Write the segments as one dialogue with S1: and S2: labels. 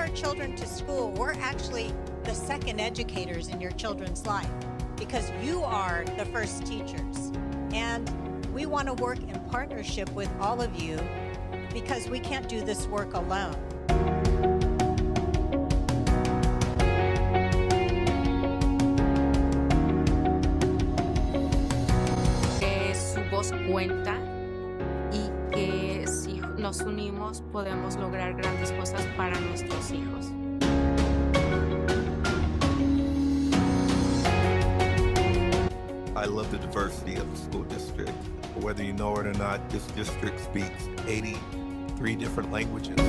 S1: our children to school, we're actually the second educators in your children's life because you are the first teachers. And we want to work in partnership with all of you because we can't do this work alone.
S2: Su voz cuenta y que si nos unimos podemos lograr grandes cosas para nuestros hijos.
S3: I love the diversity of the school district. Whether you know it or not, this district speaks 83 different languages.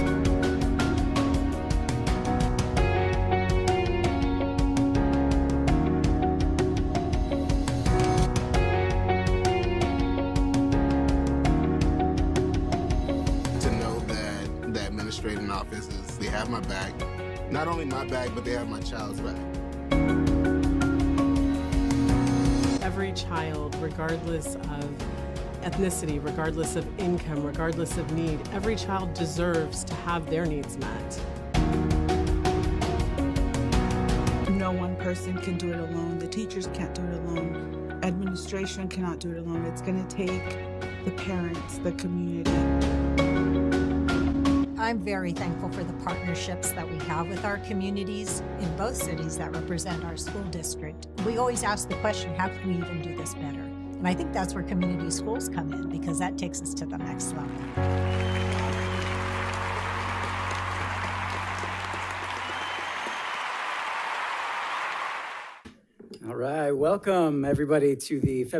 S4: In offices, they have my back. Not only my back, but they have my child's back.
S5: Every child, regardless of ethnicity, regardless of income, regardless of need, every child deserves to have their needs met.
S6: No one person can do it alone. The teachers can't do it alone. Administration cannot do it alone. It's going to take the parents, the community.
S1: I'm very thankful for the partnerships that we have with our communities in both cities that represent our school district. We always ask the question, how can we even do this better? And I think that's where community schools come in because that takes us to the next level.
S7: All right, welcome everybody to the May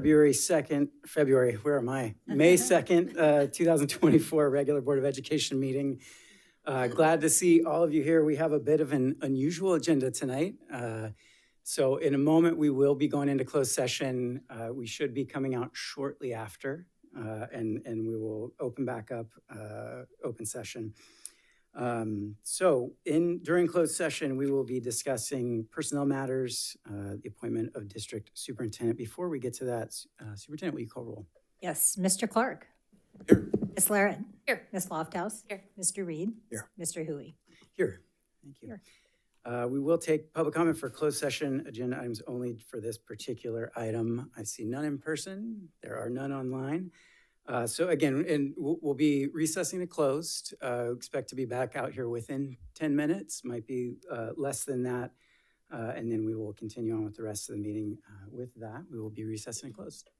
S7: 2nd, 2024 regular Board of Education meeting. Glad to see all of you here. We have a bit of an unusual agenda tonight. So in a moment, we will be going into closed session. We should be coming out shortly after, and we will open back up open session. During closed session, we will be discussing personnel matters, the appointment of district superintendent. Before we get to that, Superintendent, will you call roll?
S1: Yes, Mr. Clark.
S3: Here.
S1: Ms. Larrett.
S2: Here.
S1: Ms. Lofthouse.
S2: Here.
S1: Mr. Reed.
S3: Here.
S1: Mr. Huey.
S7: Here. Thank you. We will take public comment for closed session agenda items only for this particular item. I see none in person. There are none online. So again, we'll be recessing to closed. Expect to be back out here within 10 minutes, might be less than that. And then we will continue on with the rest of the meeting. With that, we will be recessing and closed.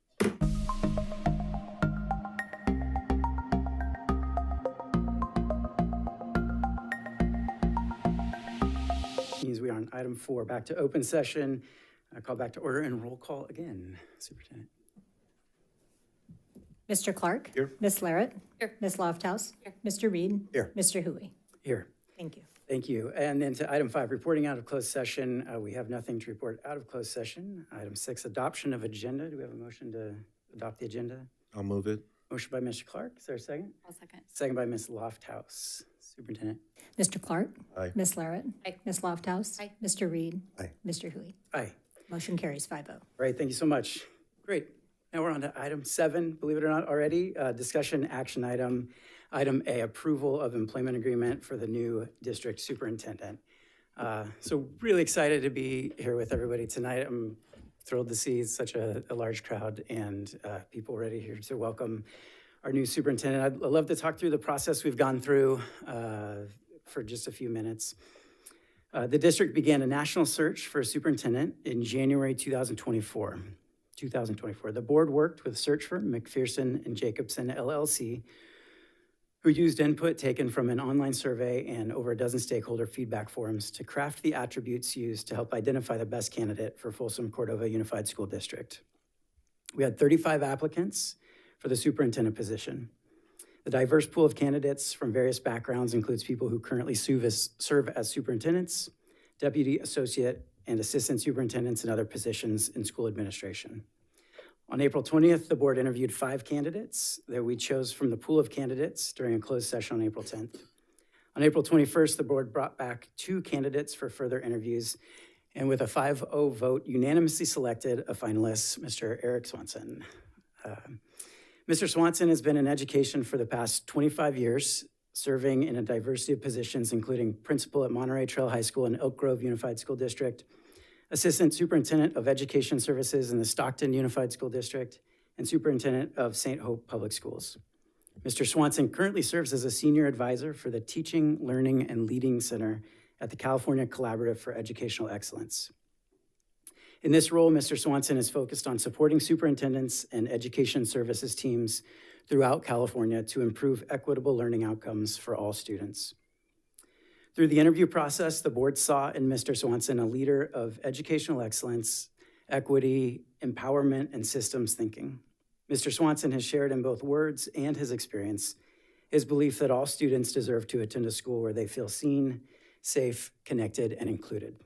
S7: We are on item 4, back to open session. I call back to order and roll call again. Superintendent.
S1: Mr. Clark.
S3: Here.
S1: Ms. Larrett.
S2: Here.
S1: Ms. Lofthouse.
S2: Here.
S1: Mr. Reed.
S3: Here.
S1: Mr. Huey.
S7: Here.
S1: Thank you.
S7: Thank you. And then to item 5, reporting out of closed session. We have nothing to report out of closed session. Item 6, adoption of agenda. Do we have a motion to adopt the agenda?
S3: I'll move it.
S7: Motion by Mr. Clark. Is there a second?
S2: I'll second.
S7: Second by Ms. Lofthouse. Superintendent.
S1: Mr. Clark.
S3: Aye.
S1: Ms. Larrett.
S2: Aye.
S1: Ms. Lofthouse.
S2: Aye.
S1: Mr. Reed.
S3: Aye.
S1: Mr. Huey.
S7: Aye.
S1: Motion carries 5-0.
S7: All right, thank you so much. Great. Now we're on to item 7, believe it or not already, discussion action item. Item A, approval of employment agreement for the new district superintendent. So really excited to be here with everybody tonight. I'm thrilled to see such a large crowd and people ready here to welcome our new superintendent. I'd love to talk through the process we've gone through for just a few minutes. The district began a national search for a superintendent in January 2024. The board worked with search firm McPherson and Jacobson LLC, who used input taken from an online survey and over a dozen stakeholder feedback forums to craft the attributes used to help identify the best candidate for Folsom Cordova Unified School District. We had 35 applicants for the superintendent position. The diverse pool of candidates from various backgrounds includes people who currently serve as superintendents, deputy, associate, and assistant superintendents and other positions in school administration. On April 20th, the board interviewed 5 candidates that we chose from the pool of candidates during a closed session on April 10th. On April 21st, the board brought back 2 candidates for further interviews, and with a 5-0 vote, unanimously selected a finalist, Mr. Eric Swanson. Mr. Swanson has been in education for the past 25 years, serving in a diversity of positions, including principal at Monterey Trail High School and Elk Grove Unified School District, assistant superintendent of education services in the Stockton Unified School District, and superintendent of St. Hope Public Schools. Mr. Swanson currently serves as a senior advisor for the Teaching, Learning, and Leading Center at the California Collaborative for Educational Excellence. In this role, Mr. Swanson is focused on supporting superintendents and education services teams throughout California to improve equitable learning outcomes for all students. Through the interview process, the board saw in Mr. Swanson a leader of educational excellence, equity, empowerment, and systems thinking. Mr. Swanson has shared in both words and his experience his belief that all students deserve to attend a school where they feel seen, safe, connected, and included.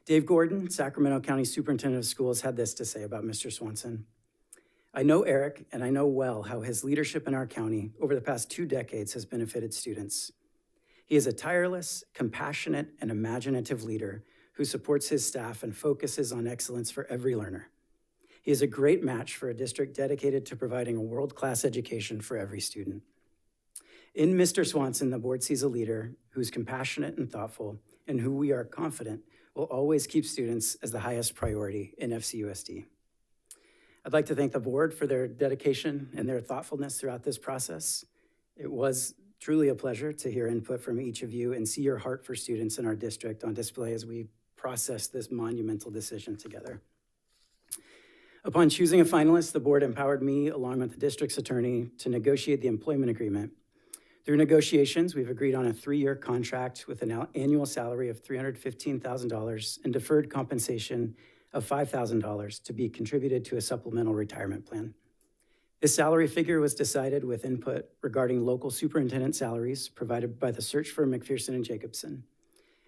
S7: Dave Gordon, Sacramento County Superintendent of Schools, had this to say about Mr. Swanson. I know Eric, and I know well how his leadership in our county over the past 2 decades has benefited students. He is a tireless, compassionate, and imaginative leader who supports his staff and focuses on excellence for every learner. He is a great match for a district dedicated to providing a world-class education for every student. In Mr. Swanson, the board sees a leader who's compassionate and thoughtful, and who we are confident will always keep students as the highest priority in FCUSD. I'd like to thank the board for their dedication and their thoughtfulness throughout this process. It was truly a pleasure to hear input from each of you and see your heart for students in our district on display as we process this monumental decision together. Upon choosing a finalist, the board empowered me, along with the district's attorney, to negotiate the employment agreement. Through negotiations, we've agreed on a 3-year contract with an annual salary of $315,000 and deferred compensation of $5,000 to be contributed to a supplemental retirement plan. This salary figure was decided with input regarding local superintendent salaries provided by the search firm McPherson & Jacobson.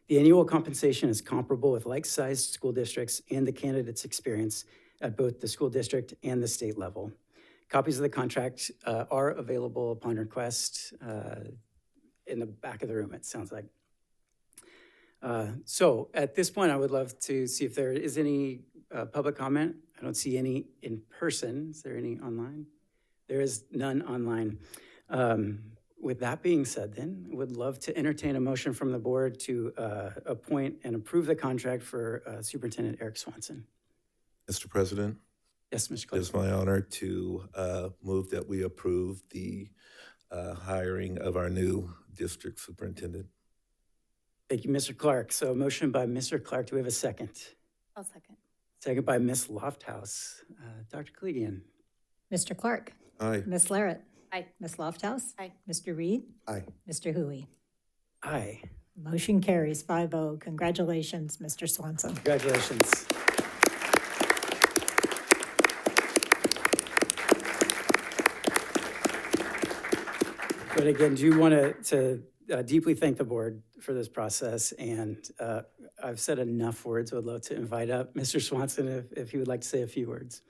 S7: The annual compensation is comparable with like-sized school districts and the candidate's experience at both the school district and the state level. Copies of the contract are available upon request in the back of the room, it sounds like. So at this point, I would love to see if there is any public comment. I don't see any in person. Is there any online? There is none online. With that being said, then, I would love to entertain a motion from the board to appoint and approve the contract for Superintendent Eric Swanson.
S3: Mr. President,
S7: Yes, Mr.
S3: it
S7: Clark.
S3: is my honor to move that we approve the hiring of our new district superintendent.
S7: Thank you, Mr. Clark. So a motion by Mr. Clark. Do we have a second?
S8: I'll second.
S7: Second by Ms. Lofthouse. Dr. Collegian.
S8: Mr. Clark.
S3: Aye.
S8: Ms. Larrett.
S2: Aye.
S8: Ms. Lofthouse.
S2: Aye.
S8: Mr. Reed.
S3: Aye.
S8: Mr. Hui.
S7: Aye.
S8: Motion carries 5-0. Congratulations, Mr. Swanson.
S7: Congratulations. But again, do want to deeply thank the board for this process, and I've said enough words. I would love to invite up Mr. Swanson if he would like to say a few words.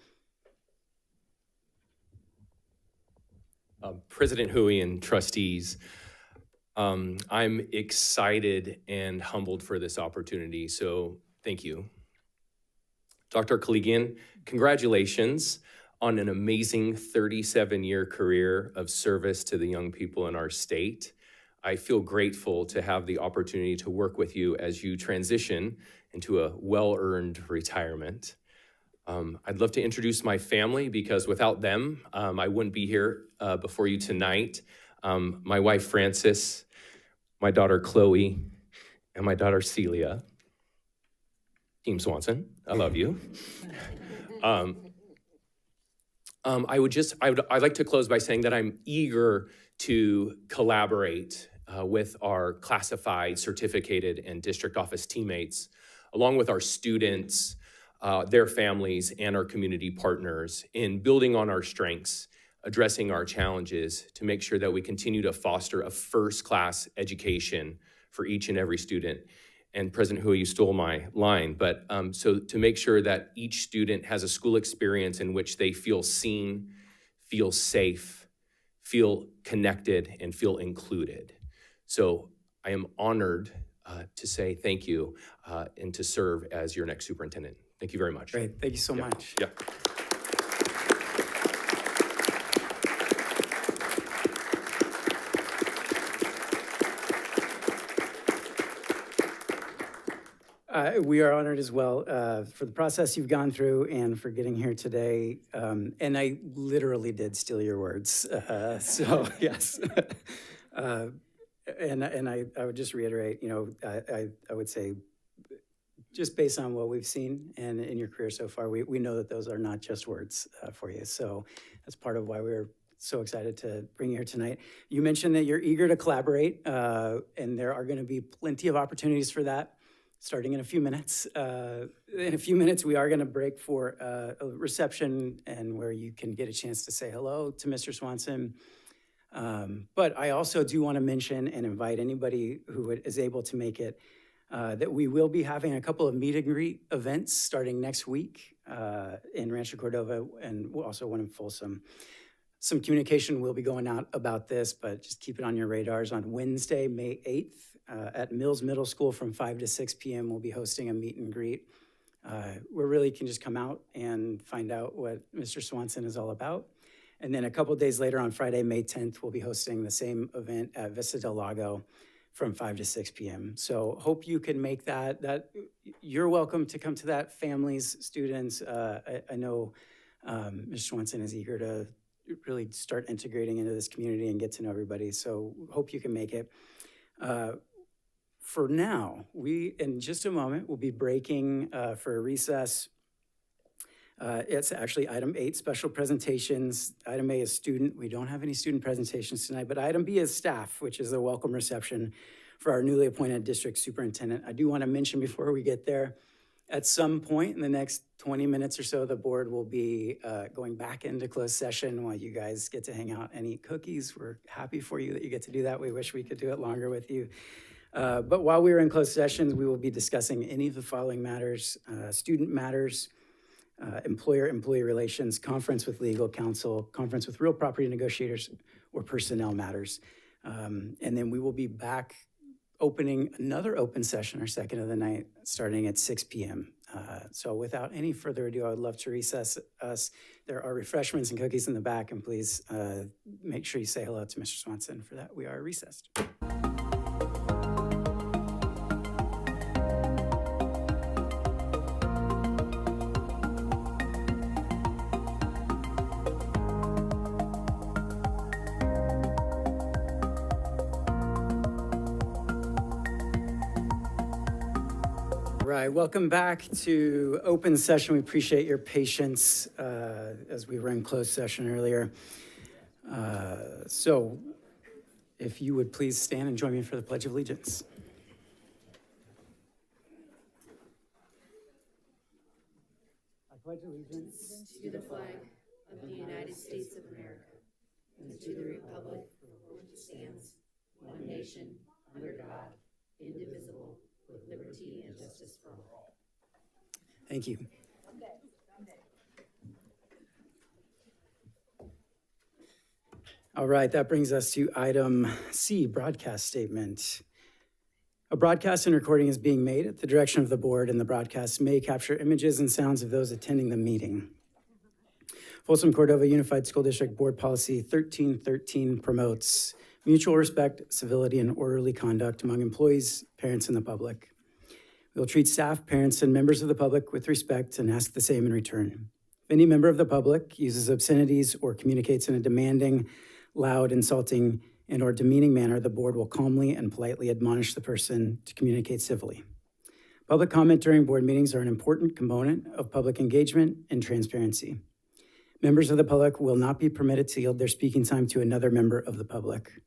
S9: President Hui and trustees, I'm excited and humbled for this opportunity, so thank you. Dr. Collegian, congratulations on an amazing 37-year career of service to the young people in our state. I feel grateful to have the opportunity to work with you as you transition into a well-earned retirement. I'd love to introduce my family because without them, I wouldn't be here before you tonight. My wife, Frances, my daughter, Chloe, and my daughter, Celia. Team Swanson, I love you. I'd like to close by saying that I'm eager to collaborate with our classified, certificated, and district office teammates, along with our students, their families, and our community partners in building on our strengths, addressing our challenges to make sure that we continue to foster a first-class education for each and every student. And President Hui, you stole my line, but so to make sure that each student has a school experience in which they feel seen, feel safe, feel connected, and feel included. So I am honored to say thank you and to serve as your next superintendent. Thank you very much.
S7: Great, thank you so much.
S9: Yeah.
S7: We are honored as well for the process you've gone through and for getting here today. And I literally did steal your words. So yes. And I would just reiterate, I would say, just based on what we've seen and in your career so far, we know that those are not just words for you. So that's part of why we're so excited to bring you here tonight. You mentioned that you're eager to collaborate, and there are going to be plenty of opportunities for that starting in a few minutes. In a few minutes, we are going to break for a reception and where you can get a chance to say hello to Mr. Swanson. But I also do want to mention and invite anybody who is able to make it that we will be having a couple of meet and greet events starting next week in Rancho Cordova and also one in Folsom. Some communication will be going out about this, but just keep it on your radars. On Wednesday, May 8th, at Mills Middle School from 5 to 6 p.m., we'll be hosting a meet and greet where really you can just come out and find out what Mr. Swanson is all about. And then a couple of days later on Friday, May 10th, we'll be hosting the same event at Vista del Lago from 5 to 6 p.m. So hope you can make that. You're welcome to come to that, families, students. I know Mr. Swanson is eager to really start integrating into this community and get to know everybody. So hope you can make it. For now, in just a moment, we'll be breaking for a recess. It's actually item 8, special presentations. Item A is student. We don't have any student presentations tonight, but item B is staff, which is a welcome reception for our newly appointed district superintendent. I do want to mention before we get there, at some point in the next 20 minutes or so, the board will be going back into closed session while you guys get to hang out and eat cookies. We're happy for you that you get to do that. We wish we could do it longer with you. But while we are in closed sessions, we will be discussing any of the following matters: student matters, employer-employee relations, conference with legal counsel, conference with real property negotiators, or personnel matters. And then we will be back opening another open session, our second of the night, starting at 6 p.m. So without any further ado, I would love to recess us. There are refreshments and cookies in the back, and please make sure you say hello to Mr. Swanson. For that, we are recessed. Right, welcome back to open session. We appreciate your patience as we were in closed session earlier. So if you would please stand and join me for the Pledge of Allegiance. I pledge allegiance
S2: To the flag of the United States of America and to the republic for which it stands, one nation, under God, indivisible, with liberty and justice for all.
S7: Thank you. All right, that brings us to item C, broadcast statement. A broadcast and recording is being made at the direction of the board, and the broadcast may capture images and sounds of those attending the meeting. Folsom Cordova Unified School District Board Policy 1313 promotes mutual respect, civility, and orderly conduct among employees, parents, and the public. We will treat staff, parents, and members of the public with respect and ask the same in return. If any member of the public uses obscenities or communicates in a demanding, loud, insulting, and/or demeaning manner, the board will calmly and politely admonish the person to communicate civilly. Public comment during board meetings are an important component of public engagement and transparency. Members of the public will not be permitted to yield their speaking time to another member of the public.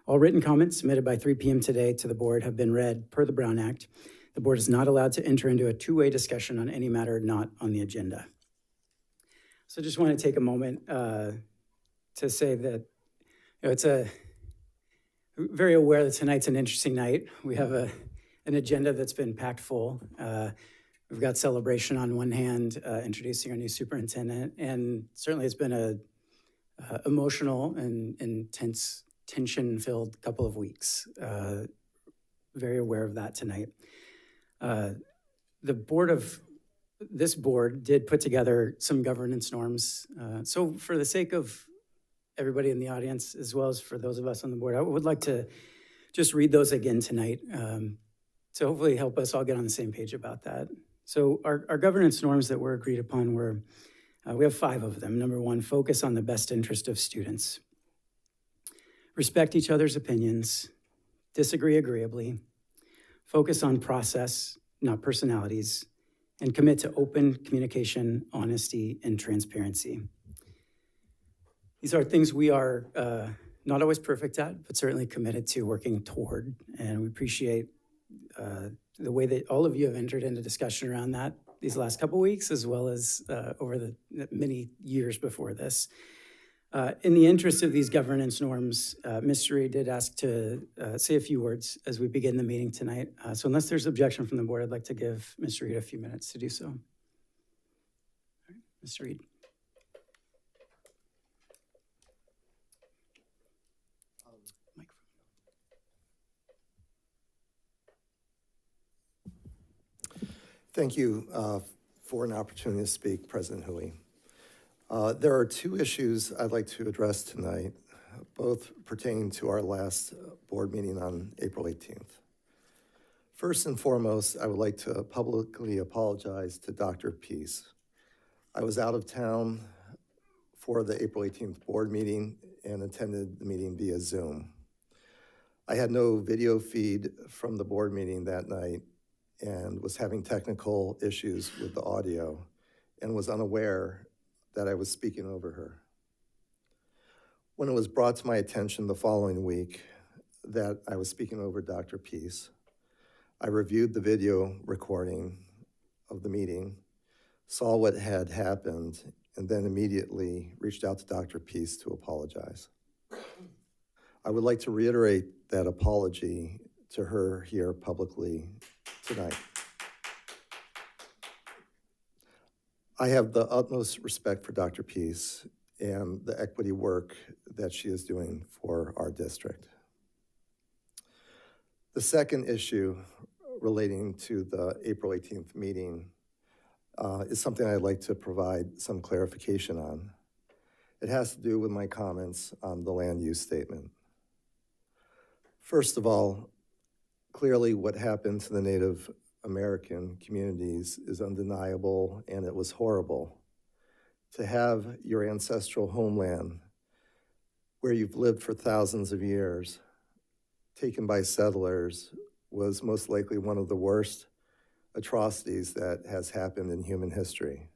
S7: All written comments submitted by 3 p.m. today to the board have been read per the Brown Act. The board is not allowed to enter into a two-way discussion on any matter not on the agenda. So I just want to take a moment to say that it's very aware that tonight's an interesting night. We have an agenda that's been packed full. We've got celebration on one hand, introducing our new superintendent, and certainly it's been a emotional and intense, tension-filled couple of weeks. Very aware of that tonight. This board did put together some governance norms. So for the sake of everybody in the audience, as well as for those of us on the board, I would like to just read those again tonight. So hopefully help us all get on the same page about that. So our governance norms that were agreed upon were, we have 5 of them. Number 1, focus on the best interest of students. Respect each other's opinions, disagree agreeably, focus on process, not personalities, and commit to open communication, honesty, and transparency. These are things we are not always perfect at, but certainly committed to working toward, and we appreciate the way that all of you have entered into discussion around that these last couple weeks, as well as over the many years before this. In the interest of these governance norms, Mr. Reed did ask to say a few words as we begin the meeting tonight. So unless there's objection from the board, I'd like to give Mr. Reed a few minutes to do so. All right, Mr. Reed.
S10: Thank you for an opportunity to speak, President Hui. There are 2 issues I'd like to address tonight, both pertaining to our last board meeting on April 18th. First and foremost, I would like to publicly apologize to Dr. Peace. I was out of town for the April 18th board meeting and attended the meeting via Zoom. I had no video feed from the board meeting that night and was having technical issues with the audio and was unaware that I was speaking over her. When it was brought to my attention the following week that I was speaking over Dr. Peace, I reviewed the video recording of the meeting, saw what had happened, and then immediately reached out to Dr. Peace to apologize. I would like to reiterate that apology to her here publicly tonight. I have the utmost respect for Dr. Peace and the equity work that she is doing for our district. The second issue relating to the April 18th meeting is something I'd like to provide some clarification on. It has to do with my comments on the land use statement. First of all, clearly what happened to the Native American communities is undeniable, and it was horrible. To have your ancestral homeland, where you've lived for thousands of years, taken by settlers, was most likely one of the worst atrocities that has happened in human history.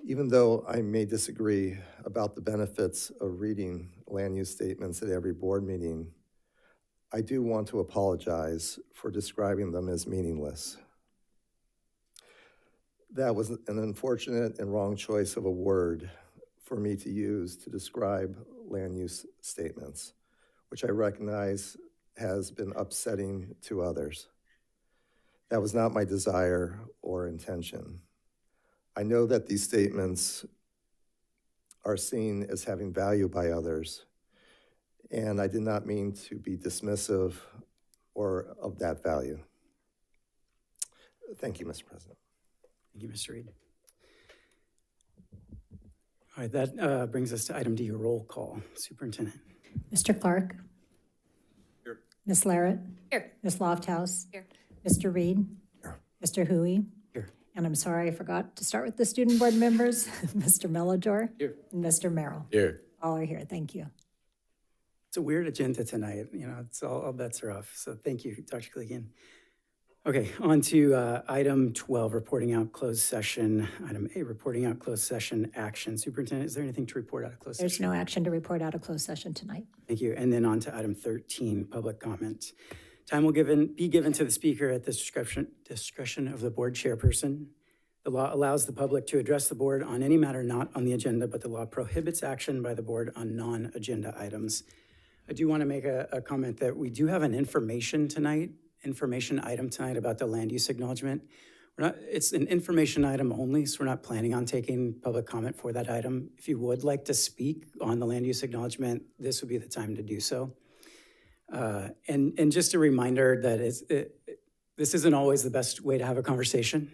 S10: Even though I may disagree about the benefits of reading land use statements at every board meeting, I do want to apologize for describing them as meaningless. That was an unfortunate and wrong choice of a word for me to use to describe land use statements, which I recognize has been upsetting to others. That was not my desire or intention. I know that these statements are seen as having value by others, and I did not mean to be dismissive or of that value. Thank you, Mr. President.
S7: Thank you, Mr. Reed. All right, that brings us to item D, roll call. Superintendent.
S8: Mr. Clark?
S3: Here.
S8: Ms. Larrett?
S2: Here.
S8: Ms. Lofthouse?
S2: Here.
S8: Mr. Reed?
S10: Here.
S8: Mr. Hui?
S7: Here.
S8: And I'm sorry, I forgot to start with the student board members. Mr. Melidor?
S7: Here.
S8: And Mr. Merrill?
S3: Here.
S8: All are here, thank you.
S7: It's a weird agenda tonight. You know, it's all bets are off. So thank you, Dr. Clegan. Okay, on to item 12, reporting out closed session. Item A, reporting out closed session action. Superintendent, is there anything to report out of closed
S8: There's
S7: session?
S8: no action to report out of closed session tonight.
S7: Thank you. And then on to item 13, public comment. Time will be given to the speaker at the discretion of the board chairperson. The law allows the public to address the board on any matter not on the agenda, but the law prohibits action by the board on non-agenda items. I do want to make a comment that we do have an information item tonight about the land use acknowledgement. It's an information item only, so we're not planning on taking public comment for that item. If you would like to speak on the land use acknowledgement, this would be the time to do so. And just a reminder that this isn't always the best way to have a conversation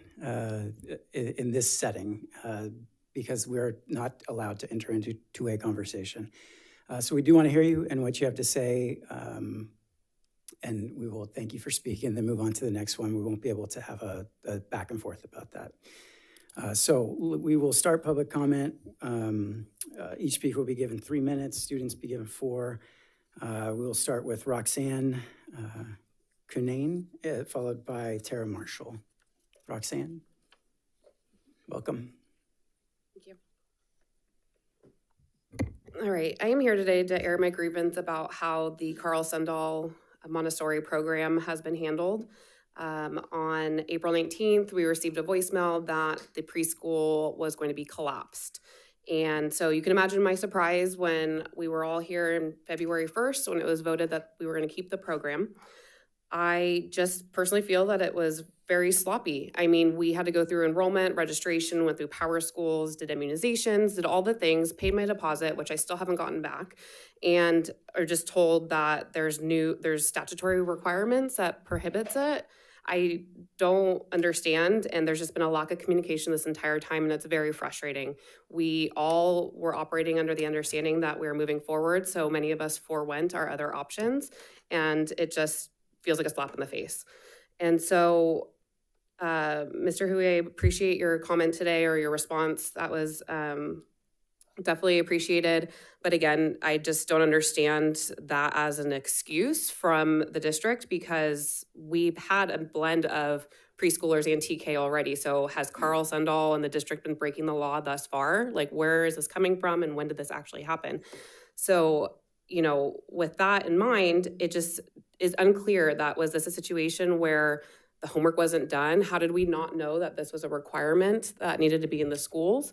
S7: in this setting because we're not allowed to enter into two-way conversation. So we do want to hear you and what you have to say. and we will thank you for speaking, then move on to the next one. We won't be able to have a back and forth about that. So we will start public comment. Each speaker will be given 3 minutes, students be given 4. We will start with Roxanne Cunane, followed by Tara Marshall. Roxanne, welcome.
S11: Thank you. All right, I am here today to air my grievance about how the Carl Sundal Montessori program has been handled. On April 19th, we received a voicemail that the preschool was going to be collapsed. And so you can imagine my surprise when we were all here in February 1st, when it was voted that we were going to keep the program. I just personally feel that it was very sloppy. I mean, we had to go through enrollment, registration, went through power schools, did immunizations, did all the things, paid my deposit, which I still haven't gotten back, and are just told that there's statutory requirements that prohibits it. I don't understand, and there's just been a lack of communication this entire time, and it's very frustrating. We all were operating under the understanding that we were moving forward, so many of us forewent our other options, and it just feels like a slap in the face. And so, Mr. Hui, I appreciate your comment today or your response. That was definitely appreciated. But again, I just don't understand that as an excuse from the district, because we've had a blend of preschoolers and TK already. So has Carl Sundal and the district been breaking the law thus far? Like, where is this coming from and when did this actually happen? So, you know, with that in mind, it just is unclear that was this a situation where the homework wasn't done? How did we not know that this was a requirement that needed to be in the schools?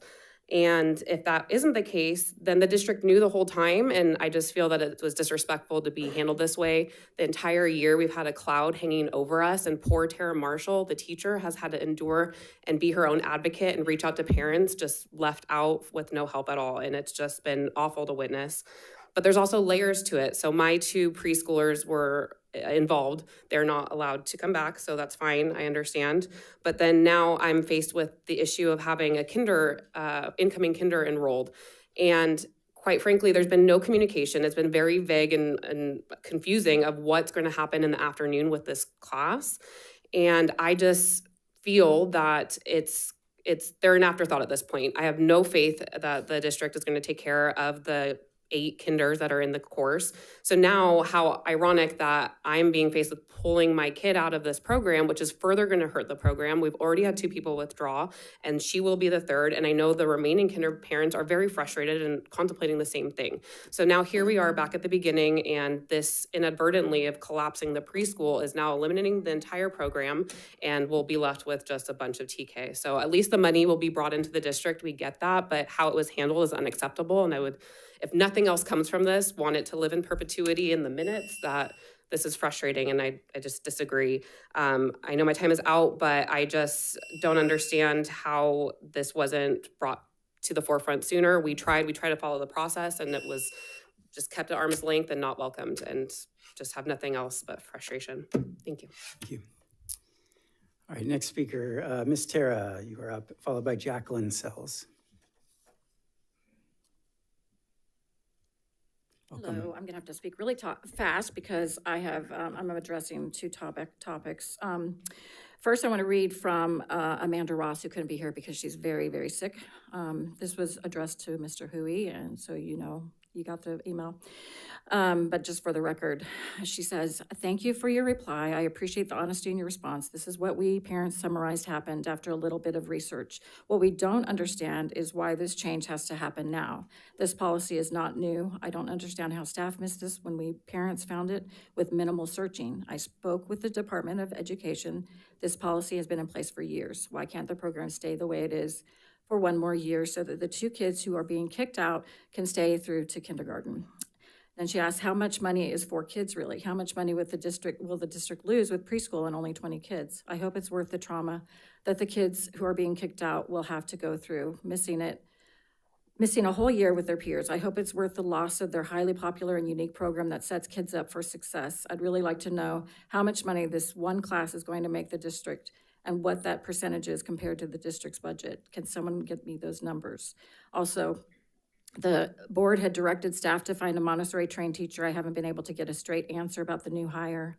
S11: And if that isn't the case, then the district knew the whole time. And I just feel that it was disrespectful to be handled this way. The entire year we've had a cloud hanging over us, and poor Tara Marshall, the teacher, has had to endure and be her own advocate and reach out to parents, just left out with no help at all. And it's just been awful to witness. But there's also layers to it. So my 2 preschoolers were involved. They're not allowed to come back, so that's fine, I understand. But then now I'm faced with the issue of having a incoming kinder enrolled. And quite frankly, there's been no communication. It's been very vague and confusing of what's going to happen in the afternoon with this class. And I just feel that they're an afterthought at this point. I have no faith that the district is going to take care of the 8 kinders that are in the course. So now how ironic that I'm being faced with pulling my kid out of this program, which is further going to hurt the program. We've already had 2 people withdraw, and she will be the 3rd. And I know the remaining kinder parents are very frustrated and contemplating the same thing. So now here we are back at the beginning, and this inadvertently of collapsing the preschool is now eliminating the entire program, and we'll be left with just a bunch of TK. So at least the money will be brought into the district. We get that, but how it was handled is unacceptable. And I would, if nothing else comes from this, want it to live in perpetuity in the minutes that this is frustrating, and I just disagree. I know my time is out, but I just don't understand how this wasn't brought to the forefront sooner. We tried to follow the process, and it was just kept at arm's length and not welcomed, and just have nothing else but frustration. Thank you.
S7: Thank you. All right, next speaker, Ms. Tara, you are up, followed by Jacqueline Sells. Welcome.
S12: Hello, I'm going to have to speak really fast because I have, I'm addressing 2 topics. First, I want to read from Amanda Ross, who couldn't be here because she's very, very sick. This was addressed to Mr. Hui, and so you know, you got the email. But just for the record, she says, "Thank you for your reply. I appreciate the honesty in your response. This is what we parents summarized happened after a little bit of research. What we don't understand is why this change has to happen now. This policy is not new. I don't understand how staff missed this when we parents found it with minimal searching. I spoke with the Department of Education. This policy has been in place for years. Why can't the program stay the way it is for 1 more year so that the 2 kids who are being kicked out can stay through to kindergarten?" Then she asked, how much money is 4 kids really? How much money will the district lose with preschool and only 20 kids? I hope it's worth the trauma that the kids who are being kicked out will have to go through, missing a whole year with their peers. I hope it's worth the loss of their highly popular and unique program that sets kids up for success. I'd really like to know how much money this one class is going to make the district and what that percentage is compared to the district's budget. Can someone get me those numbers? Also, the board had directed staff to find a Montessori trained teacher. I haven't been able to get a straight answer about the new hire.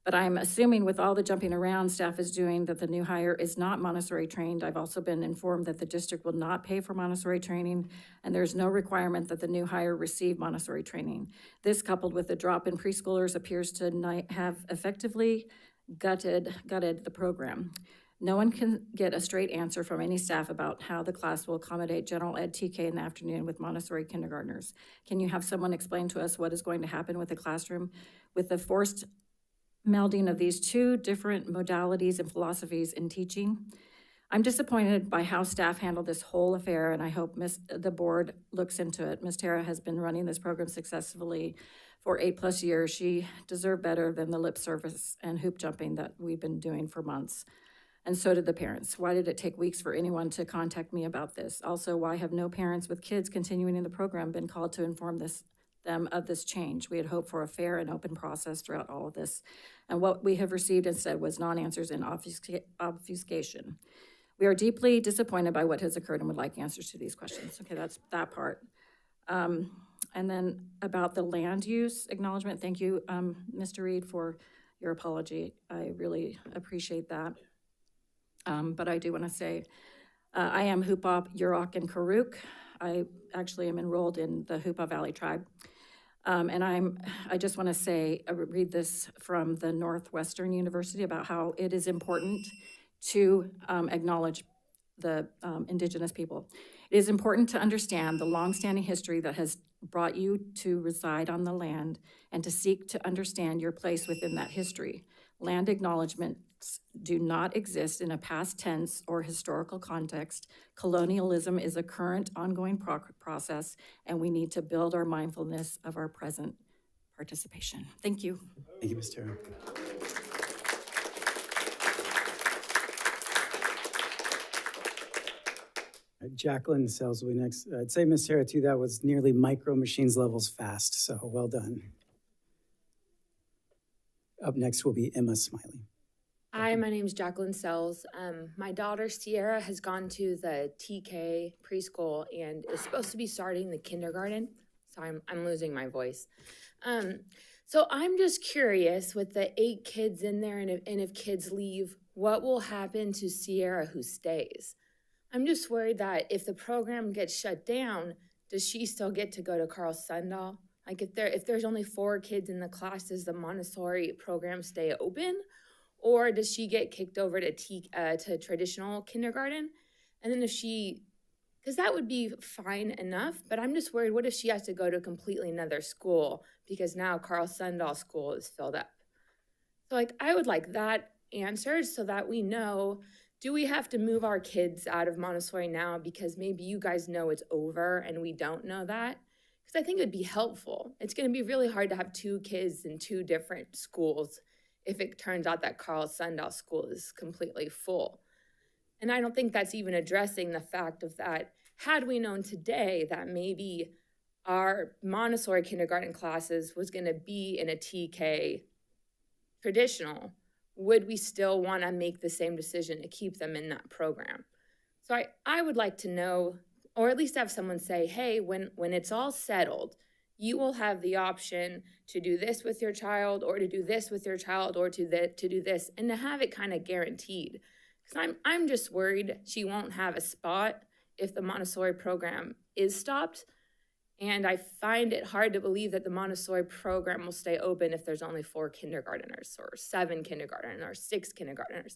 S12: But I'm assuming with all the jumping around staff is doing that the new hire is not Montessori trained. I've also been informed that the district will not pay for Montessori training, and there's no requirement that the new hire receive Montessori training. This, coupled with the drop in preschoolers, appears to have effectively gutted the program. No one can get a straight answer from any staff about how the class will accommodate general ed TK in the afternoon with Montessori kindergartners. Can you have someone explain to us what is going to happen with the classroom with the forced melding of these two different modalities and philosophies in teaching? I'm disappointed by how staff handled this whole affair, and I hope the board looks into it. Ms. Tara has been running this program successfully for 8+ years. She deserved better than the lip service and hoop jumping that we've been doing for months. And so did the parents. Why did it take weeks for anyone to contact me about this? Also, why have no parents with kids continuing in the program been called to inform them of this change? We had hoped for a fair and open process throughout all of this. And what we have received instead was non-answers and obfuscation. We are deeply disappointed by what has occurred and would like answers to these questions. Okay, that's that part. And then about the land use acknowledgement, thank you, Mr. Reed, for your apology. I really appreciate that. But I do want to say, I am Hupa, Yurok, and Karuk. I actually am enrolled in the Hupa Valley tribe. And I just want to say, read this from the Northwestern University about how it is important to acknowledge the indigenous people. It is important to understand the longstanding history that has brought you to reside on the land and to seek to understand your place within that history. Land acknowledgements do not exist in a past tense or historical context. Colonialism is a current ongoing process, and we need to build our mindfulness of our present participation. Thank you.
S7: Thank you, Ms. Tara. Jacqueline Sells will be next. I'd say, Ms. Tara, too, that was nearly Micro Machines levels fast, so well done. Up next will be Emma Smiley.
S13: Hi, my name is Jacqueline Sells. My daughter Sierra has gone to the TK preschool and is supposed to be starting the kindergarten. So I'm losing my voice. So I'm just curious, with the 8 kids in there, and if kids leave, what will happen to Sierra who stays? I'm just worried that if the program gets shut down, does she still get to go to Carl Sundal? Like if there's only 4 kids in the class, does the Montessori program stay open? Or does she get kicked over to traditional kindergarten? And then because that would be fine enough, but I'm just worried, what if she has to go to a completely another school because now Carl Sundal school is filled up? So I would like that answered so that we know, do we have to move our kids out of Montessori now because maybe you guys know it's over and we don't know that? Because I think it would be helpful. It's going to be really hard to have 2 kids in 2 different schools if it turns out that Carl Sundal school is completely full. And I don't think that's even addressing the fact of that, had we known today that maybe our Montessori kindergarten classes was gonna be in a TK traditional, would we still wanna make the same decision to keep them in that program? So I would like to know, or at least have someone say, hey, when it's all settled, you will have the option to do this with your child, or to do this with your child, or to do this, and to have it kind of guaranteed. Because I'm just worried she won't have a spot if the Montessori program is stopped. And I find it hard to believe that the Montessori program will stay open if there's only 4 kindergarteners, or 7 kindergarteners, or 6 kindergarteners.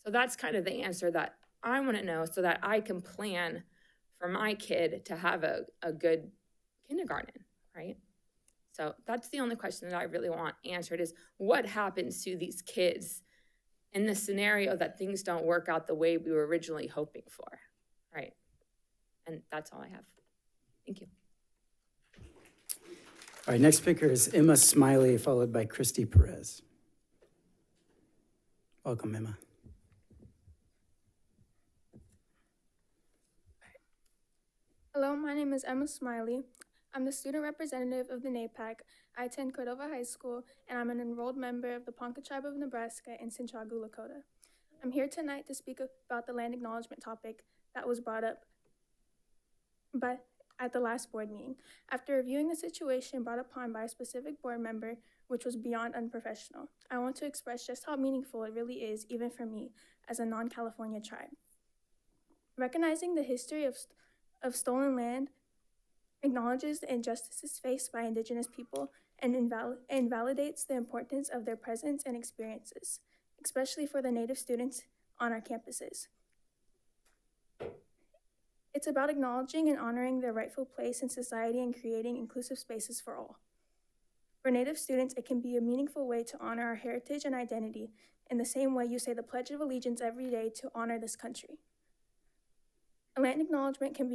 S13: So that's kind of the answer that I want to know, so that I can plan for my kid to have a good kindergarten. Right? So that's the only question that I really want answered, is what happens to these kids in the scenario that things don't work out the way we were originally hoping for, right? And that's all I have. Thank you.
S7: All right, next speaker is Emma Smiley, followed by Christy Perez. Welcome, Emma.
S14: Hello, my name is Emma Smiley. I'm the student representative of the NAPAC. I attend Cordova High School, and I'm an enrolled member of the Ponca Tribe of Nebraska in Sinchagu, Lakota. I'm here tonight to speak about the land acknowledgement topic that was brought up at the last board meeting. After reviewing the situation brought upon by a specific board member, which was beyond unprofessional. I want to express just how meaningful it really is, even for me, as a non-California tribe. Recognizing the history of stolen land acknowledges the injustices faced by Indigenous people and invalidates the importance of their presence and experiences, especially for the Native students on our campuses. It's about acknowledging and honoring their rightful place in society and creating inclusive spaces for all. For Native students, it can be a meaningful way to honor our heritage and identity in the same way you say the Pledge of Allegiance every day to honor this country. A land acknowledgement can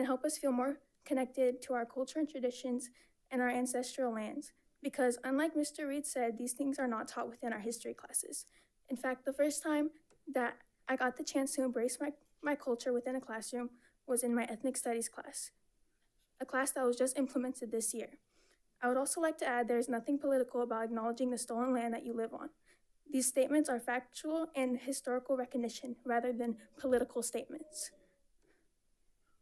S14: help us feel more connected to our culture and traditions and our ancestral lands, because unlike Mr. Reed said, these things are not taught within our history classes. In fact, the first time that I got the chance to embrace my culture within a classroom was in my ethnic studies class, a class that was just implemented this year. I would also like to add there is nothing political about acknowledging the stolen land that you live on. These statements are factual and historical recognition rather than political statements.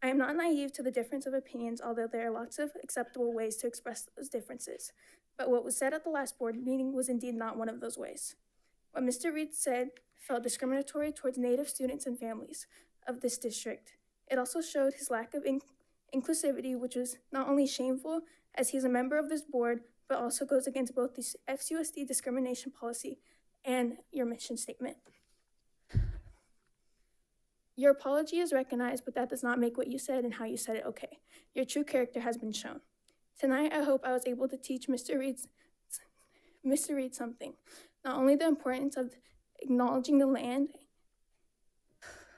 S14: I am not naive to the difference of opinions, although there are lots of acceptable ways to express those differences. But what was said at the last board meeting was indeed not one of those ways. What Mr. Reed said felt discriminatory towards Native students and families of this district. It also showed his lack of inclusivity, which was not only shameful as he's a member of this board, but also goes against both the FCUSD discrimination policy and your mission statement. Your apology is recognized, but that does not make what you said and how you said it okay. Your true character has been shown. Tonight, I hope I was able to teach Mr. Reed something. Not only the importance of acknowledging the land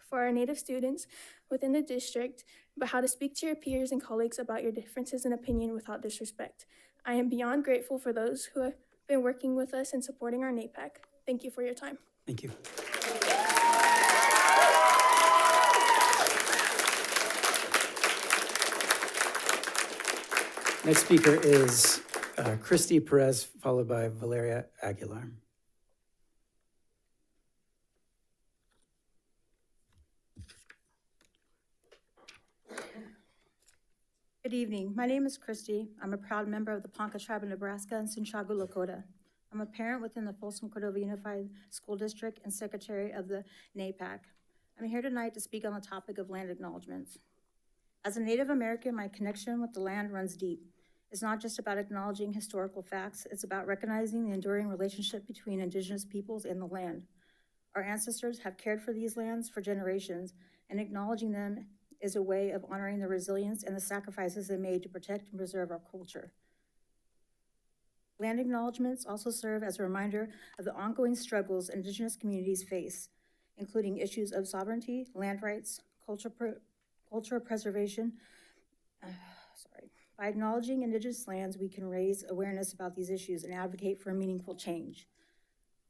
S14: for our Native students within the district, but how to speak to your peers and colleagues about your differences in opinion without disrespect. I am beyond grateful for those who have been working with us and supporting our NAPAC. Thank you for your time.
S7: Thank you. Next speaker is Christy Perez, followed by Valeria Aguilar.
S15: Good evening. My name is Christy. I'm a proud member of the Ponca Tribe of Nebraska and Sinchagu Lakota. I'm a parent within the Folsom Cordova Unified School District and secretary of the NAPAC. I'm here tonight to speak on the topic of land acknowledgements. As a Native American, my connection with the land runs deep. It's not just about acknowledging historical facts, it's about recognizing the enduring relationship between Indigenous peoples and the land. Our ancestors have cared for these lands for generations, and acknowledging them is a way of honoring the resilience and the sacrifices they made to protect and preserve our culture. Land acknowledgements also serve as a reminder of the ongoing struggles Indigenous communities face, including issues of sovereignty, land rights, cultural preservation. By acknowledging Indigenous lands, we can raise awareness about these issues and advocate for a meaningful change.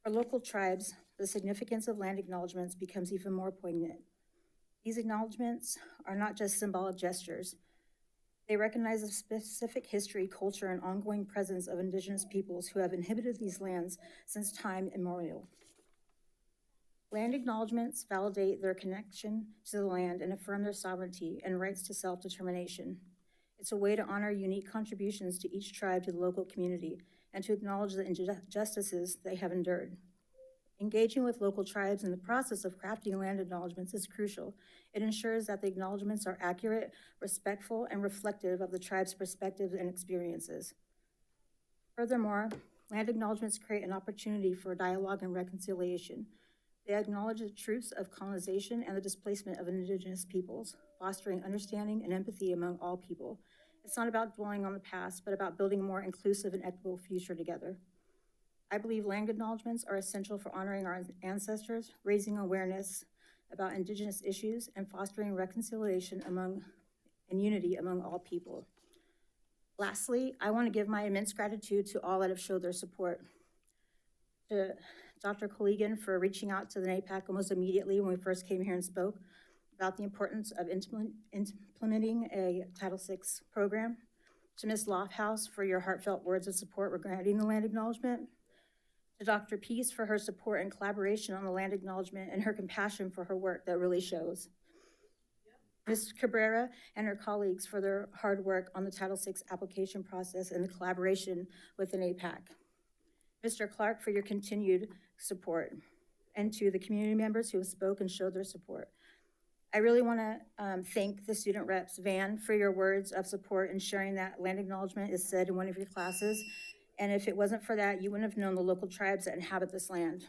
S15: For local tribes, the significance of land acknowledgements becomes even more poignant. These acknowledgements are not just symbolic gestures. They recognize the specific history, culture, and ongoing presence of Indigenous peoples who have inhabited these lands since time immemorial. Land acknowledgements validate their connection to the land and affirm their sovereignty and rights to self-determination. It's a way to honor unique contributions to each tribe to the local community and to acknowledge the injustices they have endured. Engaging with local tribes in the process of crafting land acknowledgements is crucial. It ensures that the acknowledgements are accurate, respectful, and reflective of the tribe's perspectives and experiences. Furthermore, land acknowledgements create an opportunity for dialogue and reconciliation. They acknowledge the truths of colonization and the displacement of Indigenous peoples, fostering understanding and empathy among all people. It's not about dwelling on the past, but about building a more inclusive and equitable future together. I believe land acknowledgements are essential for honoring our ancestors, raising awareness about Indigenous issues, and fostering reconciliation and unity among all people. Lastly, I want to give my immense gratitude to all that have showed their support. To Dr. Collegan for reaching out to the NAPAC almost immediately when we first came here and spoke about the importance of implementing a Title VI program. To Ms. Lofthouse for your heartfelt words of support regarding the land acknowledgement. To Dr. Peace for her support and collaboration on the land acknowledgement and her compassion for her work that really shows. Ms. Cabrera and her colleagues for their hard work on the Title VI application process and the collaboration with the NAPAC. Mr. Clark, for your continued support, and to the community members who have spoke and showed their support. I really want to thank the student reps, Van, for your words of support and sharing that land acknowledgement is said in one of your classes. And if it wasn't for that, you wouldn't have known the local tribes that inhabit this land.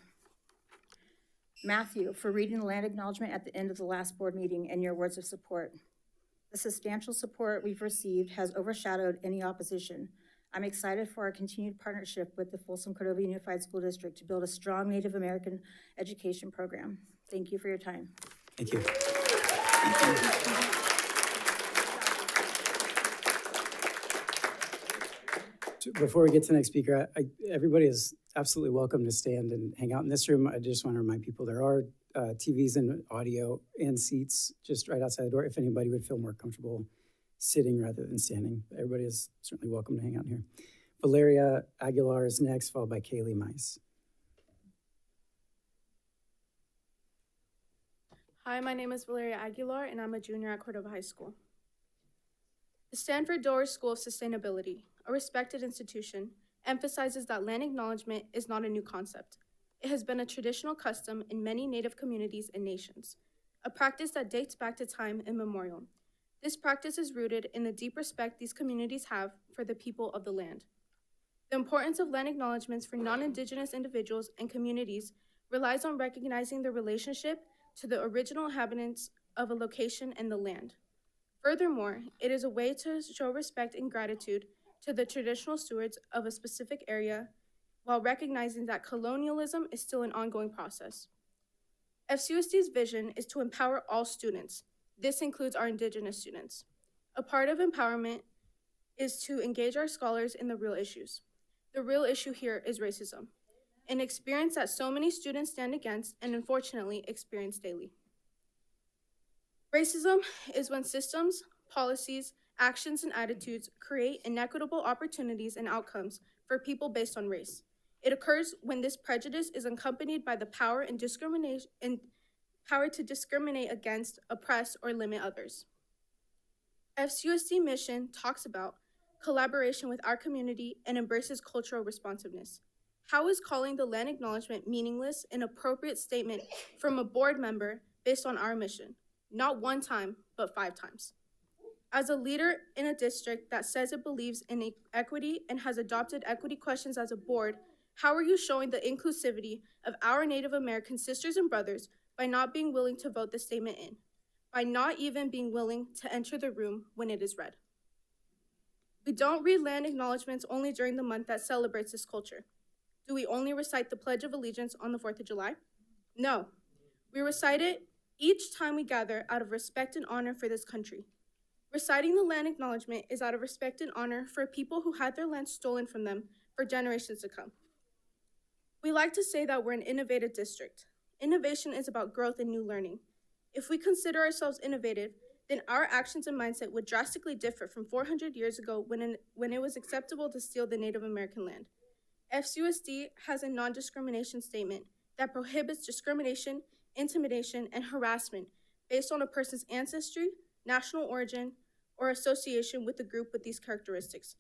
S15: Matthew, for reading the land acknowledgement at the end of the last board meeting and your words of support. The substantial support we've received has overshadowed any opposition. I'm excited for our continued partnership with the Folsom Cordova Unified School District to build a strong Native American education program. Thank you for your time.
S7: Thank you. Before we get to the next speaker, everybody is absolutely welcome to stand and hang out in this room. I just want to remind people there are TVs and audio and seats just right outside the door if anybody would feel more comfortable sitting rather than standing. Everybody is certainly welcome to hang out here. Valeria Aguilar is next, followed by Kaylee Mice.
S14: Hi, my name is Valeria Aguilar, and I'm a junior at Cordova High School. The Stanford Doerr School of Sustainability, a respected institution, emphasizes that land acknowledgement is not a new concept. It has been a traditional custom in many Native communities and nations, a practice that dates back to time immemorial. This practice is rooted in the deep respect these communities have for the people of the land. The importance of land acknowledgements for non-Indigenous individuals and communities relies on recognizing the relationship to the original inhabitants of a location and the land. Furthermore, it is a way to show respect and gratitude to the traditional stewards of a specific area while recognizing that colonialism is still an ongoing process. FCUSD's vision is to empower all students. This includes our Indigenous students. A part of empowerment is to engage our scholars in the real issues. The real issue here is racism, an experience that so many students stand against and unfortunately experience daily. Racism is when systems, policies, actions, and attitudes create inequitable opportunities and outcomes for people based on race. It occurs when this prejudice is accompanied by the power to discriminate against, oppress, or limit others. FCUSD mission talks about collaboration with our community and embraces cultural responsiveness. How is calling the land acknowledgement meaningless an appropriate statement from a board member based on our mission? Not one time, but 5 times. As a leader in a district that says it believes in equity and has adopted equity questions as a board, how are you showing the inclusivity of our Native American sisters and brothers by not being willing to vote the statement in, by not even being willing to enter the room when it is read? We don't read land acknowledgements only during the month that celebrates this culture. Do we only recite the Pledge of Allegiance on the 4th of July? No. We recite it each time we gather out of respect and honor for this country. Reciting the land acknowledgement is out of respect and honor for people who had their land stolen from them for generations to come. We like to say that we're an innovative district. Innovation is about growth and new learning. If we consider ourselves innovative, then our actions and mindset would drastically differ from 400 years ago when it was acceptable to steal the Native American land. FCUSD has a non-discrimination statement that prohibits discrimination, intimidation, and harassment based on a person's ancestry, national origin, or association with a group with these characteristics.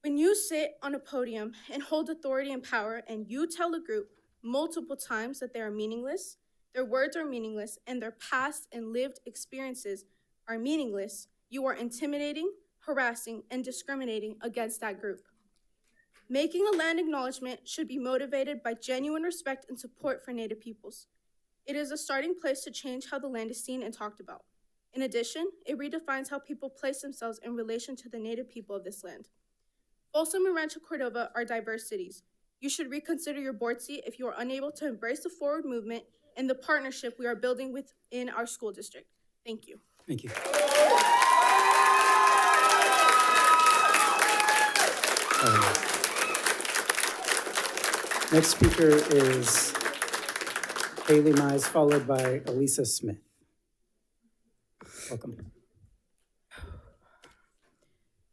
S14: When you sit on a podium and hold authority and power and you tell a group multiple times that they are meaningless, their words are meaningless, and their past and lived experiences are meaningless, you are intimidating, harassing, and discriminating against that group. Making a land acknowledgement should be motivated by genuine respect and support for Native peoples. It is a starting place to change how the land is seen and talked about. In addition, it redefines how people place themselves in relation to the Native people of this land. Folsom and Rancho Cordova are diverse cities. You should reconsider your board seat if you are unable to embrace the forward movement and the partnership we are building within our school district. Thank you.
S7: Thank you. Next speaker is Haley Mize, followed by Elisa Smith. Welcome.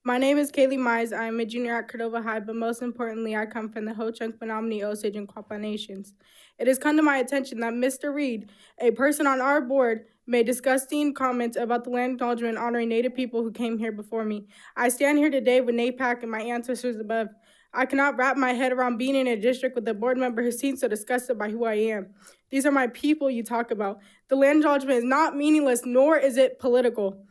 S14: My name is Kaylee Mize. I am a junior at Cordova High, but most importantly, I come from the Ho-Chunk, Menominee, Osage, and Quapaw Nations. It has come to my attention that Mr. Reed, a person on our board, made disgusting comments about the land acknowledgement honoring Native people who came here before me. I stand here today with NAPAC and my ancestors above. I cannot wrap my head around being in a district with a board member who seems so disgusted by who I am. These are my people you talk about. The land acknowledgement is not meaningless, nor is it political.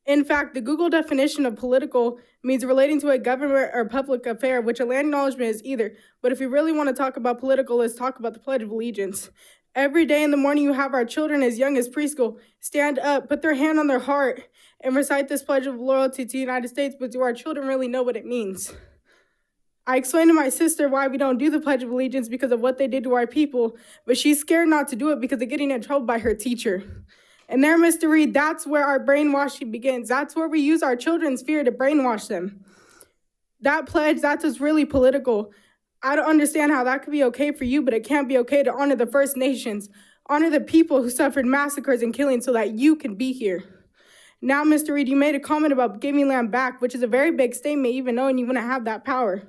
S14: In fact, the Google definition of political means relating to a government or public affair, which a land acknowledgement is either. But if we really want to talk about political, let's talk about the Pledge of Allegiance. Every day in the morning, you have our children as young as preschool stand up, put their hand on their heart, and recite this pledge of loyalty to the United States, but do our children really know what it means? I explained to my sister why we don't do the Pledge of Allegiance because of what they did to our people, but she's scared not to do it because of getting in trouble by her teacher. And there, Mr. Reed, that's where our brainwashing begins. That's where we use our children's fear to brainwash them. That pledge, that's what's really political. I don't understand how that could be okay for you, but it can't be okay to honor the First Nations, honor the people who suffered massacres and killings so that you can be here. Now, Mr. Reed, you made a comment about giving land back, which is a very big statement, even knowing you wouldn't have that power.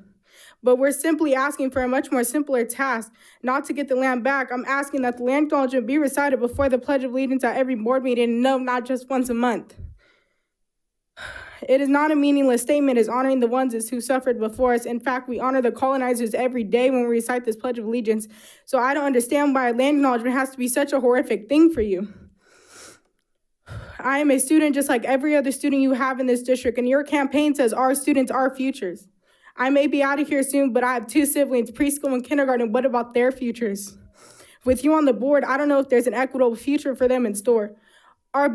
S14: But we're simply asking for a much more simpler task, not to get the land back. I'm asking that the land acknowledgement be recited before the Pledge of Allegiance at every board meeting, no, not just once a month. It is not a meaningless statement, it's honoring the ones who suffered before us. In fact, we honor the colonizers every day when we recite this Pledge of Allegiance. So I don't understand why land acknowledgement has to be such a horrific thing for you. I am a student just like every other student you have in this district, and your campaign says our students, our futures. I may be out of here soon, but I have 2 siblings, preschool and kindergarten. What about their futures? With you on the board, I don't know if there's an equitable future for them in store. Our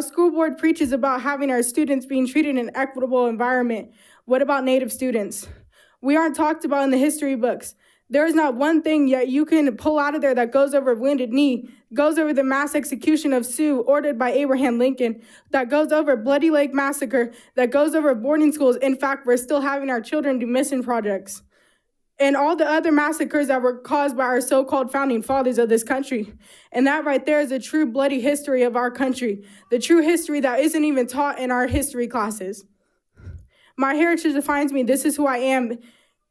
S14: school board preaches about having our students being treated in an equitable environment. What about Native students? We aren't talked about in the history books. There is not one thing yet you can pull out of there that goes over Wounded Knee, goes over the mass execution of Sioux ordered by Abraham Lincoln, that goes over Bloody Lake Massacre, that goes over boarding schools. In fact, we're still having our children do mission projects. And all the other massacres that were caused by our so-called founding fathers of this country. And that right there is a true bloody history of our country, the true history that isn't even taught in our history classes. My heritage defines me. This is who I am.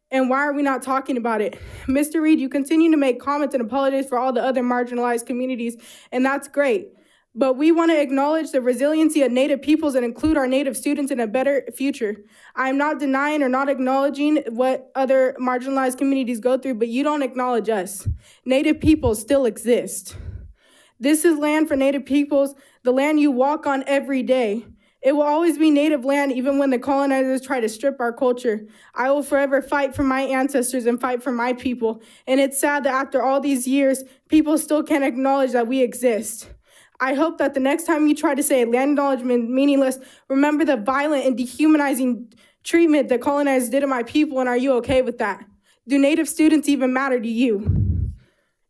S14: And why are we not talking about it? Mr. Reed, you continue to make comments and apologize for all the other marginalized communities, and that's great. But we want to acknowledge the resiliency of Native peoples and include our Native students in a better future. I am not denying or not acknowledging what other marginalized communities go through, but you don't acknowledge us. Native peoples still exist. This is land for Native peoples, the land you walk on every day. It will always be Native land, even when the colonizers try to strip our culture. I will forever fight for my ancestors and fight for my people. And it's sad that after all these years, people still can't acknowledge that we exist. I hope that the next time you try to say land acknowledgement meaningless, remember the violent and dehumanizing treatment the colonizers did to my people, and are you okay with that? Do Native students even matter to you?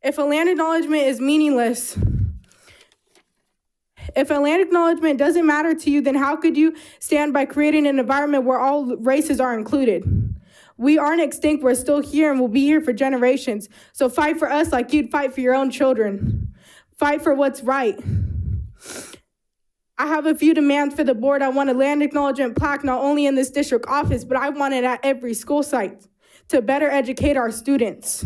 S14: If a land acknowledgement is meaningless, if a land acknowledgement doesn't matter to you, then how could you stand by creating an environment where all races are included? We aren't extinct, we're still here and we'll be here for generations. So fight for us like you'd fight for your own children. Fight for what's right. I have a few demands for the board. I want a land acknowledgement plaque not only in this district office, but I want it at every school site to better educate our students.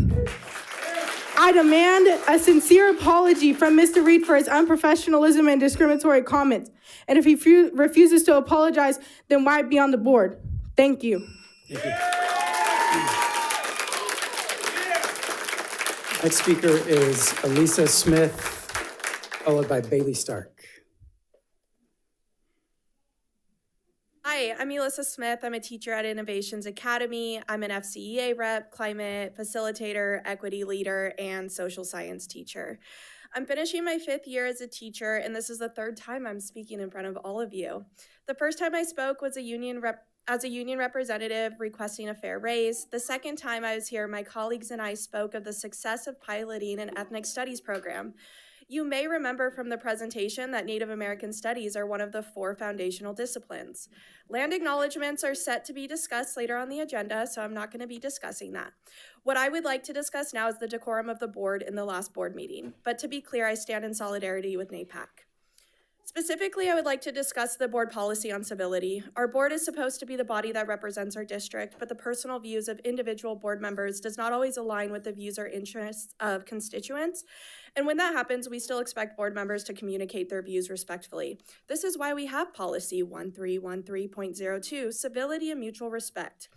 S14: I demand a sincere apology from Mr. Reed for his unprofessionalism and discriminatory comments. And if he refuses to apologize, then why be on the board? Thank you.
S7: Thank you. Next speaker is Elisa Smith, followed by Bailey Stark.
S16: Hi, I'm Elissa Smith. I'm a teacher at Innovations Academy. I'm an FCEA rep, climate facilitator, equity leader, and social science teacher. I'm finishing my 5th year as a teacher, and this is the 3rd time I'm speaking in front of all of you. The first time I spoke was as a union representative requesting a fair raise. The second time I was here, my colleagues and I spoke of the success of piloting an ethnic studies program. You may remember from the presentation that Native American studies are one of the 4 foundational disciplines. Land acknowledgements are set to be discussed later on the agenda, so I'm not going to be discussing that. What I would like to discuss now is the decorum of the board in the last board meeting. But to be clear, I stand in solidarity with NAPAC. Specifically, I would like to discuss the board policy on civility. Our board is supposed to be the body that represents our district, but the personal views of individual board members does not always align with the views or interests of constituents. And when that happens, we still expect board members to communicate their views respectfully. This is why we have policy 1313.02, civility and mutual respect.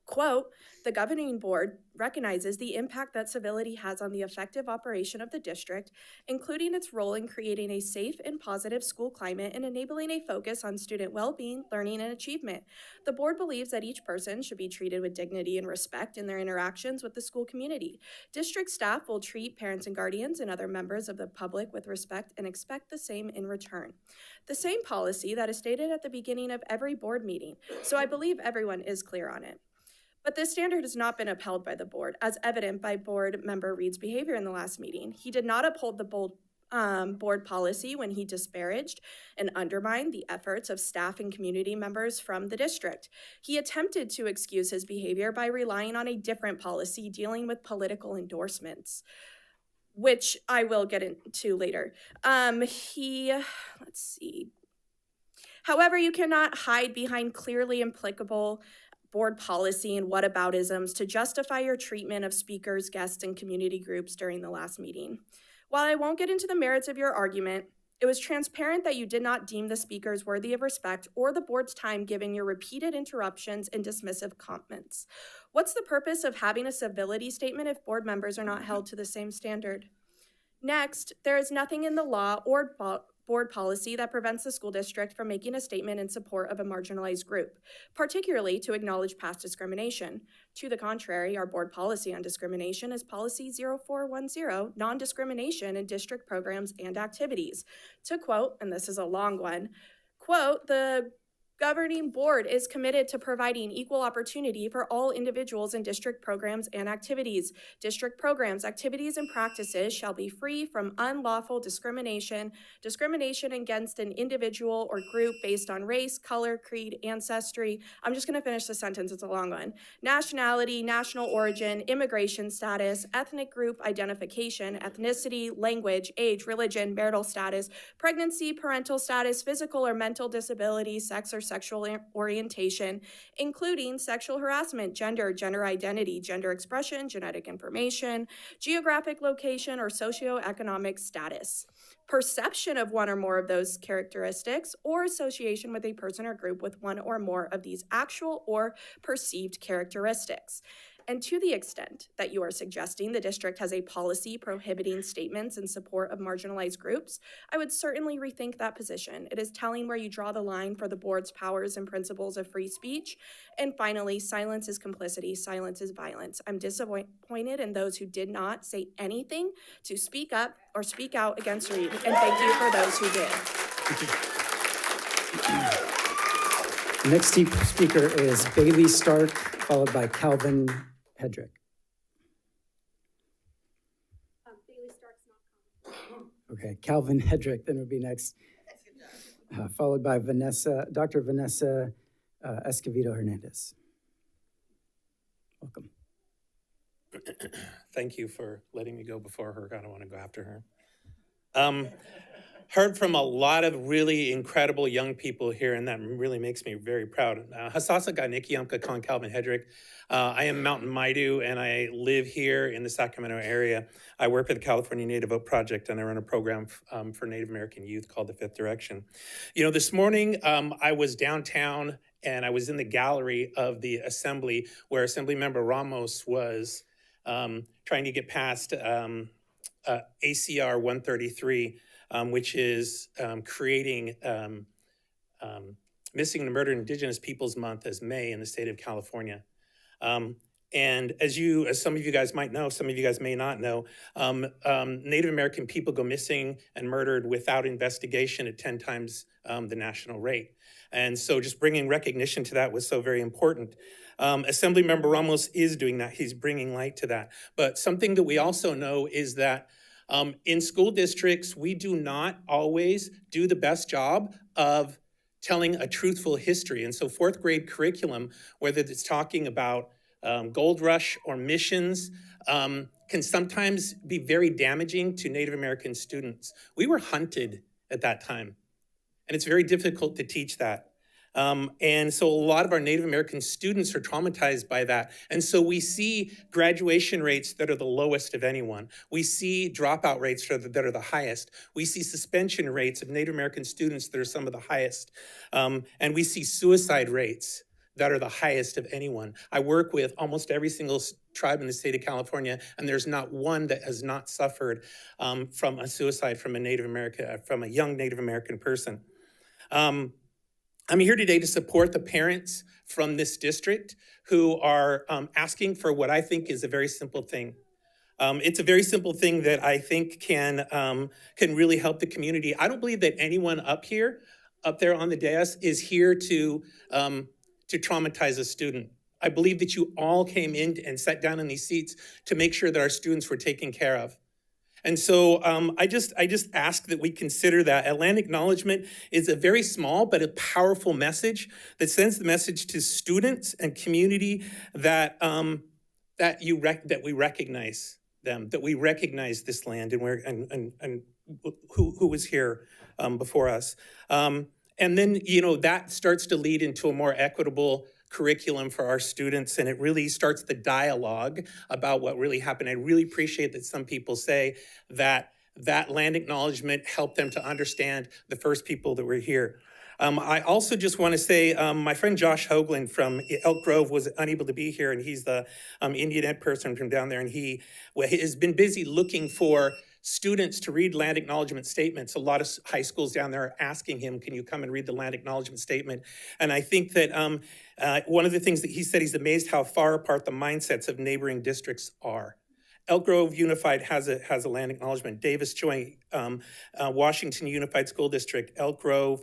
S16: Quote, the governing board recognizes the impact that civility has on the effective operation of the district, including its role in creating a safe and positive school climate and enabling a focus on student well-being, learning, and achievement. The board believes that each person should be treated with dignity and respect in their interactions with the school community. District staff will treat parents and guardians and other members of the public with respect and expect the same in return. The same policy that is stated at the beginning of every board meeting, so I believe everyone is clear on it. But this standard has not been upheld by the board, as evident by board member Reed's behavior in the last meeting. He did not uphold the board policy when he disparaged and undermined the efforts of staff and community members from the district. He attempted to excuse his behavior by relying on a different policy dealing with political endorsements, which I will get into later. Let's see. However, you cannot hide behind clearly applicable board policy and whataboutisms to justify your treatment of speakers, guests, and community groups during the last meeting. While I won't get into the merits of your argument, it was transparent that you did not deem the speakers worthy of respect or the board's time given your repeated interruptions and dismissive comments. What's the purpose of having a civility statement if board members are not held to the same standard? Next, there is nothing in the law or board policy that prevents the school district from making a statement in support of a marginalized group, particularly to acknowledge past discrimination. To the contrary, our board policy on discrimination is policy 0410, non-discrimination in district programs and activities. To quote, and this is a long one, quote, the governing board is committed to providing equal opportunity for all individuals in district programs and activities. District programs, activities, and practices shall be free from unlawful discrimination, discrimination against an individual or group based on race, color, creed, ancestry. I'm just going to finish the sentence, it's a long one. Nationality, national origin, immigration status, ethnic group identification, ethnicity, language, age, religion, marital status, pregnancy, parental status, physical or mental disability, sex or sexual orientation, including sexual harassment, gender, gender identity, gender expression, genetic information, geographic location, or socioeconomic status, perception of one or more of those characteristics, or association with a person or group with one or more of these actual or perceived characteristics. And to the extent that you are suggesting the district has a policy prohibiting statements in support of marginalized groups, I would certainly rethink that position. It is telling where you draw the line for the board's powers and principles of free speech. And finally, silence is complicity, silence is violence. I'm disappointed in those who did not say anything to speak up or speak out against Reed, and thank you for those who did.
S7: The next speaker is Bailey Stark, followed by Calvin Hedrick.
S2: Bailey Stark's not coming.
S7: Okay, Calvin Hedrick then would be next, followed by Dr. Vanessa Escovedo Hernandez. Welcome.
S17: Thank you for letting me go before her. I don't want to go after her. Heard from a lot of really incredible young people here, and that really makes me very proud. Hasasa Ganiki Kan Calvin Hedrick. I am Mountain Maidu, and I live here in the Sacramento area. I work for the California Native Oak Project, and I run a program for Native American youth called The Fifth Direction. You know, this morning I was downtown, and I was in the gallery of the assembly where Assemblymember Ramos was trying to get past ACR 133, which is creating Missing and Murdered Indigenous Peoples Month as May in the state of California. And as some of you guys might know, some of you guys may not know, Native American people go missing and murdered without investigation at 10 times the national rate. And so just bringing recognition to that was so very important. Assemblymember Ramos is doing that. He's bringing light to that. But something that we also know is that in school districts, we do not always do the best job of telling a truthful history. And so fourth grade curriculum, whether it's talking about gold rush or missions, can sometimes be very damaging to Native American students. We were hunted at that time. And it's very difficult to teach that. And so a lot of our Native American students are traumatized by that. And so we see graduation rates that are the lowest of anyone. We see dropout rates that are the highest. We see suspension rates of Native American students that are some of the highest. And we see suicide rates that are the highest of anyone. I work with almost every single tribe in the state of California, and there's not one that has not suffered from a suicide from a young Native American person. I'm here today to support the parents from this district who are asking for what I think is a very simple thing. It's a very simple thing that I think can really help the community. I don't believe that anyone up there on the dais is here to traumatize a student. I believe that you all came in and sat down in these seats to make sure that our students were taken care of. And so I just ask that we consider that. A land acknowledgement is a very small but a powerful message that sends the message to students and community that we recognize them, that we recognize this land and who was here before us. And then that starts to lead into a more equitable curriculum for our students, and it really starts the dialogue about what really happened. I really appreciate that some people say that land acknowledgement helped them to understand the first people that were here. I also just want to say, my friend Josh Hoagland from Elk Grove was unable to be here, and he's the Indian Ed person from down there, and he has been busy looking for students to read land acknowledgement statements. A lot of high schools down there are asking him, can you come and read the land acknowledgement statement? And I think that one of the things that he said, he's amazed how far apart the mindsets of neighboring districts are. Elk Grove Unified has a land acknowledgement. Davis Joint, Washington Unified School District, Elk Grove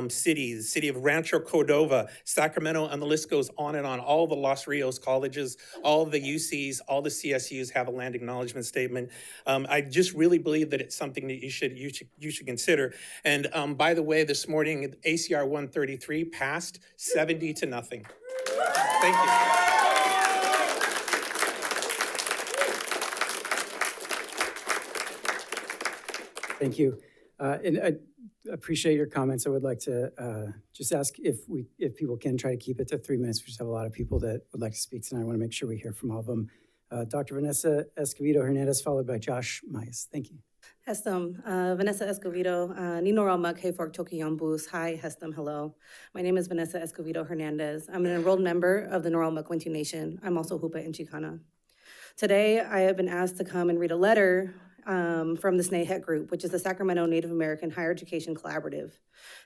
S17: City, the city of Rancho Cordova, Sacramento, and the list goes on and on. All the Los Rios colleges, all the UCs, all the CSUs have a land acknowledgement statement. I just really believe that it's something that you should consider. And by the way, this morning, ACR 133 passed 70-0. Thank you.
S7: Thank you. And I appreciate your comments. I would like to just ask if people can try to keep it to 3 minutes. We just have a lot of people that would like to speak tonight. I want to make sure we hear from all of them. Dr. Vanessa Escovedo Hernandez, followed by Josh Mize. Thank you.
S18: Hestum, Vanessa Escovedo, Nino Ramak, Hefork Toki Yombus. Hi, Hestum, hello. My name is Vanessa Escovedo Hernandez. I'm an enrolled member of the Noral Makwinti Nation. I'm also Hupa and Chicana. Today, I have been asked to come and read a letter from the SNAHEC group, which is the Sacramento Native American Higher Education Collaborative.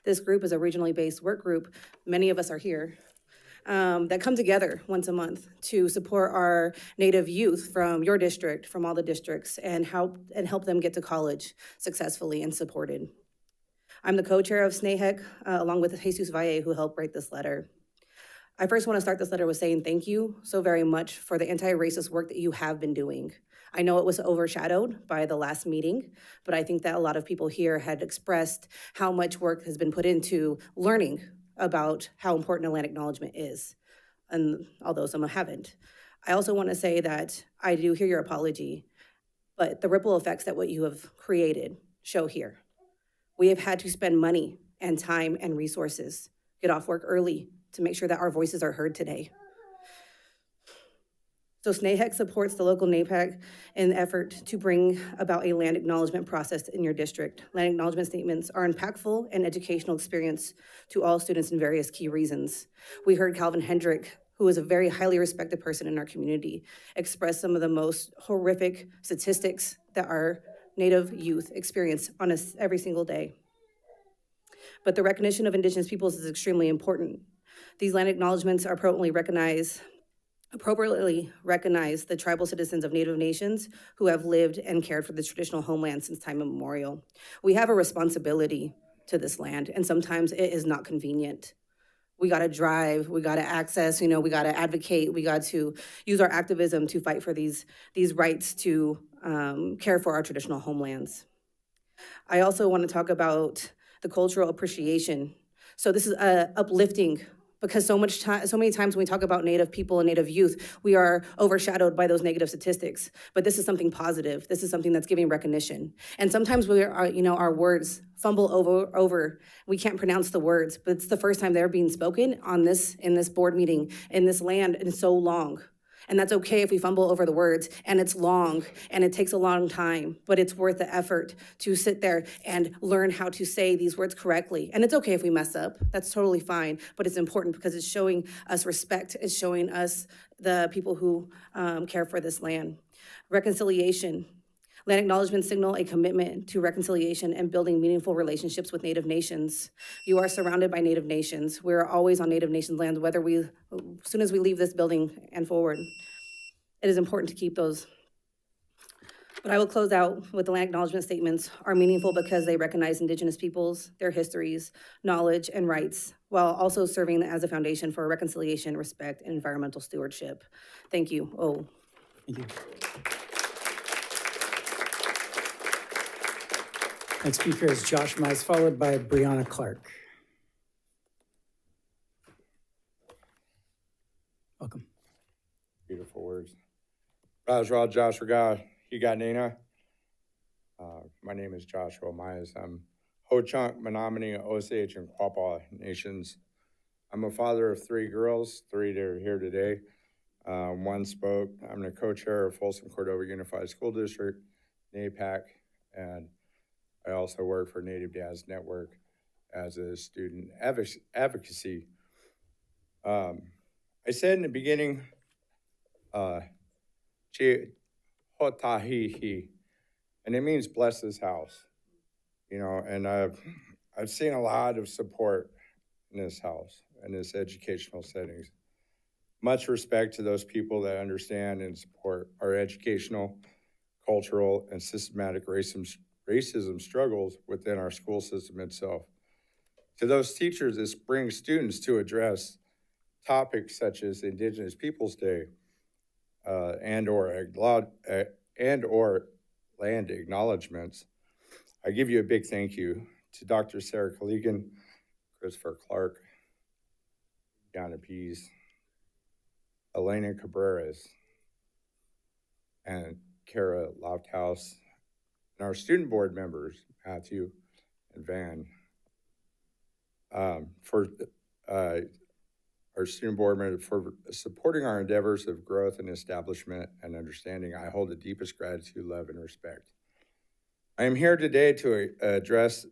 S18: This group is a regionally based work group. Many of us are here. That come together once a month to support our Native youth from your district, from all the districts, and help them get to college successfully and supported. I'm the co-chair of SNAHEC, along with Jesus Valle, who helped write this letter. I first want to start this letter with saying thank you so very much for the anti-racist work that you have been doing. I know it was overshadowed by the last meeting, but I think that a lot of people here had expressed how much work has been put into learning about how important a land acknowledgement is, and although some haven't. I also want to say that I do hear your apology, but the ripple effects that what you have created show here. We have had to spend money and time and resources, get off work early to make sure that our voices are heard today. So SNAHEC supports the local NAPAC in the effort to bring about a land acknowledgement process in your district. Land acknowledgement statements are impactful and educational experience to all students in various key reasons. We heard Calvin Hendrick, who is a very highly respected person in our community, express some of the most horrific statistics that our Native youth experience on us every single day. But the recognition of Indigenous peoples is extremely important. These land acknowledgements are appropriately recognize the tribal citizens of Native nations who have lived and cared for the traditional homeland since time immemorial. We have a responsibility to this land, and sometimes it is not convenient. We gotta drive, we gotta access, we gotta advocate, we got to use our activism to fight for these rights to care for our traditional homelands. I also wanna talk about the cultural appreciation. So this is a uplifting Because so many times when we talk about Native people and Native youth, we are overshadowed by those negative statistics. But this is something positive. This is something that's giving recognition. And sometimes we are, our words fumble over. We can't pronounce the words, but it's the first time they're being spoken in this board meeting, in this land in so long. And that's okay if we fumble over the words, and it's long, and it takes a long time, but it's worth the effort to sit there and learn how to say these words correctly. And it's okay if we mess up. That's totally fine, but it's important because it's showing us respect. It's showing us the people who care for this land. Reconciliation. Land acknowledgements signal a commitment to reconciliation and building meaningful relationships with Native nations. You are surrounded by Native nations. We're always on Native Nations lands, as soon as we leave this building and forward. It is important to keep those. But I will close out with the land acknowledgement statements are meaningful because they recognize Indigenous peoples, their histories, knowledge, and rights, while also serving as a foundation for reconciliation, respect, and environmental stewardship. Thank you.
S7: Thank you. Next speaker is Josh Mize, followed by Brianna Clark. Welcome.
S19: Beautiful words. Rajra Joshua God, you got Nina. My name is Joshua Mize. I'm Ho-Chunk, Menominee, Osage, and Quapaw nations. I'm a father of 3 girls, 3 that are here today. 1 spoke. I'm the co-chair of Folsom Cordova Unified School District, NAPAC, and I also work for Native Dads Network as a student advocacy. I said in the beginning, Hotahihi, and it means bless this house, and I've seen a lot of support in this house, in this educational settings. Much respect to those people that understand and support our educational, cultural, and systematic racism struggles within our school system itself. To those teachers that bring students to address topics such as Indigenous Peoples Day and or land acknowledgements, I give you a big thank you to Dr. Sarah Collegan, Christopher Clark, Yana Pease, Elena Cabreras, and Kara Lofthouse, and our student board members, Matthew and Van, for our student board members for supporting our endeavors of growth and establishment and understanding. I hold the deepest gratitude, love, and respect. I am here today to address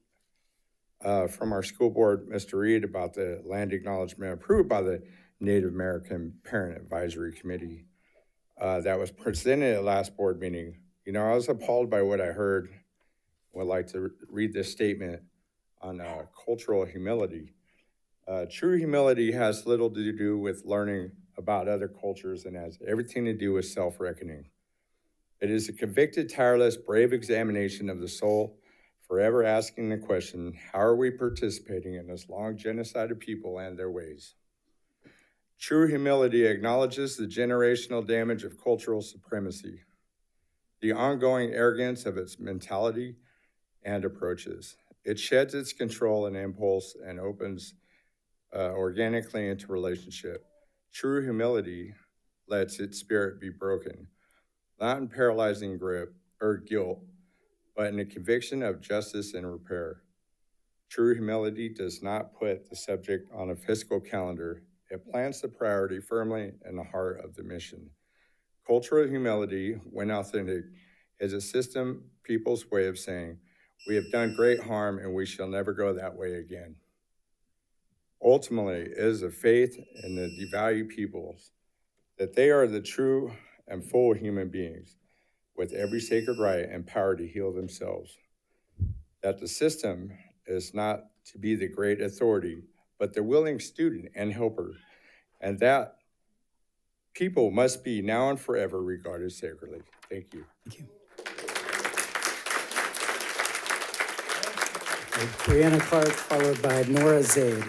S19: from our school board, Mr. Reed, about the land acknowledgement approved by the Native American Parent Advisory Committee that was presented at last board meeting. I was appalled by what I heard. Would like to read this statement on cultural humility. True humility has little to do with learning about other cultures and has everything to do with self-reckoning. It is a convicted, tireless, brave examination of the soul, forever asking the question, how are we participating in this long genocide of people and their ways? True humility acknowledges the generational damage of cultural supremacy, the ongoing arrogance of its mentality and approaches. It sheds its control and impulse and opens organically into relationship. True humility lets its spirit be broken, not in paralyzing grip or guilt, but in a conviction of justice and repair. True humility does not put the subject on a fiscal calendar. It plants the priority firmly in the heart of the mission. Cultural humility, when authentic, is a system, people's way of saying, we have done great harm and we shall never go that way again. Ultimately, it is a faith in the devalued peoples that they are the true and full human beings with every sacred right and power to heal themselves. That the system is not to be the great authority, but the willing student and helper, and that people must be now and forever regarded sacredly. Thank you.
S7: Thank you. Brianna Clark, followed by Nora Zaid.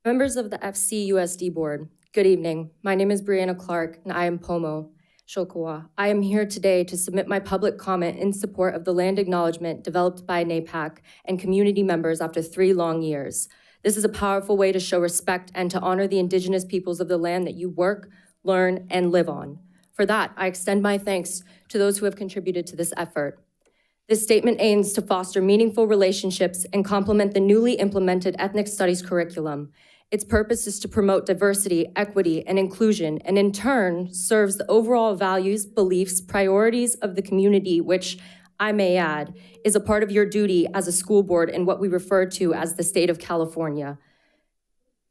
S20: Members of the FCUSD board, good evening. My name is Brianna Clark, and I am Pomo Shokawa. I am here today to submit my public comment in support of the land acknowledgement developed by NAPAC and community members after 3 long years. This is a powerful way to show respect and to honor the Indigenous peoples of the land that you work, learn, and live on. For that, I extend my thanks to those who have contributed to this effort. This statement aims to foster meaningful relationships and complement the newly implemented ethnic studies curriculum. Its purpose is to promote diversity, equity, and inclusion, and in turn serves the overall values, beliefs, priorities of the community, which, I may add, is a part of your duty as a school board in what we refer to as the state of California.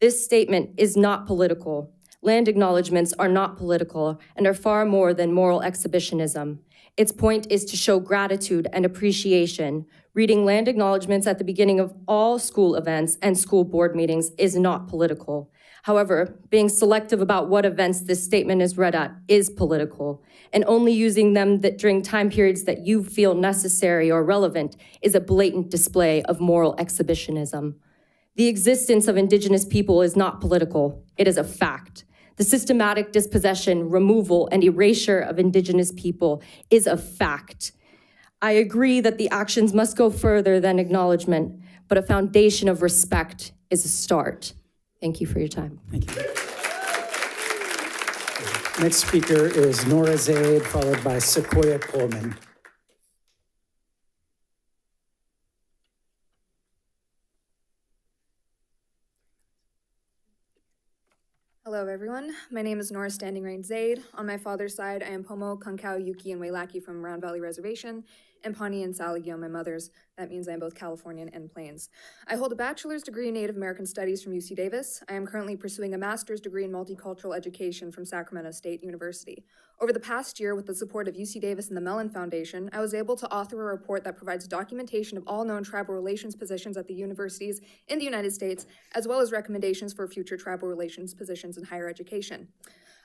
S20: This statement is not political. Land acknowledgements are not political and are far more than moral exhibitionism. Its point is to show gratitude and appreciation. Reading land acknowledgements at the beginning of all school events and school board meetings is not political. However, being selective about what events this statement is read at is political, and only using them during time periods that you feel necessary or relevant is a blatant display of moral exhibitionism. The existence of Indigenous people is not political, it is a fact. The systematic dispossession, removal, and erasure of Indigenous people is a fact. I agree that the actions must go further than acknowledgement, but a foundation of respect is a start. Thank you for your time.
S7: Thank you. Next speaker is Nora Zaid, followed by Sequoia Coleman.
S21: Hello, everyone. My name is Nora Standing Rain Zaid. On my father's side, I am Pomo, Kankau, Yuki, and Wailaki from Round Valley Reservation, and Pawnee and Saligyo on my mother's. That means I am both Californian and Plains. I hold a bachelor's degree in Native American Studies from UC Davis. I am currently pursuing a master's degree in multicultural education from Sacramento State University. Over the past year, with the support of UC Davis and the Mellon Foundation, I was able to author a report that provides documentation of all known tribal relations positions at the universities in the United States, as well as recommendations for future tribal relations positions in higher education.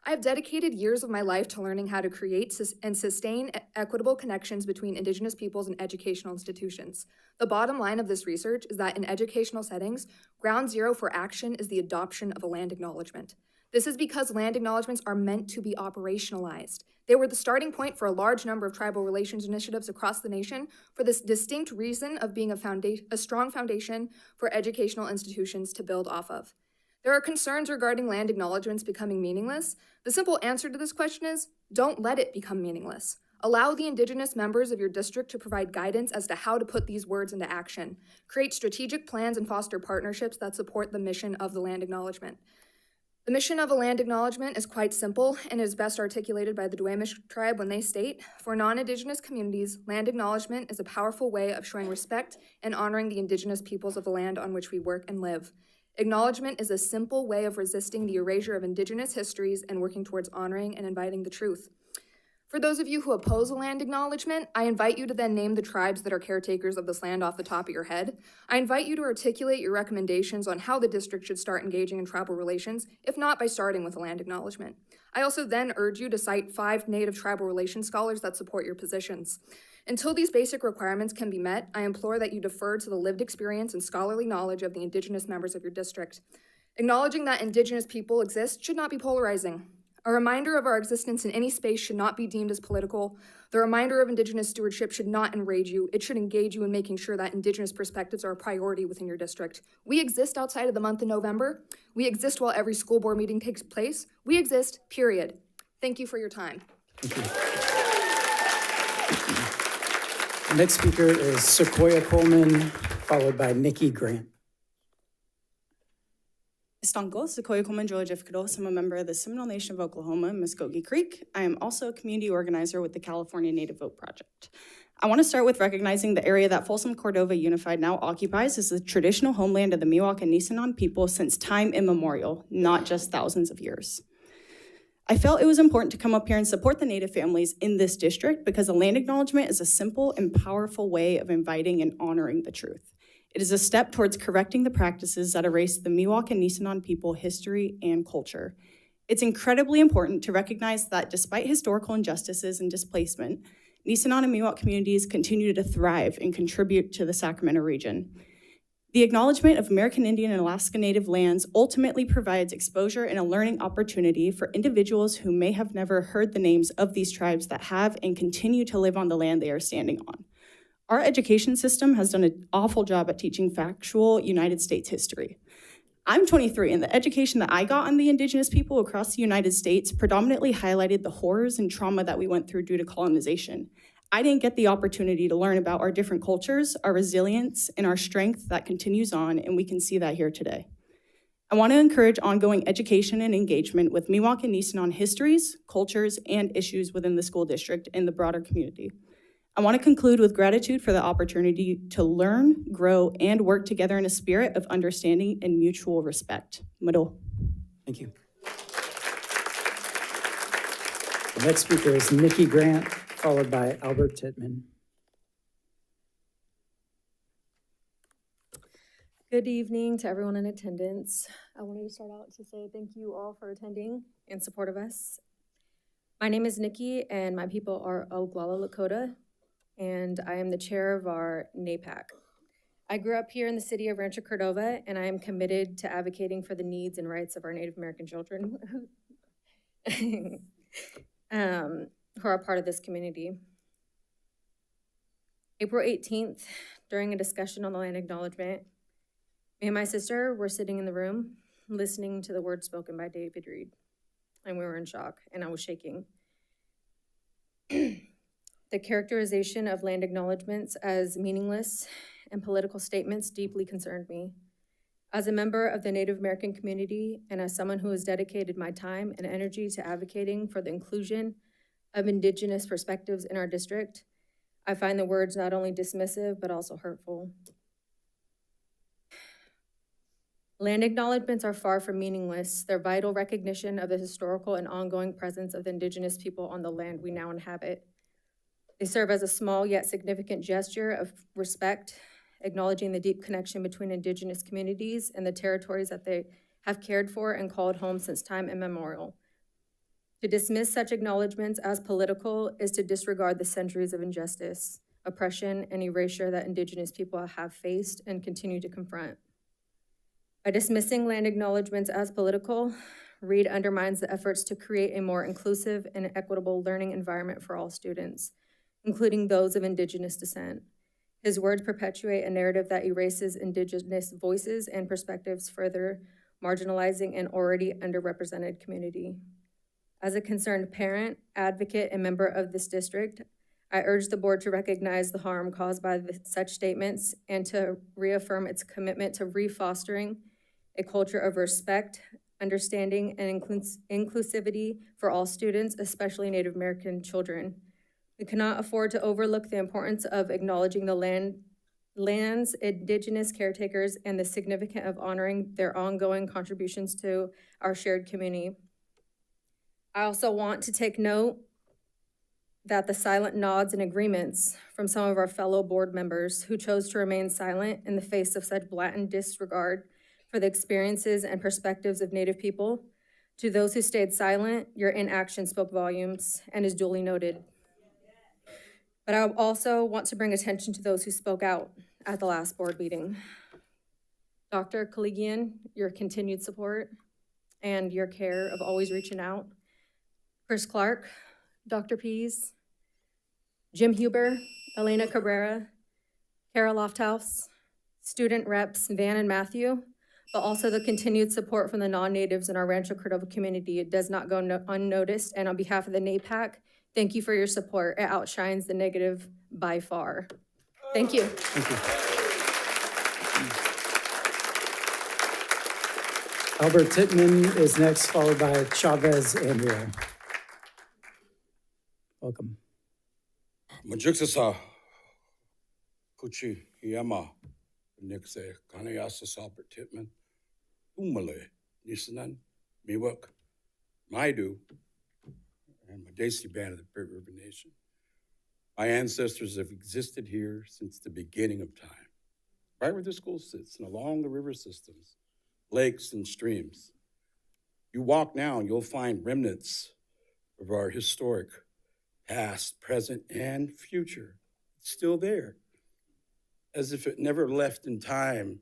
S21: I have dedicated years of my life to learning how to create and sustain equitable connections between Indigenous peoples and educational institutions. The bottom line of this research is that in educational settings, ground zero for action is the adoption of a land acknowledgement. This is because land acknowledgements are meant to be operationalized. They were the starting point for a large number of tribal relations initiatives across the nation for this distinct reason of being a strong foundation for educational institutions to build off of. There are concerns regarding land acknowledgements becoming meaningless. The simple answer to this question is, don't let it become meaningless. Allow the Indigenous members of your district to provide guidance as to how to put these words into action. Create strategic plans and foster partnerships that support the mission of the land acknowledgement. The mission of a land acknowledgement is quite simple and is best articulated by the Duwamish tribe when they state, for non-Indigenous communities, land acknowledgement is a powerful way of showing respect and honoring the Indigenous peoples of the land on which we work and live. Acknowledgement is a simple way of resisting the erasure of Indigenous histories and working towards honoring and inviting the truth. For those of you who oppose a land acknowledgement, I invite you to then name the tribes that are caretakers of this land off the top of your head. I invite you to articulate your recommendations on how the district should start engaging in tribal relations, if not by starting with a land acknowledgement. I also then urge you to cite 5 Native tribal relations scholars that support your positions. Until these basic requirements can be met, I implore that you defer to the lived experience and scholarly knowledge of the Indigenous members of your district. Acknowledging that Indigenous people exist should not be polarizing. A reminder of our existence in any space should not be deemed as political. The reminder of Indigenous stewardship should not enrage you. It should engage you in making sure that Indigenous perspectives are a priority within your district. We exist outside of the month of November. We exist while every school board meeting takes place. We exist, period. Thank you for your time.
S7: Thank you. The next speaker is Sequoia Coleman, followed by Nikki Grant.
S22: Estanco, Sequoia Coleman, Georgia. I'm a member of the Seminole Nation of Oklahoma, Muskogee Creek. I am also a community organizer with the California Native Vote Project. I want to start with recognizing the area that Folsom Cordova Unified now occupies as the traditional homeland of the Miwok and Nisenan people since time immemorial, not just thousands of years. I felt it was important to come up here and support the Native families in this district because a land acknowledgement is a simple and powerful way of inviting and honoring the truth. It is a step towards correcting the practices that erase the Miwok and Nisenan people history and culture. It's incredibly important to recognize that despite historical injustices and displacement, Nisenan and Miwok communities continue to thrive and contribute to the Sacramento region. The acknowledgement of American Indian and Alaska Native lands ultimately provides exposure and a learning opportunity for individuals who may have never heard the names of these tribes that have and continue to live on the land they are standing on. Our education system has done an awful job at teaching factual United States history. I'm 23, and the education that I got on the Indigenous people across the United States predominantly highlighted the horrors and trauma that we went through due to colonization. I didn't get the opportunity to learn about our different cultures, our resilience, and our strength that continues on, and we can see that here today. I want to encourage ongoing education and engagement with Miwok and Nisenan histories, cultures, and issues within the school district and the broader community. I want to conclude with gratitude for the opportunity to learn, grow, and work together in a spirit of understanding and mutual respect. Mado.
S7: Thank you. The next speaker is Nikki Grant, followed by Albert Tittman.
S4: Good evening to everyone in attendance. I wanted to start out to say thank you all for attending in support of us. My name is Nikki, and my people are Oglala Lakota, and I am the chair of our NAPAC. I grew up here in the city of Rancho Cordova, and I am committed to advocating for the needs and rights of our Native American children who are part of this community. April 18th, during a discussion on the land acknowledgement, me and my sister were sitting in the room listening to the words spoken by David Reed, and we were in shock, and I was shaking. The characterization of land acknowledgements as meaningless and political statements deeply concerned me. As a member of the Native American community and as someone who has dedicated my time and energy to advocating for the inclusion of Indigenous perspectives in our district, I find the words not only dismissive, but also hurtful. Land acknowledgements are far from meaningless. They're vital recognition of the historical and ongoing presence of the Indigenous people on the land we now inhabit. They serve as a small yet significant gesture of respect, acknowledging the deep connection between Indigenous communities and the territories that they have cared for and called home since time immemorial. To dismiss such acknowledgements as political is to disregard the centuries of injustice, oppression, and erasure that Indigenous people have faced and continue to confront. By dismissing land acknowledgements as political, Reed undermines the efforts to create a more inclusive and equitable learning environment for all students, including those of Indigenous descent. His words perpetuate a narrative that erases Indigenous voices and perspectives, further marginalizing an already underrepresented community. As a concerned parent, advocate, and member of this district, I urge the board to recognize the harm caused by such statements and to reaffirm its commitment to refostering a culture of respect, understanding, and inclusivity for all students, especially Native American children. We cannot afford to overlook the importance of acknowledging the land's Indigenous caretakers and the significance of honoring their ongoing contributions to our shared community. I also want to take note that the silent nods and agreements from some of our fellow board members who chose to remain silent in the face of such blatant disregard for the experiences and perspectives of Native people. To those who stayed silent, your inaction spoke volumes and is duly noted. But I also want to bring attention to those who spoke out at the last board meeting. Dr. Kaligian, your continued support and your care of always reaching out. Chris Clark, Dr. Pease, Jim Huber, Elena Cabrera, Kara Lofthouse, student reps Van and Matthew, but also the continued support from the non-natives in our Rancho Cordova community. It does not go unnoticed, and on behalf of the NAPAC, thank you for your support. It outshines the negative by far. Thank you.
S7: Thank you. Albert Tittman is next, followed by Chavez Andrea. Welcome.
S5: Majuxasa, Kuchi, Yama, Nixe, Kanayasa, Albert Tittman, Umale, Nisanan, Miwok, Maidu, and Madesi Band of the Big River Nation. My ancestors have existed here since the beginning of time, right where the school sits and along the river systems, lakes and streams. You walk now and you'll find remnants of our historic past, present, and future. It's still there, as if it never left in time,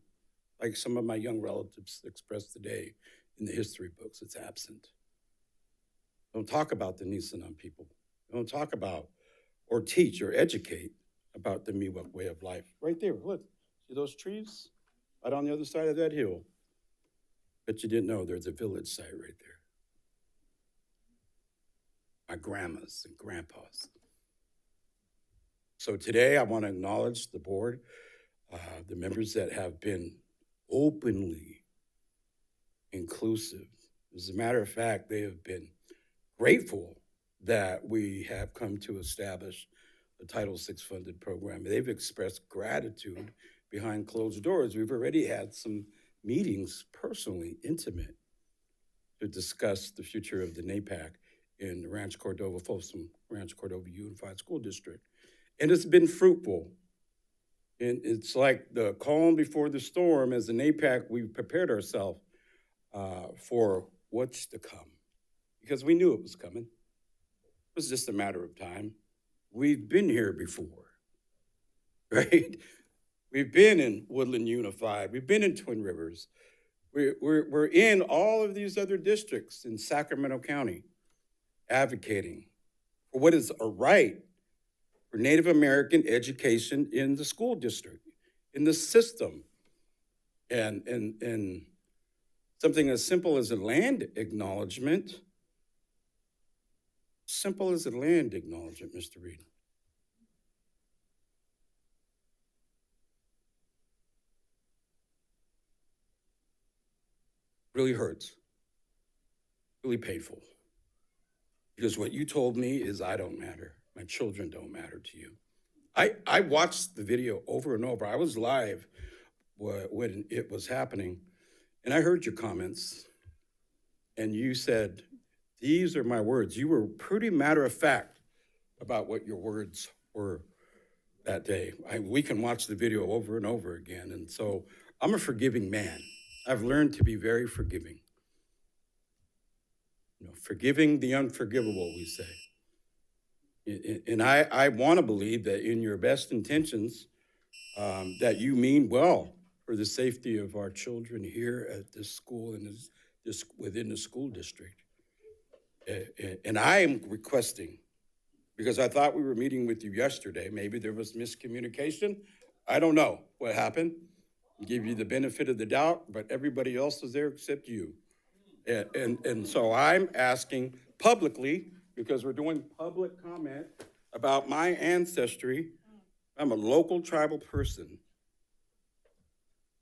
S5: like some of my young relatives expressed today in the history books. It's absent. Don't talk about the Nisenan people. Don't talk about or teach or educate about the Miwok way of life. Right there, look, see those trees? Right on the other side of that hill. But you didn't know there's a village site right there. My grandmas and grandpas. So today I want to acknowledge the board, the members that have been openly inclusive. As a matter of fact, they have been grateful that we have come to establish a Title VI funded program. They've expressed gratitude behind closed doors. We've already had some meetings, personally intimate, to discuss the future of the NAPAC in Ranch Cordova, Folsom, Ranch Cordova Unified School District. And it's been fruitful. And it's like the calm before the storm. As the NAPAC, we've prepared ourselves for what's to come, because we knew it was coming. It was just a matter of time. We've been here before, right? We've been in Woodland Unified. We've been in Twin Rivers. We're in all of these other districts in Sacramento County advocating for what is a right for Native American education in the school district, in the system. And something as simple as a land acknowledgement, Mr. Reed. Really hurts, really painful. Because what you told me is I don't matter. My children don't matter to you. I watched the video over and over. I was live when it was happening, and I heard your comments, and you said, these are my words. You were pretty matter of fact about what your words were that day. We can watch the video over and over again, and so I'm a forgiving man. I've learned to be very forgiving. You know, forgiving the unforgivable, we say. And I want to believe that in your best intentions, that you mean well for the safety of our children here at this school and this within the school district. And I am requesting, because I thought we were meeting with you yesterday, maybe there was miscommunication. I don't know what happened. Give you the benefit of the doubt, but everybody else was there except you. And so I'm asking publicly, because we're doing public comment about my ancestry. I'm a local tribal person.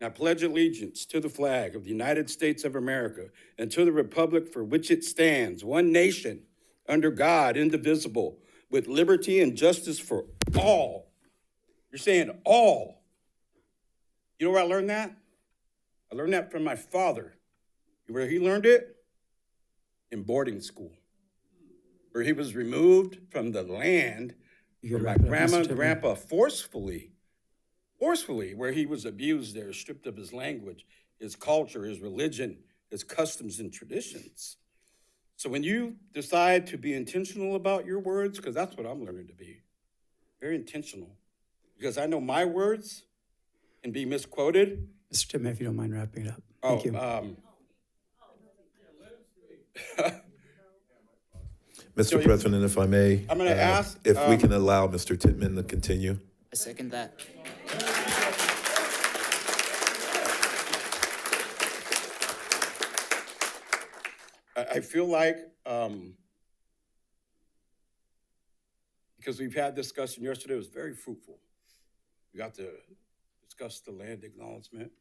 S5: I pledge allegiance to the flag of the United States of America and to the republic for which it stands, one nation, under God, indivisible, with liberty and justice for all. You're saying all. You know where I learned that? I learned that from my father. Where he learned it? In boarding school, where he was removed from the land from my grandma and grandpa forcefully, where he was abused there, stripped of his language, his culture, his religion, his customs and traditions. So when you decide to be intentional about your words, because that's what I'm learning to be, very intentional, because I know my words can be misquoted.
S7: Mr. Tippman, if you don't mind wrapping it up. Thank you.
S3: Mr. President, if I may,
S5: I'm going to ask
S3: if we can allow Mr. Tittman to continue.
S1: I second that.
S5: I feel like, because we've had discussion yesterday, it was very fruitful. We got to discuss the land acknowledgement,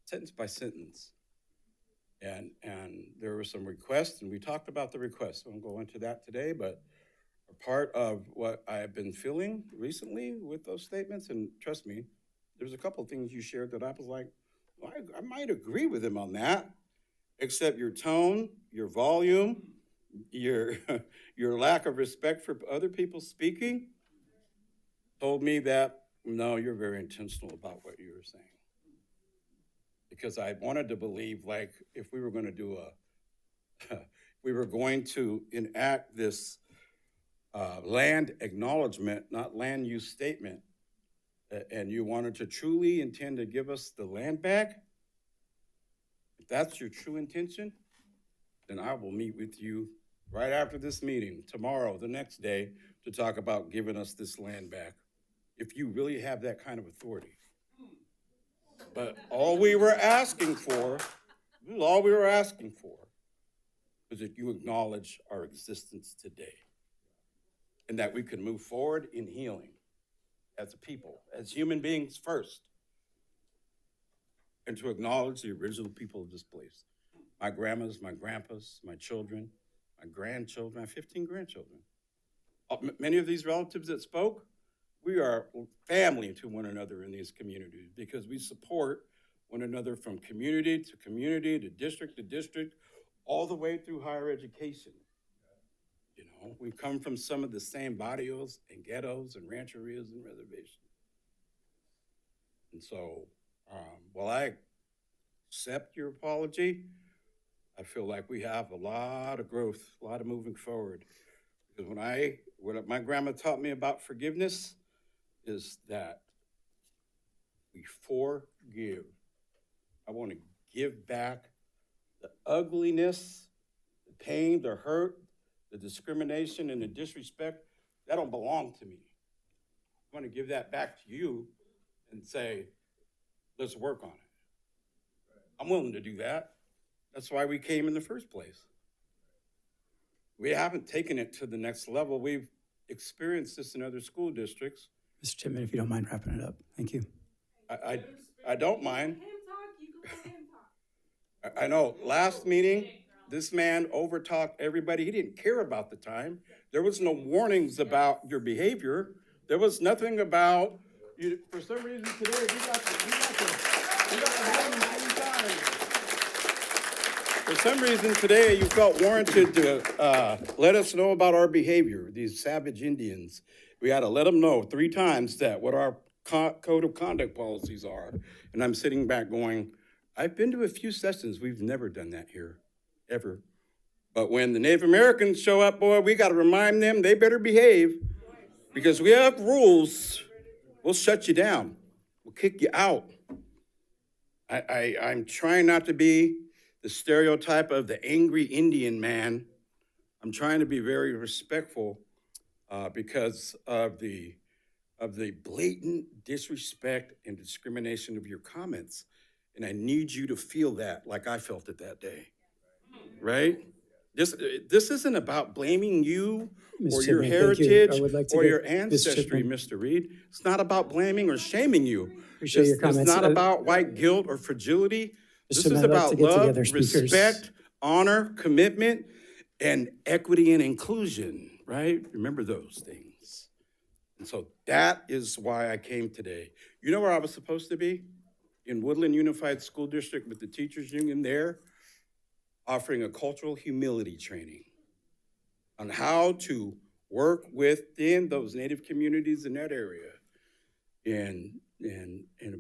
S5: sentence by sentence. And there were some requests, and we talked about the requests. I won't go into that today, but a part of what I've been feeling recently with those statements, and trust me, there's a couple of things you shared that I was like, well, I might agree with him on that, except your tone, your volume, your lack of respect for other people speaking told me that, no, you're very intentional about what you were saying. Because I wanted to believe, like, if we were going to do we were going to enact this land acknowledgement, not land use statement, and you wanted to truly intend to give us the land back, if that's your true intention, then I will meet with you right after this meeting, tomorrow, the next day, to talk about giving us this land back, if you really have that kind of authority. But all we were asking for This is all we were asking for, was that you acknowledge our existence today and that we can move forward in healing as a people, as human beings first, and to acknowledge the original people of this place. My grandmas, my grandpas, my children, my grandchildren, I have 15 grandchildren. Many of these relatives that spoke, we are family to one another in these communities because we support one another from community, to district, all the way through higher education. You know, we come from some of the same barrios and ghettos and rancherias and reservations. And so, while I accept your apology, I feel like we have a lot of growth, a lot of moving forward. Because what my grandma taught me about forgiveness is that we forgive. I want to give back the ugliness, the pain, the hurt, the discrimination, and the disrespect. That don't belong to me. I want to give that back to you and say, let's work on it. I'm willing to do that. That's why we came in the first place. We haven't taken it to the next level. We've experienced this in other school districts.
S7: Mr. Chipman, if you don't mind wrapping it up. Thank you.
S5: I don't mind. I know, last meeting, this man overtalked everybody. He didn't care about the time. There was no warnings about your behavior. There was nothing about, you. For some reason today, we got the warning 3 times. For some reason today, you felt warranted to let us know about our behavior, these savage Indians. We had to let them know 3 times that what our code of conduct policies are. And I'm sitting back going, I've been to a few sessions. We've never done that here, ever. But when the Native Americans show up, boy, we got to remind them they better behave because we have rules. We'll shut you down. We'll kick you out. I'm trying not to be the stereotype of the angry Indian man. I'm trying to be very respectful because of the blatant disrespect and discrimination of your comments. And I need you to feel that like I felt it that day, right? This isn't about blaming you or your heritage or your ancestry, Mr. Reed. It's not about blaming or shaming you.
S7: Appreciate your comments.
S5: It's not about white guilt or fragility. This is about love, respect, honor, commitment, and equity and inclusion, right? Remember those things. And so that is why I came today. You know where I was supposed to be? In Woodland Unified School District with the teachers union there, offering a cultural humility training on how to work within those Native communities in that area.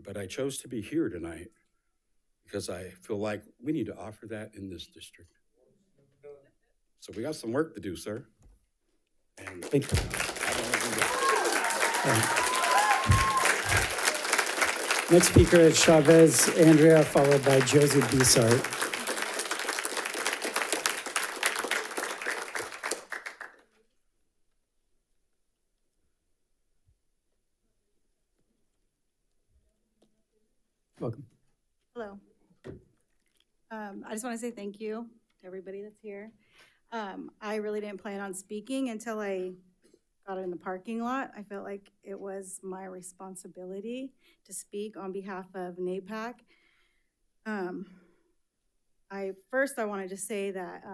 S5: But I chose to be here tonight because I feel like we need to offer that in this district. So we got some work to do, sir. And
S7: thank you. Next speaker is Chavez Andrea, followed by Josie Bissart. Welcome.
S1: Hello. I just want to say thank you to everybody that's here. I really didn't plan on speaking until I got in the parking lot. I felt like it was my responsibility to speak on behalf of NAPAC. I wanted to say that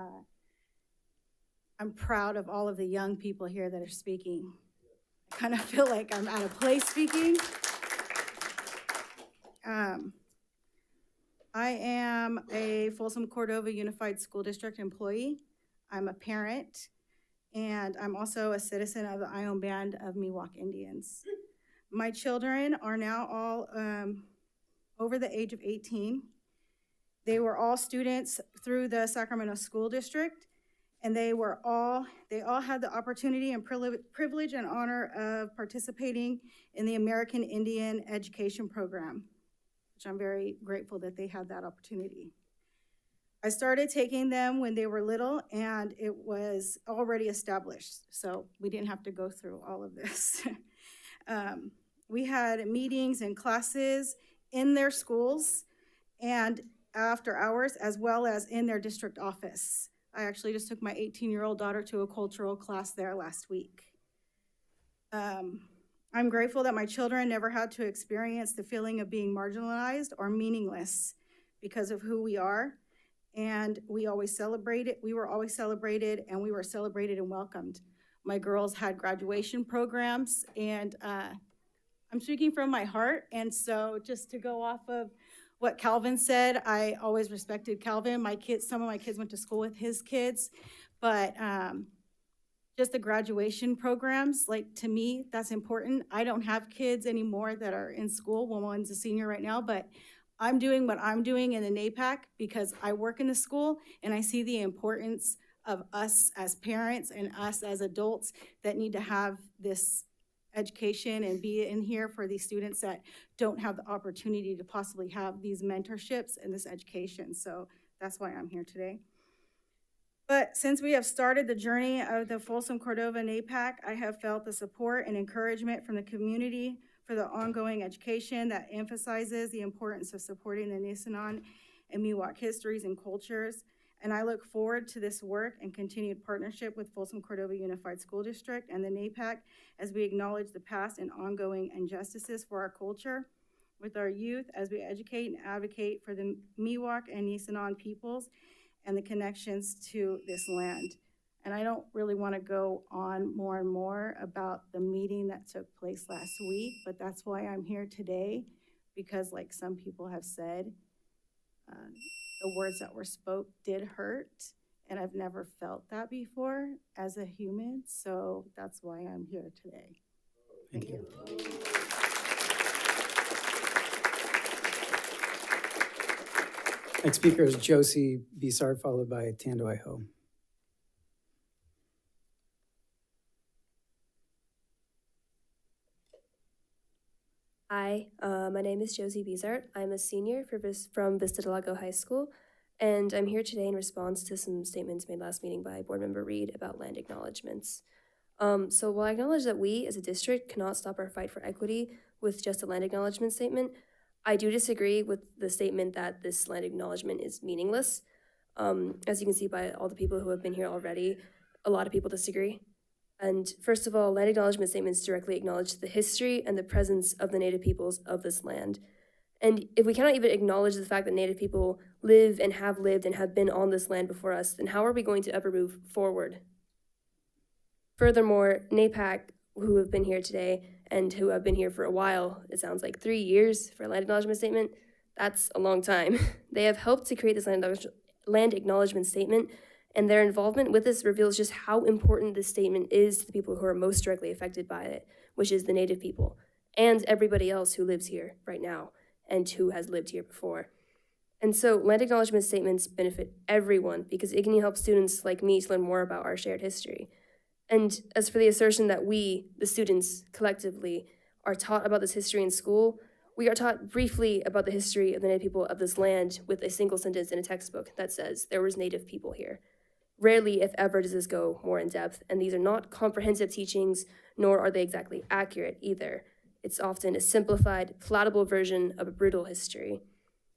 S1: I'm proud of all of the young people here that are speaking. I kind of feel like I'm out of place speaking. I am a Folsom Cordova Unified School District employee. I'm a parent, and I'm also a citizen of the Ion Band of Miwok Indians. My children are now all over the age of 18. They were all students through the Sacramento School District, and they all had the opportunity and privilege and honor of participating in the American Indian Education Program, which I'm very grateful that they had that opportunity. I started taking them when they were little, and it was already established, so we didn't have to go through all of this. We had meetings and classes in their schools, and after hours, as well as in their district office. I actually just took my 18-year-old daughter to a cultural class there last week. I'm grateful that my children never had to experience the feeling of being marginalized or meaningless because of who we are. And we always celebrated, we were always celebrated, and we were celebrated and welcomed. My girls had graduation programs, and I'm speaking from my heart. And so just to go off of what Calvin said, I always respected Calvin. Some of my kids went to school with his kids, but just the graduation programs, like, to me, that's important. I don't have kids anymore that are in school. Well, one's a senior right now, but I'm doing what I'm doing in the NAPAC because I work in the school and I see the importance of us as parents and us as adults that need to have this education and be in here for these students that don't have the opportunity to possibly have these mentorships and this education. So that's why I'm here today. But since we have started the journey of the Folsom Cordova NAPAC, I have felt the support and encouragement from the community for the ongoing education that emphasizes the importance of supporting the Nisenan and Miwok histories and cultures. And I look forward to this work and continued partnership with Folsom Cordova Unified School District and the NAPAC as we acknowledge the past and ongoing injustices for our culture, with our youth as we educate and advocate for the Miwok and Nisenan peoples and the connections to this land. And I don't really want to go on more and more about the meeting that took place last week, but that's why I'm here today, because like some people have said, the words that were spoke did hurt, and I've never felt that before as a human, so that's why I'm here today.
S7: Thank you. Next speaker is Josie Bissard, followed by Tando Ho.
S6: Hi, my name is Josie Bizart. I'm a senior from Vista Del Lago High School, and I'm here today in response to some statements made last meeting by Board Member Reed about land acknowledgements. So while I acknowledge that we as a district cannot stop our fight for equity with just a land acknowledgement statement, I do disagree with the statement that this land acknowledgement is meaningless. As you can see by all the people who have been here already, a lot of people disagree. And first of all, land acknowledgement statements directly acknowledge the history and the presence of the Native peoples of this land. And if we cannot even acknowledge the fact that Native people live and have been on this land before us, then how are we going to ever move forward? Furthermore, NAPAC, who have been here today and who have been here for a while, it sounds like 3 years for a land acknowledgement statement, that's a long time. They have helped to create this land acknowledgement statement, and their involvement with this reveals just how important this statement is to the people who are most directly affected by it, which is the Native people, and everybody else who lives here right now and who has lived here before. And so land acknowledgement statements benefit everyone because it can help students like me to learn more about our shared history. And as for the assertion that we, the students, collectively, are taught about this history in school, we are taught briefly about the history of the Native people of this land with a single sentence in a textbook that says there was Native people here. Rarely, if ever, does this go more in depth, and these are not comprehensive teachings, nor are they exactly accurate either. It's often a simplified, palatable version of a brutal history.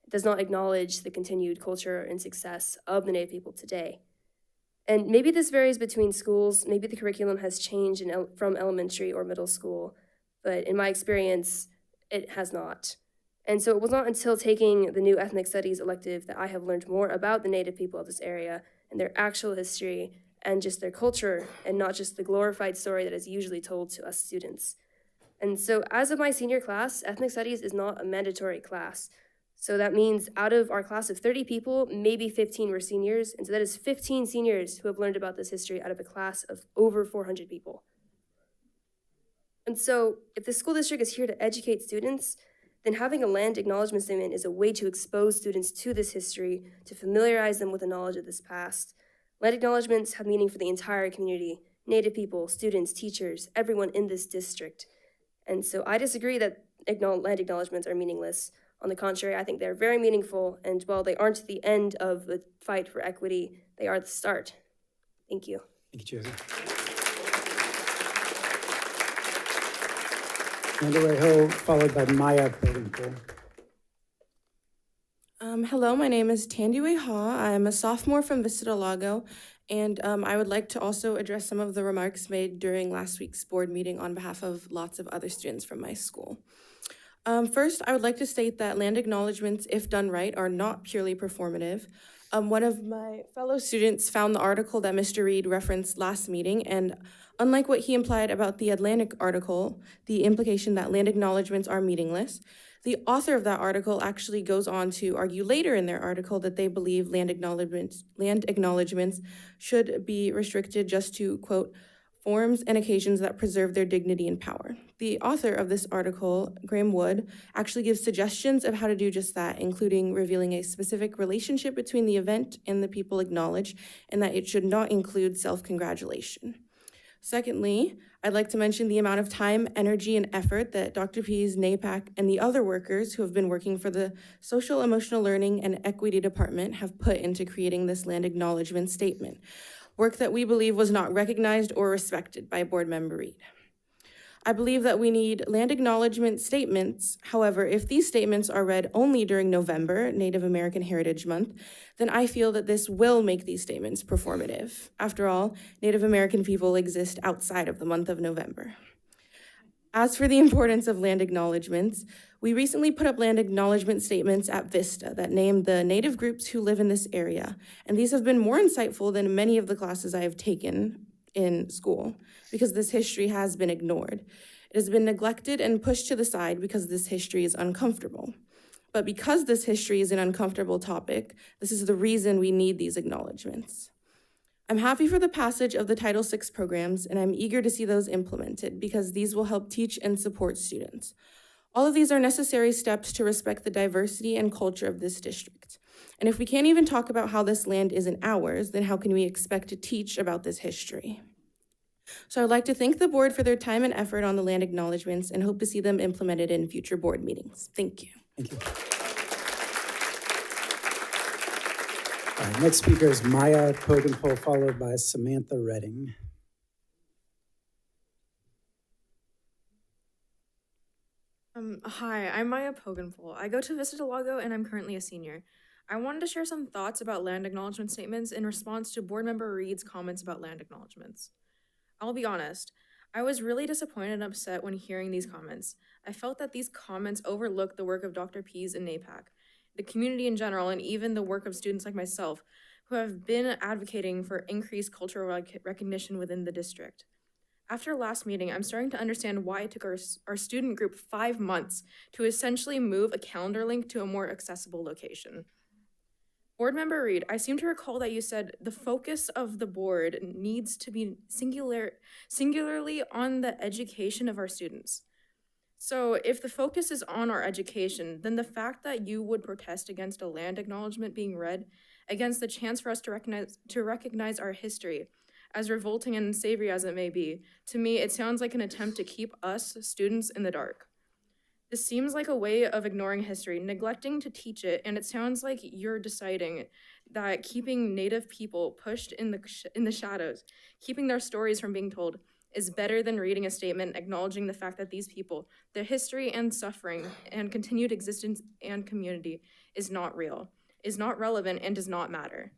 S6: It does not acknowledge the continued culture and success of the Native people today. And maybe this varies between schools, maybe the curriculum has changed from elementary or middle school, but in my experience, it has not. And so it was not until taking the new ethnic studies elective that I have learned more about the Native people of this area and their actual history and just their culture, and not just the glorified story that is usually told to us students. And so as of my senior class, ethnic studies is not a mandatory class. So that means out of our class of 30 people, maybe 15 were seniors. And so that is 15 seniors who have learned about this history out of a class of over 400 people. And so if the school district is here to educate students, then having a land acknowledgement statement is a way to expose students to this history, to familiarize them with the knowledge of this past. Land acknowledgements have meaning for the entire community, Native people, students, teachers, everyone in this district. And so I disagree that land acknowledgements are meaningless. On the contrary, I think they're very meaningful, and while they aren't the end of the fight for equity, they are the start. Thank you.
S7: Thank you, Josie. Tando Ho, followed by Maya Bodinpool.
S9: Hello, my name is Tandiwe Ha. I'm a sophomore from Vista Del Lago, and I would like to also address some of the remarks made during last week's board meeting on behalf of lots of other students from my school. First, I would like to state that land acknowledgements, if done right, are not purely performative. One of my fellow students found the article that Mr. Reed referenced last meeting, and unlike what he implied about the Atlantic article, the implication that land acknowledgements are meaningless, the author of that article actually goes on to argue later in their article that they believe land acknowledgements should be restricted just to, quote, forms and occasions that preserve their dignity and power. The author of this article, Graham Wood, actually gives suggestions of how to do just that, including revealing a specific relationship between the event and the people acknowledged, and that it should not include self-congratulation. Secondly, I'd like to mention the amount of time, energy, and effort that Dr. Pease, NAPAC, and the other workers who have been working for the Social Emotional Learning and Equity Department have put into creating this land acknowledgement statement, work that we believe was not recognized or respected by Board Member Reed. I believe that we need land acknowledgement statements. However, if these statements are read only during November, Native American Heritage Month, then I feel that this will make these statements performative. After all, Native American people exist outside of the month of November. As for the importance of land acknowledgements, we recently put up land acknowledgement statements at Vista that named the Native groups who live in this area, and these have been more insightful than many of the classes I have taken in school, because this history has been ignored. It has been neglected and pushed to the side because this history is uncomfortable. But because this history is an uncomfortable topic, this is the reason we need these acknowledgements. I'm happy for the passage of the Title VI programs, and I'm eager to see those implemented because these will help teach and support students. All of these are necessary steps to respect the diversity and culture of this district. And if we can't even talk about how this land isn't ours, then how can we expect to teach about this history? So I'd like to thank the board for their time and effort on the land acknowledgements and hope to see them implemented in future board meetings. Thank you.
S7: Thank you. All right, next speaker is Maya Pogenpol, followed by Samantha Redding.
S10: Hi, I'm Maya Pogenpol. I go to Vista Del Lago and I'm currently a senior. I wanted to share some thoughts about land acknowledgement statements in response to Board Member Reed's comments about land acknowledgements. I'll be honest, I was really disappointed and upset when hearing these comments. I felt that these comments overlooked the work of Dr. Pease and NAPAC, the community in general, and even the work of students like myself, who have been advocating for increased cultural recognition within the district. After last meeting, I'm starting to understand why it took our student group 5 months to essentially move a calendar link to a more accessible location. Board Member Reed, I seem to recall that you said the focus of the board needs to be singularly on the education of our students. So if the focus is on our education, then the fact that you would protest against a land acknowledgement being read, against the chance for us to recognize our history, as revolting and unsavory as it may be, to me it sounds like an attempt to keep us, students, in the dark. This seems like a way of ignoring history, neglecting to teach it, and it sounds like you're deciding that keeping Native people pushed in the shadows, keeping their stories from being told, is better than reading a statement acknowledging the fact that these people, their history and suffering and continued existence and community is not real, is not relevant, and does not matter.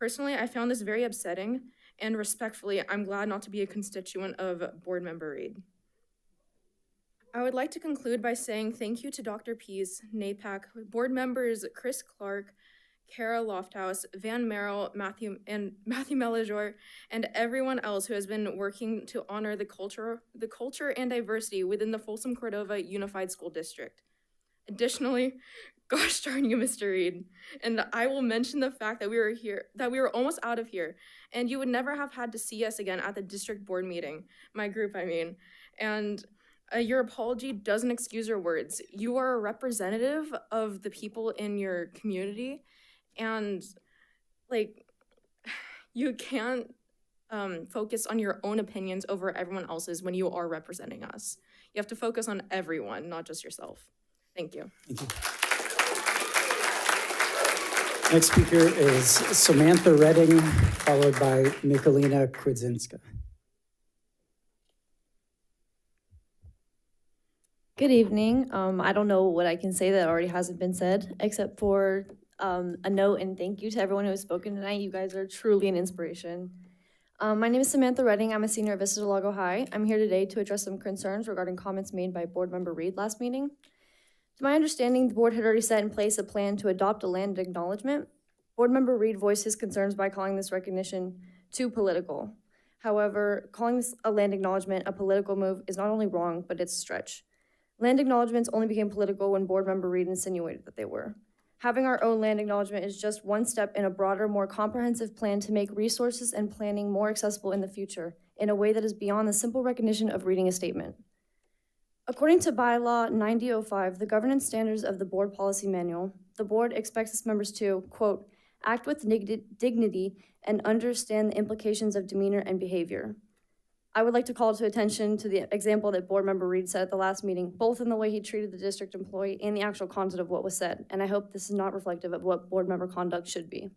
S10: Personally, I found this very upsetting, and respectfully, I'm glad not to be a constituent of Board Member Reed. I would like to conclude by saying thank you to Dr. Pease, NAPAC, board members Chris Clark, Kara Lofthouse, Van Merrill, Matthew Melajor, and everyone else who has been working to honor the culture and diversity within the Folsom Cordova Unified School District. Additionally, gosh darn you, Mr. Reed. And I will mention the fact that we were almost out of here, and you would never have had to see us again at the district board meeting, my group, I mean. And your apology doesn't excuse your words. You are a representative of the people in your community, and like, you can't focus on your own opinions over everyone else's when you are representing us. You have to focus on everyone, not just yourself. Thank you.
S7: Thank you. Next speaker is Samantha Redding, followed by Nikolina Kwidzinska.
S8: Good evening. I don't know what I can say that already hasn't been said, except for a note and thank you to everyone who has spoken tonight. You guys are truly an inspiration. My name is Samantha Redding. I'm a senior at Vista Del Lago High. I'm here today to address some concerns regarding comments made by Board Member Reed last meeting. To my understanding, the board had already set in place a plan to adopt a land acknowledgement. Board Member Reed voiced his concerns by calling this recognition too political. However, calling this a land acknowledgement a political move is not only wrong, but it's a stretch. Land acknowledgements only became political when Board Member Reed insinuated that they were. Having our own land acknowledgement is just one step in a broader, more comprehensive plan to make resources and planning more accessible in the future in a way that is beyond the simple recognition of reading a statement. According to Bylaw 9005, the governance standards of the board policy manual, the board expects its members to, quote, act with dignity and understand the implications of demeanor and behavior. I would like to call to attention to the example that Board Member Reed said at the last meeting, both in the way he treated the district employee and the actual content of what was said, and I hope this is not reflective of what board member conduct should be.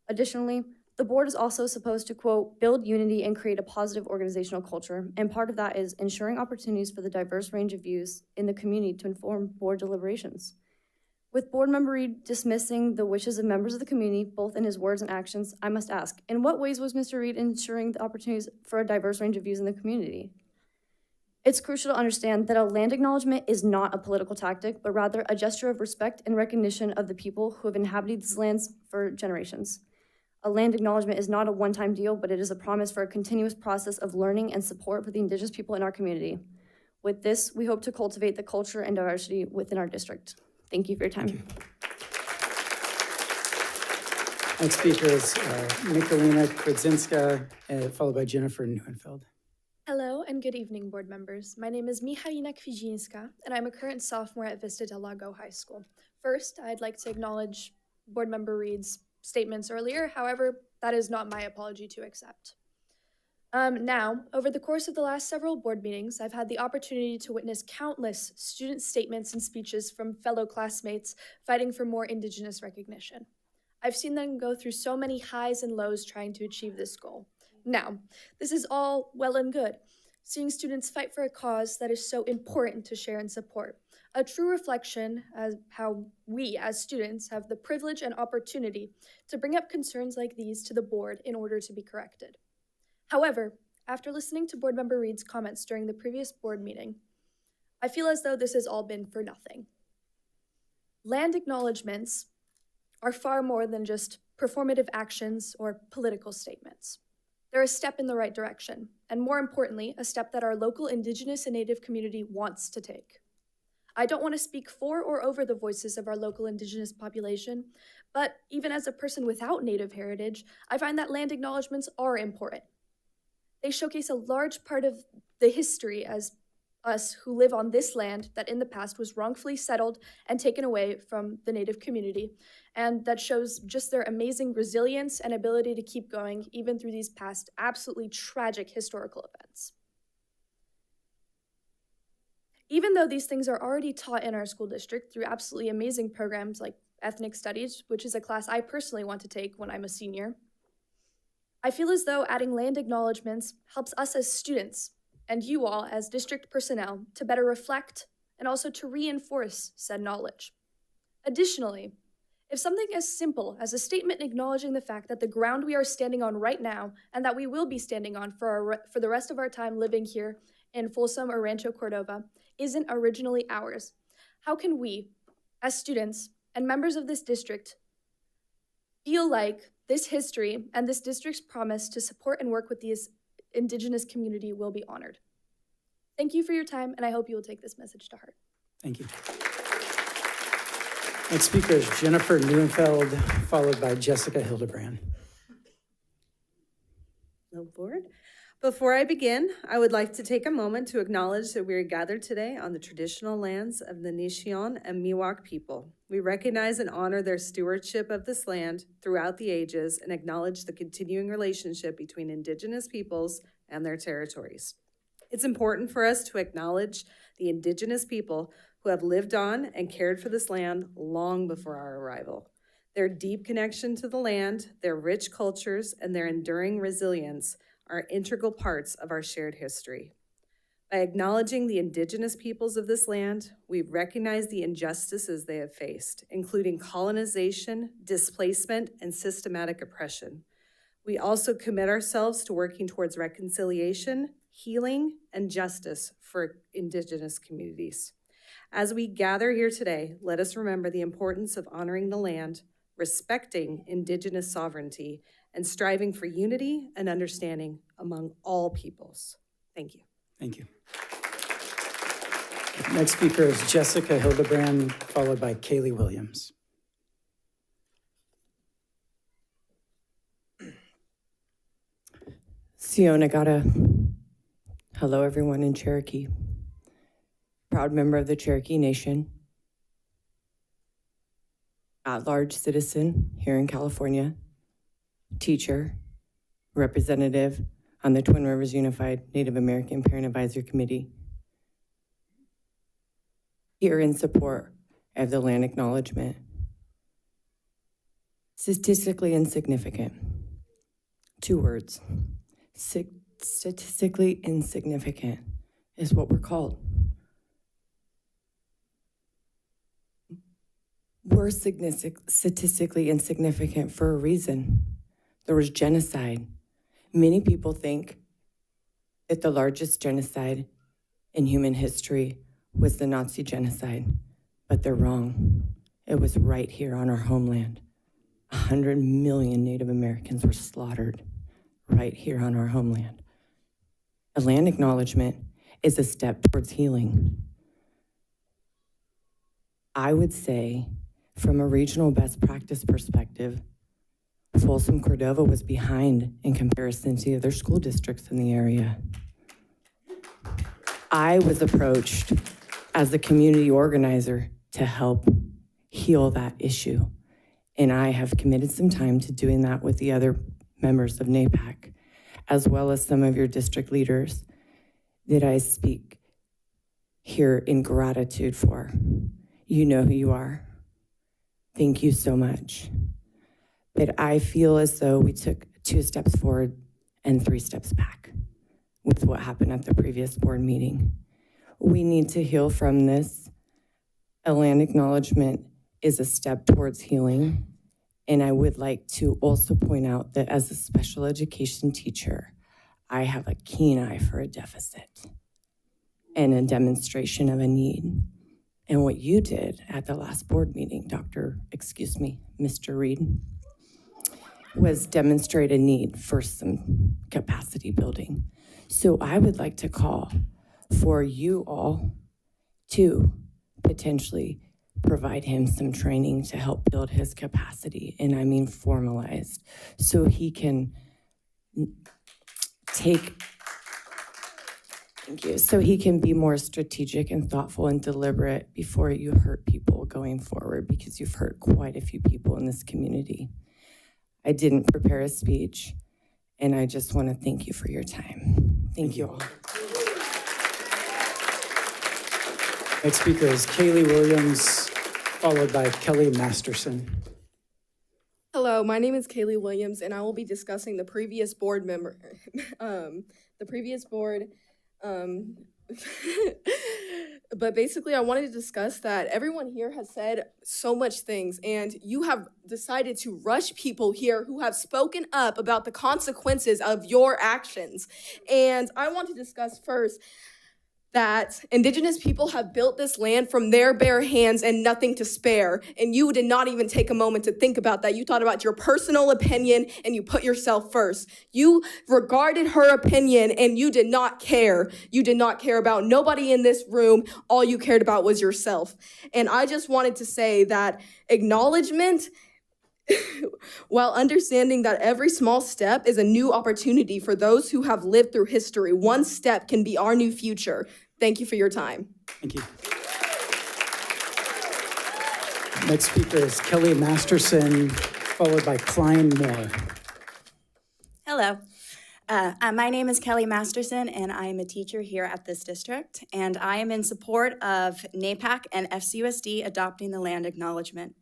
S8: Additionally, the board is also supposed to, quote, build unity and create a positive organizational culture, and part of that is ensuring opportunities for the diverse range of views in the community to inform board deliberations. With Board Member Reed dismissing the wishes of members of the community, both in his words and actions, I must ask, in what ways was Mr. Reed ensuring the opportunities for a diverse range of views in the community? It's crucial to understand that a land acknowledgement is not a political tactic, but rather a gesture of respect and recognition of the people who have inhabited these lands for generations. A land acknowledgement is not a one-time deal, but it is a promise for a continuous process of learning and support for the Indigenous people in our community. With this, we hope to cultivate the culture and diversity within our district. Thank you for your time.
S7: Next speaker is Nikolina Kudzinska, followed by Jennifer Neuenfeld.
S11: Hello and good evening, board members. My name is Michalina Kwijinska, and I'm a current sophomore at Vista Del Lago High School. First, I'd like to acknowledge Board Member Reed's statements earlier. However, that is not my apology to accept. Now, over the course of the last several board meetings, I've had the opportunity to witness countless student statements and speeches from fellow classmates fighting for more Indigenous recognition. I've seen them go through so many highs and lows trying to achieve this goal. Now, this is all well and good, seeing students fight for a cause that is so important to share and support. A true reflection of how we as students have the privilege and opportunity to bring up concerns like these to the board in order to be corrected. However, after listening to Board Member Reed's comments during the previous board meeting, I feel as though this has all been for nothing. Land acknowledgements are far more than just performative actions or political statements. They're a step in the right direction, and more importantly, a step that our local Indigenous and Native community wants to take. I don't want to speak for or over the voices of our local Indigenous population, but even as a person without Native heritage, I find that land acknowledgements are important. They showcase a large part of the history as us who live on this land that in the past was wrongfully settled and taken away from the Native community, and that shows just their amazing resilience and ability to keep going even through these past absolutely tragic historical events. Even though these things are already taught in our school district through absolutely amazing programs like Ethnic Studies, which is a class I personally want to take when I'm a senior, I feel as though adding land acknowledgements helps us as students and you all as district personnel to better reflect and also to reinforce said knowledge. Additionally, if something as simple as a statement acknowledging the fact that the ground we are standing on right now and that we will be standing on for the rest of our time living here in Folsom or Rancho Cordova isn't originally ours, how can we, as students and members of this district, feel like this history and this district's promise to support and work with these Indigenous community will be honored? Thank you for your time, and I hope you will take this message to heart.
S7: Thank you. Next speaker is Jennifer Neuenfeld, followed by Jessica Hildebrand.
S23: Hello, board. Before I begin, I would like to take a moment to acknowledge that we are gathered today on the traditional lands of the Nishion and Miwok people. We recognize and honor their stewardship of this land throughout the ages and acknowledge the continuing relationship between Indigenous peoples and their territories. It's important for us to acknowledge the Indigenous people who have lived on and cared for this land long before our arrival. Their deep connection to the land, their rich cultures, and their enduring resilience are integral parts of our shared history. By acknowledging the indigenous peoples of this land, we recognize the injustices they have faced, including colonization, displacement, and systematic oppression. We also commit ourselves to working towards reconciliation, healing, and justice for indigenous communities. As we gather here today, let us remember the importance of honoring the land, respecting indigenous sovereignty, and striving for unity and understanding among all peoples. Thank you.
S7: Thank you. Next speaker is Jessica Hildebrand, followed by Kaylee Williams.
S12: Sionagata. Hello, everyone in Cherokee. Proud member of the Cherokee Nation. At-large citizen here in California. Teacher, representative on the Twin Rivers Unified Native American Parent Advisory Committee. Here in support of the land acknowledgement. Statistically insignificant. 2 words. Statistically insignificant is what we're called. We're statistically insignificant for a reason. There was genocide. Many people think that the largest genocide in human history was the Nazi genocide, but they're wrong. It was right here on our homeland. 100 million Native Americans were slaughtered right here on our homeland. A land acknowledgement is a step towards healing. I would say, from a regional best practice perspective, Folsom Cordova was behind in comparison to the other school districts in the area. I was approached as a community organizer to help heal that issue. And I have committed some time to doing that with the other members of NAPAC, as well as some of your district leaders that I speak here in gratitude for. You know who you are. Thank you so much. But I feel as though we took 2 steps forward and 3 steps back with what happened at the previous board meeting. We need to heal from this. A land acknowledgement is a step towards healing. And I would like to also point out that as a special education teacher, I have a keen eye for a deficit and a demonstration of a need. And what you did at the last board meeting, Mr. Reed, was demonstrate a need for some capacity building. So I would like to call for you all to potentially provide him some training to help build his capacity, and I mean formalized, so he can so he can be more strategic and thoughtful and deliberate before you hurt people going forward, because you've hurt quite a few people in this community. I didn't prepare a speech, and I just want to thank you for your time. Thank you all.
S7: Next speaker is Kaylee Williams, followed by Kelly Masterson.
S13: Hello, my name is Kaylee Williams, and I will be discussing the previous board but basically I wanted to discuss that everyone here has said so much things, and you have decided to rush people here who have spoken up about the consequences of your actions. And I want to discuss first that Indigenous people have built this land from their bare hands and nothing to spare. And you did not even take a moment to think about that. You thought about your personal opinion and you put yourself first. You regarded her opinion and you did not care. You did not care about nobody in this room. All you cared about was yourself. And I just wanted to say that acknowledgement, while understanding that every small step is a new opportunity for those who have lived through history, one step can be our new future. Thank you for your time.
S7: Thank you. Next speaker is Kelly Masterson, followed by Klein Moore.
S15: Hello. My name is Kelly Masterson, and I am a teacher here at this district, and I am in support of NAPAC and FCUSD adopting the land acknowledgement.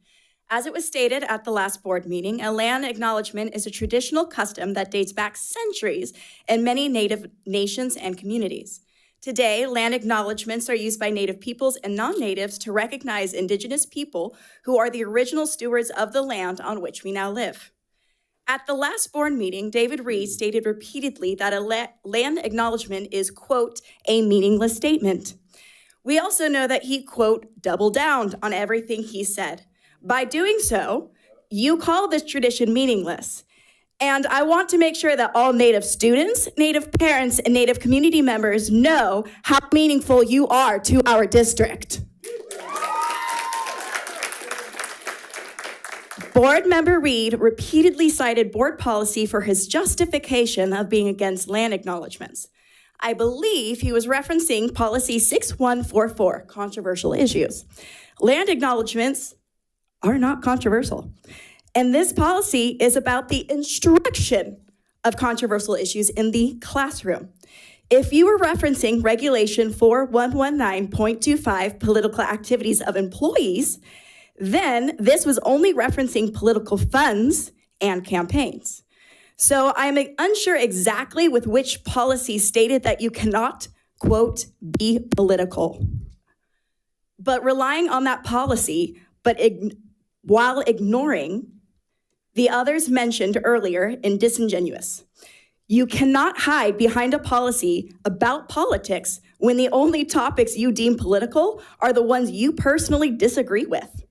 S15: As it was stated at the last board meeting, a land acknowledgement is a traditional custom that dates back centuries in many Native nations and communities. Today, land acknowledgements are used by Native peoples and non-natives to recognize Indigenous people who are the original stewards of the land on which we now live. At the last board meeting, David Reed stated repeatedly that a land acknowledgement is, quote, a meaningless statement. We also know that he, quote, doubled down on everything he said. By doing so, you call this tradition meaningless. And I want to make sure that all Native students, Native parents, and Native community members know how meaningful you are to our district. Board Member Reed repeatedly cited board policy for his justification of being against land acknowledgements. I believe he was referencing policy 6144, controversial issues. Land acknowledgements are not controversial. And this policy is about the instruction of controversial issues in the classroom. If you were referencing regulation 4119.25, political activities of employees, then this was only referencing political funds and campaigns. So I'm unsure exactly with which policy stated that you cannot, quote, be political. But relying on that policy, while ignoring the others mentioned earlier in disingenuous. You cannot hide behind a policy about politics when the only topics you deem political are the ones you personally disagree with.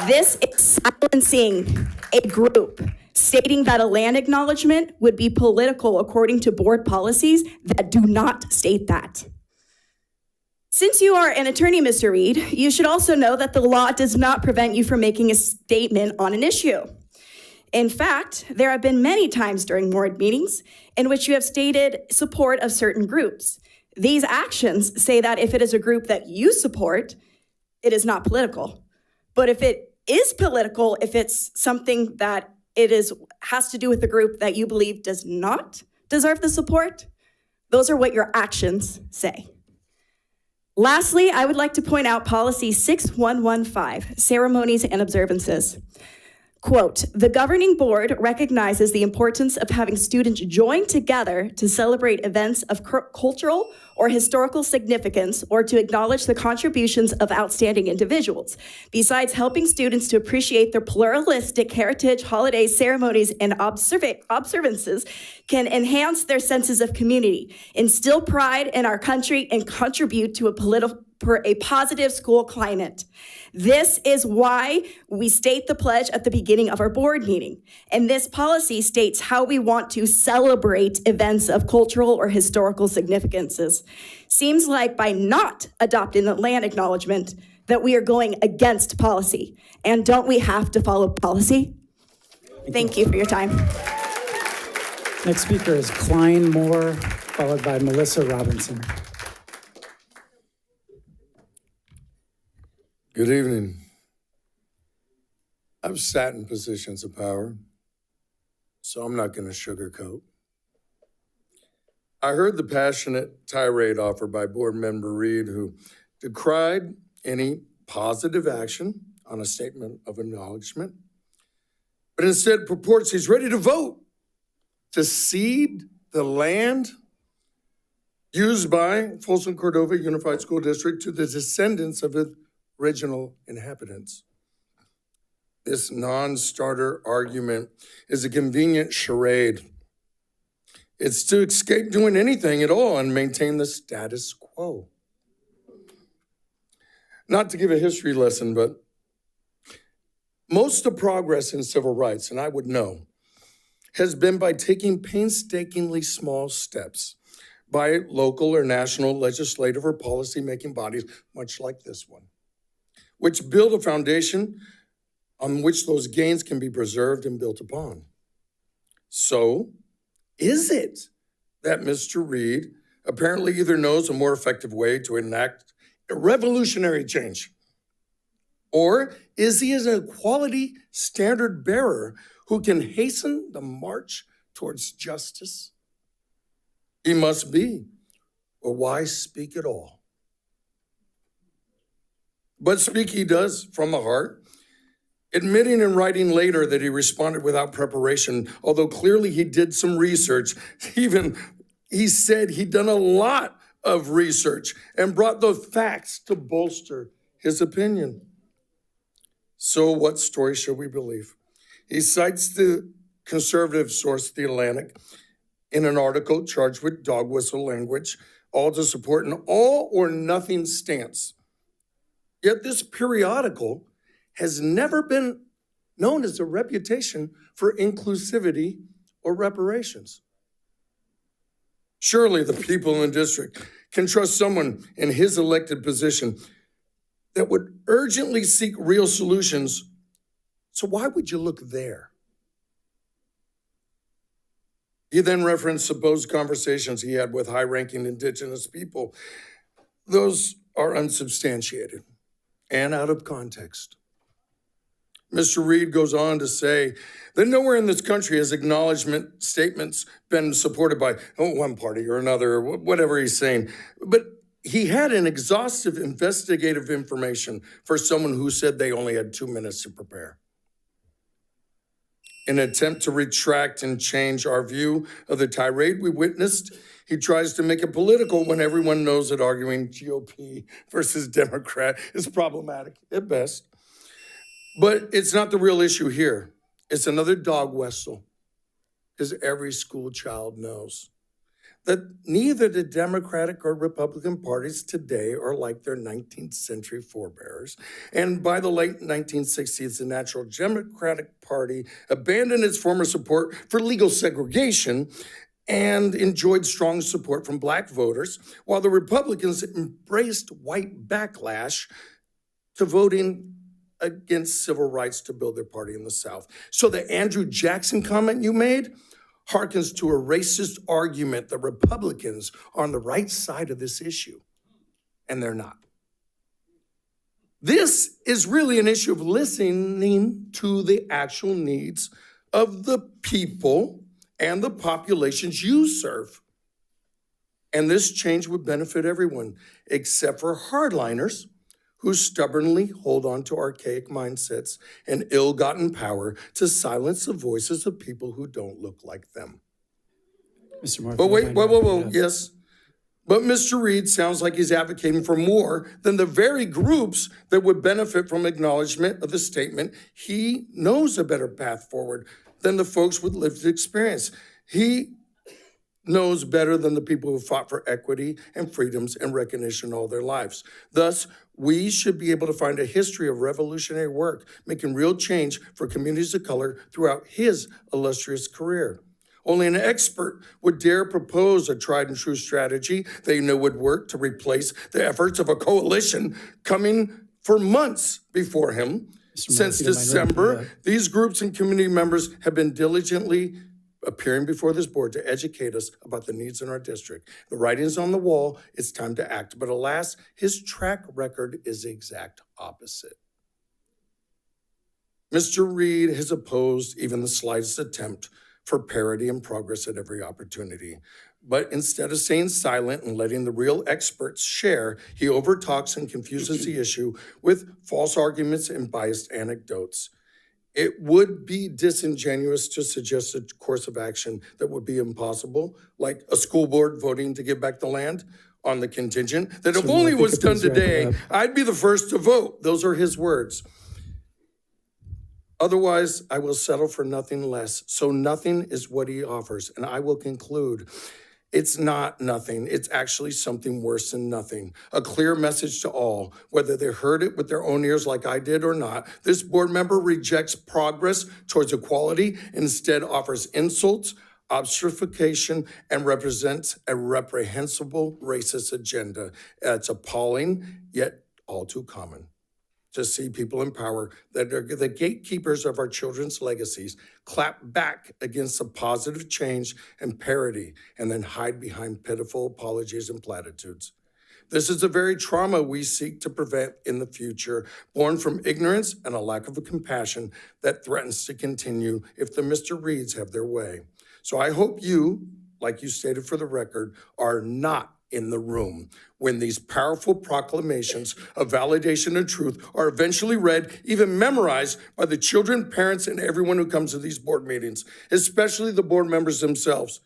S15: This is silencing a group stating that a land acknowledgement would be political according to board policies that do not state that. Since you are an attorney, Mr. Reed, you should also know that the law does not prevent you from making a statement on an issue. In fact, there have been many times during board meetings in which you have stated support of certain groups. These actions say that if it is a group that you support, it is not political. But if it is political, if it's something that has to do with the group that you believe does not deserve the support, those are what your actions say. Lastly, I would like to point out policy 6115, ceremonies and observances. Quote, the governing board recognizes the importance of having students join together to celebrate events of cultural or historical significance or to acknowledge the contributions of outstanding individuals. Besides helping students to appreciate their pluralistic heritage, holidays, ceremonies, and observances can enhance their senses of community, instill pride in our country, and contribute to a positive school climate. This is why we state the pledge at the beginning of our board meeting. And this policy states how we want to celebrate events of cultural or historical significances. Seems like by not adopting the land acknowledgement that we are going against policy. And don't we have to follow policy? Thank you for your time.
S7: Next speaker is Klein Moore, followed by Melissa Robinson.
S2: Good evening. I've sat in positions of power, so I'm not going to sugarcoat. I heard the passionate tirade offered by Board Member Reed, who decried any positive action on a statement of acknowledgement, but instead purports he's ready to vote to cede the land used by Folsom Cordova Unified School District to the descendants of the original inhabitants. This non-starter argument is a convenient charade. It's to escape doing anything at all and maintain the status quo. Not to give a history lesson, but most of progress in civil rights, and I would know, has been by taking painstakingly small steps by local or national legislative or policy-making bodies, much like this one, which build a foundation on which those gains can be preserved and built upon. So, is it that Mr. Reed apparently either knows a more effective way to enact a revolutionary change, or is he an equality standard bearer who can hasten the march towards justice? He must be, or why speak at all? But speak he does from the heart, admitting in writing later that he responded without preparation, although clearly he did some research, even He said he'd done a lot of research and brought the facts to bolster his opinion. So what story should we believe? He cites the conservative source, The Atlantic, in an article charged with dog whistle language, all to support an all or nothing stance. Yet this periodical has never been known as a reputation for inclusivity or reparations. Surely the people in the district can trust someone in his elected position that would urgently seek real solutions. So why would you look there? He then referenced supposed conversations he had with high-ranking Indigenous people. Those are unsubstantiated and out of context. Mr. Reed goes on to say that nowhere in this country has acknowledgement statements been supported by one party or another, or whatever he's saying. But he had an exhaustive investigative information for someone who said they only had 2 minutes to prepare. In an attempt to retract and change our view of the tirade we witnessed, he tries to make it political when everyone knows that arguing GOP versus Democrat is problematic at best. But it's not the real issue here. It's another dog whistle, because every school child knows that neither the Democratic or Republican parties today are like their 19th century forebears. And by the late 1960s, the National Democratic Party abandoned its former support for legal segregation and enjoyed strong support from Black voters, while the Republicans embraced white backlash to voting against civil rights to build their party in the South. So the Andrew Jackson comment you made harkens to a racist argument that Republicans are on the right side of this issue, and they're not. This is really an issue of listening to the actual needs of the people and the populations you serve. And this change would benefit everyone, except for hardliners who stubbornly hold on to archaic mindsets and ill-gotten power to silence the voices of people who don't look like them.
S7: Mr. Moore.
S2: But wait, whoa, yes. But Mr. Reed sounds like he's advocating for more than the very groups that would benefit from acknowledgement of the statement. He knows a better path forward than the folks with lived experience. He knows better than the people who fought for equity and freedoms and recognition all their lives. Thus, we should be able to find a history of revolutionary work, making real change for communities of color throughout his illustrious career. Only an expert would dare propose a tried and true strategy they knew would work to replace the efforts of a coalition coming for months before him. Since December, these groups and community members have been diligently appearing before this board to educate us about the needs in our district. The writing's on the wall, it's time to act. But alas, his track record is the exact opposite. Mr. Reed has opposed even the slightest attempt for parity and progress at every opportunity. But instead of staying silent and letting the real experts share, he overtalks and confuses the issue with false arguments and biased anecdotes. It would be disingenuous to suggest a course of action that would be impossible, like a school board voting to give back the land on the contingent, that if only was done today, I'd be the first to vote. Those are his words. Otherwise, I will settle for nothing less. So nothing is what he offers. And I will conclude, it's not nothing. It's actually something worse than nothing. A clear message to all, whether they heard it with their own ears like I did or not. This board member rejects progress towards equality, instead offers insults, obfuscation, and represents a reprehensible racist agenda. It's appalling, yet all too common to see people in power that are the gatekeepers of our children's legacies clap back against the positive change and parity and then hide behind pitiful apologies and platitudes. This is the very trauma we seek to prevent in the future, born from ignorance and a lack of compassion that threatens to continue if the Mr. Reeds have their way. So I hope you, like you stated for the record, are not in the room when these powerful proclamations of validation and truth are eventually read, even memorized by the children, parents, and everyone who comes to these board meetings, especially the board members themselves.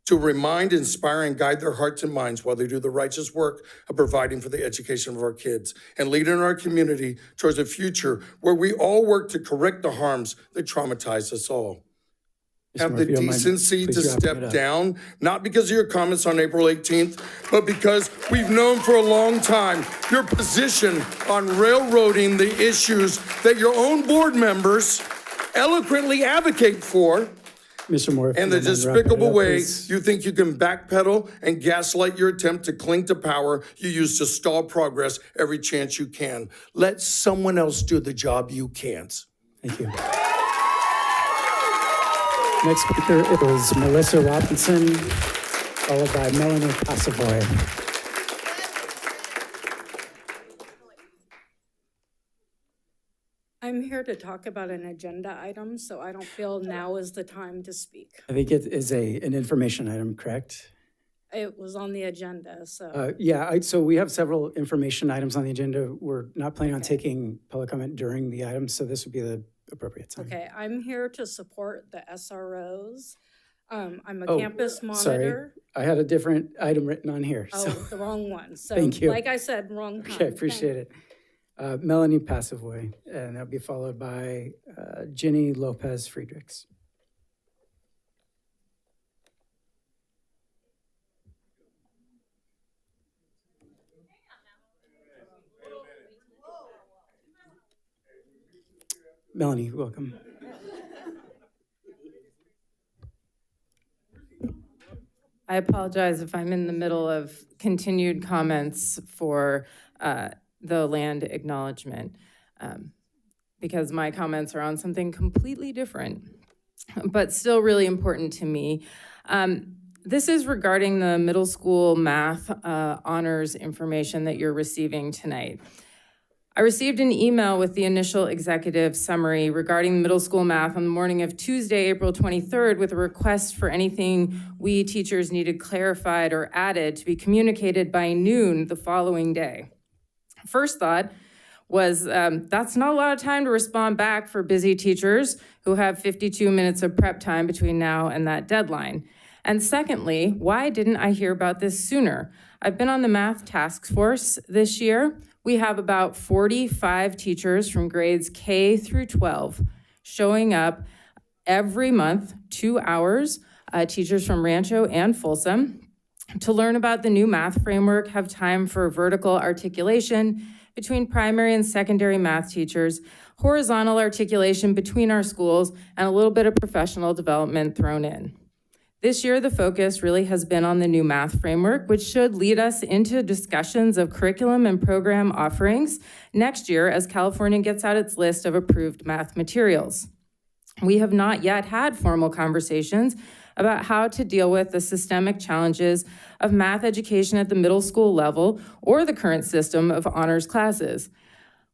S2: to remind, inspire, and guide their hearts and minds while they do the righteous work of providing for the education of our kids and leading our community towards a future where we all work to correct the harms that traumatize us all. Have the decency to step down, not because of your comments on April 18th, but because we've known for a long time your position on railroading the issues that your own board members eloquently advocate for,
S7: Mr. Moore, if
S2: and
S7: you
S2: the
S7: don't mind wrapping it
S2: despicable
S7: up,
S2: way
S7: please.
S2: you think you can backpedal and gaslight your attempt to cling to power you use to stall progress every chance you can. Let someone else do the job you can't.
S7: Thank you. Next speaker is Melissa Robinson, followed by Melanie Pasavoy.
S14: I'm here to talk about an agenda item, so I don't feel now is the time to speak.
S7: I think it is an information item, correct?
S14: It was on the agenda, so.
S7: So we have several information items on the agenda. We're not planning on taking public comment during the item, so this would be the appropriate time.
S14: Okay, I'm here to support the SROs. I'm a campus monitor.
S7: Sorry, I had a different item written on here.
S14: Oh,
S7: So
S14: the wrong one. So,
S7: Thank you.
S14: like I said, wrong time.
S7: Okay, appreciate it. Melanie Pasavoy, and that'll be followed by Jenny Lopez Friedrichs. Melanie, welcome.
S16: I apologize if I'm in the middle of continued comments for the land acknowledgement, because my comments are on something completely different, but still really important to me. This is regarding the middle school math honors information that you're receiving tonight. I received an email with the initial executive summary regarding middle school math on the morning of Tuesday, April 23rd, with a request for anything we teachers needed clarified or added to be communicated by noon the following day. First thought was that's not a lot of time to respond back for busy teachers who have 52 minutes of prep time between now and that deadline. And secondly, why didn't I hear about this sooner? I've been on the math task force this year. We have about 45 teachers from grades K through 12 showing up every month, 2 hours, teachers from Rancho and Folsom, to learn about the new math framework, have time for vertical articulation between primary and secondary math teachers, horizontal articulation between our schools, and a little bit of professional development thrown in. This year, the focus really has been on the new math framework, which should lead us into discussions of curriculum and program offerings next year as California gets out its list of approved math materials. We have not yet had formal conversations about how to deal with the systemic challenges of math education at the middle school level or the current system of honors classes.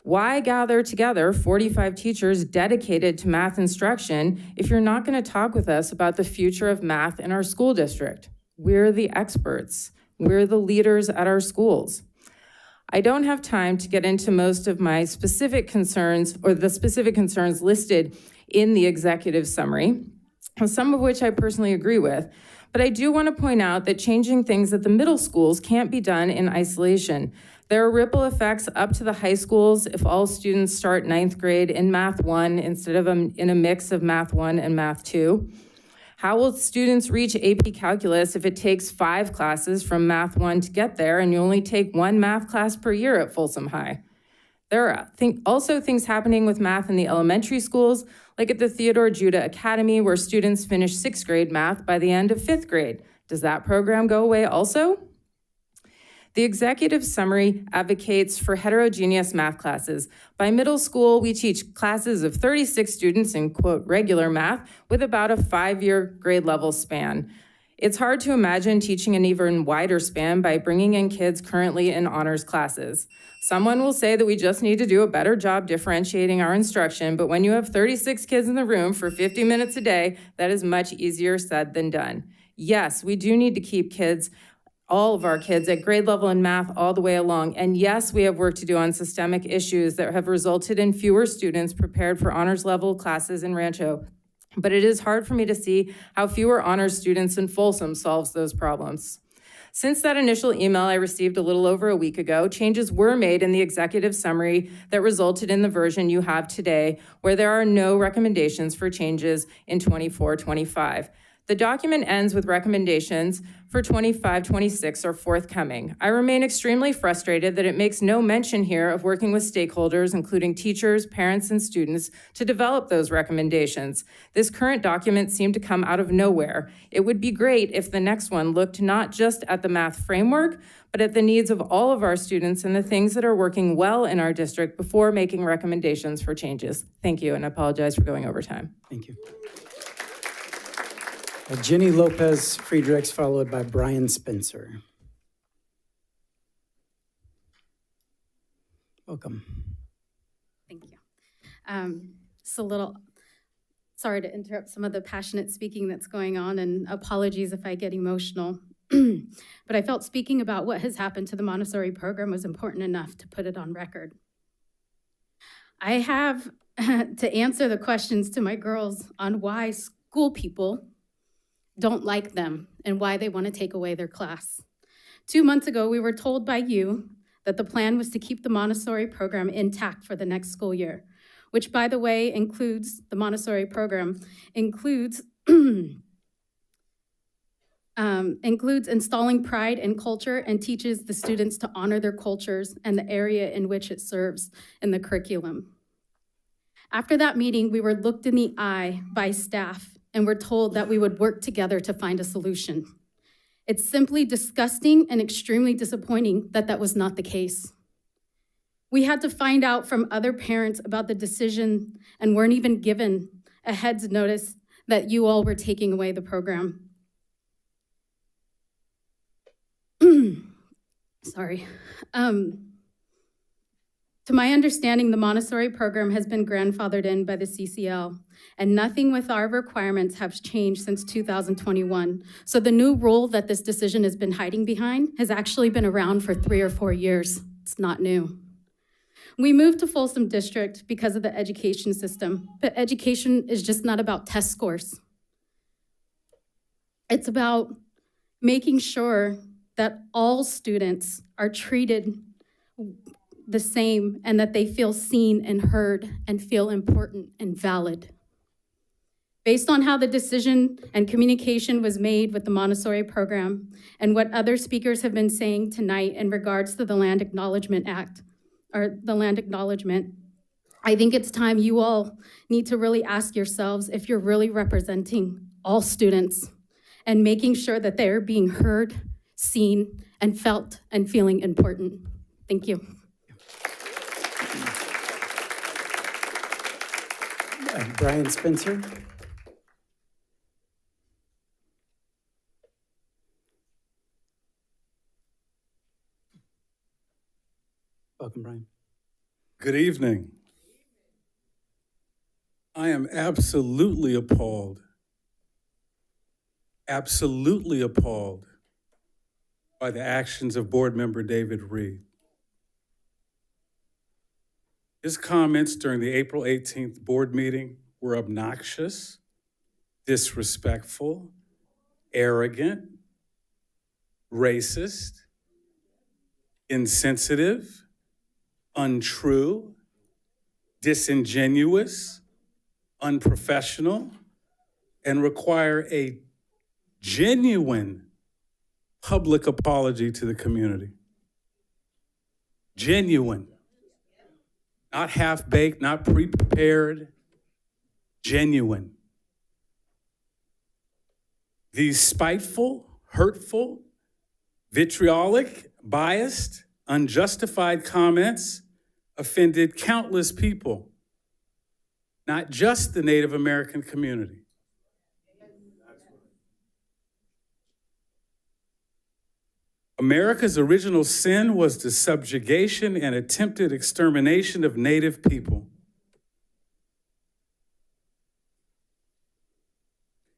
S16: Why gather together 45 teachers dedicated to math instruction if you're not going to talk with us about the future of math in our school district? We're the experts. We're the leaders at our schools. I don't have time to get into most of my specific concerns or the specific concerns listed in the executive summary, some of which I personally agree with, but I do want to point out that changing things at the middle schools can't be done in isolation. There are ripple effects up to the high schools if all students start 9th grade in Math 1 instead of in a mix of Math 1 and Math 2. How will students reach AP Calculus if it takes 5 classes from Math 1 to get there and you only take 1 math class per year at Folsom High? There are also things happening with math in the elementary schools, like at the Theodore Judah Academy, where students finish 6th grade math by the end of 5th grade. Does that program go away also? The executive summary advocates for heterogeneous math classes. By middle school, we teach classes of 36 students in, quote, regular math with about a 5-year grade level span. It's hard to imagine teaching an even wider span by bringing in kids currently in honors classes. Someone will say that we just need to do a better job differentiating our instruction, but when you have 36 kids in the room for 50 minutes a day, that is much easier said than done. Yes, we do need to keep kids, all of our kids, at grade level in math all the way along. And yes, we have work to do on systemic issues that have resulted in fewer students prepared for honors level classes in Rancho But it is hard for me to see how fewer honors students in Folsom solves those problems. Since that initial email I received a little over a week ago, changes were made in the executive summary that resulted in the version you have today, where there are no recommendations for changes in 24-25. The document ends with recommendations for 25-26 are forthcoming. I remain extremely frustrated that it makes no mention here of working with stakeholders, including teachers, parents, and students, to develop those recommendations. This current document seemed to come out of nowhere. It would be great if the next one looked not just at the math framework, but at the needs of all of our students and the things that are working well in our district before making recommendations for changes. Thank you, and I apologize for going over time.
S7: Thank you. Jenny Lopez Friedrichs, followed by Brian Spencer. Welcome.
S17: Thank you. Just a little, sorry to interrupt some of the passionate speaking that's going on, and apologies if I get emotional. But I felt speaking about what has happened to the Montessori program was important enough to put it on record. I have to answer the questions to my girls on why school people don't like them and why they want to take away their class. 2 months ago, we were told by you that the plan was to keep the Montessori program intact for the next school year, which, by the way, includes the Montessori program, includes installing pride in culture and teaches the students to honor their cultures and the area in which it serves in the curriculum. After that meeting, we were looked in the eye by staff and were told that we would work together to find a solution. It's simply disgusting and extremely disappointing that that was not the case. We had to find out from other parents about the decision and weren't even given a heads notice that you all were taking away the program. Sorry. To my understanding, the Montessori program has been grandfathered in by the CCL, and nothing with our requirements has changed since 2021. So the new rule that this decision has been hiding behind has actually been around for 3 or 4 years. It's not new. We moved to Folsom District because of the education system, but education is just not about test scores. It's about making sure that all students are treated the same and that they feel seen and heard and feel important and valid. Based on how the decision and communication was made with the Montessori program and what other speakers have been saying tonight in regards to the Land Acknowledgement Act, or the Land Acknowledgement, I think it's time you all need to really ask yourselves if you're really representing all students and making sure that they're being heard, seen, and felt and feeling important. Thank you.
S7: Brian Spencer. Welcome, Brian.
S18: Good evening. I am absolutely appalled by the actions of Board Member David Reed. His comments during the April 18th board meeting were obnoxious, disrespectful, arrogant, racist, insensitive, untrue, disingenuous, unprofessional, and require a genuine public apology to the community. Genuine. Not half-baked, not pre-prepared, genuine. These spiteful, hurtful, vitriolic, biased, unjustified comments offended countless people, not just the Native American community. America's original sin was the subjugation and attempted extermination of Native people.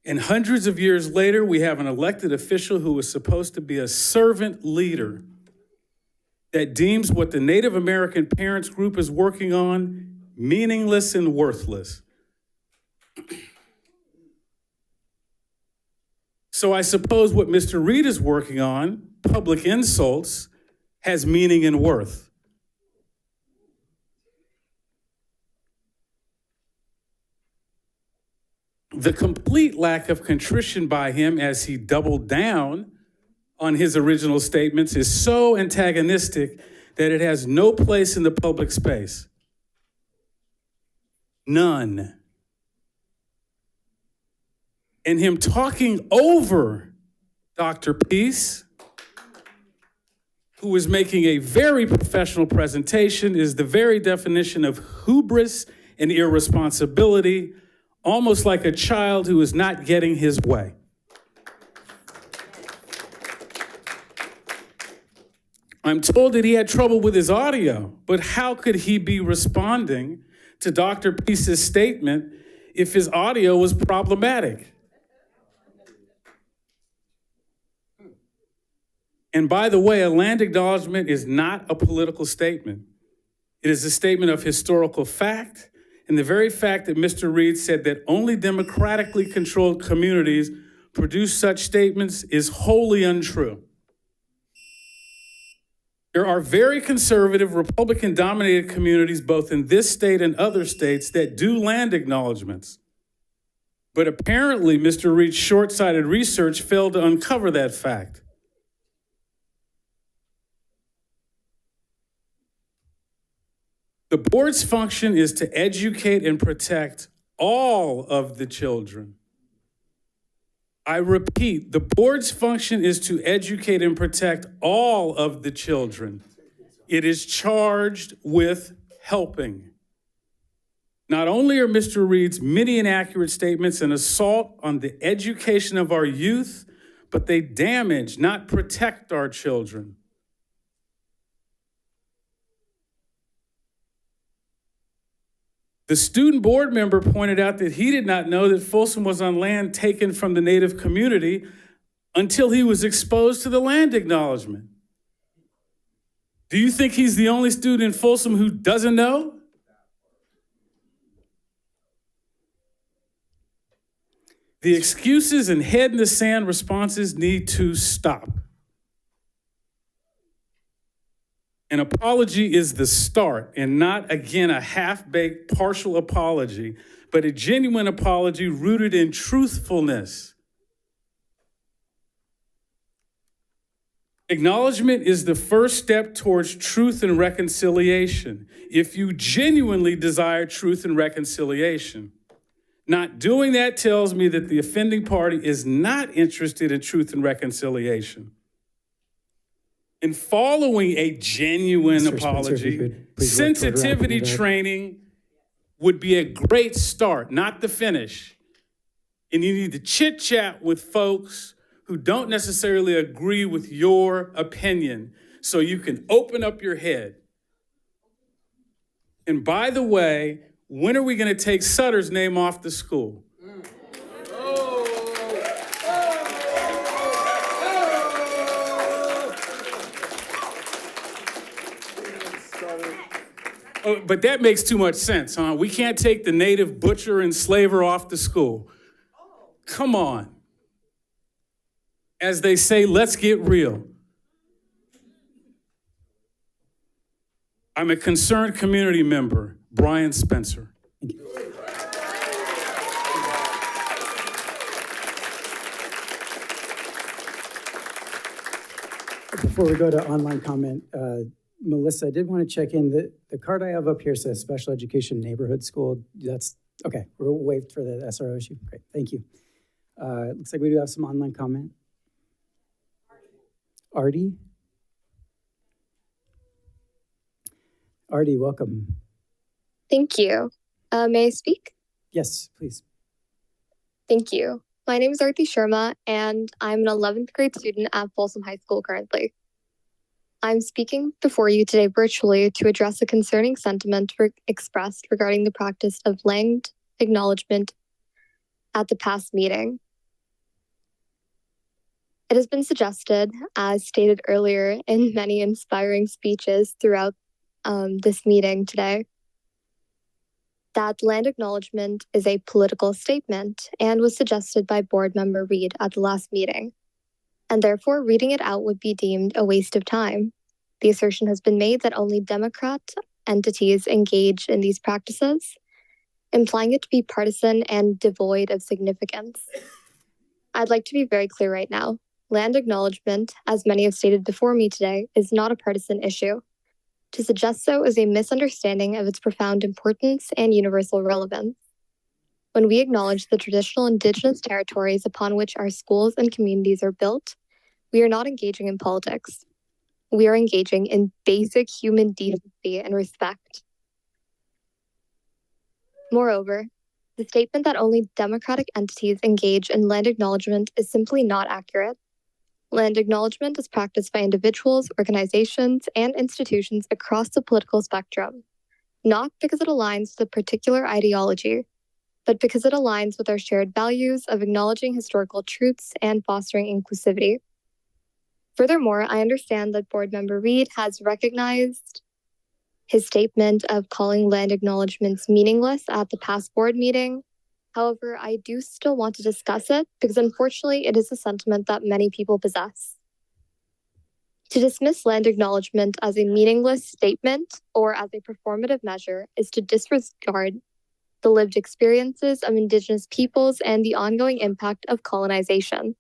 S18: And hundreds of years later, we have an elected official who was supposed to be a servant leader that deems what the Native American Parents Group is working on meaningless and worthless. So I suppose what Mr. Reed is working on, public insults, has meaning and worth. The complete lack of contrition by him as he doubled down on his original statements is so antagonistic that it has no place in the public space. None. And him talking over Dr. Peace, who was making a very professional presentation, is the very definition of hubris and irresponsibility, almost like a child who is not getting his way. I'm told that he had trouble with his audio, but how could he be responding to Dr. Peace's statement if his audio was problematic? And by the way, a land acknowledgement is not a political statement. It is a statement of historical fact, and the very fact that Mr. Reed said that only democratically controlled communities produce such statements is wholly untrue. There are very conservative, Republican-dominated communities, both in this state and other states, that do land acknowledgements. But apparently, Mr. Reed's short-sighted research failed to uncover that fact. The board's function is to educate and protect all of the children. I repeat, the board's function is to educate and protect all of the children. It is charged with helping. Not only are Mr. Reed's many inaccurate statements an assault on the education of our youth, but they damage, not protect our children. The student board member pointed out that he did not know that Folsom was on land taken from the Native community until he was exposed to the land acknowledgement. Do you think he's the only student in Folsom who doesn't know? The excuses and head in the sand responses need to stop. An apology is the start, and not, again, a half-baked partial apology, but a genuine apology rooted in truthfulness. Acknowledgement is the first step towards truth and reconciliation, if you genuinely desire truth and reconciliation. Not doing that tells me that the offending party is not interested in truth and reconciliation. In following a genuine apology, sensitivity training would be a great start, not the finish. And you need to chit-chat with folks who don't necessarily agree with your opinion so you can open up your head. And by the way, when are we going to take Sutter's name off the school? Oh, but that makes too much sense, huh? We can't take the native butcher and slaver off the school. Come on. As they say, let's get real. I'm a concerned community member, Brian Spencer.
S7: Before we go to online comment, Melissa, I did want to check in. The card I have up here says Special Education Neighborhood School. That's, okay, we're waived for the SRO issue. Great, thank you. Looks like we do have some online comment. Artie? Artie, welcome.
S19: Thank you. May I speak?
S7: Yes, please.
S19: Thank you. My name is Arti Sharma, and I'm an 11th grade student at Folsom High School currently. I'm speaking before you today virtually to address a concerning sentiment expressed regarding the practice of land acknowledgement at the past meeting. It has been suggested, as stated earlier in many inspiring speeches throughout this meeting today, that land acknowledgement is a political statement and was suggested by Board Member Reed at the last meeting, and therefore reading it out would be deemed a waste of time. The assertion has been made that only Democrat entities engage in these practices, implying it to be partisan and devoid of significance. I'd like to be very clear right now. Land acknowledgement, as many have stated before me today, is not a partisan issue. To suggest so is a misunderstanding of its profound importance and universal relevance. When we acknowledge the traditional Indigenous territories upon which our schools and communities are built, we are not engaging in politics. We are engaging in basic human decency and respect. Moreover, the statement that only democratic entities engage in land acknowledgement is simply not accurate. Land acknowledgement is practiced by individuals, organizations, and institutions across the political spectrum, not because it aligns with a particular ideology, but because it aligns with our shared values of acknowledging historical truths and fostering inclusivity. Furthermore, I understand that Board Member Reed has recognized his statement of calling land acknowledgements meaningless at the past board meeting. However, I do still want to discuss it because unfortunately it is a sentiment that many people possess. To dismiss land acknowledgement as a meaningless statement or as a performative measure is to disregard the lived experiences of Indigenous peoples and the ongoing impact of colonization.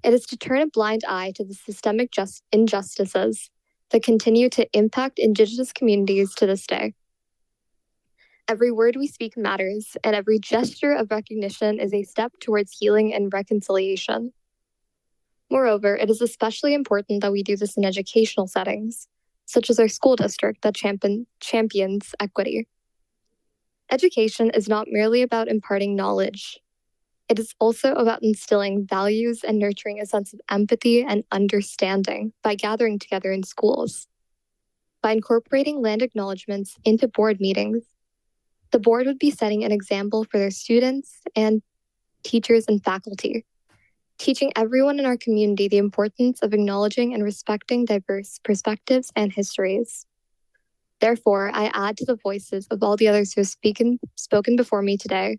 S19: It is to turn a blind eye to the systemic injustices that continue to impact Indigenous communities to this day. Every word we speak matters, and every gesture of recognition is a step towards healing and reconciliation. Moreover, it is especially important that we do this in educational settings, such as our school district that champions equity. Education is not merely about imparting knowledge. It is also about instilling values and nurturing a sense of empathy and understanding by gathering together in schools. By incorporating land acknowledgements into board meetings, the board would be setting an example for their students and teachers and faculty, teaching everyone in our community the importance of acknowledging and respecting diverse perspectives and histories. Therefore, I add to the voices of all the others who have spoken before me today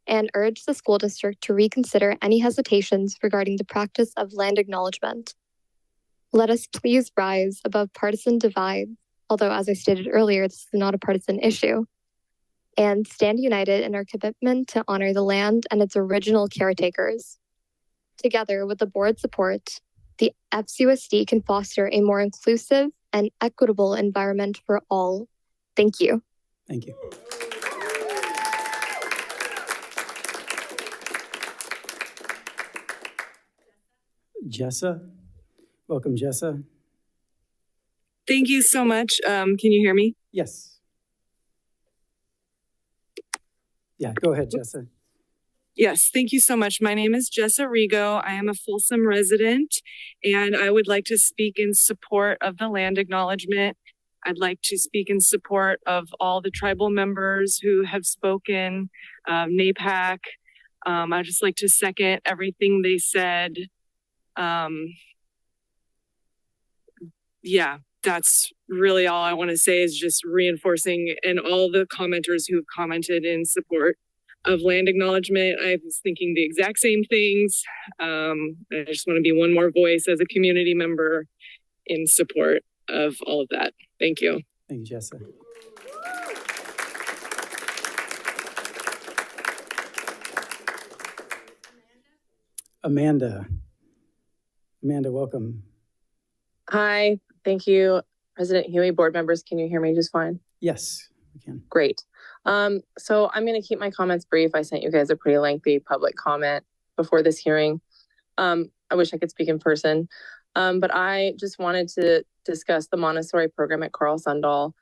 S19: and urge the school district to reconsider any hesitations regarding the practice of land acknowledgement. Let us please rise above partisan divides, although as I stated earlier, this is not a partisan issue, and stand united in our commitment to honor the land and its original caretakers. Together with the board's support, the FCUSD can foster a more inclusive and equitable environment for all. Thank you.
S7: Thank you. Jessa, welcome, Jessa.
S20: Thank you so much. Can you hear me?
S7: Yes. Yeah, go ahead, Jessa.
S20: Yes, thank you so much. My name is Jessa Rigo. I am a Folsom resident, and I would like to speak in support of the land acknowledgement. I'd like to speak in support of all the tribal members who have spoken, NAPAC. I'd just like to second everything they said. Yeah, that's really all I want to say is just reinforcing and all the commenters who've commented in support of land acknowledgement. I was thinking the exact same things. I just want to be one more voice as a community member in support of all of that. Thank you.
S7: Thank you, Jessa. Amanda. Amanda, welcome.
S21: Hi, thank you, President Huey, board members. Can you hear me just fine?
S7: Yes, we can.
S21: Great. So I'm going to keep my comments brief. I sent you guys a pretty lengthy public comment before this hearing. I wish I could speak in person, but I just wanted to discuss the Montessori program at Carl Sundal.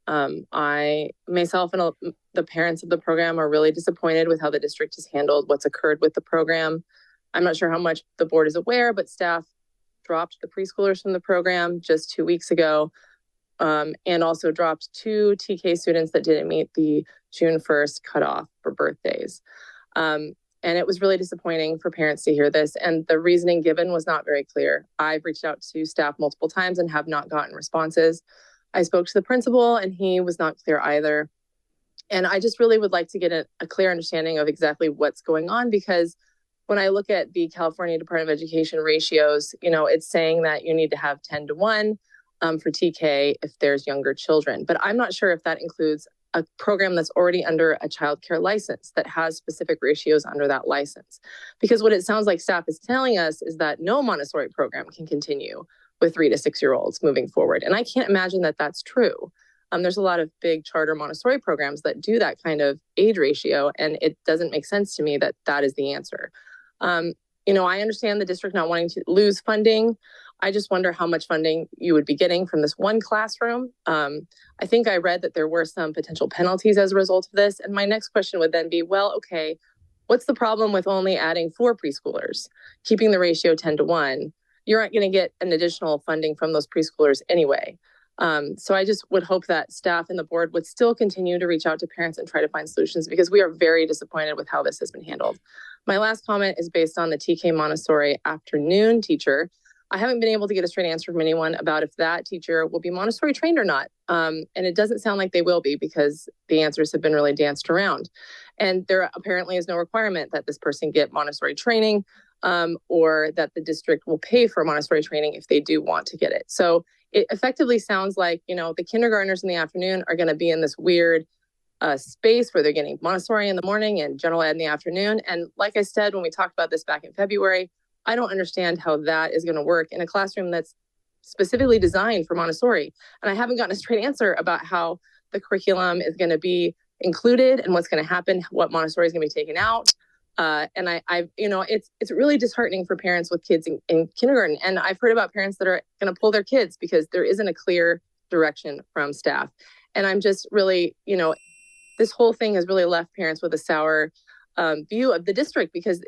S21: I, myself and the parents of the program are really disappointed with how the district has handled what's occurred with the program. I'm not sure how much the board is aware, but staff dropped the preschoolers from the program just 2 weeks ago, and also dropped 2 TK students that didn't meet the June 1st cutoff for birthdays. And it was really disappointing for parents to hear this, and the reasoning given was not very clear. I've reached out to staff multiple times and have not gotten responses. I spoke to the principal and he was not clear either. And I just really would like to get a clear understanding of exactly what's going on, because when I look at the California Department of Education ratios, it's saying that you need to have 10-to-1 for TK if there's younger children. But I'm not sure if that includes a program that's already under a child care license that has specific ratios under that license. Because what it sounds like staff is telling us is that no Montessori program can continue with 3 to 6 year olds moving forward. And I can't imagine that that's true. There's a lot of big charter Montessori programs that do that kind of age ratio, and it doesn't make sense to me that that is the answer. I understand the district not wanting to lose funding. I just wonder how much funding you would be getting from this one classroom. I think I read that there were some potential penalties as a result of this. And my next question would then be, well, okay, what's the problem with only adding 4 preschoolers, keeping the ratio 10-to-1? You aren't going to get an additional funding from those preschoolers anyway. So I just would hope that staff and the board would still continue to reach out to parents and try to find solutions, because we are very disappointed with how this has been handled. My last comment is based on the TK Montessori afternoon teacher. I haven't been able to get a straight answer from anyone about if that teacher will be Montessori trained or not. And it doesn't sound like they will be, because the answers have been really danced around. And there apparently is no requirement that this person get Montessori training, or that the district will pay for Montessori training if they do want to get it. So it effectively sounds like, the kindergartners in the afternoon are going to be in this weird space where they're getting Montessori in the morning and general ed in the afternoon. And like I said, when we talked about this back in February, I don't understand how that is going to work in a classroom that's specifically designed for Montessori. And I haven't gotten a straight answer about how the curriculum is going to be included and what's going to happen, what Montessori is going to be taken out. And it's really disheartening for parents with kids in kindergarten. And I've heard about parents that are going to pull their kids because there isn't a clear direction from staff. And I'm just really, this whole thing has really left parents with a sour view of the district, because,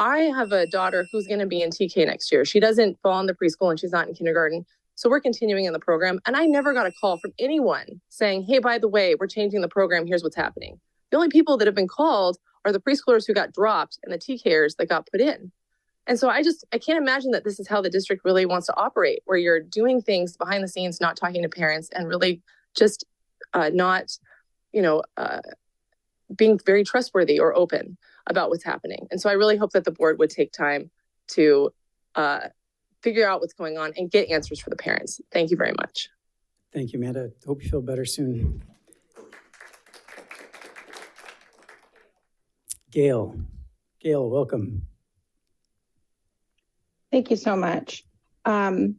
S21: I have a daughter who's going to be in TK next year. She doesn't fall in the preschool and she's not in kindergarten. So we're continuing in the program. And I never got a call from anyone saying, hey, by the way, we're changing the program. Here's what's happening. The only people that have been called are the preschoolers who got dropped and the TKers that got put in. And so I can't imagine that this is how the district really wants to operate, where you're doing things behind the scenes, not talking to parents, and really just not, being very trustworthy or open about what's happening. And so I really hope that the board would take time to figure out what's going on and get answers for the parents. Thank you very much.
S7: Thank you, Amanda. Hope you feel better soon. Gail, welcome.
S3: Thank you so much. Thank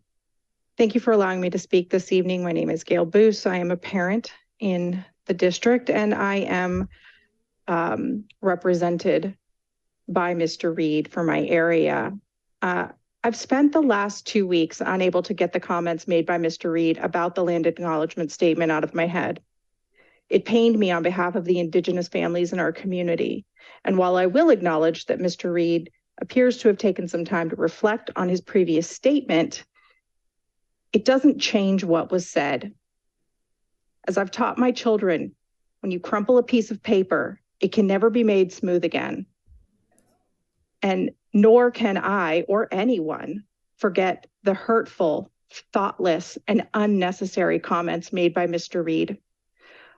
S3: you for allowing me to speak this evening. My name is Gail Boos. I am a parent in the district, and I am represented by Mr. Reed for my area. I've spent the last 2 weeks unable to get the comments made by Mr. Reed about the land acknowledgement statement out of my head. It pained me on behalf of the Indigenous families in our community. And while I will acknowledge that Mr. Reed appears to have taken some time to reflect on his previous statement, it doesn't change what was said. As I've taught my children, when you crumple a piece of paper, it can never be made smooth again. And nor can I or anyone forget the hurtful, thoughtless, and unnecessary comments made by Mr. Reed.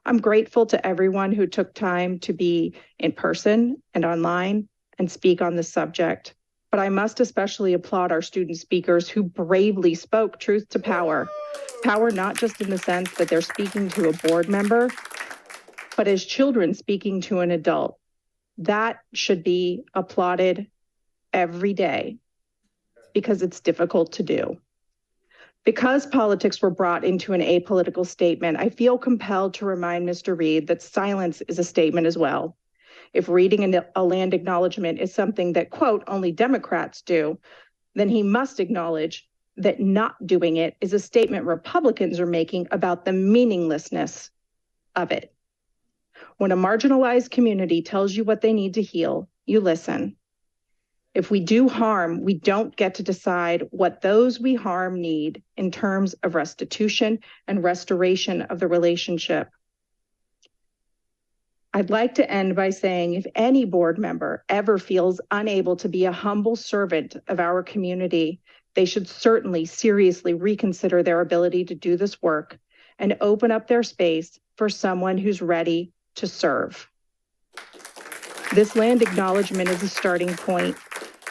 S3: I'm grateful to everyone who took time to be in person and online and speak on this subject. But I must especially applaud our student speakers who bravely spoke truth to power. Power not just in the sense that they're speaking to a board member, but as children speaking to an adult. That should be applauded every day because it's difficult to do. Because politics were brought into an apolitical statement, I feel compelled to remind Mr. Reed that silence is a statement as well. If reading a land acknowledgement is something that, quote, only Democrats do, then he must acknowledge that not doing it is a statement Republicans are making about the meaninglessness of it. When a marginalized community tells you what they need to heal, you listen. If we do harm, we don't get to decide what those we harm need in terms of restitution and restoration of the relationship. I'd like to end by saying if any board member ever feels unable to be a humble servant of our community, they should certainly seriously reconsider their ability to do this work and open up their space for someone who's ready to serve. This land acknowledgement is a starting point.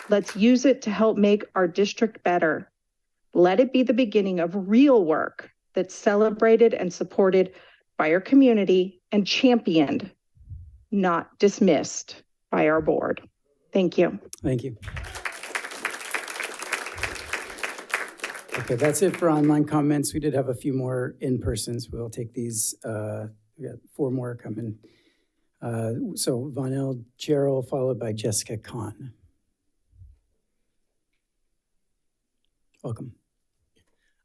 S3: Let's use it to help make our district better. Let it be the beginning of real work that's celebrated and supported by our community and championed, not dismissed by our board. Thank you.
S7: Thank you. Okay, that's it for online comments. We did have a few more in-persons. We'll take these. We got 4 more coming. So Vonell Gerald, followed by Jessica Kahn. Welcome.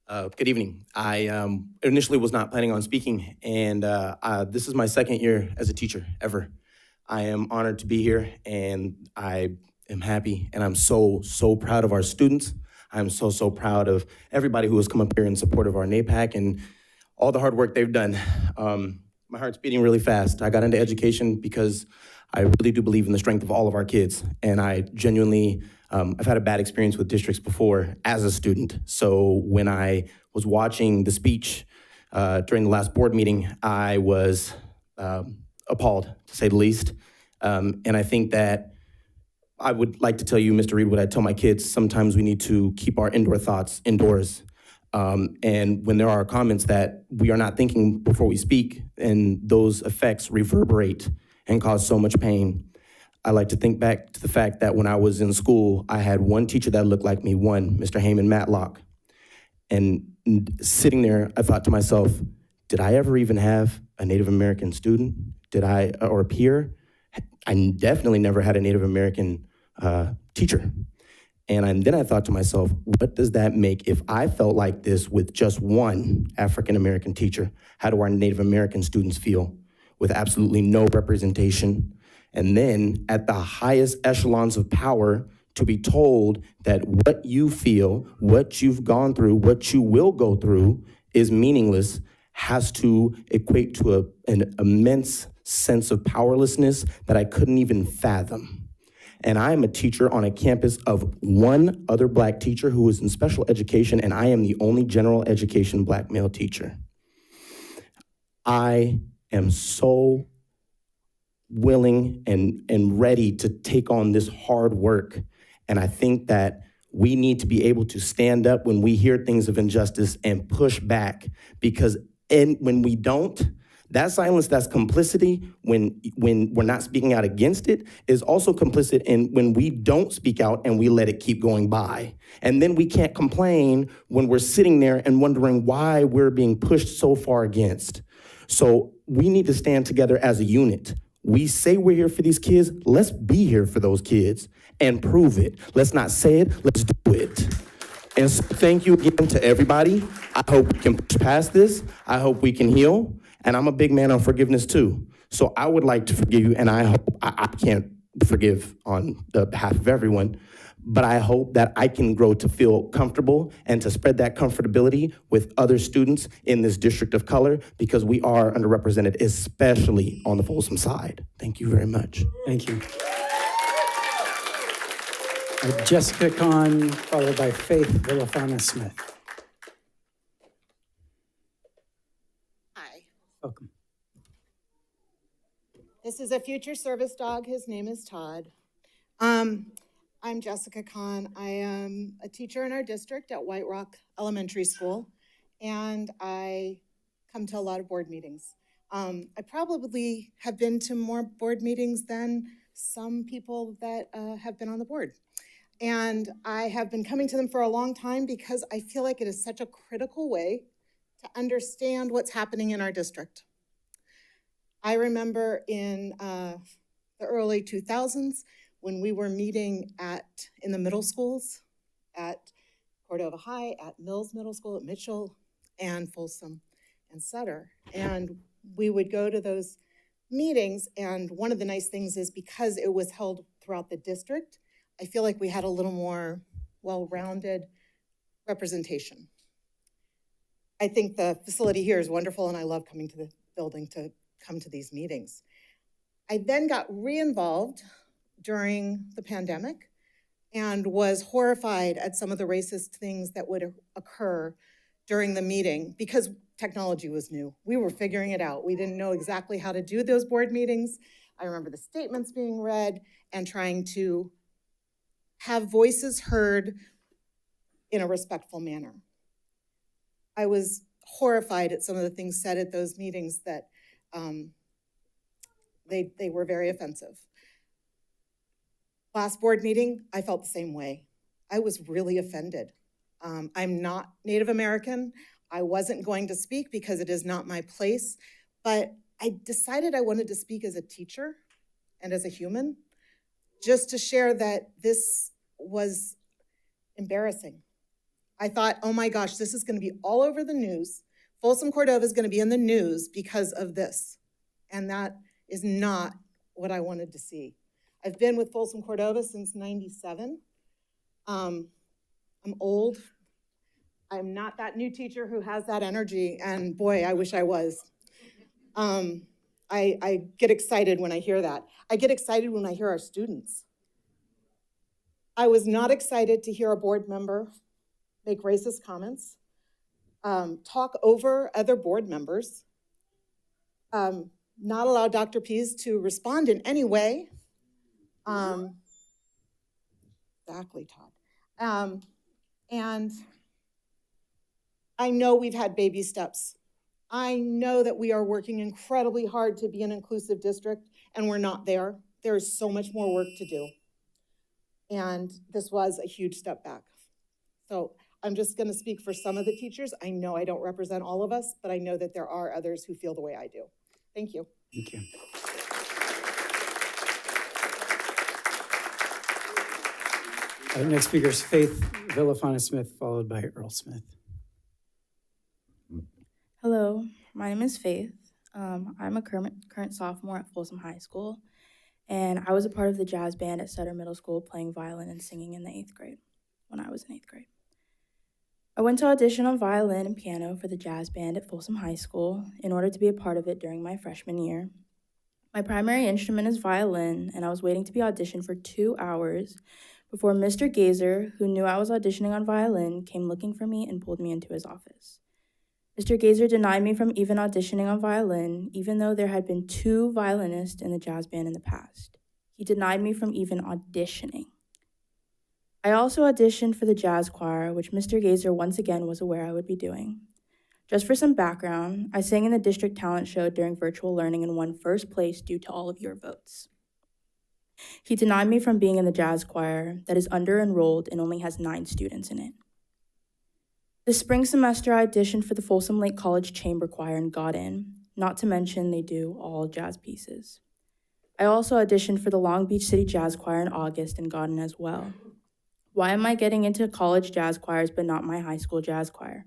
S4: Good evening. I initially was not planning on speaking, and this is my second year as a teacher ever. I am honored to be here, and I am happy, and I'm so proud of our students. I'm so proud of everybody who has come up here in support of our NAPAC and all the hard work they've done. My heart's beating really fast. I got into education because I really do believe in the strength of all of our kids, and I genuinely, I've had a bad experience with districts before as a student. So when I was watching the speech during the last board meeting, I was appalled, to say the least. And I think that I would like to tell you, Mr. Reed, what I tell my kids, sometimes we need to keep our indoor thoughts indoors. And when there are comments that we are not thinking before we speak, and those effects reverberate and cause so much pain. I like to think back to the fact that when I was in school, I had one teacher that looked like me, Mr. Heyman Matlock. And sitting there, I thought to myself, did I ever even have a Native American student? Or a peer? I definitely never had a Native American teacher. And then I thought to myself, what does that make if I felt like this with just one African American teacher? How do our Native American students feel with absolutely no representation? And then at the highest echelons of power, to be told that what you feel, what you've gone through, what you will go through is meaningless, has to equate to an immense sense of powerlessness that I couldn't even fathom. And I am a teacher on a campus of one other Black teacher who is in special education, and I am the only general education Black male teacher. I am so willing and ready to take on this hard work. And I think that we need to be able to stand up when we hear things of injustice and push back, because when we don't, that silence, that's complicity when we're not speaking out against it, is also complicit in when we don't speak out and we let it keep going by. And then we can't complain when we're sitting there and wondering why we're being pushed so far against. So we need to stand together as a unit. We say we're here for these kids, let's be here for those kids and prove it. Let's not say it, let's do it. And so thank you again to everybody. I hope we can push past this. I hope we can heal. And I'm a big man on forgiveness too. So I would like to forgive you, and I hope I can't forgive on the behalf of everyone, but I hope that I can grow to feel comfortable and to spread that comfortability with other students in this district of color, because we are underrepresented, especially on the Folsom side. Thank you very much.
S7: Thank you. Jessica Kahn, followed by Faith Villafana-Smith.
S5: Hi.
S7: Welcome.
S5: This is a future service dog. His name is Todd. I'm Jessica Kahn. I am a teacher in our district at White Rock Elementary School, and I come to a lot of board meetings. I probably have been to more board meetings than some people that have been on the board. And I have been coming to them for a long time because I feel like it is such a critical way to understand what's happening in our district. I remember in the early 2000s when we were meeting in the middle schools at Cordova High, at Mills Middle School, at Mitchell, and Folsom, and Sutter. And we would go to those meetings, and one of the nice things is because it was held throughout the district, I feel like we had a little more well-rounded representation. I think the facility here is wonderful, and I love coming to the building to come to these meetings. I then got re-involved during the pandemic and was horrified at some of the racist things that would occur during the meeting because technology was new. We were figuring it out. We didn't know exactly how to do those board meetings. I remember the statements being read and trying to have voices heard in a respectful manner. I was horrified at some of the things said at those meetings that they were very offensive. Last board meeting, I felt the same way. I was really offended. I'm not Native American. I wasn't going to speak because it is not my place, but I decided I wanted to speak as a teacher and as a human, just to share that this was embarrassing. I thought, oh my gosh, this is going to be all over the news. Folsom Cordova is going to be in the news because of this. And that is not what I wanted to see. I've been with Folsom Cordova since '97. I'm old. I'm not that new teacher who has that energy, and boy, I wish I was. I get excited when I hear that. I get excited when I hear our students. I was not excited to hear a board member make racist comments, talk over other board members, not allow Dr. Pease to respond in any way. Exactly, Todd. And I know we've had baby steps. I know that we are working incredibly hard to be an inclusive district, and we're not there. There is so much more work to do. And this was a huge step back. So I'm just gonna speak for some of the teachers. I know I don't represent all of us, but I know that there are others who feel the way I do. Thank you.
S7: Thank you. Our next speaker is Faith Villafana-Smith, followed by Earl Smith.
S1: Hello, my name is Faith. I'm a current sophomore at Folsom High School, and I was a part of the jazz band at Sutter Middle School playing violin and singing in the 8th grade, when I was in 8th grade. I went to audition on violin and piano for the jazz band at Folsom High School in order to be a part of it during my freshman year. My primary instrument is violin, and I was waiting to be auditioned for 2 hours before Mr. Gazer, who knew I was auditioning on violin, came looking for me and pulled me into his office. Mr. Gazer denied me from even auditioning on violin, even though there had been 2 violinists in the jazz band in the past. He denied me from even auditioning. I also auditioned for the jazz choir, which Mr. Gazer once again was aware I would be doing. Just for some background, I sang in the district talent show during virtual learning and won first place due to all of your votes. He denied me from being in the jazz choir that is under-enrolled and only has 9 students in it. This spring semester, I auditioned for the Folsom Lake College Chamber Choir and got in, not to mention they do all jazz pieces. I also auditioned for the Long Beach City Jazz Choir in August and got in as well. Why am I getting into college jazz choirs but not my high school jazz choir?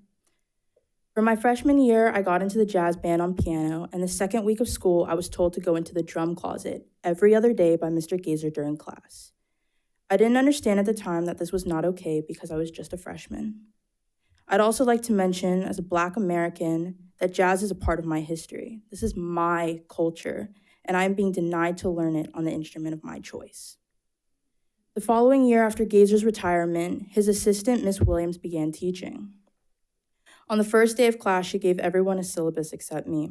S1: For my freshman year, I got into the jazz band on piano, and the second week of school, I was told to go into the drum closet every other day by Mr. Gazer during class. I didn't understand at the time that this was not okay because I was just a freshman. I'd also like to mention, as a Black American, that jazz is a part of my history. This is my culture, and I am being denied to learn it on the instrument of my choice. The following year after Gazer's retirement, his assistant, Miss Williams, began teaching. On the first day of class, she gave everyone a syllabus except me.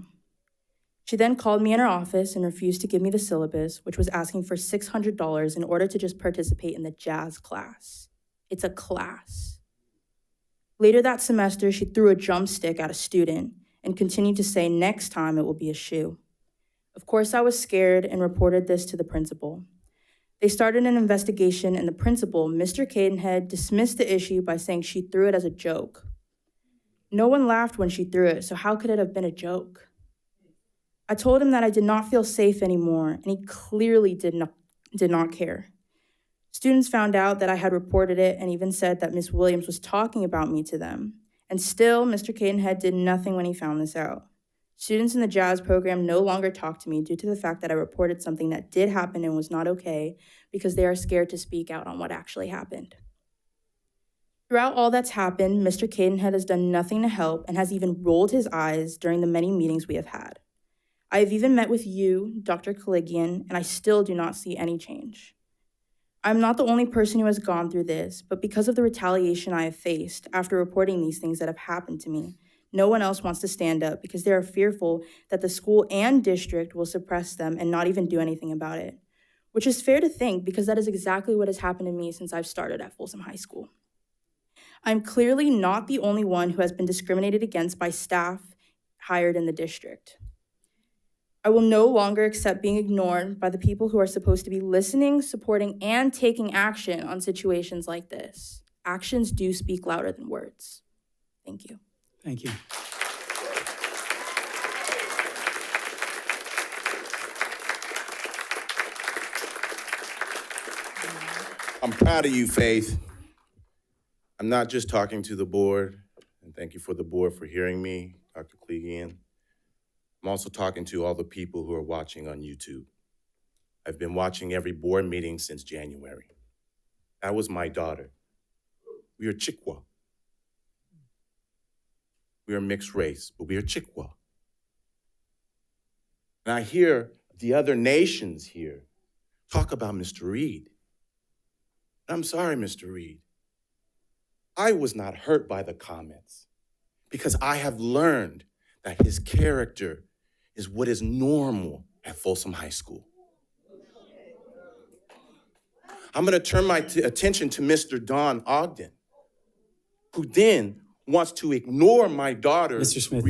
S1: She then called me in her office and refused to give me the syllabus, which was asking for $600 in order to just participate in the jazz class. It's a class. Later that semester, she threw a drumstick at a student and continued to say next time it will be a shoe. Of course, I was scared and reported this to the principal. They started an investigation, and the principal, Mr. Cadenhead, dismissed the issue by saying she threw it as a joke. No one laughed when she threw it, so how could it have been a joke? I told him that I did not feel safe anymore, and he clearly did not care. Students found out that I had reported it and even said that Miss Williams was talking about me to them. And still, Mr. Cadenhead did nothing when he found this out. Students in the jazz program no longer talk to me due to the fact that I reported something that did happen and was not okay because they are scared to speak out on what actually happened. Throughout all that's happened, Mr. Cadenhead has done nothing to help and has even rolled his eyes during the many meetings we have had. I have even met with you, Dr. Colligian, and I still do not see any change. I'm not the only person who has gone through this, but because of the retaliation I have faced after reporting these things that have happened to me, no one else wants to stand up because they are fearful that the school and district will suppress them and not even do anything about it, which is fair to think because that is exactly what has happened to me since I've started at Folsom High School. I'm clearly not the only one who has been discriminated against by staff hired in the district. I will no longer accept being ignored by the people who are supposed to be listening, supporting, and taking action on situations like this. Actions do speak louder than words. Thank you.
S7: Thank you.
S6: I'm proud of you, Faith. I'm not just talking to the board, and thank you for the board for hearing me, Dr. Clegian. I'm also talking to all the people who are watching on YouTube. I've been watching every board meeting since January. That was my daughter. We are Chickasaw. We are mixed race, but we are Chickasaw. And I hear the other nations here talk about Mr. Reed. I'm sorry, Mr. Reed. I was not hurt by the comments because I have learned that his character is what is normal at Folsom High School. I'm going to turn my attention to Mr. Don Ogden, who then wants to ignore my daughter.
S7: Mr. Smith,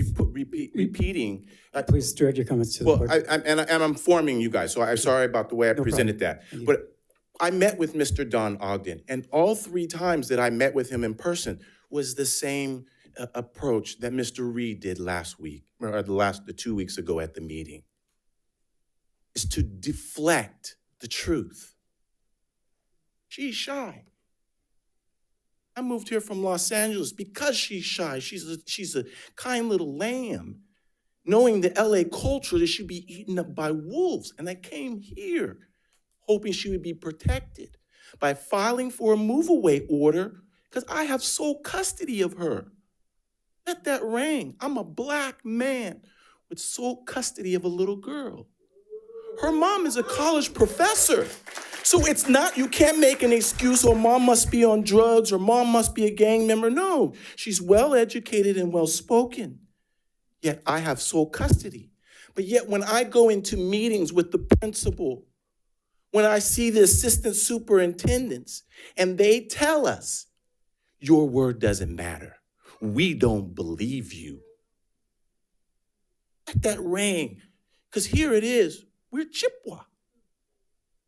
S6: repeating.
S7: Please direct your comments to the board.
S6: And I'm informing you guys, so I'm sorry about the way I presented that. But I met with Mr. Don Ogden, and all 3 times that I met with him in person was the same approach that Mr. Reed did last week, or the 2 weeks ago at the meeting, is to deflect the truth. She's shy. I moved here from Los Angeles because she's shy. She's a kind little lamb, knowing the LA culture that she'd be eaten up by wolves. And I came here hoping she would be protected by filing for a move-away order because I have sole custody of her. Let that ring. I'm a Black man with sole custody of a little girl. Her mom is a college professor. So it's not, you can't make an excuse, or mom must be on drugs, or mom must be a gang member. No, she's well-educated and well-spoken. Yet I have sole custody. But yet when I go into meetings with the principal, when I see the assistant superintendents, and they tell us, your word doesn't matter. We don't believe you. Let that ring, because here it is, we're Chippewa.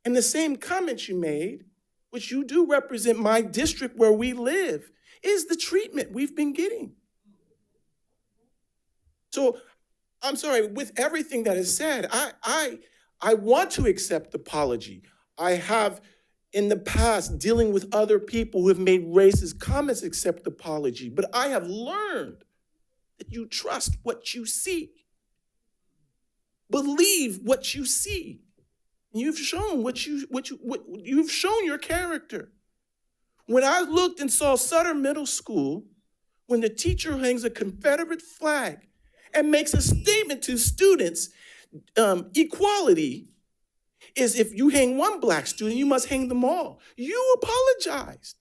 S6: And the same comments you made, which you do represent my district where we live, is the treatment we've been getting. So, I'm sorry, with everything that is said, I want to accept apology. I have, in the past, dealing with other people who have made racist comments, accept apology. But I have learned that you trust what you see. Believe what you see. You've shown you've shown your character. When I looked and saw Sutter Middle School, when the teacher hangs a Confederate flag and makes a statement to students, equality is if you hang one Black student, you must hang them all. You apologized.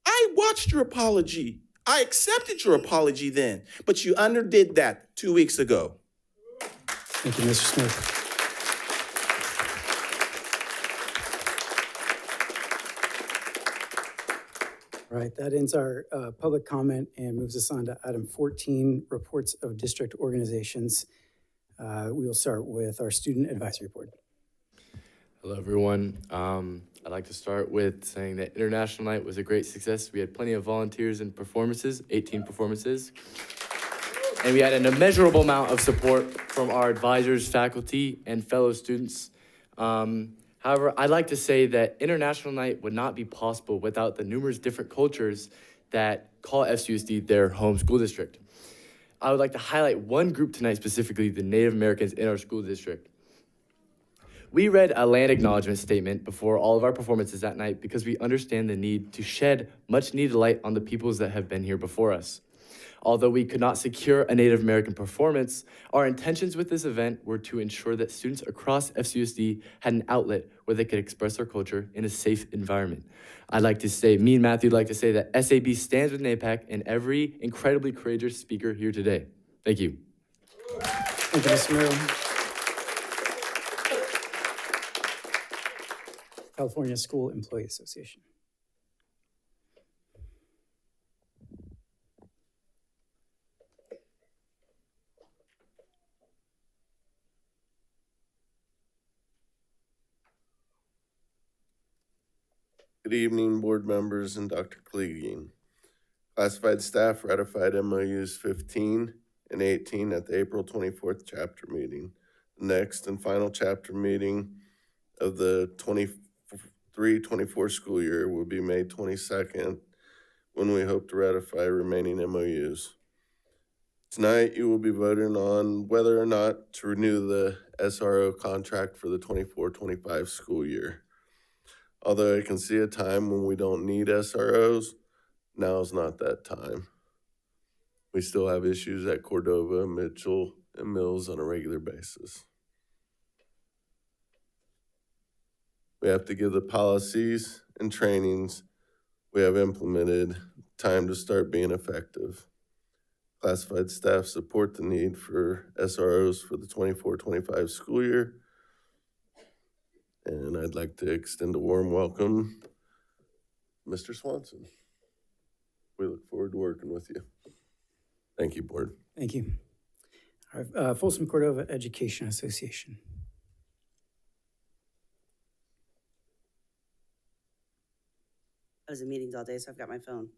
S6: I watched your apology. I accepted your apology then, but you underdid that 2 weeks ago.
S7: Thank you, Mr. Smith. All right, that ends our public comment and moves us on to item 14, reports of district organizations. We will start with our student advisory board.
S9: Hello, everyone. I'd like to start with saying that International Night was a great success. We had plenty of volunteers and performances, 18 performances. And we had an immeasurable amount of support from our advisors, faculty, and fellow students. However, I'd like to say that International Night would not be possible without the numerous different cultures that call FCUSD their home school district. I would like to highlight one group tonight, specifically the Native Americans in our school district. We read a land acknowledgement statement before all of our performances that night because we understand the need to shed much needed light on the peoples that have been here before us. Although we could not secure a Native American performance, our intentions with this event were to ensure that students across FCUSD had an outlet where they could express their culture in a safe environment. Me and Matthew would like to say that SAB stands with NAPAC and every incredibly courageous speaker here today. Thank you.
S7: Thank you, Mr. Mayor. California School Employee Association.
S8: Good evening, board members and Dr. Klegien. Classified staff ratified MOUs 15 and 18 at the April 24th chapter meeting. The next and final chapter meeting of the 23-24 school year will be May 22nd, when we hope to ratify remaining MOUs. Tonight, you will be voting on whether or not to renew the SRO contract for the 24-25 school year. Although I can see a time when we don't need SROs, now is not that time. We still have issues at Cordova, Mitchell, and Mills on a regular basis. We have to give the policies and trainings we have implemented time to start being effective. Classified staff support the need for SROs for the 24-25 school year. And I'd like to extend a warm welcome, Mr. Swanson. We look forward to working with you. Thank you, board.
S7: Thank you. All right, Folsom Cordova Education Association.
S10: I was in meetings all day, so I've got my phone.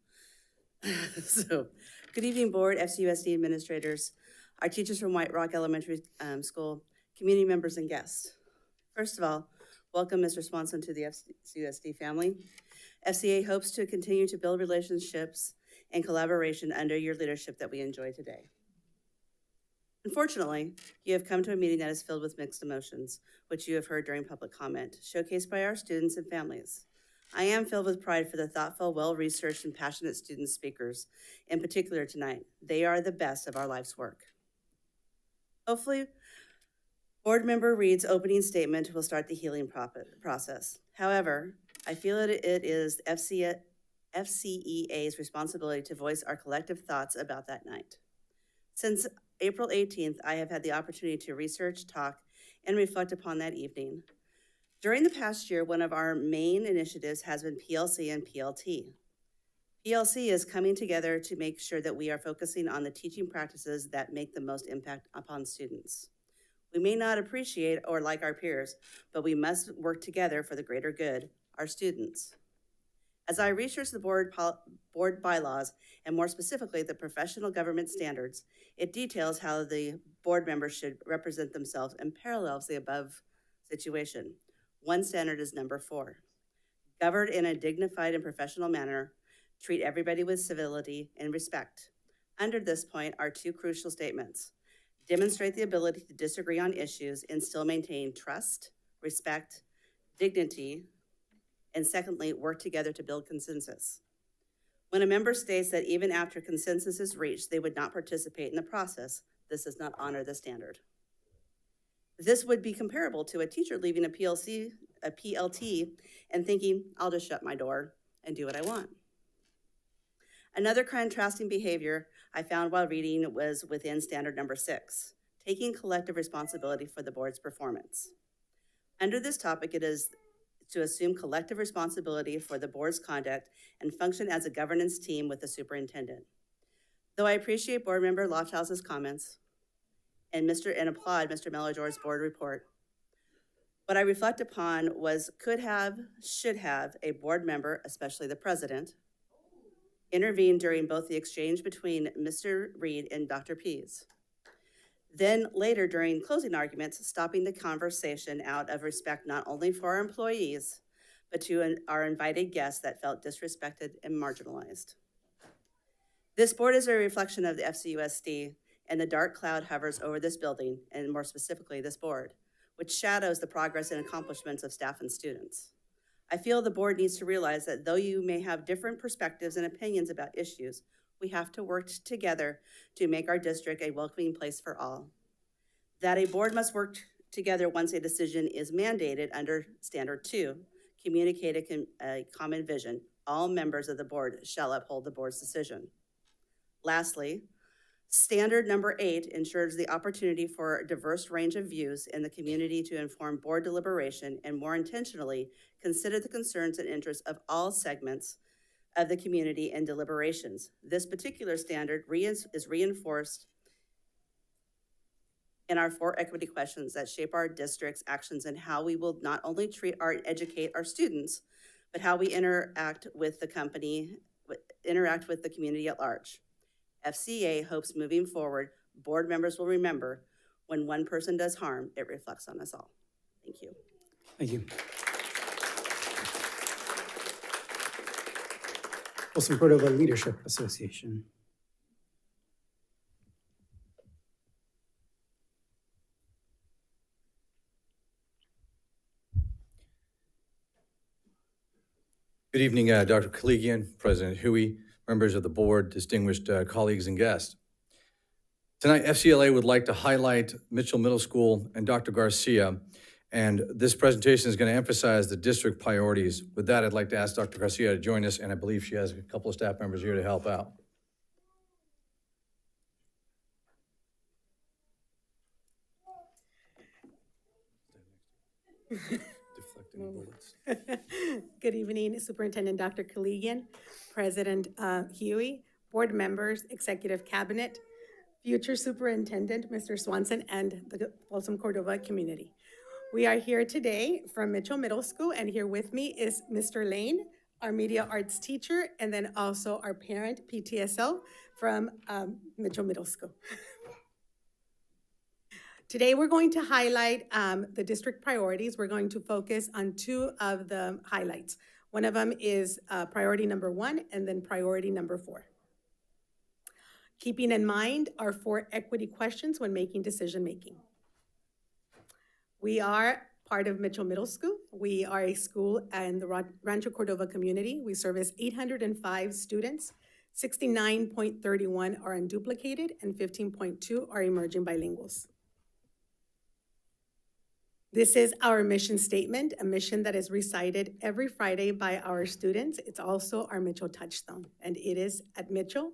S10: So, good evening, board, FCUSD administrators, our teachers from White Rock Elementary School, community members, and guests. First of all, welcome, Mr. Swanson, to the FCUSD family. FCA hopes to continue to build relationships and collaboration under your leadership that we enjoy today. Unfortunately, you have come to a meeting that is filled with mixed emotions, which you have heard during public comment, showcased by our students and families. I am filled with pride for the thoughtful, well-researched, and passionate student speakers, in particular tonight. They are the best of our life's work. Hopefully, Board Member Reed's opening statement will start the healing process. However, I feel that it is FCEA's responsibility to voice our collective thoughts about that night. Since April 18th, I have had the opportunity to research, talk, and reflect upon that evening. During the past year, one of our main initiatives has been PLC and PLT. PLC is coming together to make sure that we are focusing on the teaching practices that make the most impact upon students. We may not appreciate or like our peers, but we must work together for the greater good, our students. As I researched the board bylaws, and more specifically the professional government standards, it details how the board members should represent themselves and parallels the above situation. One standard is number 4. Govern in a dignified and professional manner, treat everybody with civility and respect. Under this point are 2 crucial statements. Demonstrate the ability to disagree on issues and still maintain trust, respect, dignity, and secondly, work together to build consensus. When a member states that even after consensus is reached, they would not participate in the process, this does not honor the standard. This would be comparable to a teacher leaving a PLT, and thinking, I'll just shut my door and do what I want. Another contrasting behavior I found while reading was within standard number 6, taking collective responsibility for the board's performance. Under this topic, it is to assume collective responsibility for the board's conduct and function as a governance team with the superintendent. Though I appreciate board member Lofthouse's comments and applaud Mr. Melodor's board report, what I reflect upon was should have a board member, especially the president, intervene during both the exchange between Mr. Reed and Dr. Pease. Then later during closing arguments, stopping the conversation out of respect not only for our employees, but to our invited guests that felt disrespected and marginalized. This board is a reflection of the FCUSD, and the dark cloud hovers over this building, and more specifically this board, which shadows the progress and accomplishments of staff and students. I feel the board needs to realize that though you may have different perspectives and opinions about issues, We have to work together to make our district a welcoming place for all. That a board must work together once a decision is mandated under Standard 2, communicate a common vision. All members of the board shall uphold the board's decision. Lastly, Standard number 8 ensures the opportunity for a diverse range of views in the community to inform board deliberation and more intentionally consider the concerns and interests of all segments of the community in deliberations. This particular standard is reinforced in our 4 equity questions that shape our district's actions and how we will not only treat or educate our students, but how we interact with the community at large. FCA hopes moving forward, board members will remember when one person does harm, it reflects on us all. Thank you.
S7: Thank you. Folsom Cordova Leadership Association.
S11: Good evening, Dr. Kaligian, President Huey, members of the board, distinguished colleagues and guests. Tonight, FCLA would like to highlight Mitchell Middle School and Dr. Garcia, and this presentation is going to emphasize the district priorities. With that, I'd like to ask Dr. Garcia to join us, and I believe she has a couple of staff members here to help out. Deflecting bullets.
S22: Good evening, Superintendent Dr. Kaligian, President Huey, board members, executive cabinet, future superintendent, Mr. Swanson, and the Folsom Cordova community. We are here today from Mitchell Middle School, and here with me is Mr. Lane, our media arts teacher, and then also our parent, PTSO, from Mitchell Middle School. Today, we're going to highlight the district priorities. We're going to focus on 2 of the highlights. One of them is priority number 1, and then priority number 4. Keeping in mind our 4 equity questions when making decision-making. We are part of Mitchell Middle School. We are a school in the Rancho Cordova community. We service 805 students. 69.31 are unduplicated, and 15.2 are emerging bilinguals. This is our mission statement, a mission that is recited every Friday by our students. It's also our Mitchell touchstone, and it is at Mitchell,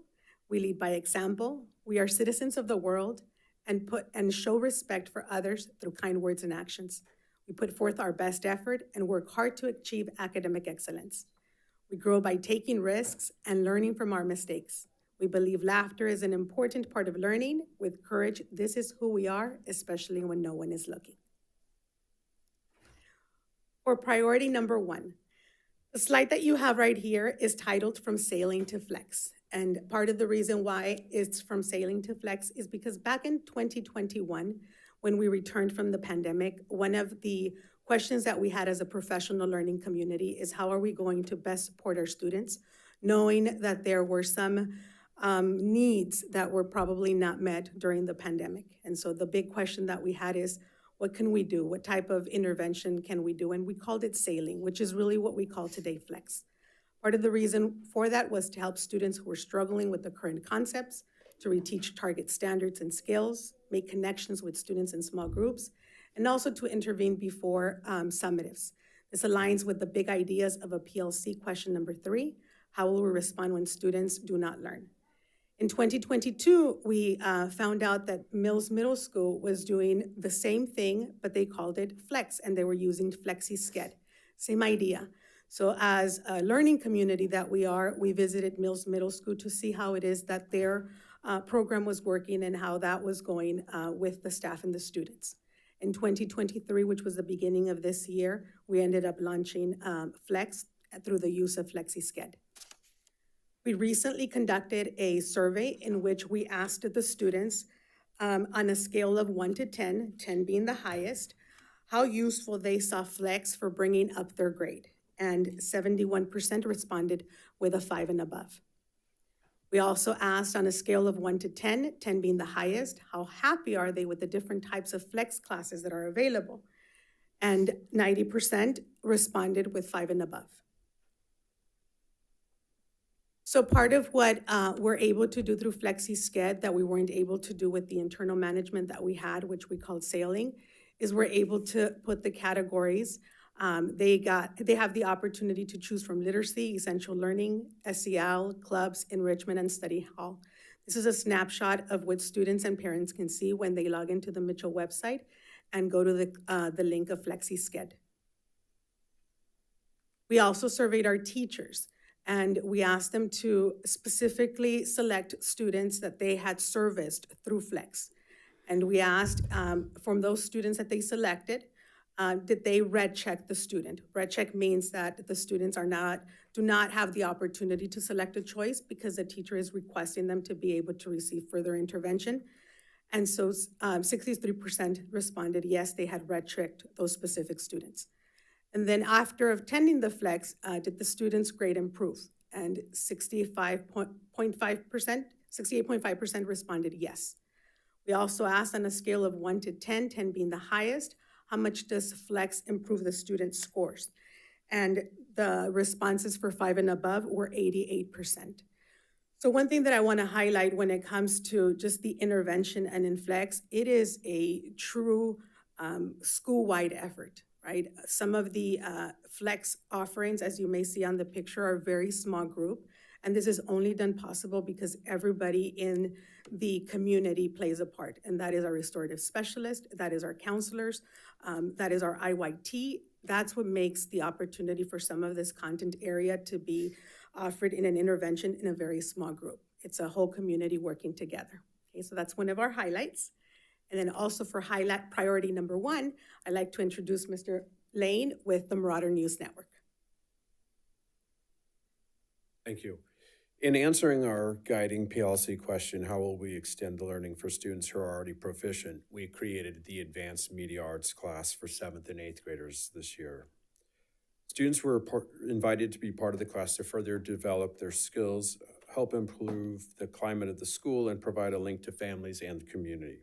S22: we lead by example. We are citizens of the world and show respect for others through kind words and actions. We put forth our best effort and work hard to achieve academic excellence. We grow by taking risks and learning from our mistakes. We believe laughter is an important part of learning. With courage, this is who we are, especially when no one is looking. For priority number 1, the slide that you have right here is titled From Sailing to Flex. And part of the reason why it's from sailing to flex is because back in 2021, when we returned from the pandemic, one of the questions that we had as a professional learning community is how are we going to best support our students, knowing that there were some needs that were probably not met during the pandemic. And so the big question that we had is, what can we do? What type of intervention can we do? And we called it sailing, which is really what we call today flex. Part of the reason for that was to help students who were struggling with the current concepts, to reteach target standards and skills, make connections with students in small groups, and also to intervene before summatives. This aligns with the big ideas of a PLC question number 3, how will we respond when students do not learn? In 2022, we found out that Mills Middle School was doing the same thing, but they called it Flex, and they were using FlexiSCED. Same idea. So as a learning community that we are, we visited Mills Middle School to see how it is that their program was working and how that was going with the staff and the students. In 2023, which was the beginning of this year, we ended up launching Flex through the use of FlexiSCED. We recently conducted a survey in which we asked the students on a scale of 1 to 10, 10 being the highest, how useful they saw Flex for bringing up their grade. And 71% responded with a 5 and above. We also asked on a scale of 1 to 10, 10 being the highest, how happy are they with the different types of flex classes that are available? And 90% responded with 5 and above. So part of what we're able to do through FlexiSched that we weren't able to do with the internal management that we had, which we called sailing, is we're able to put the categories. They have the opportunity to choose from literacy, essential learning, SEL, clubs, enrichment, and study hall. This is a snapshot of what students and parents can see when they log into the Mitchell website and go to the link of FlexiSched. We also surveyed our teachers, and we asked them to specifically select students that they had serviced through Flex. And we asked from those students that they selected, did they red check the student? Red check means that the students do not have the opportunity to select a choice because the teacher is requesting them to be able to receive further intervention. And so 63% responded yes, they had red checked those specific students. And then after attending the Flex, did the students' grade improve? And 68.5% responded yes. We also asked on a scale of 1 to 10, 10 being the highest, how much does Flex improve the students' scores? And the responses for 5 and above were 88%. So one thing that I want to highlight when it comes to just the intervention and in Flex, it is a true school-wide effort. Right? Some of the Flex offerings, as you may see on the picture, are a very small group. And this is only done possible because everybody in the community plays a part. And that is our restorative specialist, that is our counselors, that is our IYT. That's what makes the opportunity for some of this content area to be offered in an intervention in a very small group. It's a whole community working together. Okay, so that's one of our highlights. And then also for highlight priority number 1, I'd like to introduce Mr. Lane with the Marauder News Network.
S12: Thank you. In answering our guiding PLC question, how will we extend the learning for students who are already proficient, we created the Advanced Media Arts class for 7th and 8th graders this year. Students were invited to be part of the class to further develop their skills, help improve the climate of the school, and provide a link to families and the community.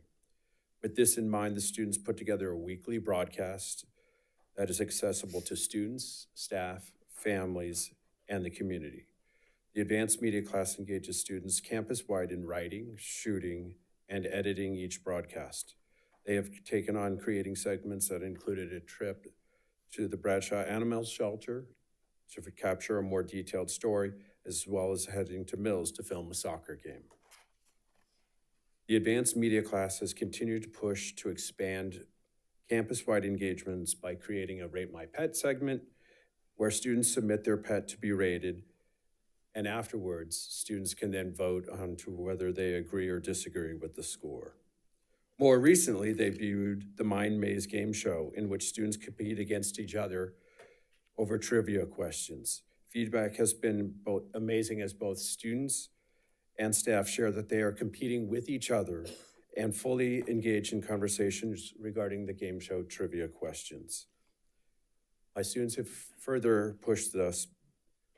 S12: With this in mind, the students put together a weekly broadcast that is accessible to students, staff, families, and the community. The advanced media class engages students campus-wide in writing, shooting, and editing each broadcast. They have taken on creating segments that included a trip to the Bradshaw Animal Shelter to capture a more detailed story, as well as heading to Mills to film a soccer game. The advanced media class has continued to push to expand campus-wide engagements by creating a Rate My Pet segment where students submit their pet to be rated, and afterwards, students can then vote on to whether they agree or disagree with the score. More recently, they debuted the Mind Maze game show in which students compete against each other over trivia questions. Feedback has been both amazing as both students and staff share that they are competing with each other and fully engaged in conversations regarding the game show trivia questions. My students have further pushed this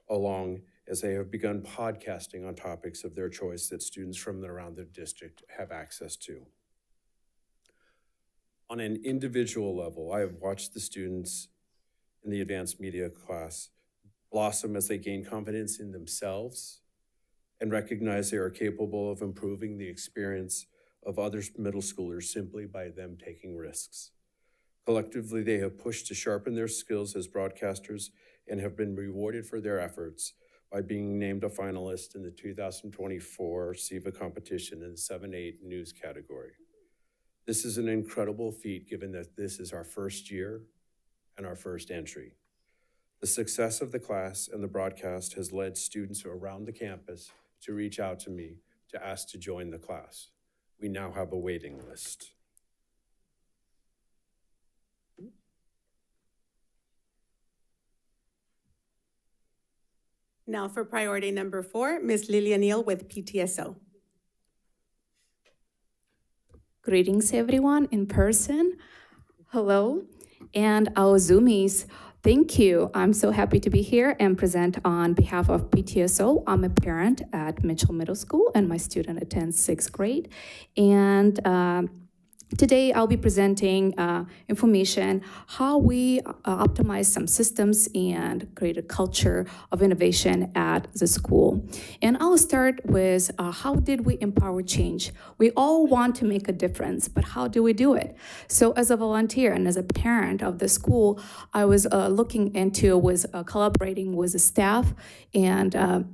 S12: along as they have begun podcasting on topics of their choice that students from around the district have access to. On an individual level, I have watched the students in the advanced media class blossom as they gain confidence in themselves and recognize they are capable of improving the experience of other middle schoolers simply by them taking risks. Collectively, they have pushed to sharpen their skills as broadcasters and have been rewarded for their efforts by being named a finalist in the 2024 SIVA competition in the 7-8 news category. This is an incredible feat given that this is our first year and our first entry. The success of the class and the broadcast has led students around the campus to reach out to me to ask to join the class. We now have a waiting list.
S22: Now for priority number 4, Ms. Lilia Neal with PTSO.
S13: Greetings, everyone in person. Hello, and our Zoomies. Thank you. I'm so happy to be here and present on behalf of PTSO. I'm a parent at Mitchell Middle School, and my student attends 6th grade. And Today, I'll be presenting information how we optimize some systems and create a culture of innovation at the school. And I'll start with how did we empower change? We all want to make a difference, but how do we do it? So as a volunteer and as a parent of the school, I was collaborating with the staff and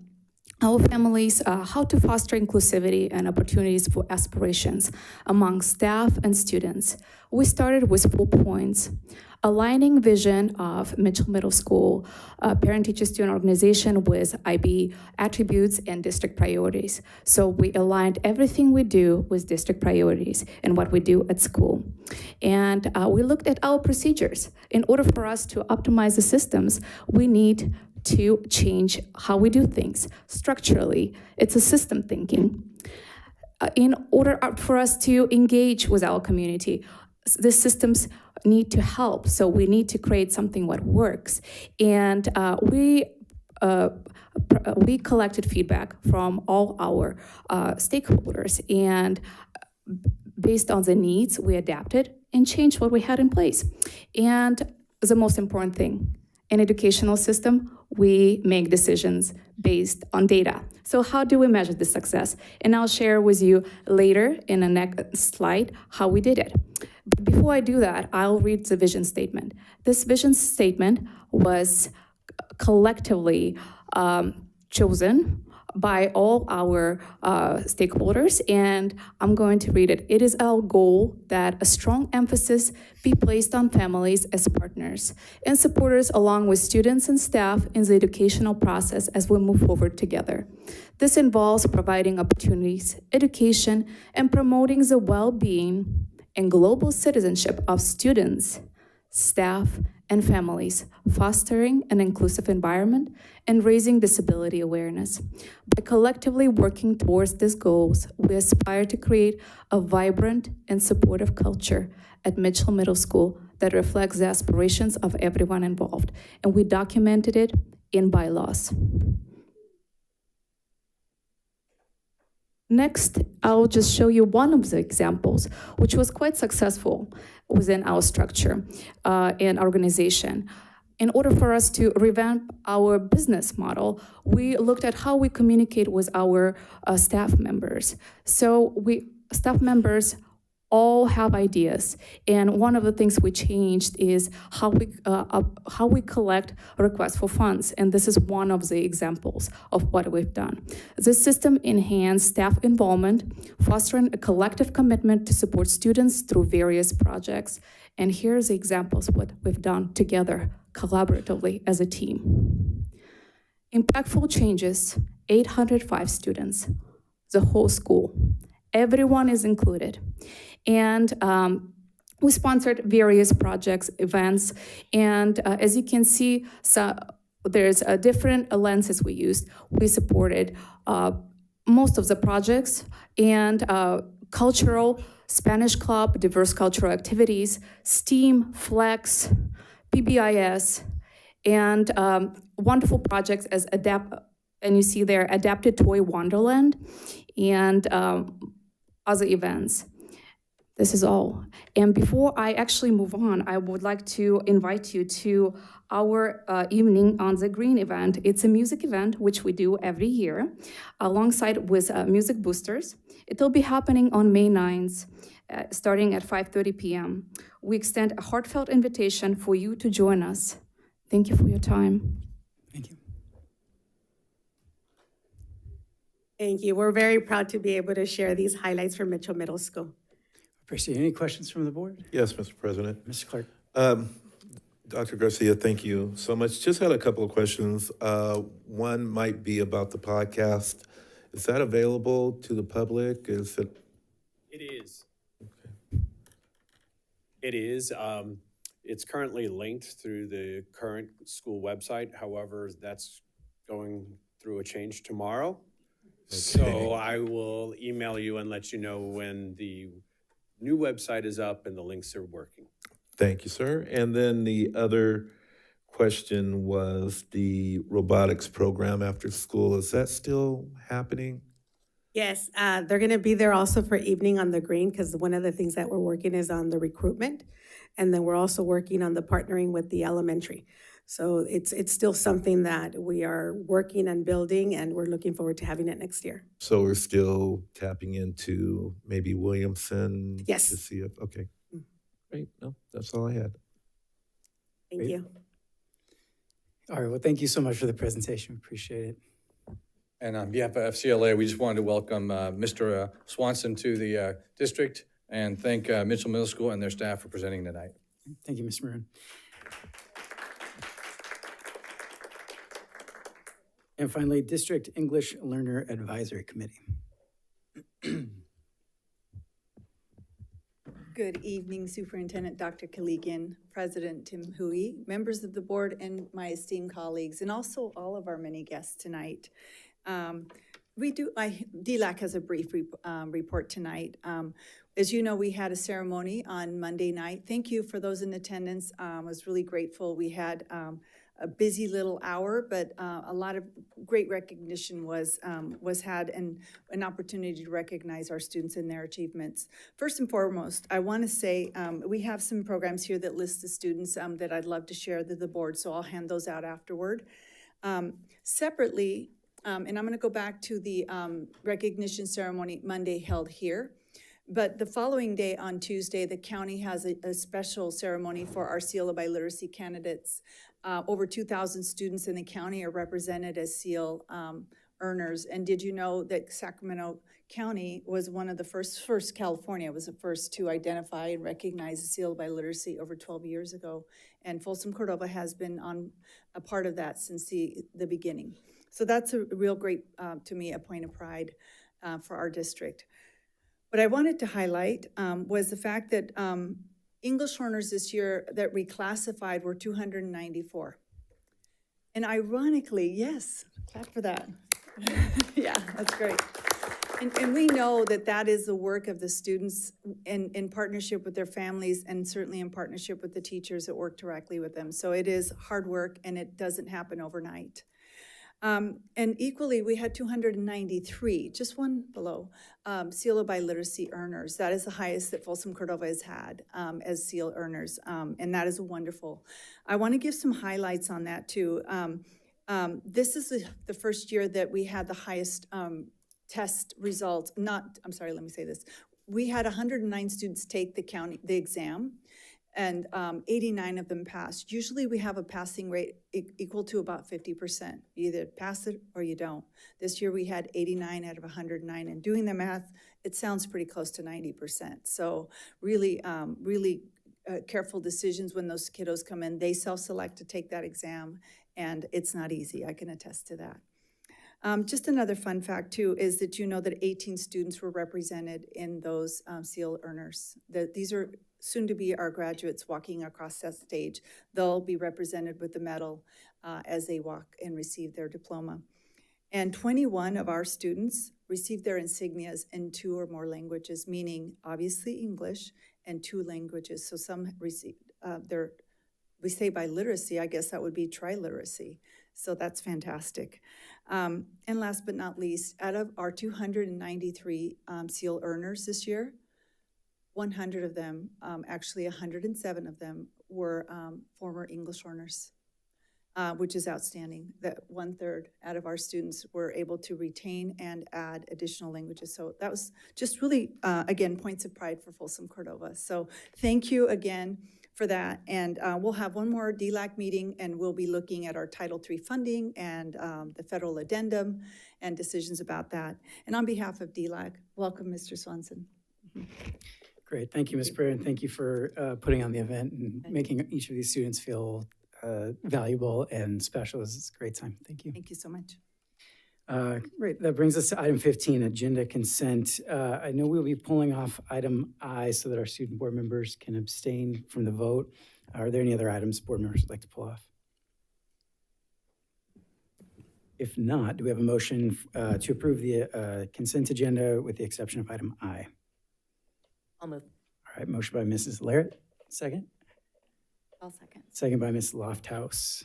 S13: our families, how to foster inclusivity and opportunities for aspirations among staff and students. We started with 4 points. Aligning vision of Mitchell Middle School, parent-teacher-student organization with IB attributes and district priorities. So we aligned everything we do with district priorities and what we do at school. And we looked at our procedures. In order for us to optimize the systems, we need to change how we do things structurally. It's a system thinking. In order for us to engage with our community, the systems need to help. So we need to create something that works. And we collected feedback from all our stakeholders. And based on the needs, we adapted and changed what we had in place. And the most important thing, in educational system, we make decisions based on data. So how do we measure the success? And I'll share with you later in the next slide how we did it. But before I do that, I'll read the vision statement. This vision statement was collectively chosen by all our stakeholders, and I'm going to read it. It is our goal that a strong emphasis be placed on families as partners and supporters along with students and staff in the educational process as we move forward together. This involves providing opportunities, education, and promoting the well-being and global citizenship of students, staff, and families, fostering an inclusive environment and raising disability awareness. By collectively working towards these goals, we aspire to create a vibrant and supportive culture at Mitchell Middle School that reflects the aspirations of everyone involved, and we documented it in bylaws. Next, I'll just show you one of the examples, which was quite successful within our structure and organization. In order for us to revamp our business model, we looked at how we communicate with our staff members. So staff members all have ideas, and one of the things we changed is how we collect requests for funds, and this is one of the examples of what we've done. This system enhanced staff involvement, fostering a collective commitment to support students through various projects. And here's the examples of what we've done together, collaboratively as a team. Impactful changes, 805 students, the whole school. Everyone is included. And we sponsored various projects, events, and as you can see, there's different lenses we used. We supported most of the projects and cultural, Spanish Club, diverse cultural activities, STEAM, Flex, PBIS, and wonderful projects as and you see there, Adapted Toy Wonderland, and other events. This is all. And before I actually move on, I would like to invite you to our evening on the Green event. It's a music event, which we do every year, alongside with Music Boosters. It'll be happening on May 9th, starting at 5:30 p.m. We extend a heartfelt invitation for you to join us. Thank you for your time.
S7: Thank you.
S22: Thank you. We're very proud to be able to share these highlights for Mitchell Middle School.
S7: Appreciate it. Any questions from the board?
S2: Yes, Mr. President.
S7: Mr. Clark.
S2: Dr. Garcia, thank you so much. Just had a couple of questions. One might be about the podcast. Is that available to the public? Is it?
S12: It is. Okay. It is. It's currently linked through the current school website. However, that's going through a change tomorrow. Okay. So I will email you and let you know when the new website is up and the links are working.
S2: Thank you, sir. And then the other question was the robotics program after school. Is that still happening?
S22: Yes, they're going to be there also for Evening on the Green, because one of the things that we're working is on the recruitment. And then we're also working on the partnering with the elementary. So it's still something that we are working and building, and we're looking forward to having it next year.
S2: So we're still tapping into maybe Williamson?
S22: Yes.
S2: To see if, okay. Great, no, that's all I had.
S22: Thank you.
S7: All right, well, thank you so much for the presentation. Appreciate it.
S11: And on behalf of FCLA, we just wanted to welcome Mr. Swanson to the district and thank Mitchell Middle School and their staff for presenting tonight.
S7: Thank you, Mr. Maroon. And finally, District English Learner Advisory Committee.
S14: Good evening, Superintendent Dr. Kaligian, President Tim Hui, members of the board, and my esteemed colleagues, and also all of our many guests tonight. DLAC has a brief report tonight. As you know, we had a ceremony on Monday night. Thank you for those in attendance. I was really grateful. We had a busy little hour, but a lot of great recognition was had, and an opportunity to recognize our students and their achievements. First and foremost, I want to say we have some programs here that list the students that I'd love to share to the board, so I'll hand those out afterward. Separately, and I'm going to go back to the recognition ceremony Monday held here. But the following day, on Tuesday, the county has a special ceremony for our SEAL by Literacy candidates. Over 2,000 students in the county are represented as SEAL earners. And did you know that Sacramento County was one of the first California was the first to identify and recognize a SEAL by Literacy over 12 years ago. And Folsom, Cordova has been on a part of that since the beginning. So that's a real great, to me, a point of pride for our district. What I wanted to highlight was the fact that English learners this year that reclassified were 294. And ironically, yes, clap for that. Yeah, that's great. And we know that that is the work of the students in partnership with their families, and certainly in partnership with the teachers that work directly with them. So it is hard work, and it doesn't happen overnight. And equally, we had 293, just one below, SEAL by Literacy earners. That is the highest that Folsom Cordova has had as SEAL earners, and that is wonderful. I want to give some highlights on that too. This is the first year that we had the highest test results. Let me say this. We had 109 students take the exam, and 89 of them passed. Usually we have a passing rate equal to about 50%. You either pass it or you don't. This year we had 89 out of 109, and doing the math, it sounds pretty close to 90%. So really, careful decisions when those kiddos come in. They self-select to take that exam, and it's not easy. I can attest to that. Just another fun fact too is that you know that 18 students were represented in those SEAL earners. These are soon to be our graduates walking across that stage. They'll be represented with the medal as they walk and receive their diploma. And 21 of our students received their insignias in 2 or more languages, meaning obviously English and 2 languages. So some receive we say by literacy, I guess that would be triliteracy. So that's fantastic. And last but not least, out of our 293 SEAL earners this year, 100 of them, actually 107 of them were former English learners, which is outstanding. That 1/3 out of our students were able to retain and add additional languages. So that was just really, again, points of pride for Folsom Cordova. So thank you again for that. And we'll have one more DLAC meeting, and we'll be looking at our Title III funding and the federal addendum and decisions about that. And on behalf of DLAC, welcome, Mr. Swanson.
S7: Great, thank you, Ms. Brewer, and thank you for putting on the event and making each of these students feel valuable and special. It's a great time. Thank you.
S14: Thank you so much.
S7: Great, that brings us to item 15, agenda consent. I know we'll be pulling off item I so that our student board members can abstain from the vote. Are there any other items board members would like to pull off? If not, do we have a motion to approve the consent agenda with the exception of item I?
S14: I'll move.
S7: All right, motion by Mrs. Larrett, second.
S14: I'll second.
S7: Second by Ms. Lofthouse.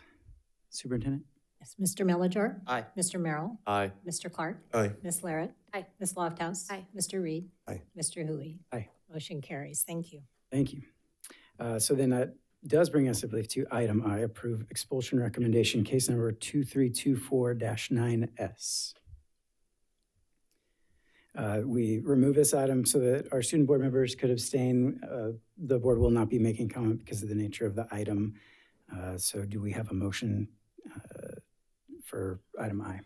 S7: Superintendent?
S15: Yes, Mr. Mellinger.
S9: Aye.
S15: Mr. Merrill.
S9: Aye.
S15: Mr. Clark.
S2: Aye.
S15: Ms. Larrett.
S17: Aye.
S15: Ms. Lofthouse.
S17: Aye.
S15: Mr. Reed.
S2: Aye.
S15: Mr. Hui.
S7: Aye.
S15: Motion carries. Thank you.
S7: Thank you. So then that does bring us, I believe, to item I, approve expulsion recommendation, case number 2324-9S. We remove this item so that our student board members could abstain. The board will not be making comment because of the nature of the item. So do we have a motion for item I?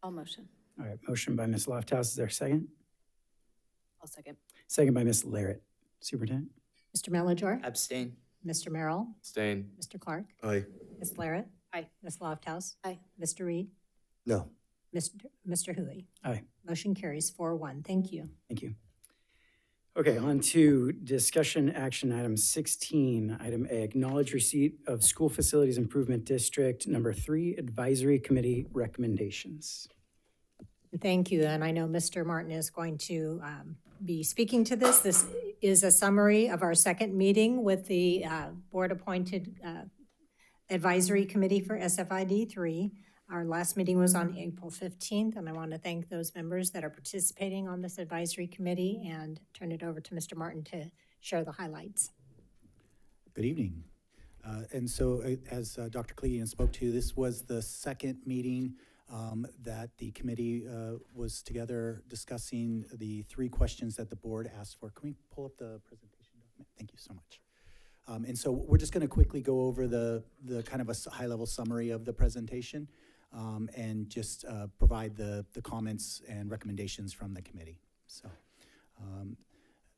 S17: I'll motion.
S7: All right, motion by Ms. Lofthouse. Is there a second?
S17: I'll second.
S7: Second by Ms. Larrett. Superintendent?
S15: Mr. Mellinger.
S9: Abstain.
S15: Mr. Merrill.
S9: Abstain.
S15: Mr. Clark.
S2: Aye.
S15: Ms. Larrett.
S17: Aye.
S15: Ms. Lofthouse.
S17: Aye.
S15: Mr. Reed.
S2: No.
S15: Mr. Hui.
S7: Aye.
S15: Motion carries 4-1. Thank you.
S7: Thank you. Okay, on to discussion action item 16. Item A, acknowledge receipt of School Facilities Improvement District Number 3 Advisory Committee recommendations.
S15: Thank you. And I know Mr. Martin is going to be speaking to this. This is a summary of our second meeting with the board-appointed advisory committee for SFID 3. Our last meeting was on April 15th, and I want to thank those members that are participating on this advisory committee and turn it over to Mr. Martin to share the highlights.
S16: Good evening. And so as Dr. Clegian spoke to, this was the second meeting that the committee was together discussing the 3 questions that the board asked for. Can we pull up the presentation document? Thank you so much. And so we're just going to quickly go over the kind of a high-level summary of the presentation and just provide the comments and recommendations from the committee. So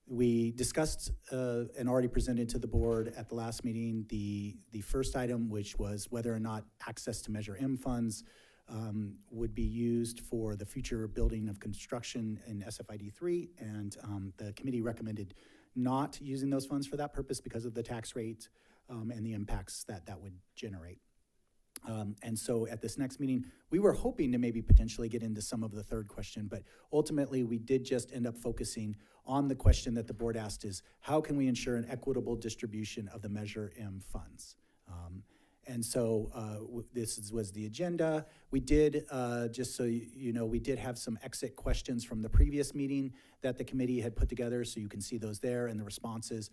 S16: we discussed and already presented to the board at the last meeting the first item, which was whether or not access to Measure M funds would be used for the future building of construction in SFID 3, and the committee recommended not using those funds for that purpose because of the tax rate and the impacts that would generate. And so at this next meeting, we were hoping to maybe potentially get into some of the third question, but ultimately we did just end up focusing on the question that the board asked is, how can we ensure an equitable distribution of the Measure M funds? And so this was the agenda. We did, just so you know, we did have some exit questions from the previous meeting that the committee had put together, so you can see those there and the responses.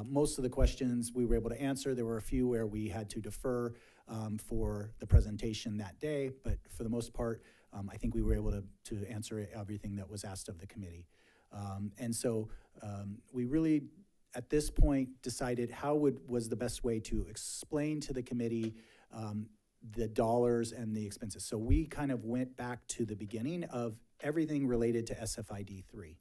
S16: Most of the questions we were able to answer. There were a few where we had to defer for the presentation that day, but for the most part, I think we were able to answer everything that was asked of the committee. And so we really, at this point, decided how was the best way to explain to the committee the dollars and the expenses. So we kind of went back to the beginning of everything related to SFID 3.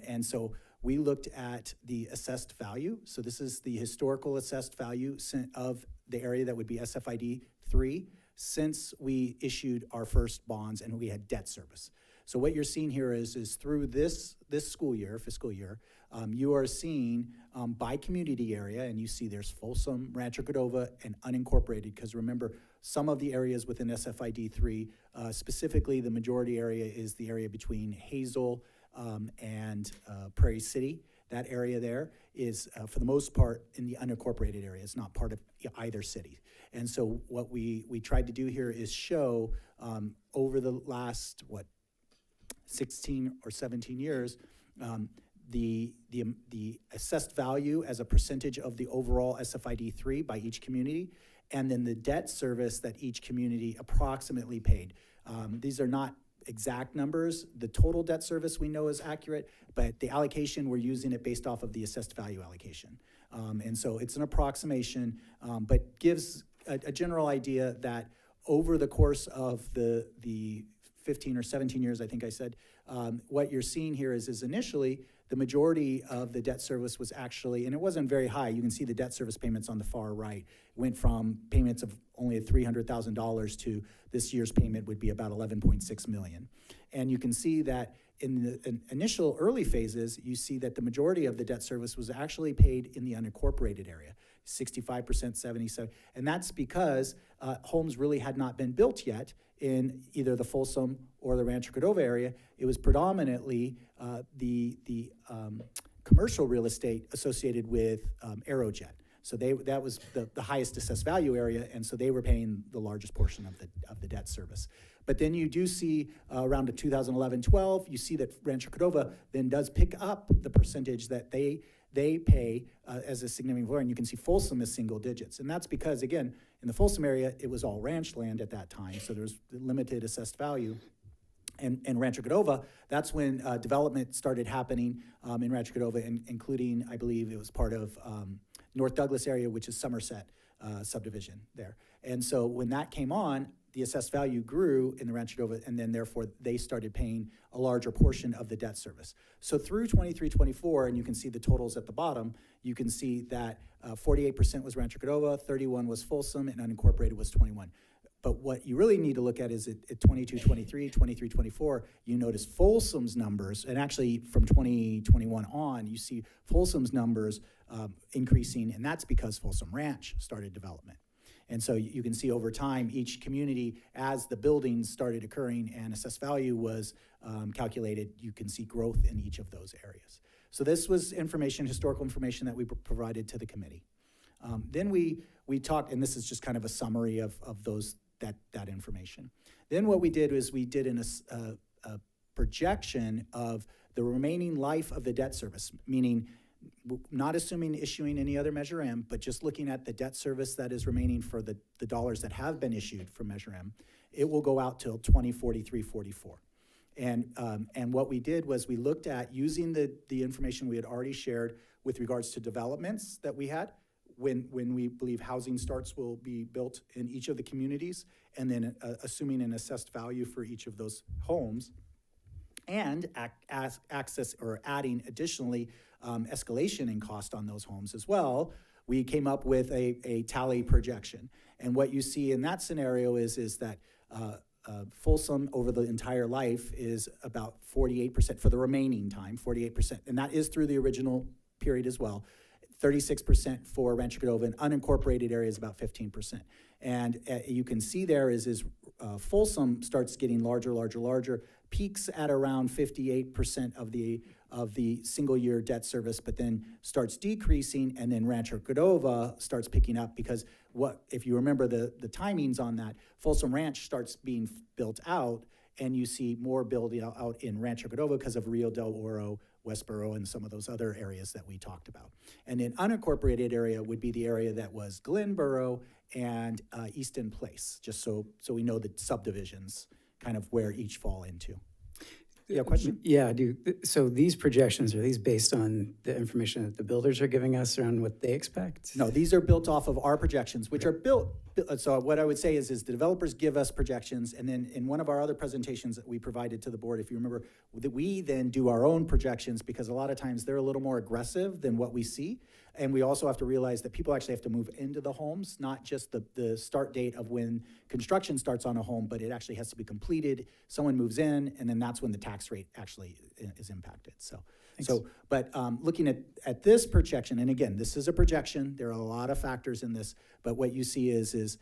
S16: And so we looked at the assessed value. So this is the historical assessed value of the area that would be SFID 3 since we issued our first bonds and we had debt service. So what you're seeing here is through this fiscal year, you are seeing by community area, and you see there's Folsom, Rancho Cordova, and unincorporated, because remember, some of the areas within SFID 3, specifically the majority area is the area between Hazel and Prairie City. That area there is, for the most part, in the unincorporated area. It's not part of either city. And so what we tried to do here is show over the last, 16 or 17 years, the assessed value as a percentage of the overall SFID 3 by each community, and then the debt service that each community approximately paid. These are not exact numbers. The total debt service we know is accurate, but the allocation, we're using it based off of the assessed value allocation. And so it's an approximation, but gives a general idea that over the course of the 15 or 17 years, I think I said, what you're seeing here is initially the majority of the debt service was actually, and it wasn't very high. You can see the debt service payments on the far right went from payments of only $300,000 to this year's payment would be about $11.6 million. And you can see that in the initial early phases, you see that the majority of the debt service was actually paid in the unincorporated area, 65%, 77%. And that's because homes really had not been built yet in either the Folsom or the Rancho Cordova area. It was predominantly the commercial real estate associated with Aerojet. So that was the highest assessed value area, and so they were paying the largest portion of the debt service. But then you do see around 2011-12, you see that Rancho Cordova then does pick up the percentage that they pay as a significant employer, and you can see Folsom is single digits. And that's because, again, in the Folsom area, it was all ranch land at that time, so there's limited assessed value. And Rancho Cordova, that's when development started happening in Rancho Cordova, including, I believe it was part of North Douglas area, which is Somerset subdivision there. And so when that came on, the assessed value grew in the Rancho Cordova, and then therefore they started paying a larger portion of the debt service. So through 23-24, and you can see the totals at the bottom, you can see that 48% was Rancho Cordova, 31 was Folsom, and unincorporated was 21. But what you really need to look at is at 22-23, 23-24, you notice Folsom's numbers, and actually from 2021 on, you see Folsom's numbers increasing, and that's because Folsom Ranch started development. And so you can see over time, each community, as the buildings started occurring and assessed value was calculated, you can see growth in each of those areas. So this was information, historical information that we provided to the committee. Then we talked, and this is just kind of a summary of that information. Then what we did is we did a projection of the remaining life of the debt service, meaning not assuming issuing any other Measure M, but just looking at the debt service that is remaining for the dollars that have been issued from Measure M. It will go out till 2043-44. And what we did was we looked at using the information we had already shared with regards to developments that we had, when we believe housing starts will be built in each of the communities, and then assuming an assessed value for each of those homes, and access or adding additionally escalation in cost on those homes as well, we came up with a tally projection. And what you see in that scenario is that Folsom over the entire life is about 48% for the remaining time, 48%, and that is through the original period as well. 36% for Rancho Cordova, and unincorporated area is about 15%. And you can see there is Folsom starts getting larger, peaks at around 58% of the single year debt service, but then starts decreasing, and then Rancho Cordova starts picking up because if you remember the timings on that, Folsom Ranch starts being built out, and you see more building out in Rancho Cordova because of Rio del Oro, Westboro, and some of those other areas that we talked about. And an unincorporated area would be the area that was Glenboro and Easton Place, just so we know the subdivisions, kind of where each fall into. You have a question?
S7: Yeah, I do. So these projections, are these based on the information that the builders are giving us around what they expect?
S16: No, these are built off of our projections, which are built. So what I would say is the developers give us projections, and then in one of our other presentations that we provided to the board, if you remember, that we then do our own projections, because a lot of times they're a little more aggressive than what we see. And we also have to realize that people actually have to move into the homes, not just the start date of when construction starts on a home, but it actually has to be completed. Someone moves in, and then that's when the tax rate actually is impacted. But looking at this projection, and again, this is a projection. There are a lot of factors in this, but what you see is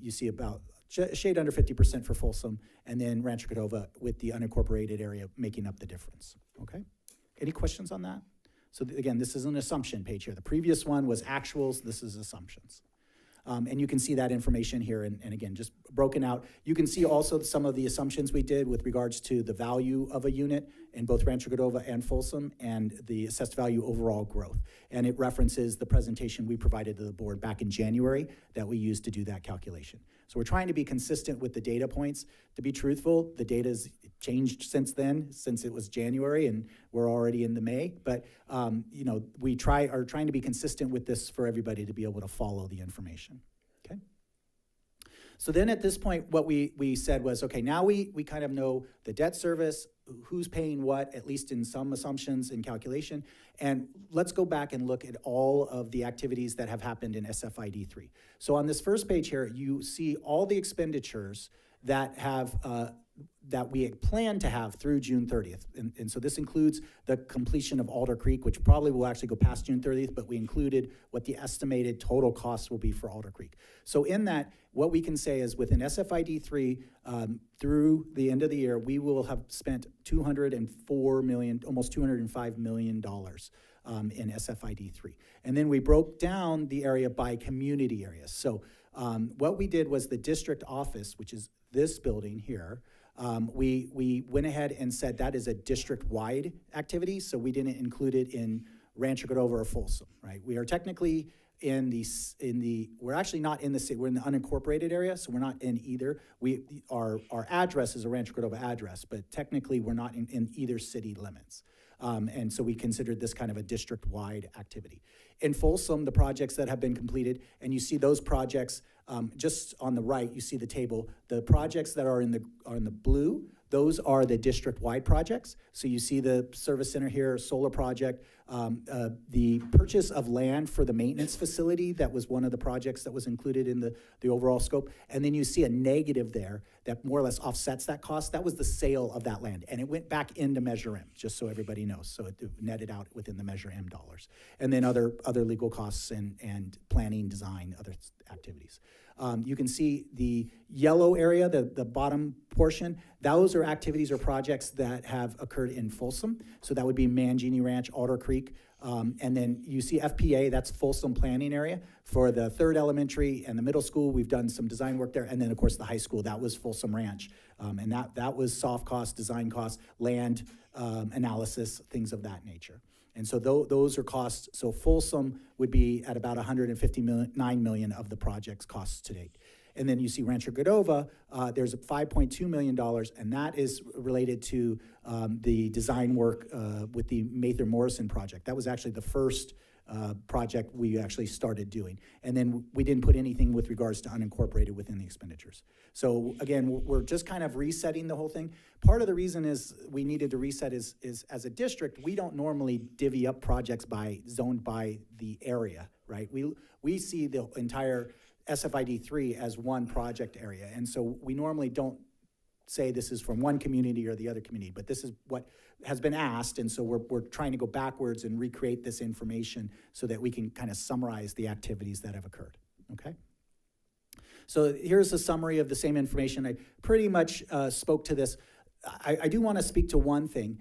S16: you see about a shade under 50% for Folsom, and then Rancho Cordova with the unincorporated area making up the difference. Okay? Any questions on that? So again, this is an assumption page here. The previous one was actuals. This is assumptions. And you can see that information here, and again, just broken out. You can see also some of the assumptions we did with regards to the value of a unit in both Rancho Cordova and Folsom, and the assessed value overall growth. And it references the presentation we provided to the board back in January that we used to do that calculation. So we're trying to be consistent with the data points. To be truthful, the data's changed since then, since it was January, and we're already into May. But we are trying to be consistent with this for everybody to be able to follow the information. Okay. So then at this point, what we said was, okay, now we kind of know the debt service, who's paying what, at least in some assumptions and calculation. And let's go back and look at all of the activities that have happened in SFID 3. So on this first page here, you see all the expenditures that have that we had planned to have through June 30th. And so this includes the completion of Alder Creek, which probably will actually go past June 30th, but we included what the estimated total cost will be for Alder Creek. So in that, what we can say is within SFID 3, through the end of the year, we will have spent $204 million, almost $205 million in SFID 3. And then we broke down the area by community areas. So what we did was the district office, which is this building here, we went ahead and said that is a district-wide activity, so we didn't include it in Rancho Cordova or Folsom, right? We are technically we're actually not in the city, we're in the unincorporated area, so we're not in either. Our address is a Rancho Cordova address, but technically we're not in either city limits. And so we considered this kind of a district-wide activity. In Folsom, the projects that have been completed, and you see those projects just on the right, you see the table. The projects that are in the blue, those are the district-wide projects. So you see the service center here, solar project, the purchase of land for the maintenance facility, that was one of the projects that was included in the overall scope. And then you see a negative there that more or less offsets that cost. That was the sale of that land. And it went back into Measure M, just so everybody knows. So it netted out within the Measure M dollars. And then other legal costs and planning, design, other activities. You can see the yellow area, the bottom portion, those are activities or projects that have occurred in Folsom. So that would be Mangini Ranch, Alder Creek. And then you see FPA, that's Folsom planning area. For the 3rd elementary and the middle school, we've done some design work there. And then of course the high school, that was Folsom Ranch. And that was soft cost, design costs, land analysis, things of that nature. And so those are costs. So Folsom would be at about $159 million of the project's costs to date. And then you see Rancho Cordova, there's $5.2 million, and that is related to the design work with the Mather Morrison project. That was actually the first project we actually started doing. And then we didn't put anything with regards to unincorporated within the expenditures. So again, we're just kind of resetting the whole thing. Part of the reason is we needed to reset is as a district, we don't normally divvy up projects zoned by the area, right? We see the entire SFID 3 as one project area. And so we normally don't say this is from one community or the other community, but this is what has been asked, and so we're trying to go backwards and recreate this information so that we can kind of summarize the activities that have occurred, okay? So here's a summary of the same information. I pretty much spoke to this. I do want to speak to one thing.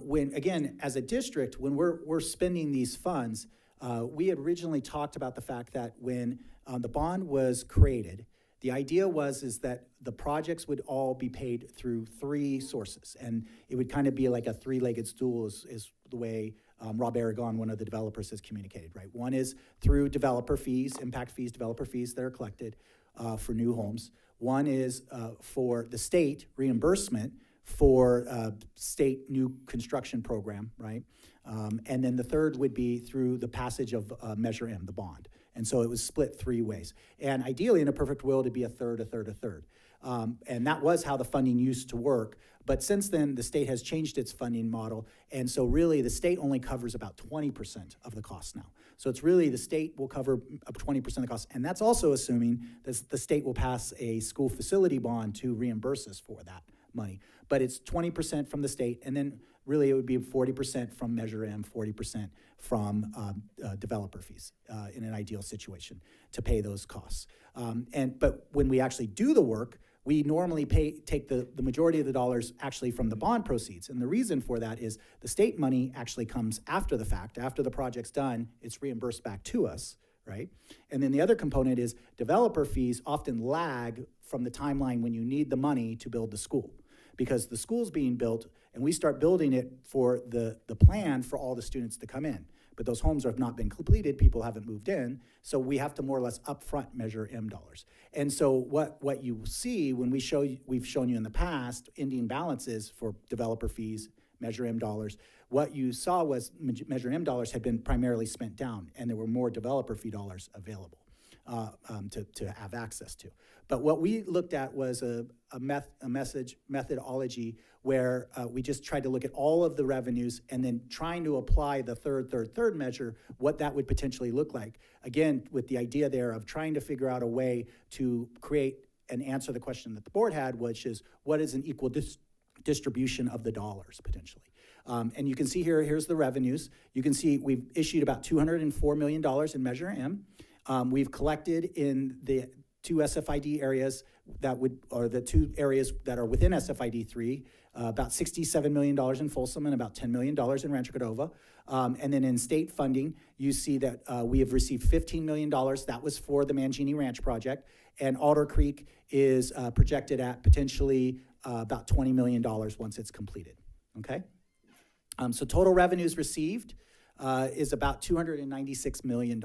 S16: When, again, as a district, when we're spending these funds, we had originally talked about the fact that when the bond was created, the idea is that the projects would all be paid through 3 sources, and it would kind of be like a 3-legged stool is the way Rob Aragon, one of the developers, has communicated, right? One is through developer fees, impact fees, developer fees that are collected for new homes. One is for the state reimbursement for state new construction program, right? And then the third would be through the passage of Measure M, the bond. And so it was split 3 ways. And ideally, in a perfect world, it'd be a third, a third, a third. And that was how the funding used to work. But since then, the state has changed its funding model. And so really, the state only covers about 20% of the cost now. So it's really the state will cover up 20% of the cost. And that's also assuming that the state will pass a school facility bond to reimburse us for that money. But it's 20% from the state, and then really it would be 40% from Measure M, 40% from developer fees in an ideal situation to pay those costs. But when we actually do the work, we normally take the majority of the dollars actually from the bond proceeds. And the reason for that is the state money actually comes after the fact. After the project's done, it's reimbursed back to us, right? And then the other component is developer fees often lag from the timeline when you need the money to build the school. Because the school's being built, and we start building it for the plan for all the students to come in. But those homes have not been completed, people haven't moved in, so we have to more or less upfront Measure M dollars. And so what you see when we've shown you in the past ending balances for developer fees, Measure M dollars, what you saw was Measure M dollars had been primarily spent down, and there were more developer fee dollars available to have access to. But what we looked at was a methodology where we just tried to look at all of the revenues and then trying to apply the third measure, what that would potentially look like. Again, with the idea there of trying to figure out a way to create and answer the question that the board had, which is what is an equal distribution of the dollars potentially. And you can see here's the revenues. You can see we've issued about $204 million in Measure M. We've collected in the 2 SFID areas the 2 areas that are within SFID 3, about $67 million in Folsom and about $10 million in Rancho Cordova. And then in state funding, you see that we have received $15 million. That was for the Mangini Ranch project. And Alder Creek is projected at potentially about $20 million once it's completed, okay? So total revenues received is about $296 million.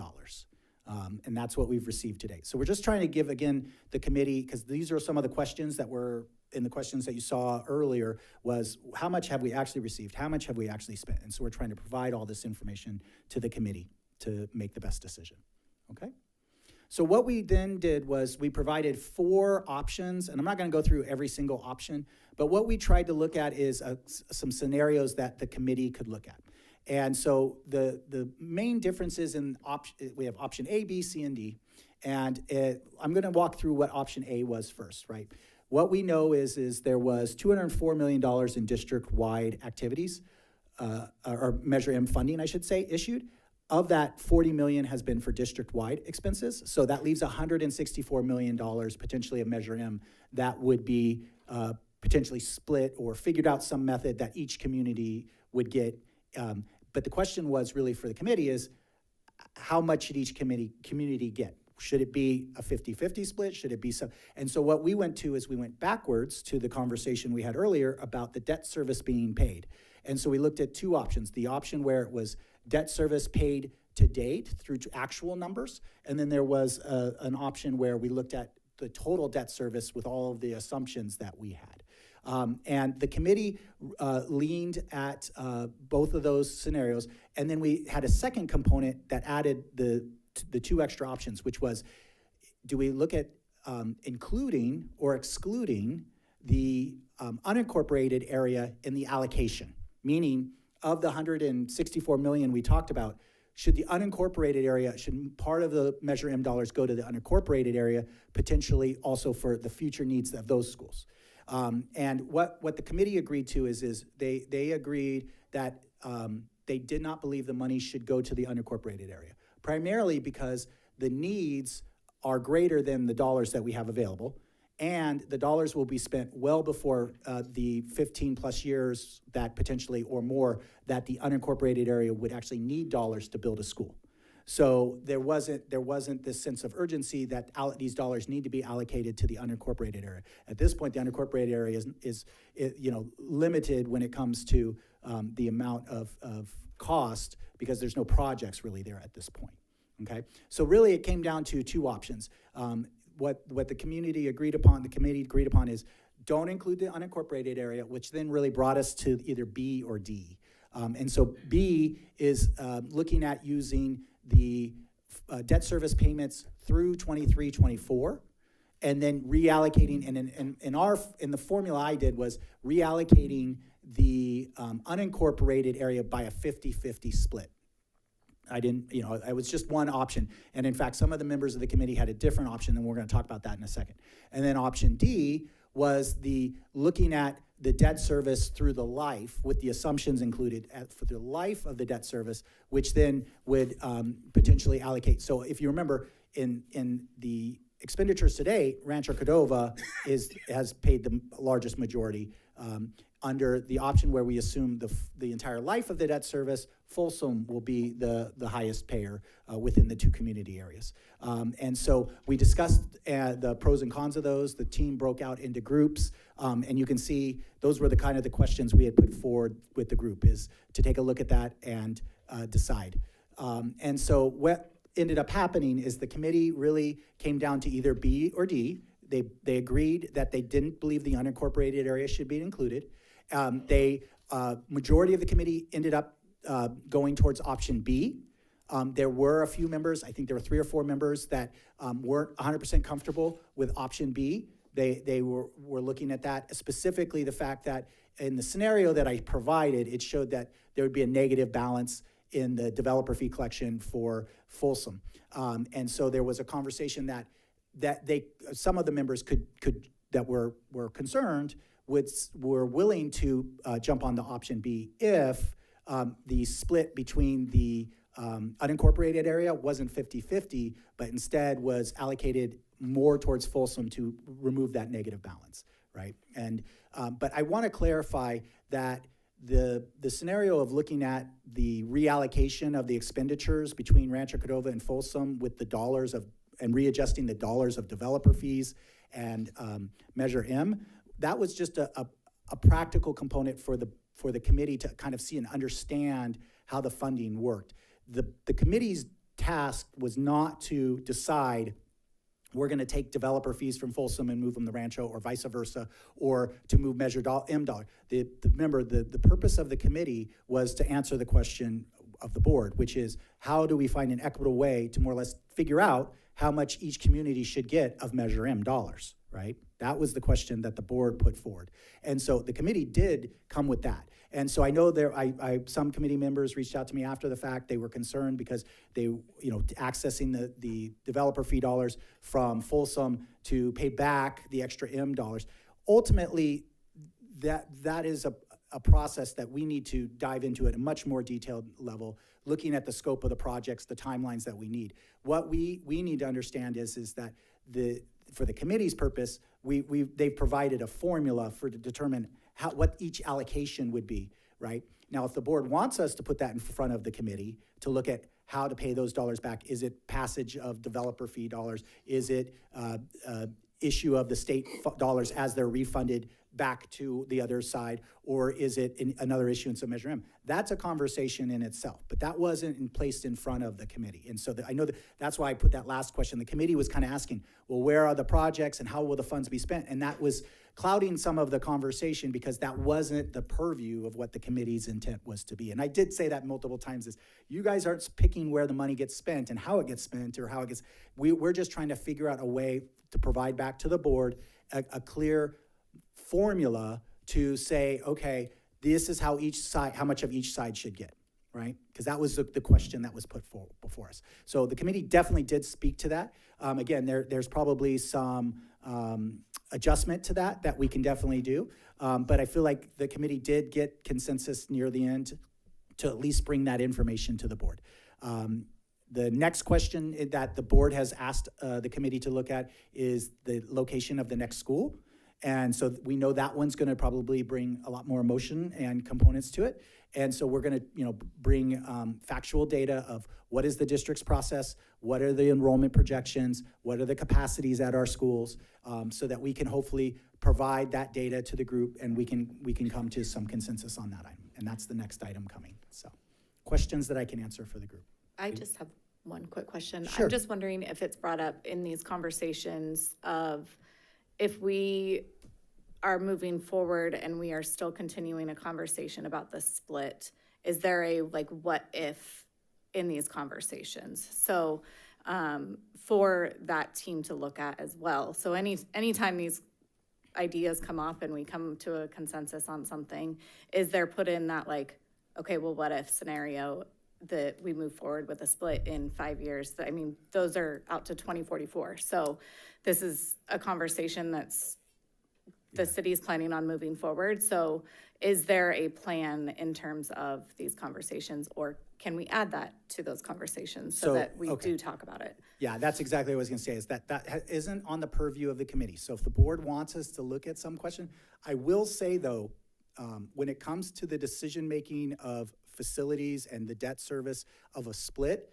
S16: And that's what we've received today. So we're just trying to give, again, the committee, because these are some of the questions that were in the questions that you saw earlier, was how much have we actually received? How much have we actually spent? And so we're trying to provide all this information to the committee to make the best decision, okay? So what we then did was we provided 4 options, and I'm not gonna go through every single option, but what we tried to look at is some scenarios that the committee could look at. And so the main differences in we have option A, B, C, and D. And I'm gonna walk through what option A was first, right? What we know is there was $204 million in district-wide activities, or Measure M funding, I should say, issued. Of that, 40 million has been for district-wide expenses. So that leaves $164 million potentially of Measure M that would be potentially split or figured out some method that each community would get. But the question was really for the committee is, how much should each community get? Should it be a 50-50 split? Should it be some? And so what we went to is we went backwards to the conversation we had earlier about the debt service being paid. And so we looked at 2 options. The option where it was debt service paid to date through to actual numbers. And then there was an option where we looked at the total debt service with all of the assumptions that we had. And the committee leaned at both of those scenarios. And then we had a second component that added the 2 extra options, which was, do we look at including or excluding the unincorporated area in the allocation? Meaning, of the 164 million we talked about, should the unincorporated area, should part of the Measure M dollars go to the unincorporated area, potentially also for the future needs of those schools? And what the committee agreed to is they agreed that they did not believe the money should go to the unincorporated area, primarily because the needs are greater than the dollars that we have available, and the dollars will be spent well before the 15 plus years that potentially or more that the unincorporated area would actually need dollars to build a school. So there wasn't this sense of urgency that these dollars need to be allocated to the unincorporated area. At this point, the unincorporated area is limited when it comes to the amount of cost, because there's no projects really there at this point. Okay, so really it came down to 2 options. What the community agreed upon, the committee agreed upon, is don't include the unincorporated area, which then really brought us to either B or D. And so B is looking at using the debt service payments through 23-24, and then reallocating, and in the formula I did was reallocating the unincorporated area by a 50-50 split. I didn't, it was just one option. And in fact, some of the members of the committee had a different option, and we're gonna talk about that in a second. And then option D was looking at the debt service through the life with the assumptions included for the life of the debt service, which then would potentially allocate. So if you remember, in the expenditures today, Rancho Cordova has paid the largest majority. Under the option where we assume the entire life of the debt service, Folsom will be the highest payer within the 2 community areas. And so we discussed the pros and cons of those. The team broke out into groups, and you can see those were the questions we had put forward with the group, is to take a look at that and decide. And so what ended up happening is the committee really came down to either B or D. They agreed that they didn't believe the unincorporated area should be included. Majority of the committee ended up going towards option B. There were a few members, I think there were 3 or 4 members that weren't 100% comfortable with option B. They were looking at that, specifically the fact that in the scenario that I provided, it showed that there would be a negative balance in the developer fee collection for Folsom. And so there was a conversation that some of the members that were concerned were willing to jump on the option B if the split between the unincorporated area wasn't 50-50, but instead was allocated more towards Folsom to remove that negative balance, right? And but I want to clarify that the scenario of looking at the reallocation of the expenditures between Rancho Cordova and Folsom with the dollars of, and readjusting the dollars of developer fees and Measure M, that was just a practical component for the committee to kind of see and understand how the funding worked. The committee's task was not to decide we're going to take developer fees from Folsom and move them to Rancho, or vice versa, or to move Measure M dollar. Remember, the purpose of the committee was to answer the question of the board, which is how do we find an equitable way to more or less figure out how much each community should get of Measure M dollars, right? That was the question that the board put forward. And so the committee did come with that. And so I know some committee members reached out to me after the fact. They were concerned because they, accessing the developer fee dollars from Folsom to pay back the extra M dollars. Ultimately, that is a process that we need to dive into at a much more detailed level, looking at the scope of the projects, the timelines that we need. What we need to understand is that for the committee's purpose, they've provided a formula to determine what each allocation would be, right? Now, if the board wants us to put that in front of the committee to look at how to pay those dollars back, is it passage of developer fee dollars? Is it issue of the state dollars as they're refunded back to the other side? Or is it another issuance of Measure M? That's a conversation in itself, but that wasn't placed in front of the committee. And so I know that's why I put that last question. The committee was kind of asking, well, where are the projects and how will the funds be spent? And that was clouding some of the conversation because that wasn't the purview of what the committee's intent was to be. And I did say that multiple times, is you guys aren't picking where the money gets spent and how it gets spent or how it gets, we're just trying to figure out a way to provide back to the board a clear formula to say, okay, this is how much of each side should get, right? Because that was the question that was put forward before us. So the committee definitely did speak to that. Again, there's probably some adjustment to that we can definitely do. But I feel like the committee did get consensus near the end to at least bring that information to the board. The next question that the board has asked the committee to look at is the location of the next school. And so we know that one's going to probably bring a lot more emotion and components to it. And so we're going to, bring factual data of what is the district's process, what are the enrollment projections, what are the capacities at our schools, so that we can hopefully provide that data to the group and we can come to some consensus on that item. And that's the next item coming. So questions that I can answer for the group.
S18: I just have one quick question.
S16: Sure.
S18: I'm just wondering if it's brought up in these conversations of if we are moving forward and we are still continuing a conversation about the split, is there a what if in these conversations? So for that team to look at as well. So anytime these ideas come up and we come to a consensus on something, is there put in that okay, well, what if scenario that we move forward with a split in 5 years? I mean, those are out to 2044. So this is a conversation that's the city's planning on moving forward. So is there a plan in terms of these conversations, or can we add that to those conversations so that we do talk about it?
S16: Yeah, that's exactly what I was going to say, is that isn't on the purview of the committee. So if the board wants us to look at some question, I will say though, when it comes to the decision-making of facilities and the debt service of a split,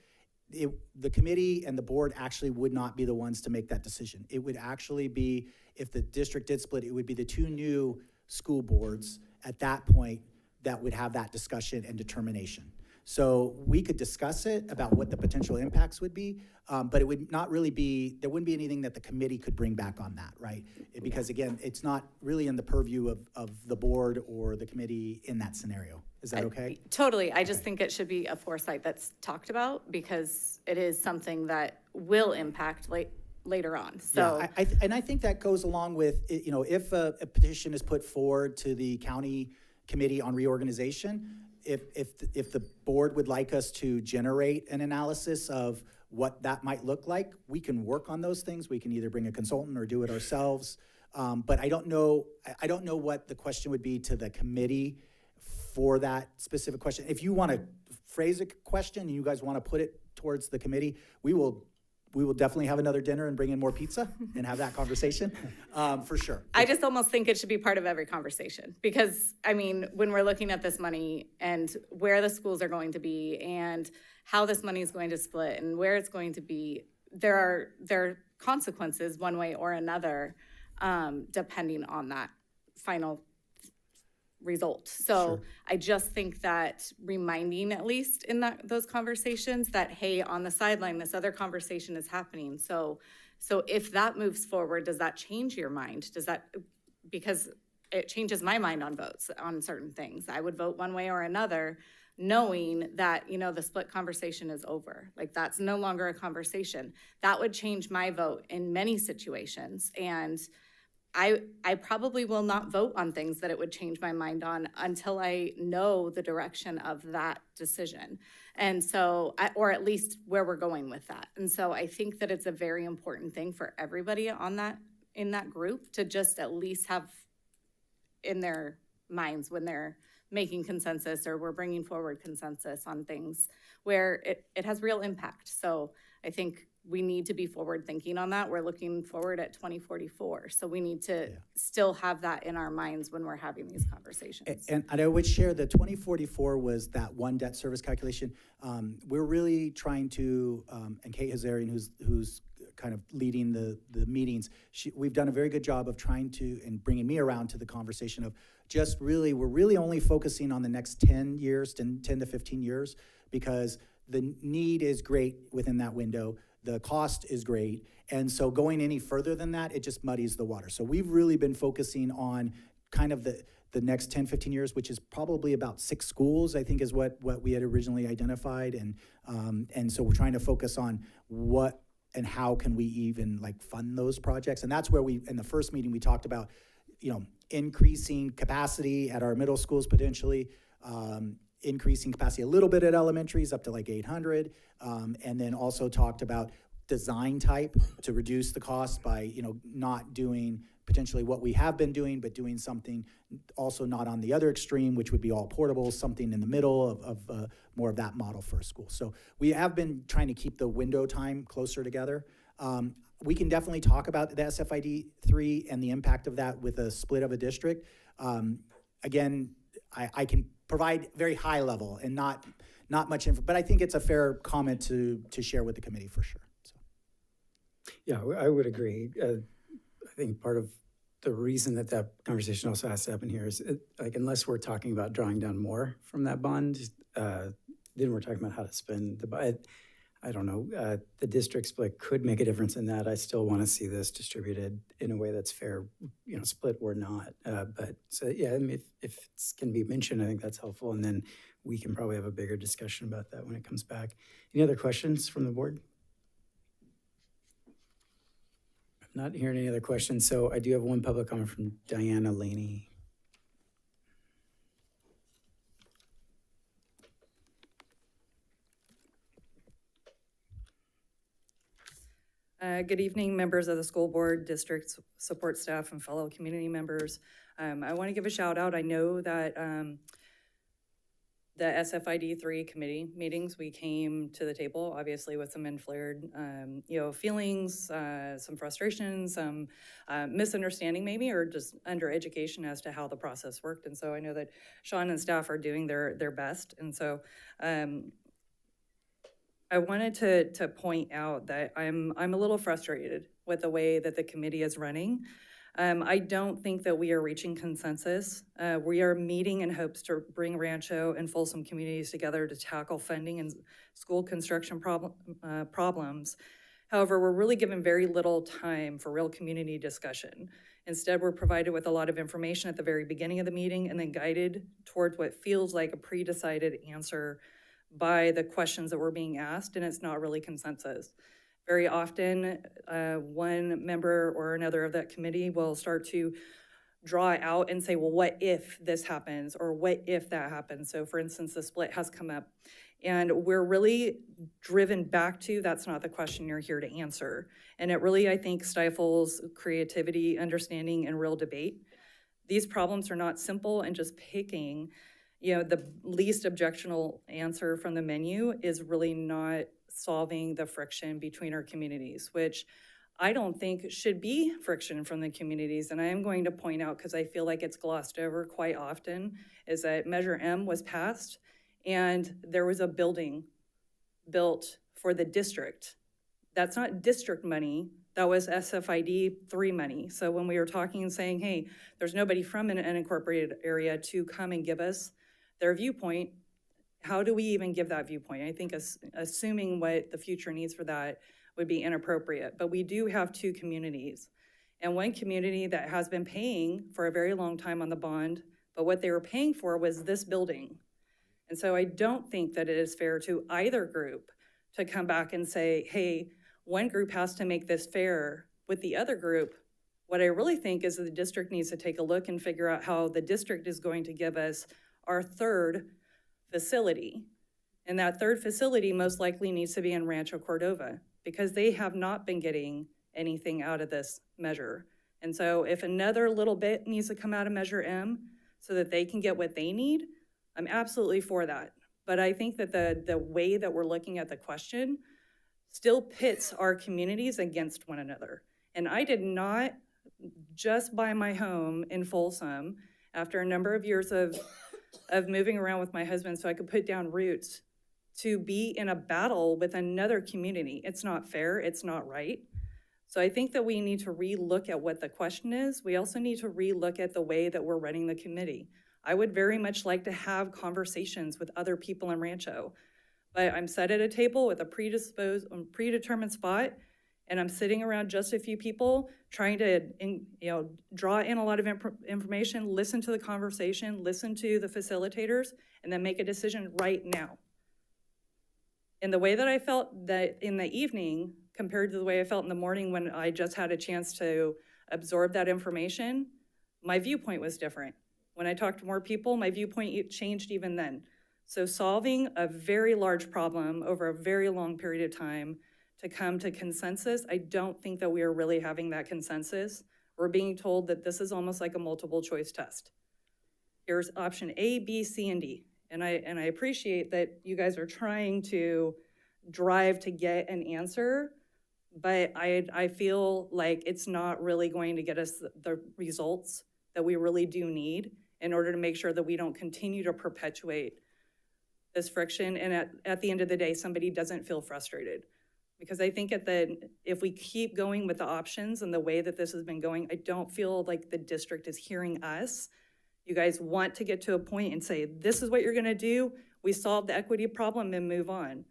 S16: the committee and the board actually would not be the ones to make that decision. It would actually be, if the district did split, it would be the two new school boards at that point that would have that discussion and determination. So we could discuss it about what the potential impacts would be, but it would not really be, there wouldn't be anything that the committee could bring back on that, right? Because again, it's not really in the purview of the board or the committee in that scenario. Is that okay?
S18: Totally. I just think it should be a foresight that's talked about because it is something that will impact later on. So
S16: yeah, I think that goes along with, if a petition is put forward to the county committee on reorganization, if the board would like us to generate an analysis of what that might look like, we can work on those things. We can either bring a consultant or do it ourselves. But I don't know what the question would be to the committee for that specific question. If you want to phrase a question and you guys want to put it towards the committee, we will we will definitely have another dinner and bring in more pizza and have that conversation, for sure.
S18: I just almost think it should be part of every conversation because, I mean, when we're looking at this money and where the schools are going to be and how this money is going to split and where it's going to be, there are consequences one way or another, depending on that final result. So
S16: Sure.
S18: I just think that reminding, at least in those conversations, that, hey, on the sideline, this other conversation is happening. So if that moves forward, does that change your mind? Because it changes my mind on votes on certain things. I would vote one way or another, knowing that, the split conversation is over. Like, that's no longer a conversation. That would change my vote in many situations. And I probably will not vote on things that it would change my mind on until I know the direction of that decision. And so, or at least where we're going with that. And so I think that it's a very important thing for everybody in that group to just at least have in their minds when they're making consensus or we're bringing forward consensus on things where it has real impact. So I think we need to be forward thinking on that. We're looking forward at 2044. So we need to still have that in our minds when we're having these conversations.
S16: And I would share that 2044 was that one debt service calculation. We're really trying to, and Kate Hazarian, who's kind of leading the meetings, we've done a very good job of trying to, and bringing me around to the conversation of just really, we're really only focusing on the next 10 years, 10 to 15 years, because the need is great within that window. The cost is great. And so going any further than that, it just muddies the water. So we've really been focusing on kind of the next 10, 15 years, which is probably about 6 schools, I think is what we had originally identified. And so we're trying to focus on what and how can we even fund those projects. And that's where in the first meeting, we talked about, increasing capacity at our middle schools potentially, increasing capacity a little bit at elementaries up to 800, and then also talked about design type to reduce the cost by not doing potentially what we have been doing, but doing something also not on the other extreme, which would be all portable, something in the middle of more of that model for a school. So we have been trying to keep the window time closer together. We can definitely talk about the SFID 3 and the impact of that with a split of a district. Again, I can provide very high level and not much info, but I think it's a fair comment to share with the committee for sure. So.
S7: Yeah, I would agree. I think part of the reason that conversation also has to happen here is unless we're talking about drawing down more from that bond, then we're talking about how to spend the bond. I don't know, the district split could make a difference in that. I still want to see this distributed in a way that's fair, split or not. But so, yeah, I mean, if it can be mentioned, I think that's helpful. And then we can probably have a bigger discussion about that when it comes back. Any other questions from the board? I'm not hearing any other questions. So I do have one public comment from Diana Laney.
S19: Good evening, members of the school board, district support staff, and fellow community members. I want to give a shout out. I know that the SFID 3 committee meetings, we came to the table, obviously, with some inflared, feelings, some frustration, some misunderstanding maybe, or just under education as to how the process worked. And so I know that Sean and staff are doing their best. And so I wanted to point out that I'm a little frustrated with the way that the committee is running. I don't think that we are reaching consensus. We are meeting in hopes to bring Rancho and Folsom communities together to tackle funding and school construction problems. However, we're really given very little time for real community discussion. Instead, we're provided with a lot of information at the very beginning of the meeting and then guided towards what feels like a pre-decided answer by the questions that were being asked, and it's not really consensus. Very often, one member or another of that committee will start to draw out and say, well, what if this happens, or what if that happens? So for instance, the split has come up, and we're really driven back to, that's not the question you're here to answer. And it really, I think, stifles creativity, understanding, and real debate. These problems are not simple, and just picking the least objectionable answer from the menu is really not solving the friction between our communities, which I don't think should be friction from the communities. And I am going to point out, because I feel like it's glossed over quite often, is that Measure M was passed and there was a building built for the district. That's not district money. That was SFID 3 money. So when we were talking and saying, hey, there's nobody from an unincorporated area to come and give us their viewpoint, how do we even give that viewpoint? I think assuming what the future needs for that would be inappropriate. But we do have 2 communities. And one community that has been paying for a very long time on the bond, but what they were paying for was this building. And so I don't think that it is fair to either group to come back and say, hey, one group has to make this fair with the other group. What I really think is that the district needs to take a look and figure out how the district is going to give us our 3rd facility. And that 3rd facility most likely needs to be in Rancho Cordova, because they have not been getting anything out of this measure. And so if another little bit needs to come out of Measure M so that they can get what they need, I'm absolutely for that. But I think that the way that we're looking at the question still pits our communities against one another. And I did not just buy my home in Folsom after a number of years of moving around with my husband so I could put down roots to be in a battle with another community. It's not fair, it's not right. So I think that we need to relook at what the question is. We also need to relook at the way that we're running the committee. I would very much like to have conversations with other people in Rancho, but I'm sat at a table with a predetermined spot, and I'm sitting around just a few people trying to draw in a lot of information, listen to the conversation, listen to the facilitators, and then make a decision right now. And the way that I felt that in the evening compared to the way I felt in the morning when I just had a chance to absorb that information, my viewpoint was different. When I talked to more people, my viewpoint changed even then. So solving a very large problem over a very long period of time to come to consensus, I don't think that we are really having that consensus. We're being told that this is almost like a multiple choice test. Here's option A, B, C, and D. And I appreciate that you guys are trying to drive to get an answer, but I feel like it's not really going to get us the results that we really do need in order to make sure that we don't continue to perpetuate this friction, and at the end of the day, somebody doesn't feel frustrated. Because I think if we keep going with the options and the way that this has been going, I don't feel like the district is hearing us. You guys want to get to a point and say, this is what you're gonna do, we solve the equity problem and move on.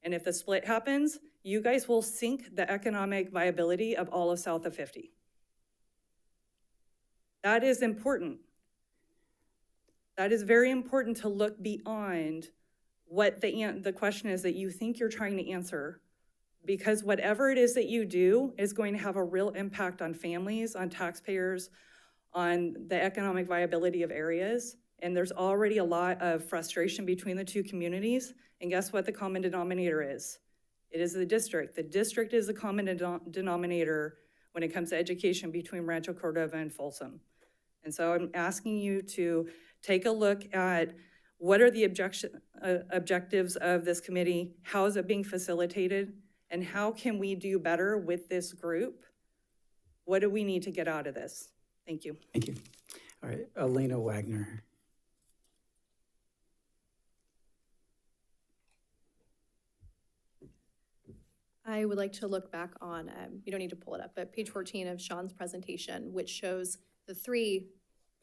S19: And if the split happens, you guys will sink the economic viability of all of south of 50. That is important. That is very important to look beyond what the question is that you think you're trying to answer, because whatever it is that you do is going to have a real impact on families, on taxpayers, on the economic viability of areas. And there's already a lot of frustration between the 2 communities. And guess what the common denominator is? It is the district. The district is the common denominator when it comes to education between Rancho Cordova and Folsom. And so I'm asking you to take a look at what are the objectives of this committee, how is it being facilitated, and how can we do better with this group? What do we need to get out of this? Thank you.
S7: Thank you. All right, Elena Wagner.
S20: I would like to look back on, you don't need to pull it up, but page 14 of Sean's presentation, which shows the 3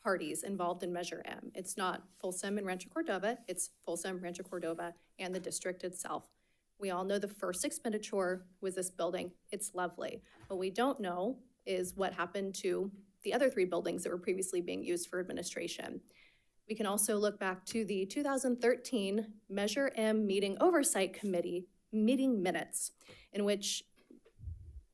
S20: parties involved in Measure M. It's not Folsom and Rancho Cordova, it's Folsom, Rancho Cordova, and the district itself. We all know the first expenditure was this building. It's lovely. What we don't know is what happened to the other 3 buildings that were previously being used for administration. We can also look back to the 2013 Measure M Meeting Oversight Committee meeting minutes, in which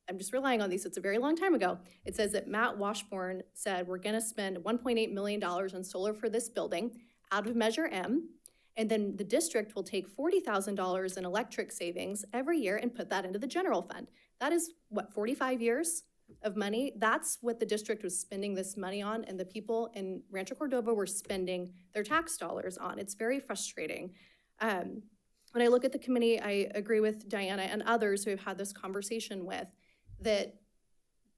S20: I'm just relying on these, it's a very long time ago. It says that Matt Washburn said, we're gonna spend $1.8 million on solar for this building out of Measure M, and then the district will take $40,000 in electric savings every year and put that into the general fund. That is, what, 45 years of money? That's what the district was spending this money on, and the people in Rancho Cordova were spending their tax dollars on. It's very frustrating. when I look at the committee, I agree with Diana and others who have had this conversation with, that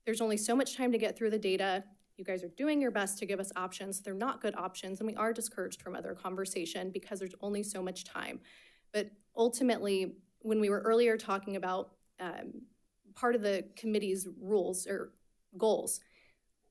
S20: there's only so much time to get through the data. You guys are doing your best to give us options. They're not good options, and we are discouraged from other conversation because there's only so much time. But ultimately, when we were earlier talking about part of the committee's rules or goals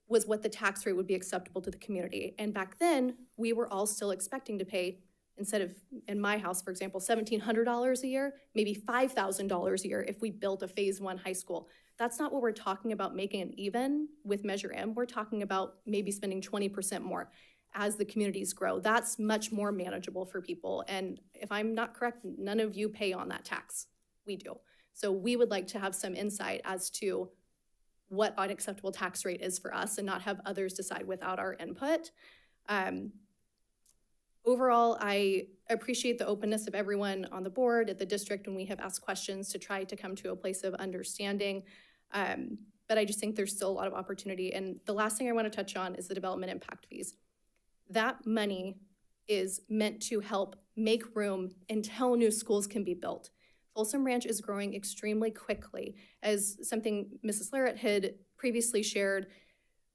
S20: was what the tax rate would be acceptable to the community. And back then, we were all still expecting to pay, instead of, in my house, for example, $1,700 a year, maybe $5,000 a year if we built a phase 1 high school. That's not what we're talking about making it even with Measure M. We're talking about maybe spending 20% more as the communities grow. That's much more manageable for people. And if I'm not correct, none of you pay on that tax. We do. So we would like to have some insight as to what an acceptable tax rate is for us and not have others decide without our input. Overall, I appreciate the openness of everyone on the board, at the district, when we have asked questions to try to come to a place of understanding. But I just think there's still a lot of opportunity. And the last thing I want to touch on is the development impact fees. That money is meant to help make room until new schools can be built. Folsom Ranch is growing extremely quickly. As something Mrs. Larrett had previously shared,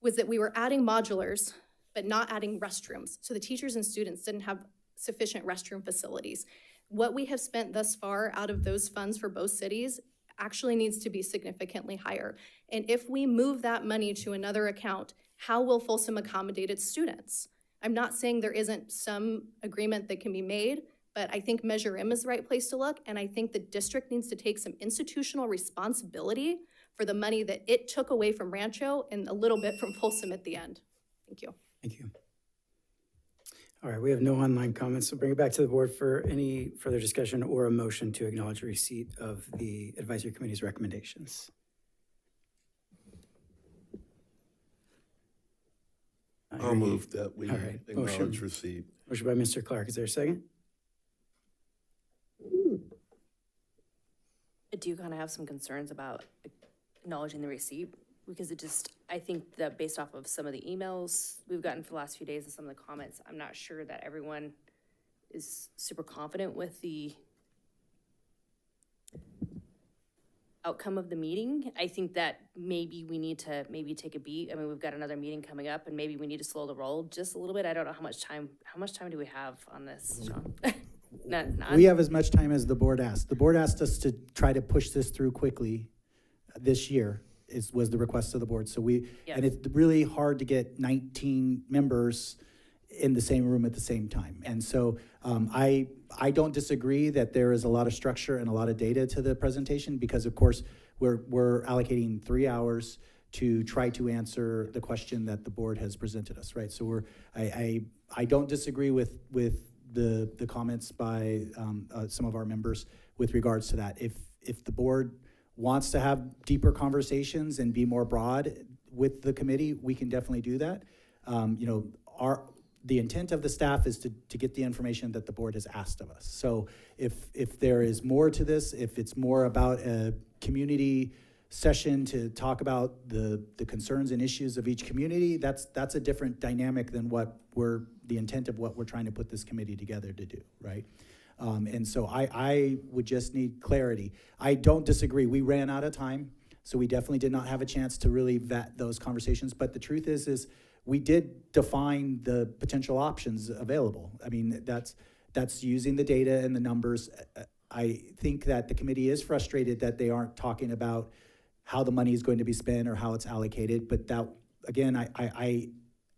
S20: was that we were adding modulars, but not adding restrooms. So the teachers and students didn't have sufficient restroom facilities. What we have spent thus far out of those funds for both cities actually needs to be significantly higher. And if we move that money to another account, how will Folsom accommodate its students? I'm not saying there isn't some agreement that can be made, but I think Measure M is the right place to look, and I think the district needs to take some institutional responsibility for the money that it took away from Rancho and a little bit from Folsom at the end. Thank you.
S7: Thank you. All right, we have no online comments, so bring it back to the board for any further discussion or a motion to acknowledge receipt of the advisory committee's recommendations.
S2: I'll move that we
S7: All right,
S2: acknowledge receipt.
S7: Motion by Mr. Clark. Is there a second?
S3: I do kind of have some concerns about acknowledging the receipt, because I think that based off of some of the emails we've gotten for the last few days and some of the comments, I'm not sure that everyone is super confident with the outcome of the meeting. I think that maybe we need to take a beat. I mean, we've got another meeting coming up, and maybe we need to slow the roll just a little bit. I don't know how much time do we have on this, Sean? None?
S16: We have as much time as the board asked. The board asked us to try to push this through quickly this year, was the request of the board. So and it's really hard to get 19 members in the same room at the same time. And so I don't disagree that there is a lot of structure and a lot of data to the presentation, because of course we're allocating 3 hours to try to answer the question that the board has presented us, right? So I don't disagree with the comments by some of our members with regards to that. If the board wants to have deeper conversations and be more broad with the committee, we can definitely do that. The intent of the staff is to get the information that the board has asked of us. So if there is more to this, if it's more about a community session to talk about the concerns and issues of each community, that's a different dynamic than the intent of what we're trying to put this committee together to do, right? And so I would just need clarity. I don't disagree. We ran out of time, so we definitely did not have a chance to really vet those conversations. But the truth is we did define the potential options available. I mean, that's using the data and the numbers. I think that the committee is frustrated that they aren't talking about how the money is going to be spent or how it's allocated. But that, again, I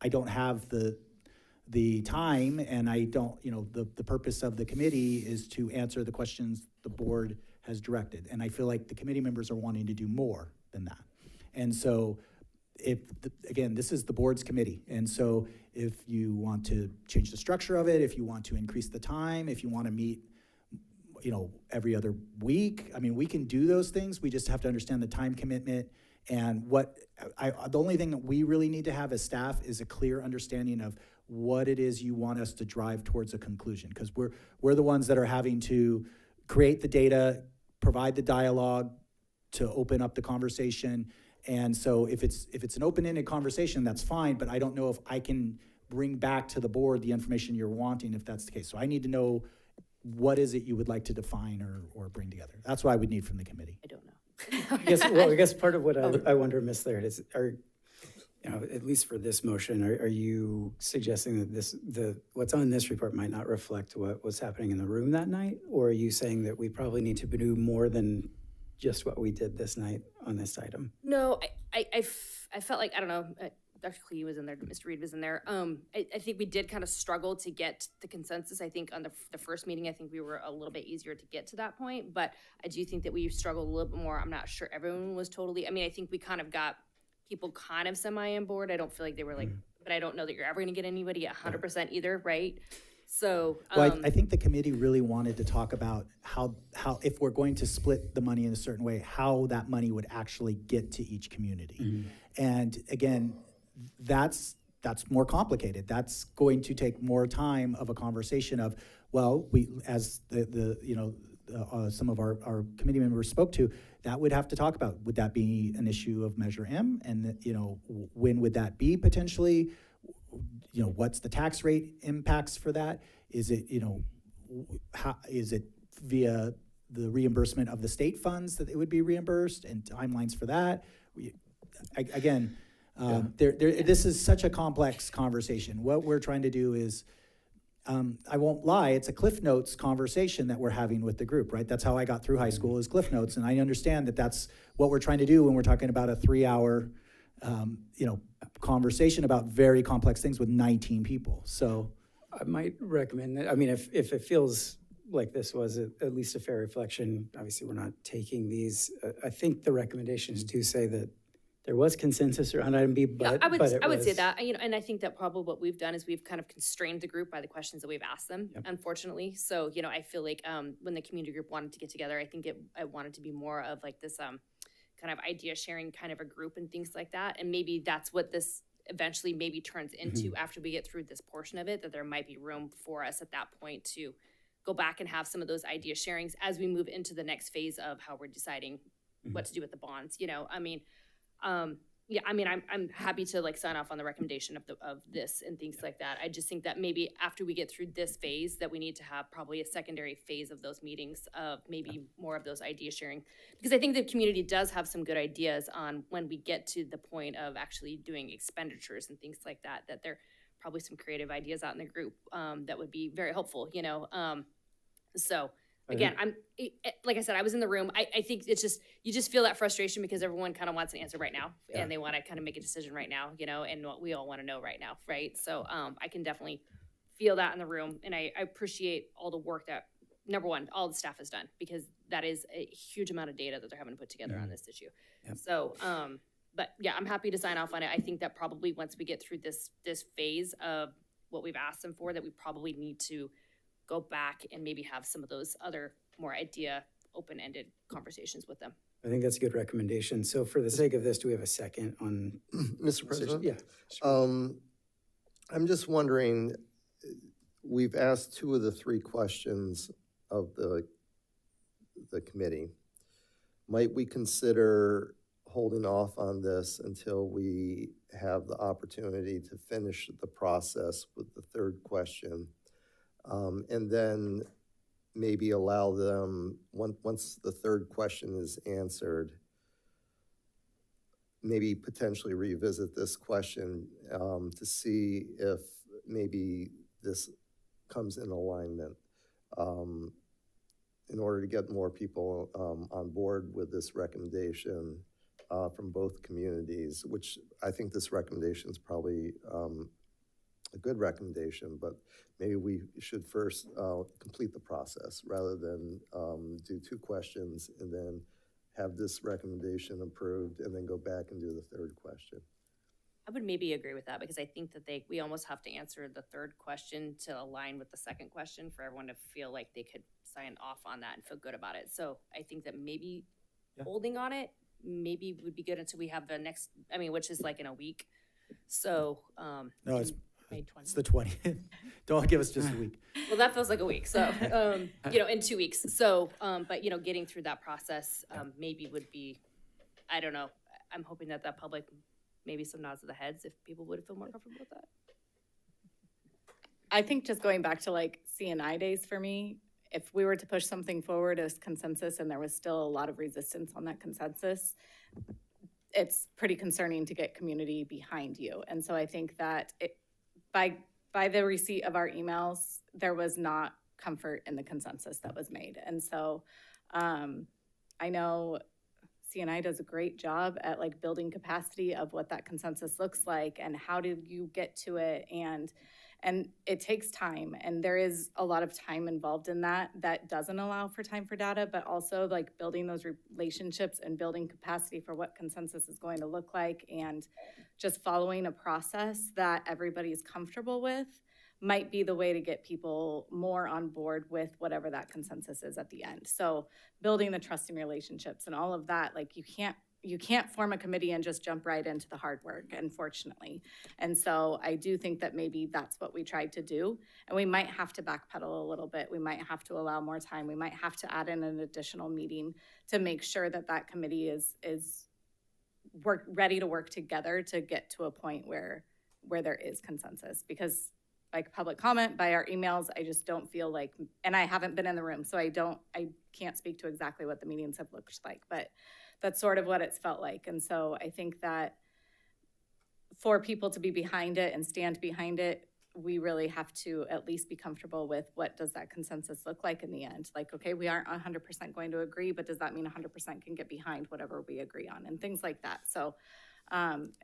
S16: don't have the time, and I don't, the purpose of the committee is to answer the questions the board has directed. And I feel like the committee members are wanting to do more than that. And so again, this is the board's committee. And so if you want to change the structure of it, if you want to increase the time, if you want to meet, every other week, I mean, we can do those things. We just have to understand the time commitment. And the only thing that we really need to have as staff is a clear understanding of what it is you want us to drive towards a conclusion, because we're the ones that are having to create the data, provide the dialogue to open up the conversation. And so if it's an open-ended conversation, that's fine, but I don't know if I can bring back to the board the information you're wanting if that's the case. So I need to know what is it you would like to define or bring together? That's what I would need from the committee.
S3: I don't know.
S7: I guess part of what I wonder, Ms. Laird, is at least for this motion, are you suggesting that what's on this report might not reflect what was happening in the room that night? Or are you saying that we probably need to do more than just what we did this night on this item?
S3: No, I felt like, I don't know, Dr. Klee was in there, Mr. Reed was in there. I think we did kind of struggle to get the consensus. I think on the first meeting, I think we were a little bit easier to get to that point, but I do think that we struggled a little bit more. I'm not sure everyone was totally, I think we kind of got people kind of semi on board. I don't feel like they were like, but I don't know that you're ever going to get anybody at 100% either, right? So,
S16: Well, I think the committee really wanted to talk about how if we're going to split the money in a certain way, how that money would actually get to each community. And again, that's more complicated. That's going to take more time of a conversation of, well, we, as some of our committee members spoke to, that would have to talk about, would that be an issue of Measure M? And, when would that be potentially? What's the tax rate impacts for that? Is it, how is it via the reimbursement of the state funds that it would be reimbursed, and timelines for that? This is such a complex conversation. What we're trying to do is, I won't lie, it's a Cliff Notes conversation that we're having with the group, right? That's how I got through high school, is Cliff Notes, and I understand that that's what we're trying to do when we're talking about a 3-hour, conversation about very complex things with 19 people. So
S7: I might recommend that. If it feels like this was at least a fair reflection, obviously we're not taking these. I think the recommendations do say that there was consensus around item B, but
S3: I would say that, and I think that probably what we've done is we've kind of constrained the group by the questions that we've asked them, unfortunately. So, I feel like when the community group wanted to get together, I think I wanted to be more of like this kind of idea sharing kind of a group and things like that. And maybe that's what this eventually maybe turns into after we get through this portion of it, that there might be room for us at that point to go back and have some of those idea sharings as we move into the next phase of how we're deciding what to do with the bonds. I'm happy to like sign off on the recommendation of this and things like that. I just think that maybe after we get through this phase, that we need to have probably a secondary phase of those meetings of maybe more of those idea sharing, because I think the community does have some good ideas on when we get to the point of actually doing expenditures and things like that, that there are probably some creative ideas out in the group that would be very helpful, so again, like I said, I was in the room. I think it's just, you just feel that frustration because everyone kind of wants an answer right now and they want to kind of make a decision right now, and what we all want to know right now. Right. So I can definitely feel that in the room. And I appreciate all the work that, number one, all the staff has done, because that is a huge amount of data that they're having to put together on this issue. So, but yeah, I'm happy to sign off on it. I think that probably once we get through this phase of what we've asked them for, that we probably need to go back and maybe have some of those other more idea open-ended conversations with them.
S7: I think that's a good recommendation. So for the sake of this, do we have a second on?
S4: Mr. President?
S7: Yeah.
S4: I'm just wondering, we've asked 2 of the 3 questions of the committee. Might we consider holding off on this until we have the opportunity to finish the process with the 3rd question? And then maybe allow them, once the 3rd question is answered, maybe potentially revisit this question to see if maybe this comes in alignment in order to get more people on board with this recommendation from both communities, which I think this recommendation is probably a good recommendation, but maybe we should first complete the process rather than do 2 questions and then have this recommendation approved and then go back and do the 3rd question.
S3: I would maybe agree with that, because I think that we almost have to answer the 3rd question to align with the 2nd question for everyone to feel like they could sign off on that and feel good about it. So I think that maybe holding on it maybe would be good until we have the next, which is like in a week. So
S16: no, it's
S3: May 20th.
S16: It's the 20th. Don't give us just a week.
S3: Well, that feels like a week. So, in 2 weeks. So, but, getting through that process maybe would be, I don't know. I'm hoping that public, maybe some nods of the heads if people would feel more comfortable with that.
S18: I think just going back to like CNI days for me, if we were to push something forward as consensus and there was still a lot of resistance on that consensus, it's pretty concerning to get community behind you. And so I think that by the receipt of our emails, there was not comfort in the consensus that was made. And so I know CNI does a great job at like building capacity of what that consensus looks like and how do you get to it, and it takes time, and there is a lot of time involved in that doesn't allow for time for data, but also like building those relationships and building capacity for what consensus is going to look like, and just following a process that everybody's comfortable with might be the way to get people more on board with whatever that consensus is at the end. So building the trusting relationships and all of that, like you can't form a committee and just jump right into the hard work, unfortunately. And so I do think that maybe that's what we tried to do. And we might have to backpedal a little bit. We might have to allow more time. We might have to add in an additional meeting to make sure that that committee is ready to work together to get to a point where there is consensus. Because like public comment, by our emails, I just don't feel like, and I haven't been in the room, so I can't speak to exactly what the meetings have looked like, but that's sort of what it's felt like. And so I think that for people to be behind it and stand behind it, we really have to at least be comfortable with what does that consensus look like in the end? Like, okay, we aren't 100% going to agree, but does that mean 100% can get behind whatever we agree on, and things like that. So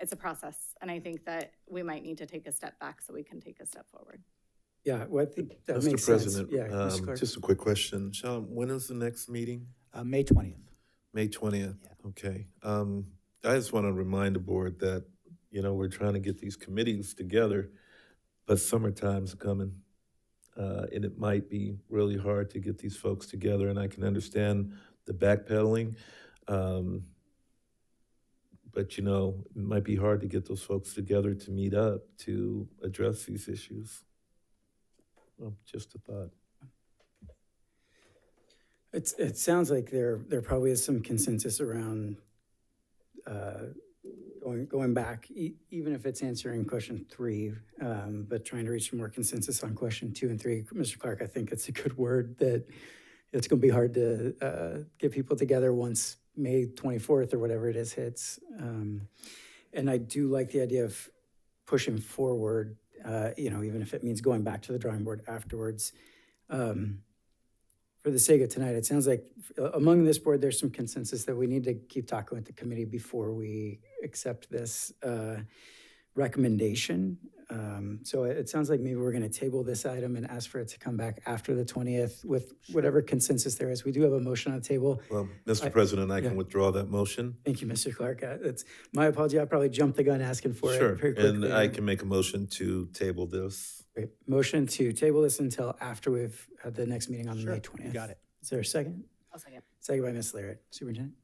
S18: it's a process, and I think that we might need to take a step back so we can take a step forward.
S7: Yeah, well, I think that
S2: Mr.
S7: makes
S2: President,
S7: sense. Yeah, Mr. Clark.
S2: just a quick question. Sean, when is the next meeting?
S16: May 20th.
S2: May 20th, okay. I just want to remind the board that, we're trying to get these committees together, but summertime's coming. And it might be really hard to get these folks together, and I can understand the backpedaling. But, it might be hard to get those folks together to meet up to address these issues. Well, just a thought.
S7: It sounds like there probably is some consensus around going back, even if it's answering question 3, but trying to reach more consensus on question 2 and 3. Mr. Clark, I think it's a good word that it's going to be hard to get people together once May 24th or whatever it is hits. And I do like the idea of pushing forward, even if it means going back to the drawing board afterwards. For the sake of tonight, it sounds like among this board, there's some consensus that we need to keep talking with the committee before we accept this recommendation. So it sounds like maybe we're going to table this item and ask for it to come back after the 20th with whatever consensus there is. We do have a motion on the table.
S2: Well, Mr. President, I can withdraw that motion.
S7: Thank you, Mr. Clark. It's my apology. I probably jumped the gun asking for it very quickly.
S2: And I can make a motion to table this.
S7: Great. Motion to table this until after we've had the next meeting on May 20th.
S16: You got it.
S7: Is there a second?
S3: I'll second.
S7: Second by Ms. Larrett. Superintendent?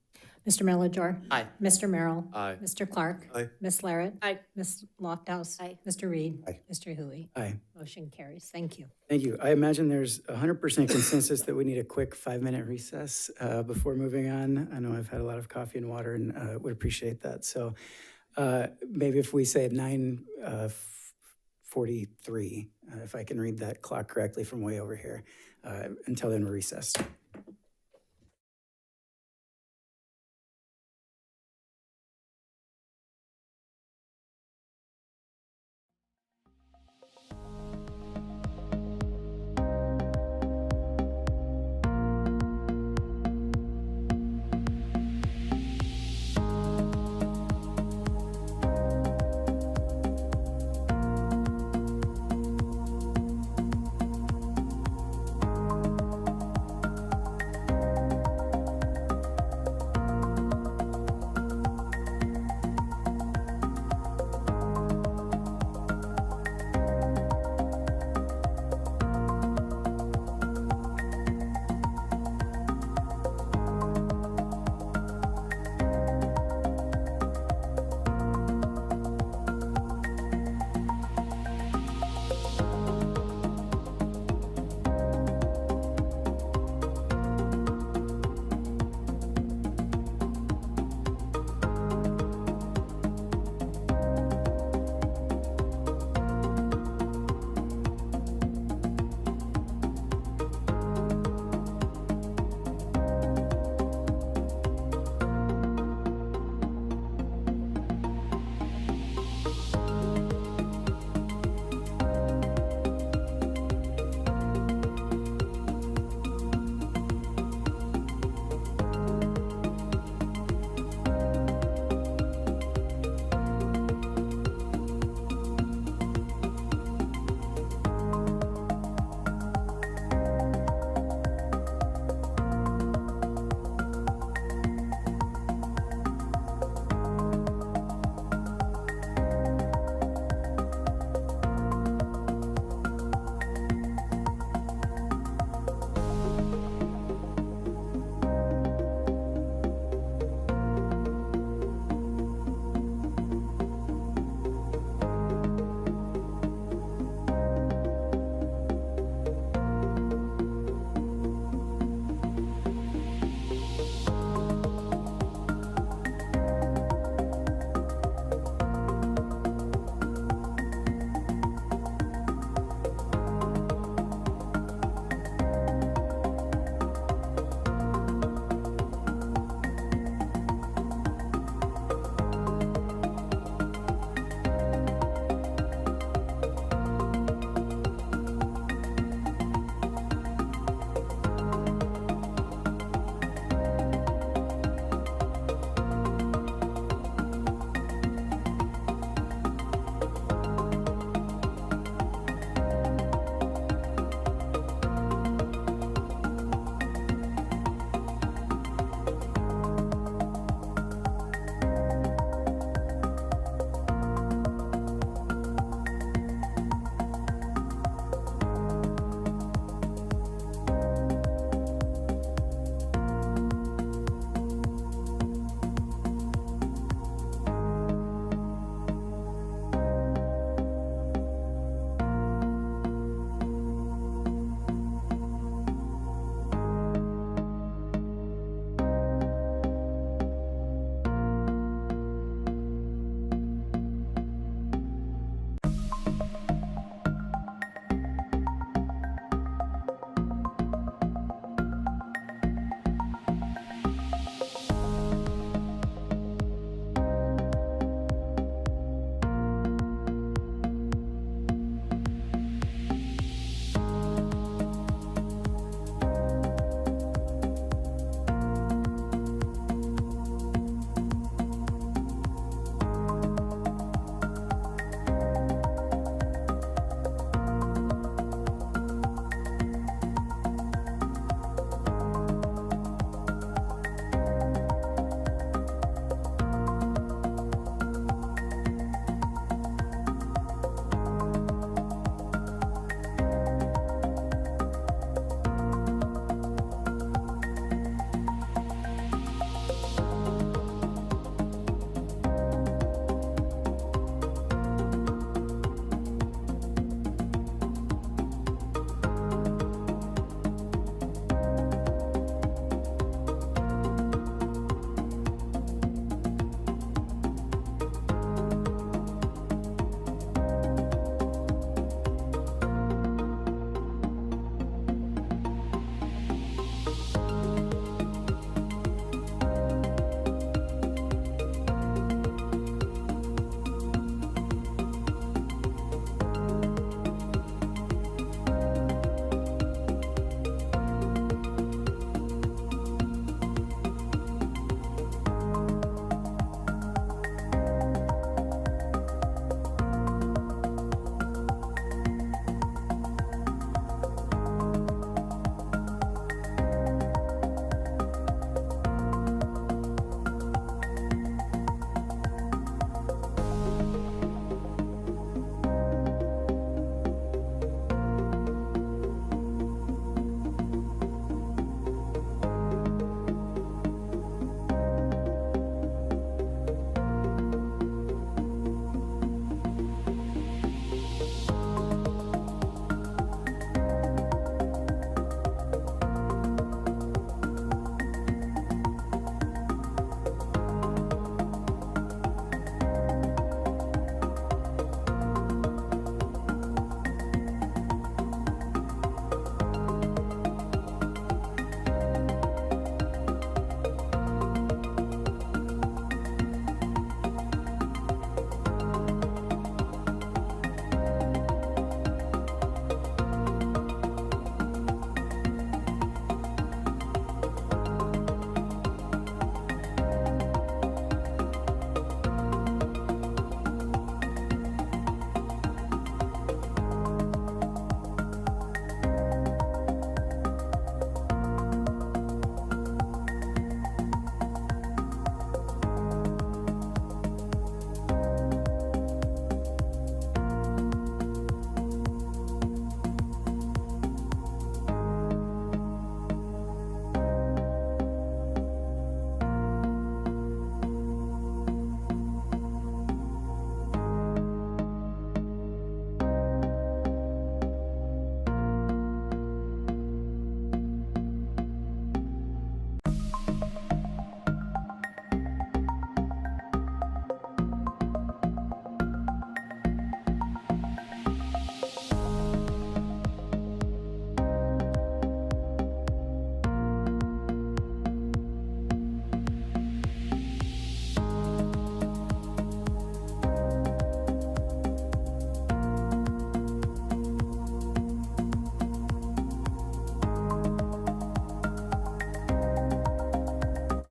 S15: Mr. Mellinger.
S9: Aye.
S15: Mr. Merrill.
S9: Aye.
S15: Mr. Clark.
S2: Aye.
S15: Ms. Larrett.
S3: Aye.
S15: Ms. Lofthouse.
S3: Aye.
S15: Mr. Reed.
S16: Aye.
S15: Mr. Hui.
S7: Aye.
S15: Motion carries. Thank you.
S7: Thank you. I imagine there's 100% consensus that we need a quick 5-minute recess before moving on. I know I've had a lot of coffee and water and would appreciate that. So maybe if we say 9:43, if I can read that clock correctly from way over here. Until then, we're recessed.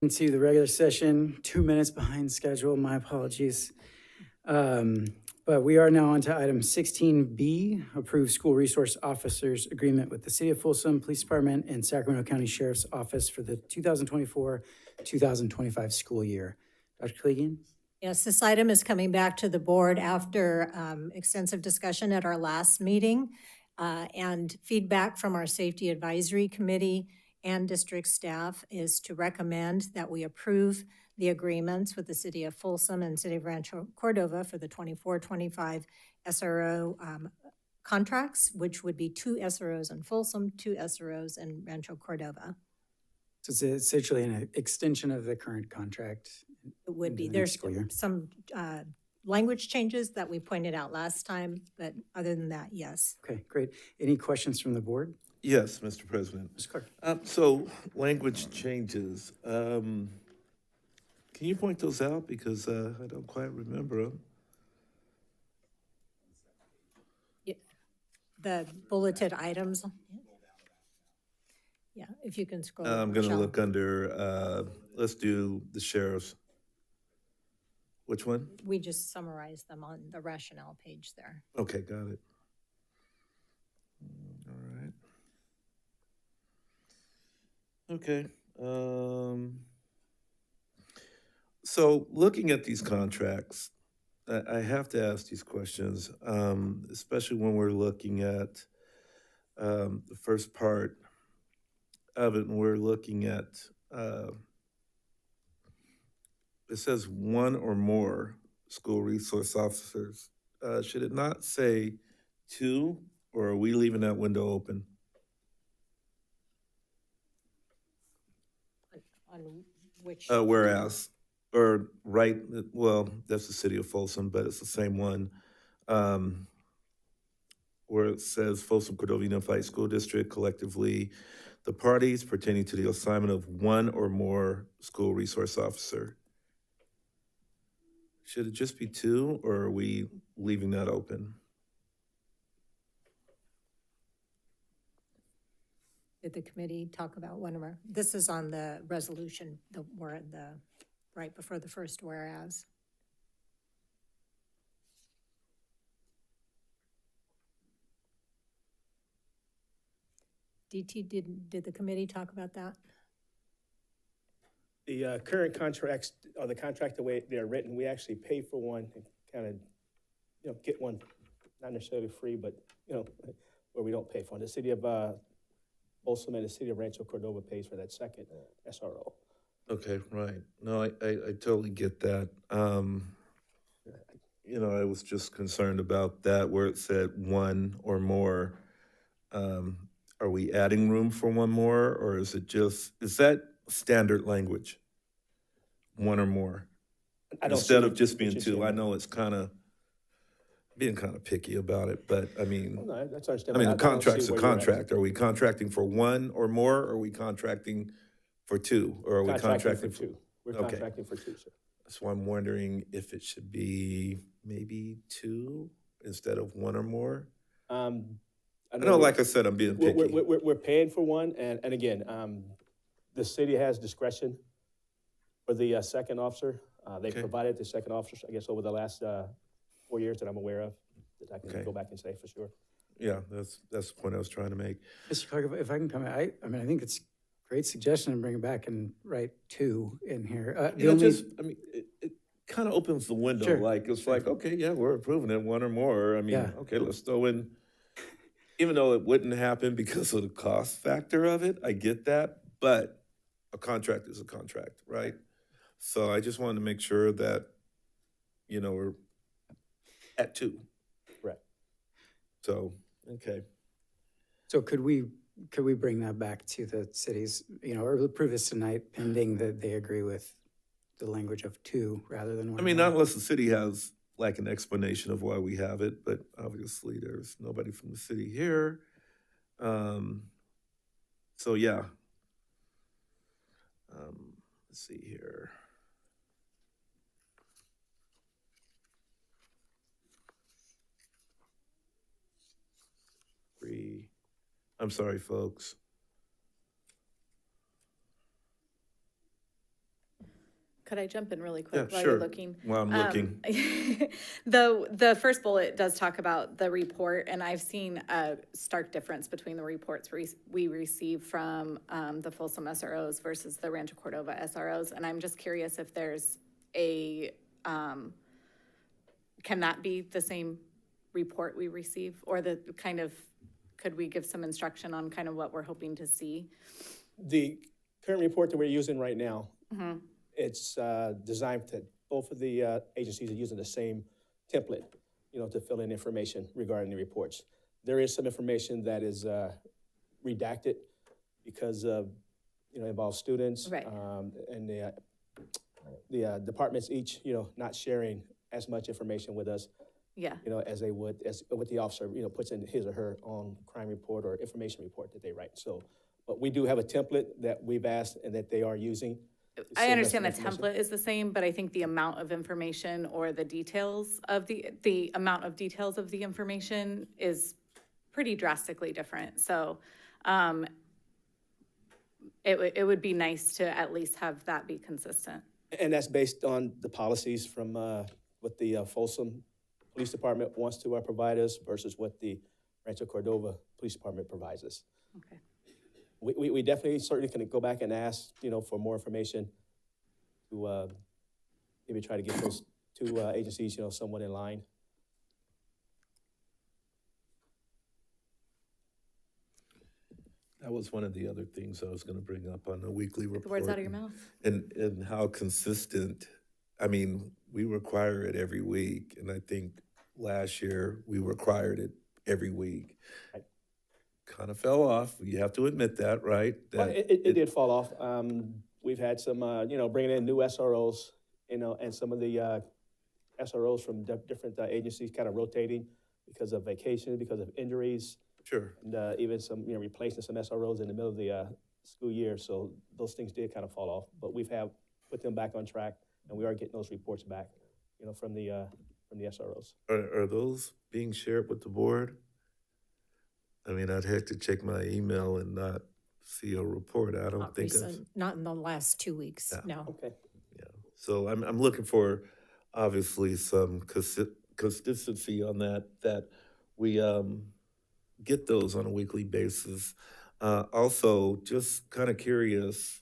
S7: Into the regular session, 2 minutes behind schedule, my apologies. But we are now on to item 16B, approve school resource officers agreement with the City of Folsom Police Department and Sacramento County Sheriff's Office for the 2024-2025 school year. Dr. Koligian?
S15: Yes, this item is coming back to the board after extensive discussion at our last meeting and feedback from our Safety Advisory Committee and district staff is to recommend that we approve the agreements with the City of Folsom and City of Rancho Cordova for the 24-25 SRO contracts, which would be 2 SROs in Folsom, 2 SROs in Rancho Cordova.
S7: So it's essentially an extension of the current contract.
S15: It would be.
S7: into the next
S15: There's
S7: school year.
S15: some language changes that we pointed out last time, but other than that, yes.
S7: Okay, great. Any questions from the board?
S2: Yes, Mr. President.
S7: Mr. Clark?
S2: So language changes. Can you point those out because I don't quite remember them?
S15: The bulleted items. Yeah, if you can scroll.
S2: I'm going to
S15: Michelle.
S2: look under, let's do the sheriff's. Which one?
S15: We just summarized them on the rationale page there.
S2: Okay, got it. All right. Okay. So looking at these contracts, I have to ask these questions, especially when we're looking at the first part of it, and we're looking at, it says one or more school resource officers. Should it not say 2, or are we leaving that window open?
S15: On which?
S2: Whereas, or right, well, that's the City of Folsom, but it's the same one. Where it says Folsom Cordova Unified School District collectively, the parties pertaining to the assignment of one or more school resource officer. Should it just be 2, or are we leaving that open?
S15: Did the committee talk about one of our, this is on the resolution, right before the first whereas. DT, did the committee talk about that?
S5: The current contracts, or the contract, the way they're written, we actually pay for one and kind of, get one, not necessarily free, but, where we don't pay for it. The City of Folsom and the City of Rancho Cordova pays for that second SRO.
S2: Okay, right. No, I totally get that. I was just concerned about that where it said one or more. Are we adding room for one more, or is that standard language? One or more? Instead of just being 2. I know it's being kind of picky about it, but I mean,
S5: No, that's understandable.
S2: a contract's a contract. Are we contracting for 1 or more, or are we contracting for 2, or are we contracting for
S5: 2? We're
S2: Okay.
S5: contracting for 2, sir.
S2: So I'm wondering if it should be maybe 2 instead of 1 or more. I know, like I said, I'm being picky.
S5: We're paying for one, and again, the city has discretion for the second officer. They provided the second officer, I guess, over the last 4 years that I'm aware of, that I can go back and say for sure.
S2: Yeah, that's the point I was trying to make.
S7: Mr. Clark, if I can comment, I think it's a great suggestion to bring it back and write 2 in here.
S2: It kind of opens the window.
S7: Sure.
S2: Like, it's like, okay, yeah, we're approving it, 1 or more.
S7: Yeah.
S2: Okay, let's throw in, even though it wouldn't happen because of the cost factor of it, I get that, but a contract is a contract, right? So I just wanted to make sure that, we're at 2.
S5: Right.
S2: So, okay.
S7: So could we bring that back to the cities, or approve this tonight pending that they agree with the language of 2 rather than 1?
S2: Not unless the city has like an explanation of why we have it, but obviously there's nobody from the city here. So yeah. Let's see here. I'm sorry, folks.
S18: Could I jump in really quick
S2: Yeah,
S18: while
S2: sure.
S18: you're looking?
S2: While I'm looking.
S18: The first bullet does talk about the report, and I've seen a stark difference between the reports we receive from the Folsom SROs versus the Rancho Cordova SROs, and I'm just curious if there's a, can that be the same report we receive, or the kind of, could we give some instruction on kind of what we're hoping to see?
S5: The current report that we're using right now,
S18: Mm-hmm.
S5: it's designed to, both of the agencies are using the same template, to fill in information regarding the reports. There is some information that is redacted because of, involves students.
S18: Right.
S5: And the departments each, not sharing as much information with us,
S18: Yeah.
S5: as they would, as what the officer, puts in his or her own crime report or information report that they write. So, but we do have a template that we've asked and that they are using.
S18: I understand the template is the same, but I think the amount of information or the details of the amount of details of the information is pretty drastically different. So it would be nice to at least have that be consistent.
S5: And that's based on the policies from what the Folsom Police Department wants to provide us versus what the Rancho Cordova Police Department provides us.
S18: Okay.
S5: We definitely certainly can go back and ask, for more information to maybe try to get those two agencies, somewhat in line.
S2: That was one of the other things I was gonna bring up on the weekly report.
S18: The words out of your mouth.
S2: And how consistent, I mean, we require it every week, and I think last year we required it every week.
S5: Right.
S2: Kind of fell off, you have to admit that, right?
S5: Well,
S2: That
S5: it did fall off. We've had some, bringing in new SROs, and some of the SROs from different agencies kind of rotating because of vacation, because of injuries.
S2: Sure.
S5: And even some, replacing some SROs in the middle of the school year. So those things did kind of fall off, but we've put them back on track, and we are getting those reports back, from the SROs.
S2: Are those being shared with the board? I mean, I'd have to check my email and not see a report. I don't
S15: Not
S2: think
S15: recent, not in the last 2 weeks, no.
S5: Okay.
S2: so. I'm looking for, obviously, some consistency on that we get those on a weekly basis. Also, just kind of curious,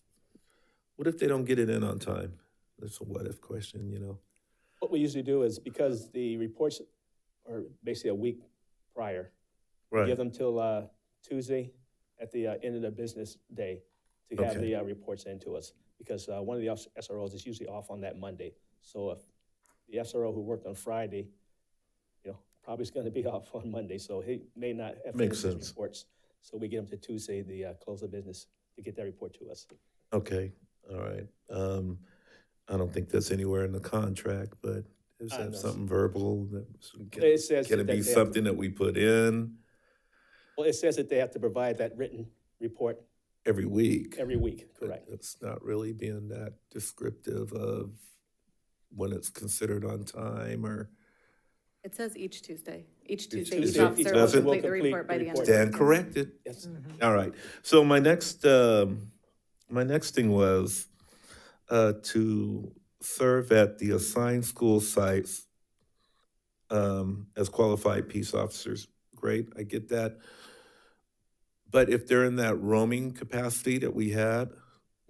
S2: what if they don't get it in on time? That's a what-if question,
S5: What we usually do is, because the reports are basically a week prior, we
S2: Right.
S5: give them till Tuesday at the end of the business day to have
S2: Okay.
S5: the reports into us. Because one of the SROs is usually off on that Monday. So if the SRO who worked on Friday, probably is going to be off on Monday, so he may not have
S2: Makes
S5: finished his
S2: sense.
S5: reports. So we get them to Tuesday, the close of business, to get that report to us.
S2: Okay, all right. I don't think that's anywhere in the contract, but is that
S5: No.
S2: something verbal?
S5: It says
S2: Can it
S5: that
S2: be
S5: they have-
S2: something that we put in
S5: Well, it says that they have to provide that written report
S2: every week?
S5: every week, correct?
S2: It's not really being that descriptive of when it's considered on time or.
S18: It says each Tuesday. Each
S2: Tuesday,
S18: Tuesday, each
S2: each
S18: officer will
S2: officer
S18: complete
S2: will
S18: the report by the end of the
S2: Stand
S18: week.
S2: corrected.
S5: Yes.
S2: All right. So my next thing was to serve at the assigned school sites as qualified peace officers. Great, I get that. But if they're in that roaming capacity that we had,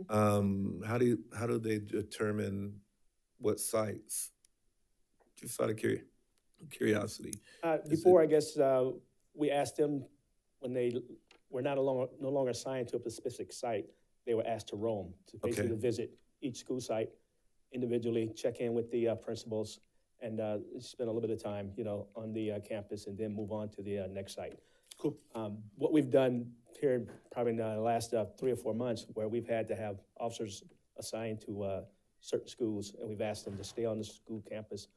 S2: how do they determine what sites? Just out of curiosity.
S5: Before, I guess, we asked them, when they were no longer assigned to a specific site, they were asked to roam, to basically
S2: Okay.
S5: to visit each school site individually, check in with the principals, and spend a little bit of time, on the campus, and then move on to the next site.
S2: Cool.
S5: What we've done here, probably in the last 3 or 4 months, where we've had to have officers assigned to certain schools, and we've asked them to stay on the school campus,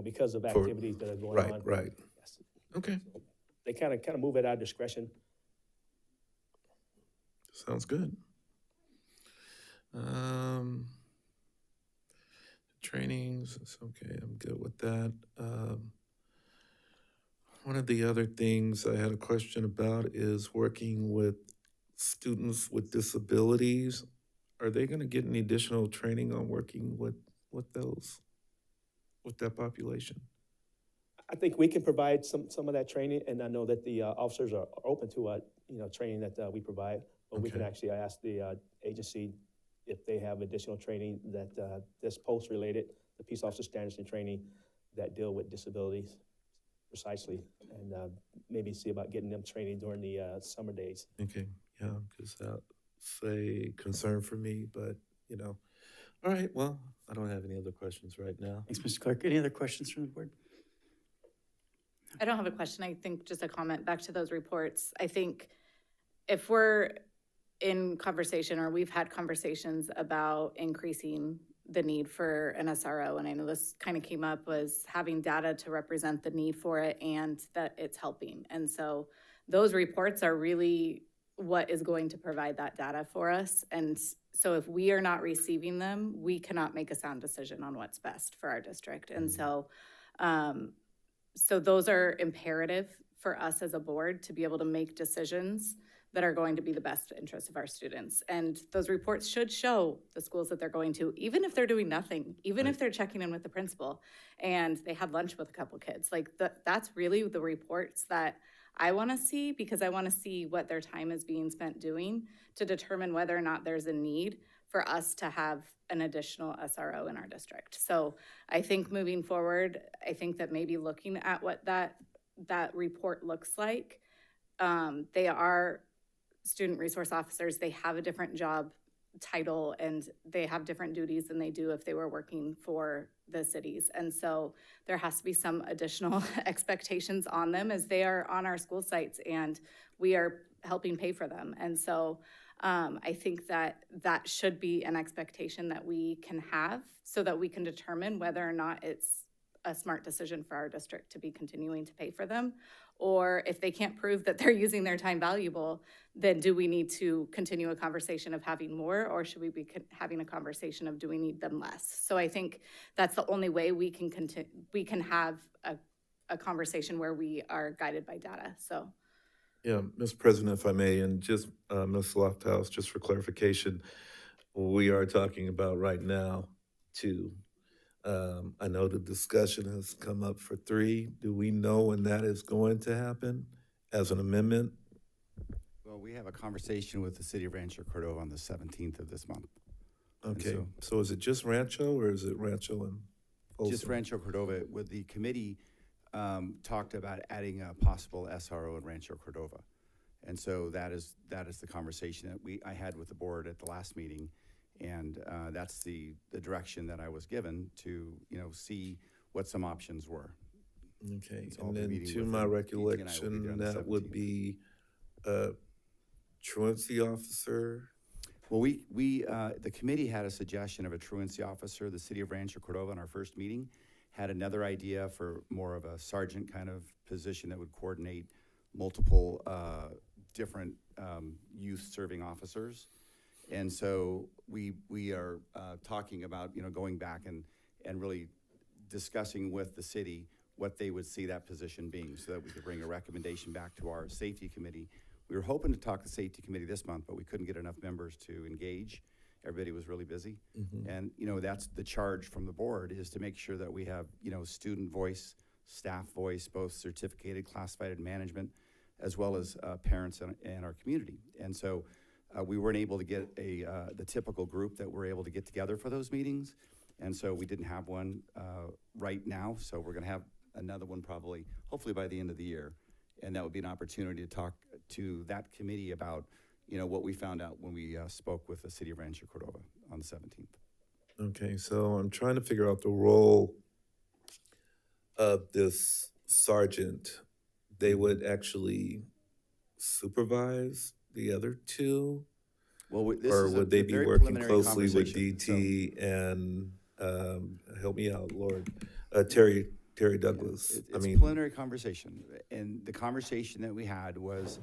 S5: because of activities that are going on.
S2: Right.
S5: Yes.
S2: Okay.
S5: They kind of move at our discretion.
S2: Sounds good. Trainings, it's okay, I'm good with that. One of the other things I had a question about is working with students with disabilities. Are they gonna get any additional training on working with with that population?
S5: I think we can provide some of that training, and I know that the officers are open to, training that we provide. But we can
S2: Okay.
S5: actually ask the agency if they have additional training that's post-related, the peace officer standards and training that deal with disabilities precisely, and maybe see about getting them training during the summer days.
S2: Okay, yeah, because that's a concern for me, but, All right, well, I don't have any other questions right now.
S7: Thanks, Mr. Clark. Any other questions from the board?
S18: I don't have a question. I think just a comment back to those reports. I think if we're in conversation, or we've had conversations about increasing the need for an SRO, and I know this kind of came up, was having data to represent the need for it and that it's helping. And so those reports are really what is going to provide that data for us. And so if we are not receiving them, we cannot make a sound decision on what's best for our district. And so, so those are imperative for us as a board to be able to make decisions that are going to be the best interest of our students. And those reports should show the schools that they're going to, even if they're doing nothing, even if they're checking in with the principal and they had lunch with a couple kids. Like that's really the reports that I want to see, because I want to see what their time is being spent doing to determine whether or not there's a need for us to have an additional SRO in our district. So I think moving forward, I think that maybe looking at what that report looks like, they are student resource officers. They have a different job title and they have different duties than they do if they were working for the cities. And so there has to be some additional expectations on them as they are on our school sites and we are helping pay for them. And so I think that should be an expectation that we can have so that we can determine whether or not it's a smart decision for our district to be continuing to pay for them. Or if they can't prove that they're using their time valuable, then do we need to continue a conversation of having more, or should we be having a conversation of do we need them less? So I think that's the only way we can have a conversation where we are guided by data. So.
S2: Yeah, Mr. President, if I may, and just Ms. Lofthouse, just for clarification, we are talking about right now 2. I know the discussion has come up for 3. Do we know when that is going to happen as an amendment?
S1: Well, we have a conversation with the city of Rancho Cordova on the 17th of this month.
S2: Okay, so is it just Rancho or is it Rancho and Folsom?
S1: Just Rancho Cordova. With the committee talked about adding a possible SRO in Rancho Cordova. And so that is the conversation that I had with the board at the last meeting. And that's the direction that I was given to, see what some options were.
S2: Okay, and then to my recollection, that would be a truancy officer.
S1: Well, the committee had a suggestion of a truancy officer. The city of Rancho Cordova in our first meeting had another idea for more of a sergeant kind of position that would coordinate multiple different youth serving officers. And so we are talking about, going back and really discussing with the city what they would see that position being so that we could bring a recommendation back to our safety committee. We were hoping to talk to the safety committee this month, but we couldn't get enough members to engage. Everybody was really busy. And, that's the charge from the board, is to make sure that we have, student voice, staff voice, both certificated, classified, and management, as well as parents and our community. And so we weren't able to get the typical group that we're able to get together for those meetings. And so we didn't have one right now. So we're going to have another one probably, hopefully by the end of the year. And that would be an opportunity to talk to that committee about, what we found out when we spoke with the city of Rancho Cordova on the 17th.
S2: Okay, so I'm trying to figure out the role of this sergeant. They would actually supervise the other 2?
S1: Well,
S2: or would they be working closely with DT and, help me out, Lord, Terry Douglas?
S1: It's a preliminary conversation. And the conversation that we had was,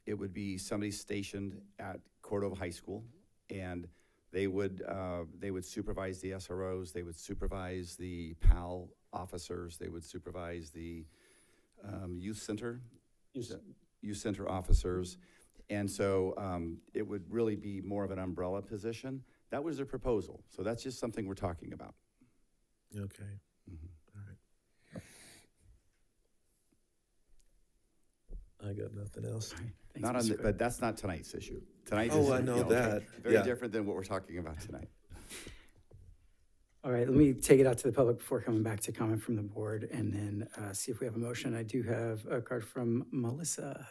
S1: it would be somebody stationed at Cordova High School, and they would supervise the SROs, they would supervise the PAL officers, they would supervise the youth center officers. And so it would really be more of an umbrella position That was their proposal. So that's just something we're talking about.
S2: Okay. I got nothing else.
S1: Not on, but that's not tonight's issue. Tonight's
S2: Oh,
S1: issue,
S2: I know
S1: okay,
S2: that.
S1: Very
S2: Yeah.
S1: different than what we're talking about tonight.
S7: All right, let me take it out to the public before coming back to comment from the board and then see if we have a motion. I do have a card from Melissa.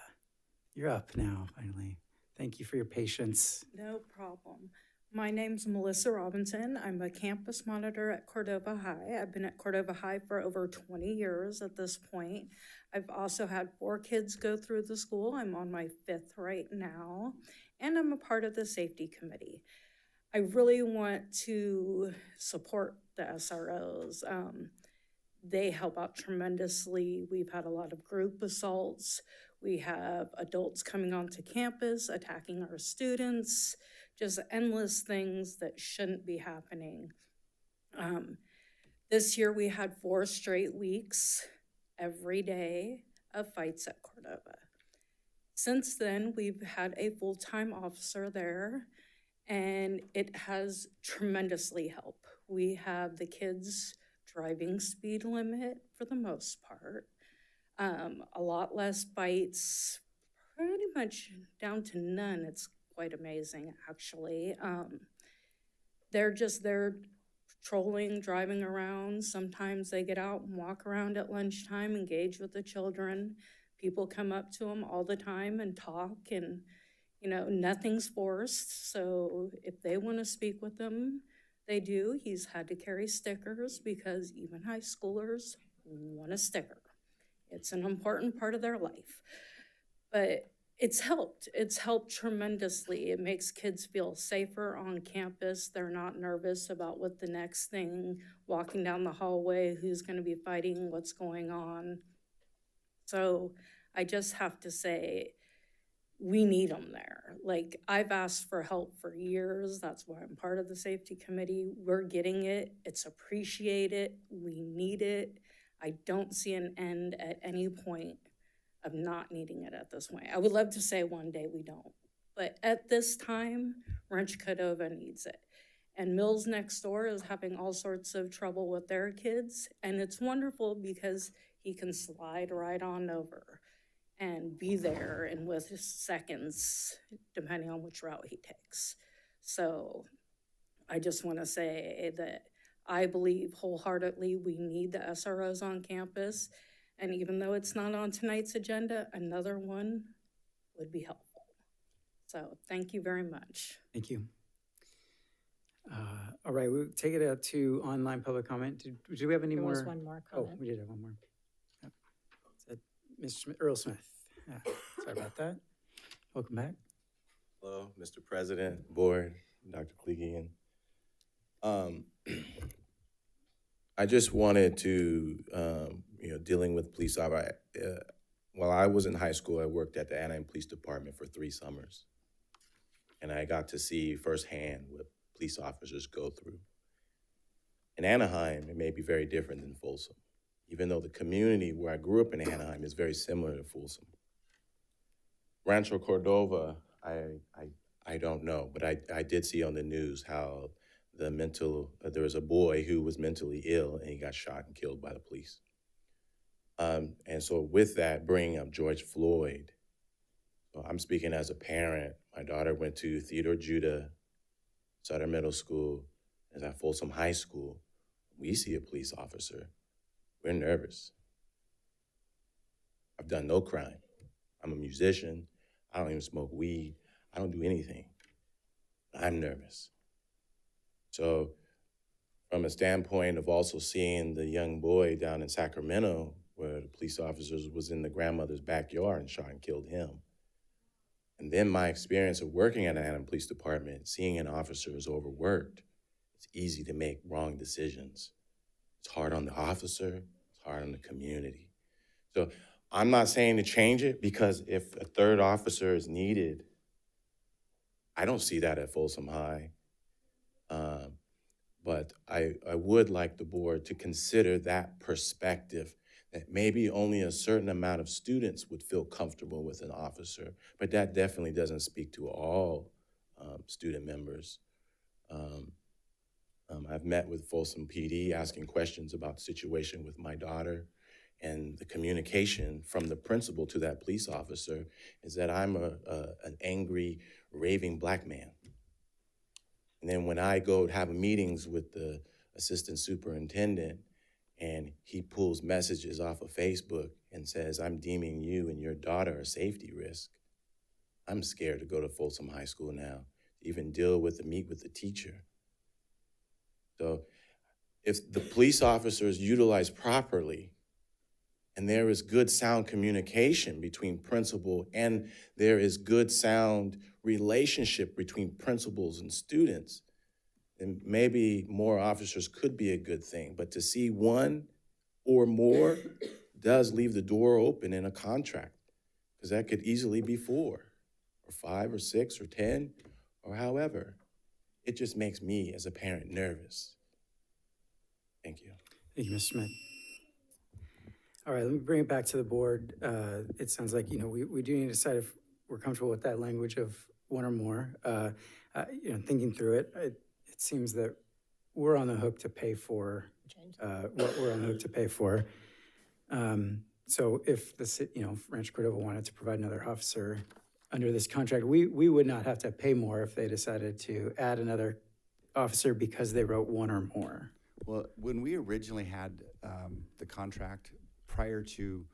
S7: You're up now, finally. Thank you for your patience.
S6: No problem. My name's Melissa Robinson. I'm a campus monitor at Cordova High. I've been at Cordova High for over 20 years at this point. I've also had 4 kids go through the school. I'm on my 5th right now, and I'm a part of the safety committee. I really want to support the SROs. They help out tremendously. We've had a lot of group assaults. We have adults coming onto campus, attacking our students, just endless things that shouldn't be happening. This year we had 4 straight weeks, every day, of fights at Cordova. Since then, we've had a full-time officer there, and it has tremendously helped. We have the kids driving speed limit for the most part, a lot less fights, pretty much down to none. It's quite amazing, actually. They're patrolling, driving around. Sometimes they get out and walk around at lunchtime, engage with the children. People come up to them all the time and talk, and nothing's forced. So if they want to speak with them, they do. He's had to carry stickers because even high schoolers want a sticker. It's an important part of their life. But it's helped. It's helped tremendously. It makes kids feel safer on campus. They're not nervous about what the next thing, walking down the hallway, who's going to be fighting, what's going on. So I just have to say, we need them there. Like, I've asked for help for years. That's why I'm part of the safety committee. We're getting it. It's appreciated. We need it. I don't see an end at any point of not needing it at this point. I would love to say one day we don't, but at this time, Rancho Cordova needs it. And Mills next door is having all sorts of trouble with their kids, and it's wonderful because he can slide right on over and be there in with seconds, depending on which route he takes. So I just want to say that I believe wholeheartedly we need the SROs on campus. And even though it's not on tonight's agenda, another one would be helpful. So thank you very much.
S7: Thank you. All right, we'll take it out to online public comment. Do we have any more?
S15: There was one more comment.
S7: Oh, we did have one more. Yep. Mr. Smith, Earl Smith. Yeah, sorry about that. Welcome back.
S21: Hello, Mr. President, Board, Dr. Klegian. I just wanted to, dealing with police officers. While I was in high school, I worked at the Anaheim Police Department for 3 summers. And I got to see firsthand what police officers go through. In Anaheim, it may be very different than Folsom, even though the community where I grew up in Anaheim is very similar to Folsom. Rancho Cordova, I don't know, but I did see on the news how there was a boy who was mentally ill and he got shot and killed by the police. And so with that, bringing up George Floyd, so I'm speaking as a parent. My daughter went to Theodore Judah, Sutter Middle School, is at Folsom High School. We see a police officer, we're nervous. I've done no crime. I'm a musician. I don't even smoke weed. I don't do anything. I'm nervous. So from a standpoint of also seeing the young boy down in Sacramento where the police officers was in the grandmother's backyard and shot and killed him. And then my experience of working at an Anaheim Police Department, seeing an officer is overworked, it's easy to make wrong decisions. It's hard on the officer, it's hard on the community. So I'm not saying to change it because if a 3rd officer is needed, I don't see that at Folsom High. But I would like the board to consider that perspective, that maybe only a certain amount of students would feel comfortable with an officer, but that definitely doesn't speak to all student members. I've met with Folsom PD asking questions about the situation with my daughter, and the communication from the principal to that police officer is that I'm an angry, raving black man. And then when I go have meetings with the assistant superintendent and he pulls messages off of Facebook and says, I'm deeming you and your daughter a safety risk, I'm scared to go to Folsom High School now, to even meet with the teacher. So if the police officers utilize properly, and there is good sound communication between principal, and there is good sound relationship between principals and students, then maybe more officers could be a good thing. But to see one or more does leave the door open in a contract, because that could easily be 4 or 5 or 6 or 10 or however. It just makes me as a parent nervous. Thank you.
S7: Thank you, Mr. Smith. All right, let me bring it back to the board. It sounds like, we do need to decide if we're comfortable with that language of 1 or more. Thinking through it, it seems that we're on the hook to pay for what we're on the hook to pay for. So if Rancho Cordova wanted to provide another officer under this contract, we would not have to pay more if they decided to add another officer because they wrote 1 or more.
S1: Well, when we originally had the contract, prior to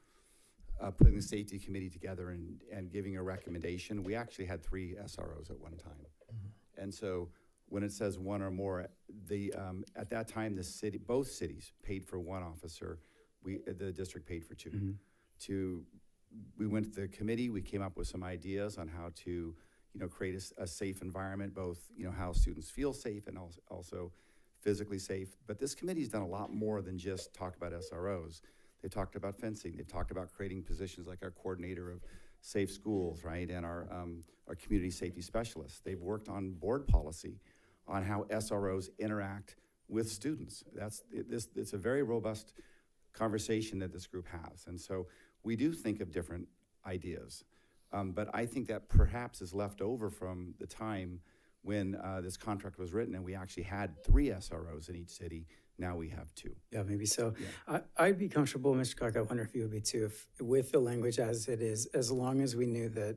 S1: putting the safety committee together and giving a recommendation, we actually had 3 SROs at one time. Mm-hmm. And so when it says 1 or more, at that time, both cities paid for 1 officer. The district paid for 2. Mm-hmm. We went to the committee, we came up with some ideas on how to, create a safe environment, both, how students feel safe and also physically safe. But this committee's done a lot more than just talk about SROs. They've talked about fencing. They've talked about creating positions like our coordinator of safe schools, right, and our community safety specialists. They've worked on board policy on how SROs interact with students. It's a very robust conversation that this group has. And so we do think of different ideas. But I think that perhaps is left over from the time when this contract was written and we actually had 3 SROs in each city. Now we have 2.
S7: Yeah, maybe so.
S1: Yeah.
S7: I'd be comfortable, Mr. Clark, I wonder if you would be too, with the language as it is, as long as we knew that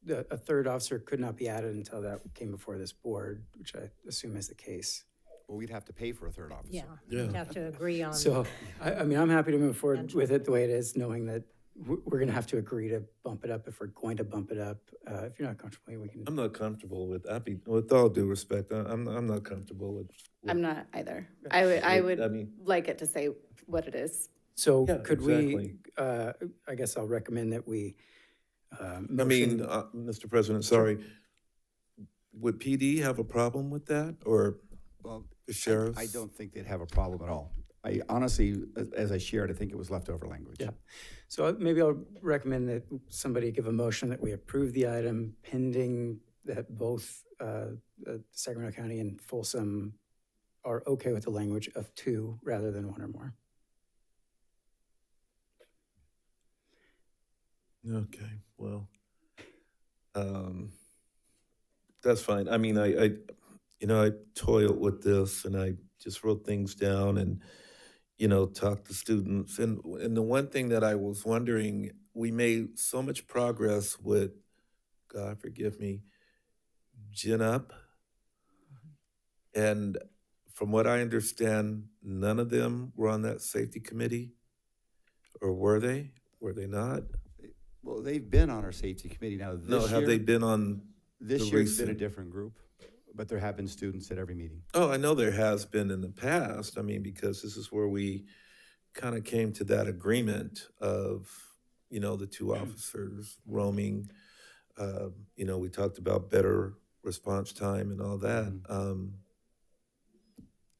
S7: a 3rd officer could not be added until that came before this board, which I assume is the case.
S1: Well, we'd have to pay for a 3rd officer.
S15: Yeah, we'd have to agree on.
S7: So, I'm happy to move forward with it the way it is, knowing that we're gonna have to agree to bump it up if we're going to bump it up. If you're not comfortable, we can.
S2: I'm not comfortable with, with all due respect, I'm not comfortable with.
S18: I'm not either. I would like it to say what it is.
S7: So
S2: Yeah,
S7: could
S2: exactly.
S7: we, I guess I'll recommend that we,
S2: Mr. President, sorry, would PD have a problem with that, or
S1: Well,
S2: the sheriffs?
S1: I don't think they'd have a problem at all. I honestly, as I shared, I think it was leftover language.
S7: Yeah. So maybe I'll recommend that somebody give a motion that we approve the item pending that both Sacramento County and Folsom are okay with the language of 2 rather than 1 or more.
S2: Okay, well, that's fine. I mean, I toiled with this and I just wrote things down and, talked to students. And the one thing that I was wondering, we made so much progress with, God forgive me, Gin Up. And from what I understand, none of them were on that safety committee, or were they? Were they not?
S1: Well, they've been on our safety committee now.
S2: No, have they been on
S1: This
S2: the
S1: year it's been a
S2: recent-
S1: different group, but there have been students at every meeting.
S2: Oh, I know there has been in the past. I mean, because this is where we kind of came to that agreement of, the 2 officers roaming. We talked about better response time and all that.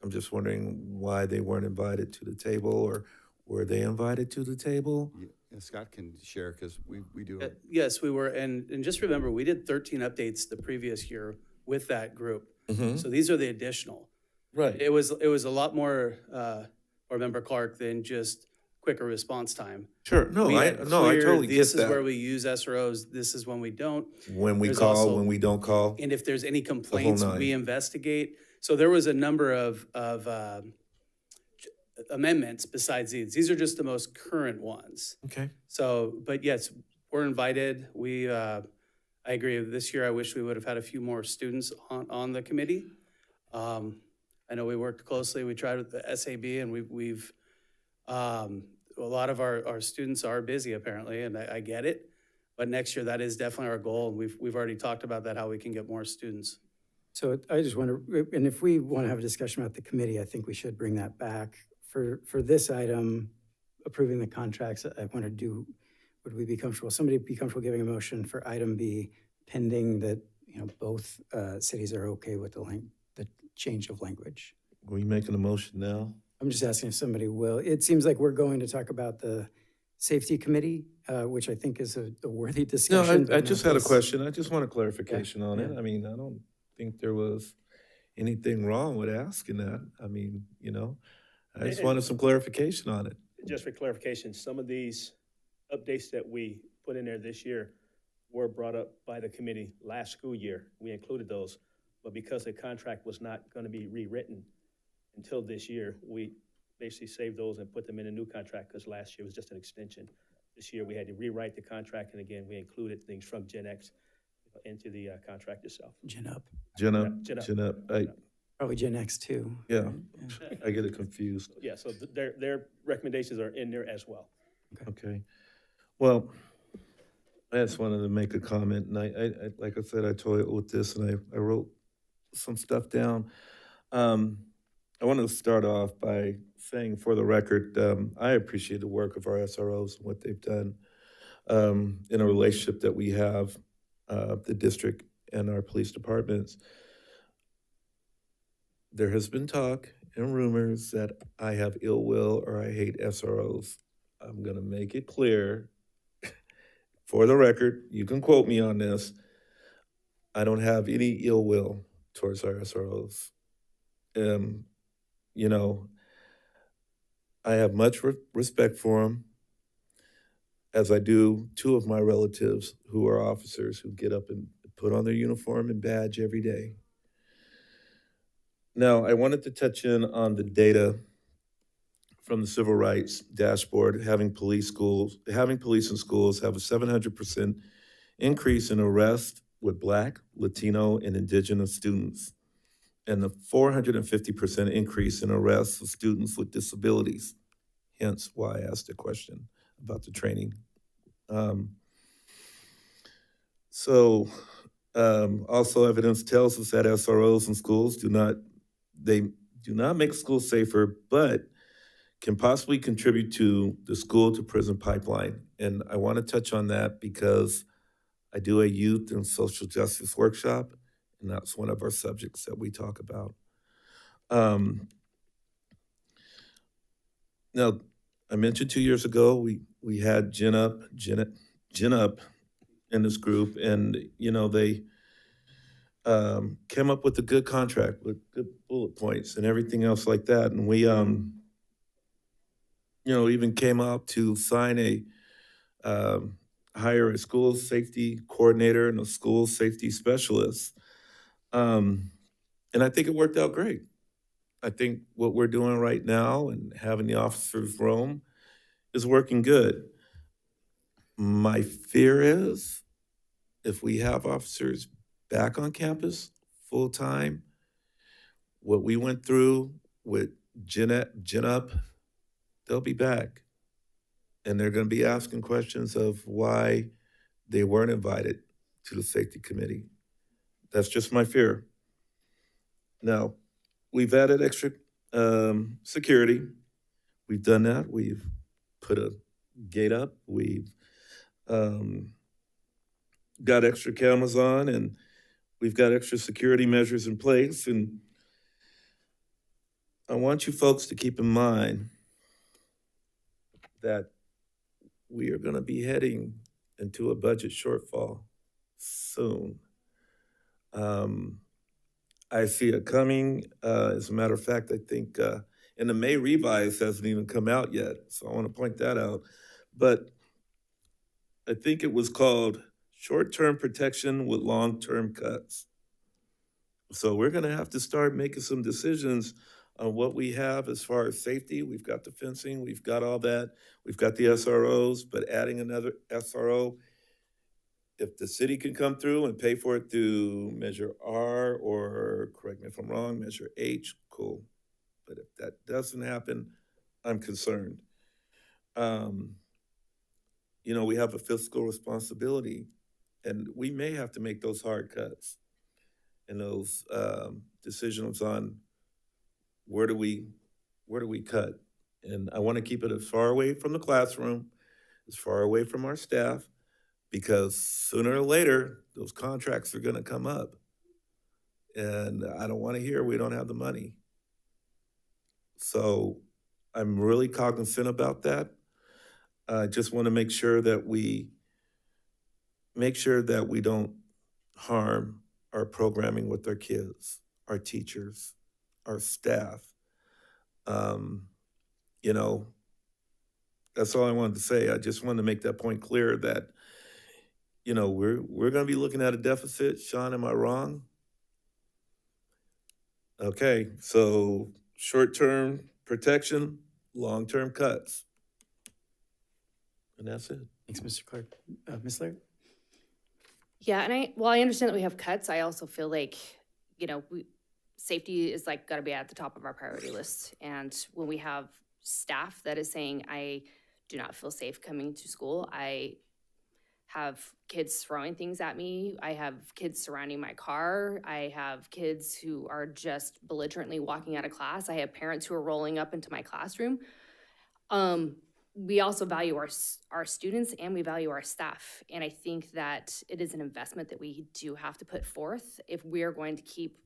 S2: I'm just wondering why they weren't invited to the table, or were they invited to the table?
S1: Yeah, Scott can share because we do.
S8: Yes, we were, and just remember, we did 13 updates the previous year with that group.
S2: Mhm.
S8: So these are the additional.
S2: Right.
S8: It was a lot more, or Member Clark, than just quicker response time.
S2: Sure, no,
S8: We
S2: I
S8: had clear,
S2: totally get
S8: this is where
S2: that.
S8: we use SROs, this is when we don't.
S2: When we
S8: There's
S2: call,
S8: also-
S2: when we don't call.
S8: And if there's any complaints,
S2: nine.
S8: we investigate. So there was a number of amendments besides these. These are just the most current ones.
S2: Okay.
S8: So, but yes, we're invited. I agree. This year, I wish we would have had a few more students on the committee. I know we worked closely. We tried with the SAB, and we've a lot of our students are busy apparently, and I get it. But next year, that is definitely our goal. And we've already talked about that, how we can get more students.
S7: So I just want to, and if we want to have a discussion about the committee, I think we should bring that back. For this item, approving the contracts, I want to do, would we be comfortable, somebody be comfortable giving a motion for item B pending that, both cities are okay with the change of language?
S2: Are we making a motion now?
S7: I'm just asking if somebody will. It seems like we're going to talk about the safety committee, which I think is a worthy
S2: No,
S7: discussion.
S2: I
S7: but
S2: just
S7: not
S2: had a
S7: this.
S2: question. I just want a clarification on it.
S7: Yeah.
S2: I mean, I don't think there was anything wrong with asking that. I mean, I just wanted some clarification on it.
S5: Just for clarification, some of these updates that we put in there this year were brought up by the committee last school year. We included those, but because the contract was not going to be rewritten until this year, we basically saved those and put them in a new contract because last year was just an extension. This year, we had to rewrite the contract, and again, we included things from Gen X into the contract itself.
S7: Gen up,
S2: Gen up,
S5: Gen up.
S2: Gen up.
S7: probably Gen X too.
S2: Yeah, I get it confused.
S5: Yeah, so their recommendations are in there as well.
S2: Okay. Well, I just wanted to make a comment, and I like I said, I toyed with this, and I wrote some stuff down. I want to start off by saying, for the record, I appreciate the work of our SROs and what they've done in a relationship that we have, the district and our police departments. There has been talk and rumors that I have ill will or I hate SROs. I'm going to make it clear, for the record, you can quote me on this, I don't have any ill will towards our SROs. I have much respect for them, as I do two of my relatives who are officers who get up and put on their uniform and badge every day. Now, I wanted to touch in on the data from the Civil Rights Dashboard, having police in schools have a 700% increase in arrests with Black, Latino, and Indigenous students, and a 450% increase in arrests of students with disabilities. Hence why I asked the question about the training. Also evidence tells us that SROs in schools do not make schools safer, but can possibly contribute to the school to prison pipeline. And I want to touch on that because I do a youth and social justice workshop, and that's one of our subjects that we talk about. Now, I mentioned 2 years ago, we had Gen Up in this group, and they came up with a good contract with good bullet points and everything else like that. And we, even came out to sign hire a school safety coordinator and a school safety specialist. And I think it worked out great. I think what we're doing right now and having the officers roam is working good. My fear is if we have officers back on campus full-time, what we went through with Gen Up, they'll be back. And they're going to be asking questions of why they weren't invited to the safety committee. That's just my fear. Now, we've added extra security. We've done that. We've put a gate up. We've got extra cameras on, and we've got extra security measures in place. And I want you folks to keep in mind that we are going to be heading into a budget shortfall soon. I see it coming. As a matter of fact, I think And the May revise hasn't even come out yet, so I want to point that out. But I think it was called short-term protection with long-term cuts. So we're gonna have to start making some decisions on what we have as far as safety. We've got the fencing, we've got all that, we've got the SROs, but adding another SRO, if the city can come through and pay for it through Measure R, or correct me if I'm wrong, Measure H, cool. But if that doesn't happen, I'm concerned. You know, we have a fiscal responsibility, and we may have to make those hard cuts and those decisions on where do we cut. And I want to keep it as far away from the classroom, as far away from our staff, because sooner or later, those contracts are going to come up. And I don't want to hear we don't have the money. So I'm really cognizant about that. I just want to make sure that we don't harm our programming with our kids, our teachers, our staff. You know, that's all I wanted to say. I just wanted to make that point clear that, you know, we're going to be looking at a deficit. Sean, am I wrong? Okay, so short-term protection, long-term cuts. And that's it.
S7: Thanks, Mr. Clark. Ms. Laird?
S3: Yeah, and I understand that we have cuts. I also feel like, you know, safety is like gotta be at the top of our priority list. And when we have staff that is saying, I do not feel safe coming to school, I have kids throwing things at me, I have kids surrounding my car, I have kids who are just belligerently walking out of class, I have parents who are rolling up into my classroom. We also value our students and we value our staff. And I think that it is an investment that we do have to put forth. If we're going to keep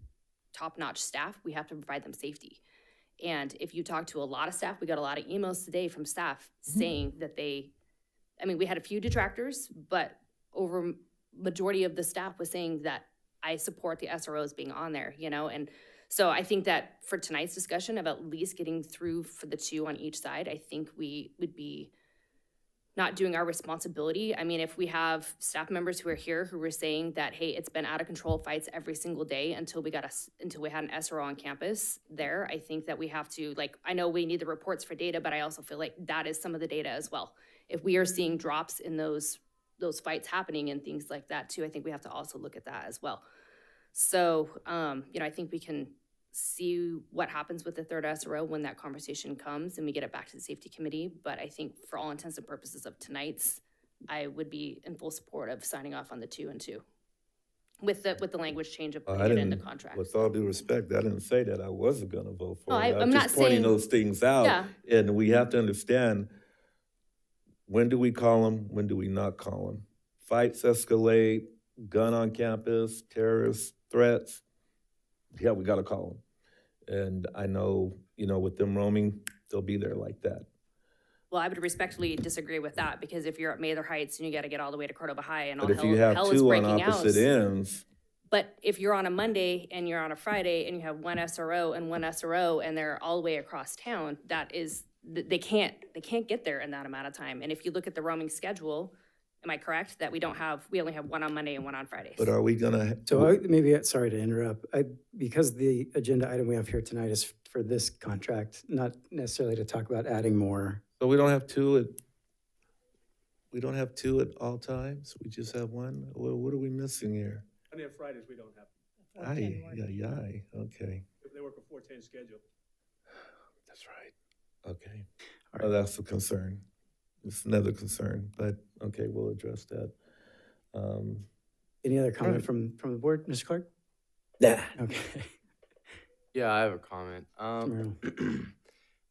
S3: top-notch staff, we have to provide them safety. And if you talk to a lot of staff, we got a lot of emails today from staff saying that we had a few detractors, but over majority of the staff was saying that I support the SROs being on there, you know? And so I think that for tonight's discussion of at least getting through for the two on each side, I think we would be not doing our responsibility. I mean, if we have staff members who are here who were saying that, hey, it's been out of control fights every single day until we had an SRO on campus there, I think that we have to, like, I know we need the reports for data, but I also feel like that is some of the data as well. If we are seeing drops in those fights happening and things like that too, I think we have to also look at that as well. So, you know, I think we can see what happens with the third SRO when that conversation comes and we get it back to the safety committee. But I think for all intents and purposes of tonight's, I would be in full support of signing off on the 2 and 2 with the language change of putting it in the contract.
S2: With all due respect, I didn't say that I wasn't going to vote for
S3: No,
S2: it.
S3: I'm not
S2: just pointing
S3: saying-
S2: those things out.
S3: Yeah.
S2: And we have to understand, when do we call them? When do we not call them? Fights escalate, gun on campus, terrorist threats. Yeah, we got to call them. And I know, you know, with them roaming, they'll be there like that.
S3: Well, I would respectfully disagree with that because if you're at Mather Heights and you got to get all the way to Cordova High and all
S2: But if you have
S3: hell is
S2: two on
S3: breaking out.
S2: opposite ends,
S3: But if you're on a Monday and you're on a Friday and you have one SRO and they're all the way across town, they can't get there in that amount of time. And if you look at the roaming schedule, am I correct that we only have one on Monday and one on Fridays?
S2: but are we gonna?
S7: So sorry to interrupt, because the agenda item we have here tonight is for this contract, not necessarily to talk about adding more.
S2: So we don't have two at all times? We just have one? What are we missing here?
S5: Monday and Fridays, we don't have.
S2: Okay.
S5: They work a 4-10 schedule.
S2: That's right. Okay. Well, that's a concern. It's another concern, but okay, we'll address that.
S7: Any other comment from the board, Mr. Clark?
S2: Nah.
S7: Okay.
S9: Yeah, I have a comment.
S7: Merrill.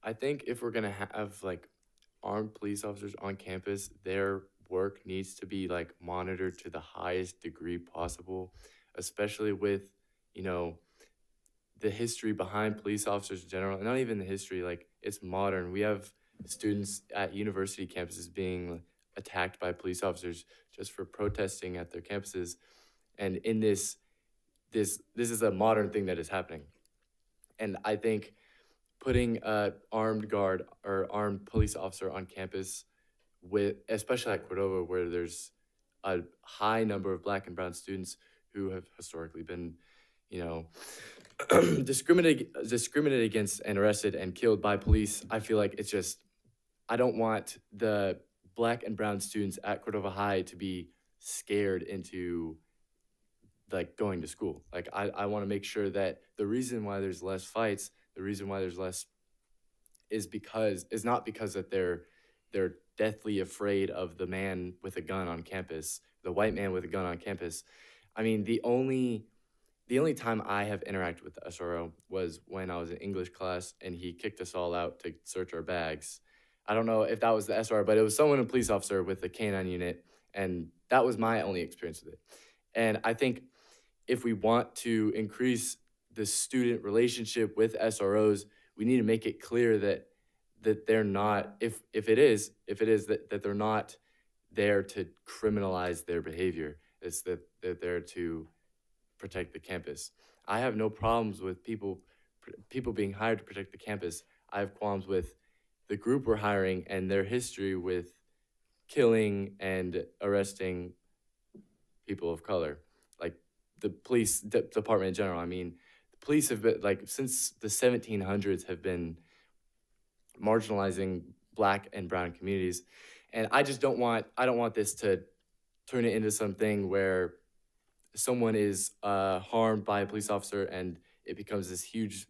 S9: I think if we're gonna have like armed police officers on campus, their work needs to be like monitored to the highest degree possible, especially with, you know, the history behind police officers in general, and not even the history, like it's modern. We have students at university campuses being attacked by police officers just for protesting at their campuses. And in this is a modern thing that is happening. And I think putting a armed guard or armed police officer on campus with, especially at Cordova, where there's a high number of Black and brown students who have historically been, you know, discriminated against and arrested and killed by police. I feel like it's just, I don't want the Black and brown students at Cordova High to be scared into like going to school. Like I want to make sure that the reason why there's less fights, the reason why there's less is not because that they're deathly afraid of the man with a gun on campus, the white man with a gun on campus. I mean, the only time I have interacted with the SRO was when I was in English class and he kicked us all out to search our bags. I don't know if that was the SRO, but it was someone, a police officer with a K-9 unit, and that was my only experience with it. And I think if we want to increase the student relationship with SROs, we need to make it clear that they're not, if it is that they're not there to criminalize their behavior. It's that they're there to protect the campus. I have no problems with people being hired to protect the campus. I have qualms with the group we're hiring and their history with killing and arresting people of color. Like the police department in general. I mean, the police have been, like, since the 1700s have been marginalizing Black and brown communities. And I don't want this to turn it into something where someone is harmed by a police officer and it becomes this huge,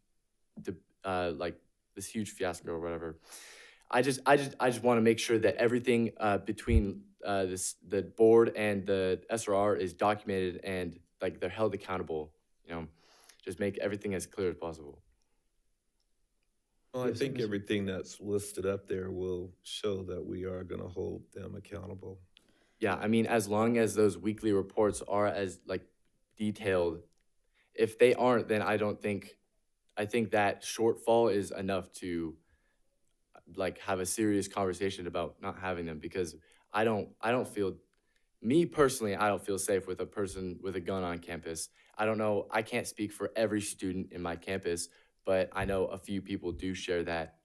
S9: this huge fiasco or whatever. I just want to make sure that everything between the board and the SRR is documented and like they're held accountable. You know, just make everything as clear as possible.
S2: Well, I think everything that's listed up there will show that we are going to hold them accountable.
S9: Yeah, I mean, as long as those weekly reports are as like detailed. If they aren't, then I think that shortfall is enough to like have a serious conversation about not having them, because I don't feel, me personally, I don't feel safe with a person with a gun on campus. I don't know, I can't speak for every student in my campus, but I know a few people do share that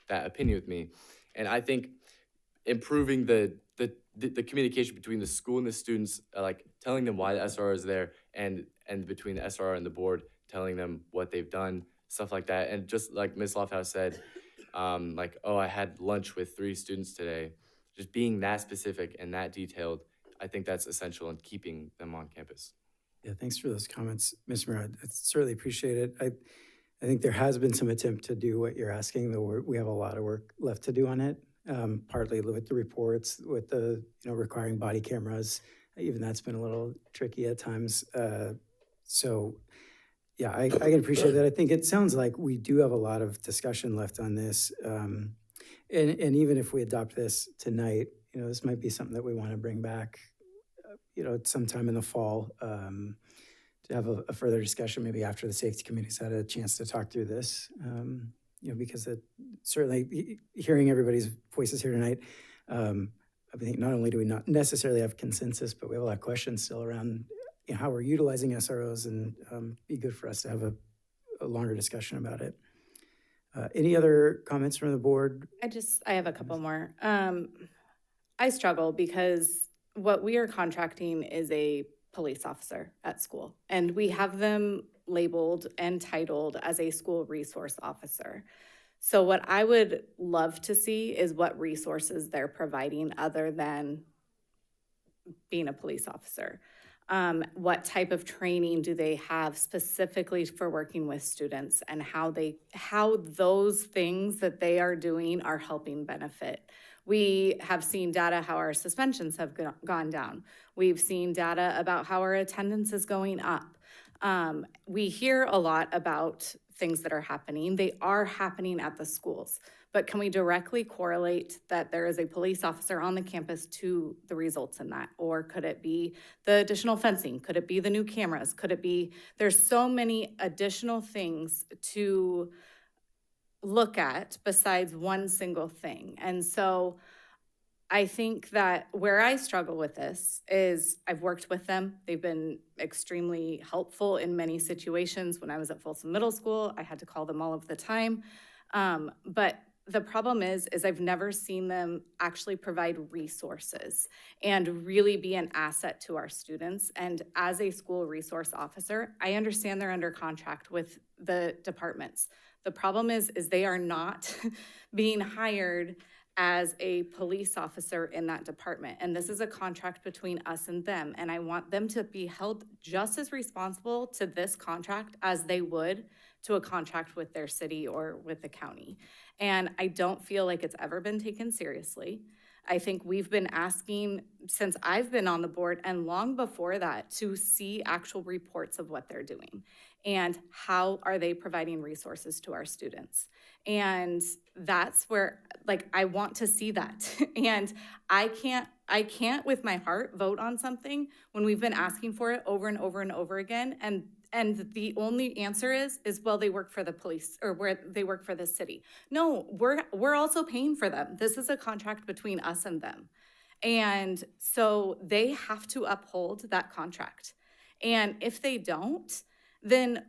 S9: opinion with me. And I think improving the communication between the school and the students, like telling them why the SRR is there, and between the SRR and the board, telling them what they've done, stuff like that. And just like Ms. Lofthouse said, like, oh, I had lunch with 3 students today. Just being that specific and that detailed, I think that's essential in keeping them on campus.
S7: Yeah, thanks for those comments, Ms. Murad. I certainly appreciate it. I think there has been some attempt to do what you're asking, though we have a lot of work left to do on it. Partly with the reports, with the requiring body cameras. Even that's been a little tricky at times. So yeah, I can appreciate that. I think it sounds like we do have a lot of discussion left on this. And even if we adopt this tonight, this might be something that we want to bring back, sometime in the fall, to have a further discussion, maybe after the safety committee's had a chance to talk through this. Because certainly hearing everybody's voices here tonight, I think not only do we not necessarily have consensus, but we have a lot of questions still around how we're utilizing SROs, and be good for us to have a longer discussion about it. Any other comments from the board?
S18: I have a couple more. I struggle because what we are contracting is a police officer at school, and we have them labeled and titled as a school resource officer. So what I would love to see is what resources they're providing other than being a police officer. What type of training do they have specifically for working with students, and how those things that they are doing are helping benefit. We have seen data how our suspensions have gone down. We've seen data about how our attendance is going up. We hear a lot about things that are happening. They are happening at the schools, but can we directly correlate that there is a police officer on the campus to the results in that? Or could it be the additional fencing? Could it be the new cameras? Could it be, there's so many additional things to look at besides one single thing. And so I think that where I struggle with this is I've worked with them. They've been extremely helpful in many situations. When I was at Folsom Middle School, I had to call them all of the time. But the problem is I've never seen them actually provide resources and really be an asset to our students. And as a school resource officer, I understand they're under contract with the departments. The problem is they are not being hired as a police officer in that department. And this is a contract between us and them. And I want them to be held just as responsible to this contract as they would to a contract with their city or with the county. And I don't feel like it's ever been taken seriously. I think we've been asking since I've been on the board and long before that to see actual reports of what they're doing and how are they providing resources to our students. And that's where, like, I want to see that. And I can't with my heart vote on something when we've been asking for it over and over and over again. And the only answer is, well, they work for the police or where they work for the city. No, we're also paying for them. This is a contract between us and them. And so they have to uphold that contract. And if they don't, then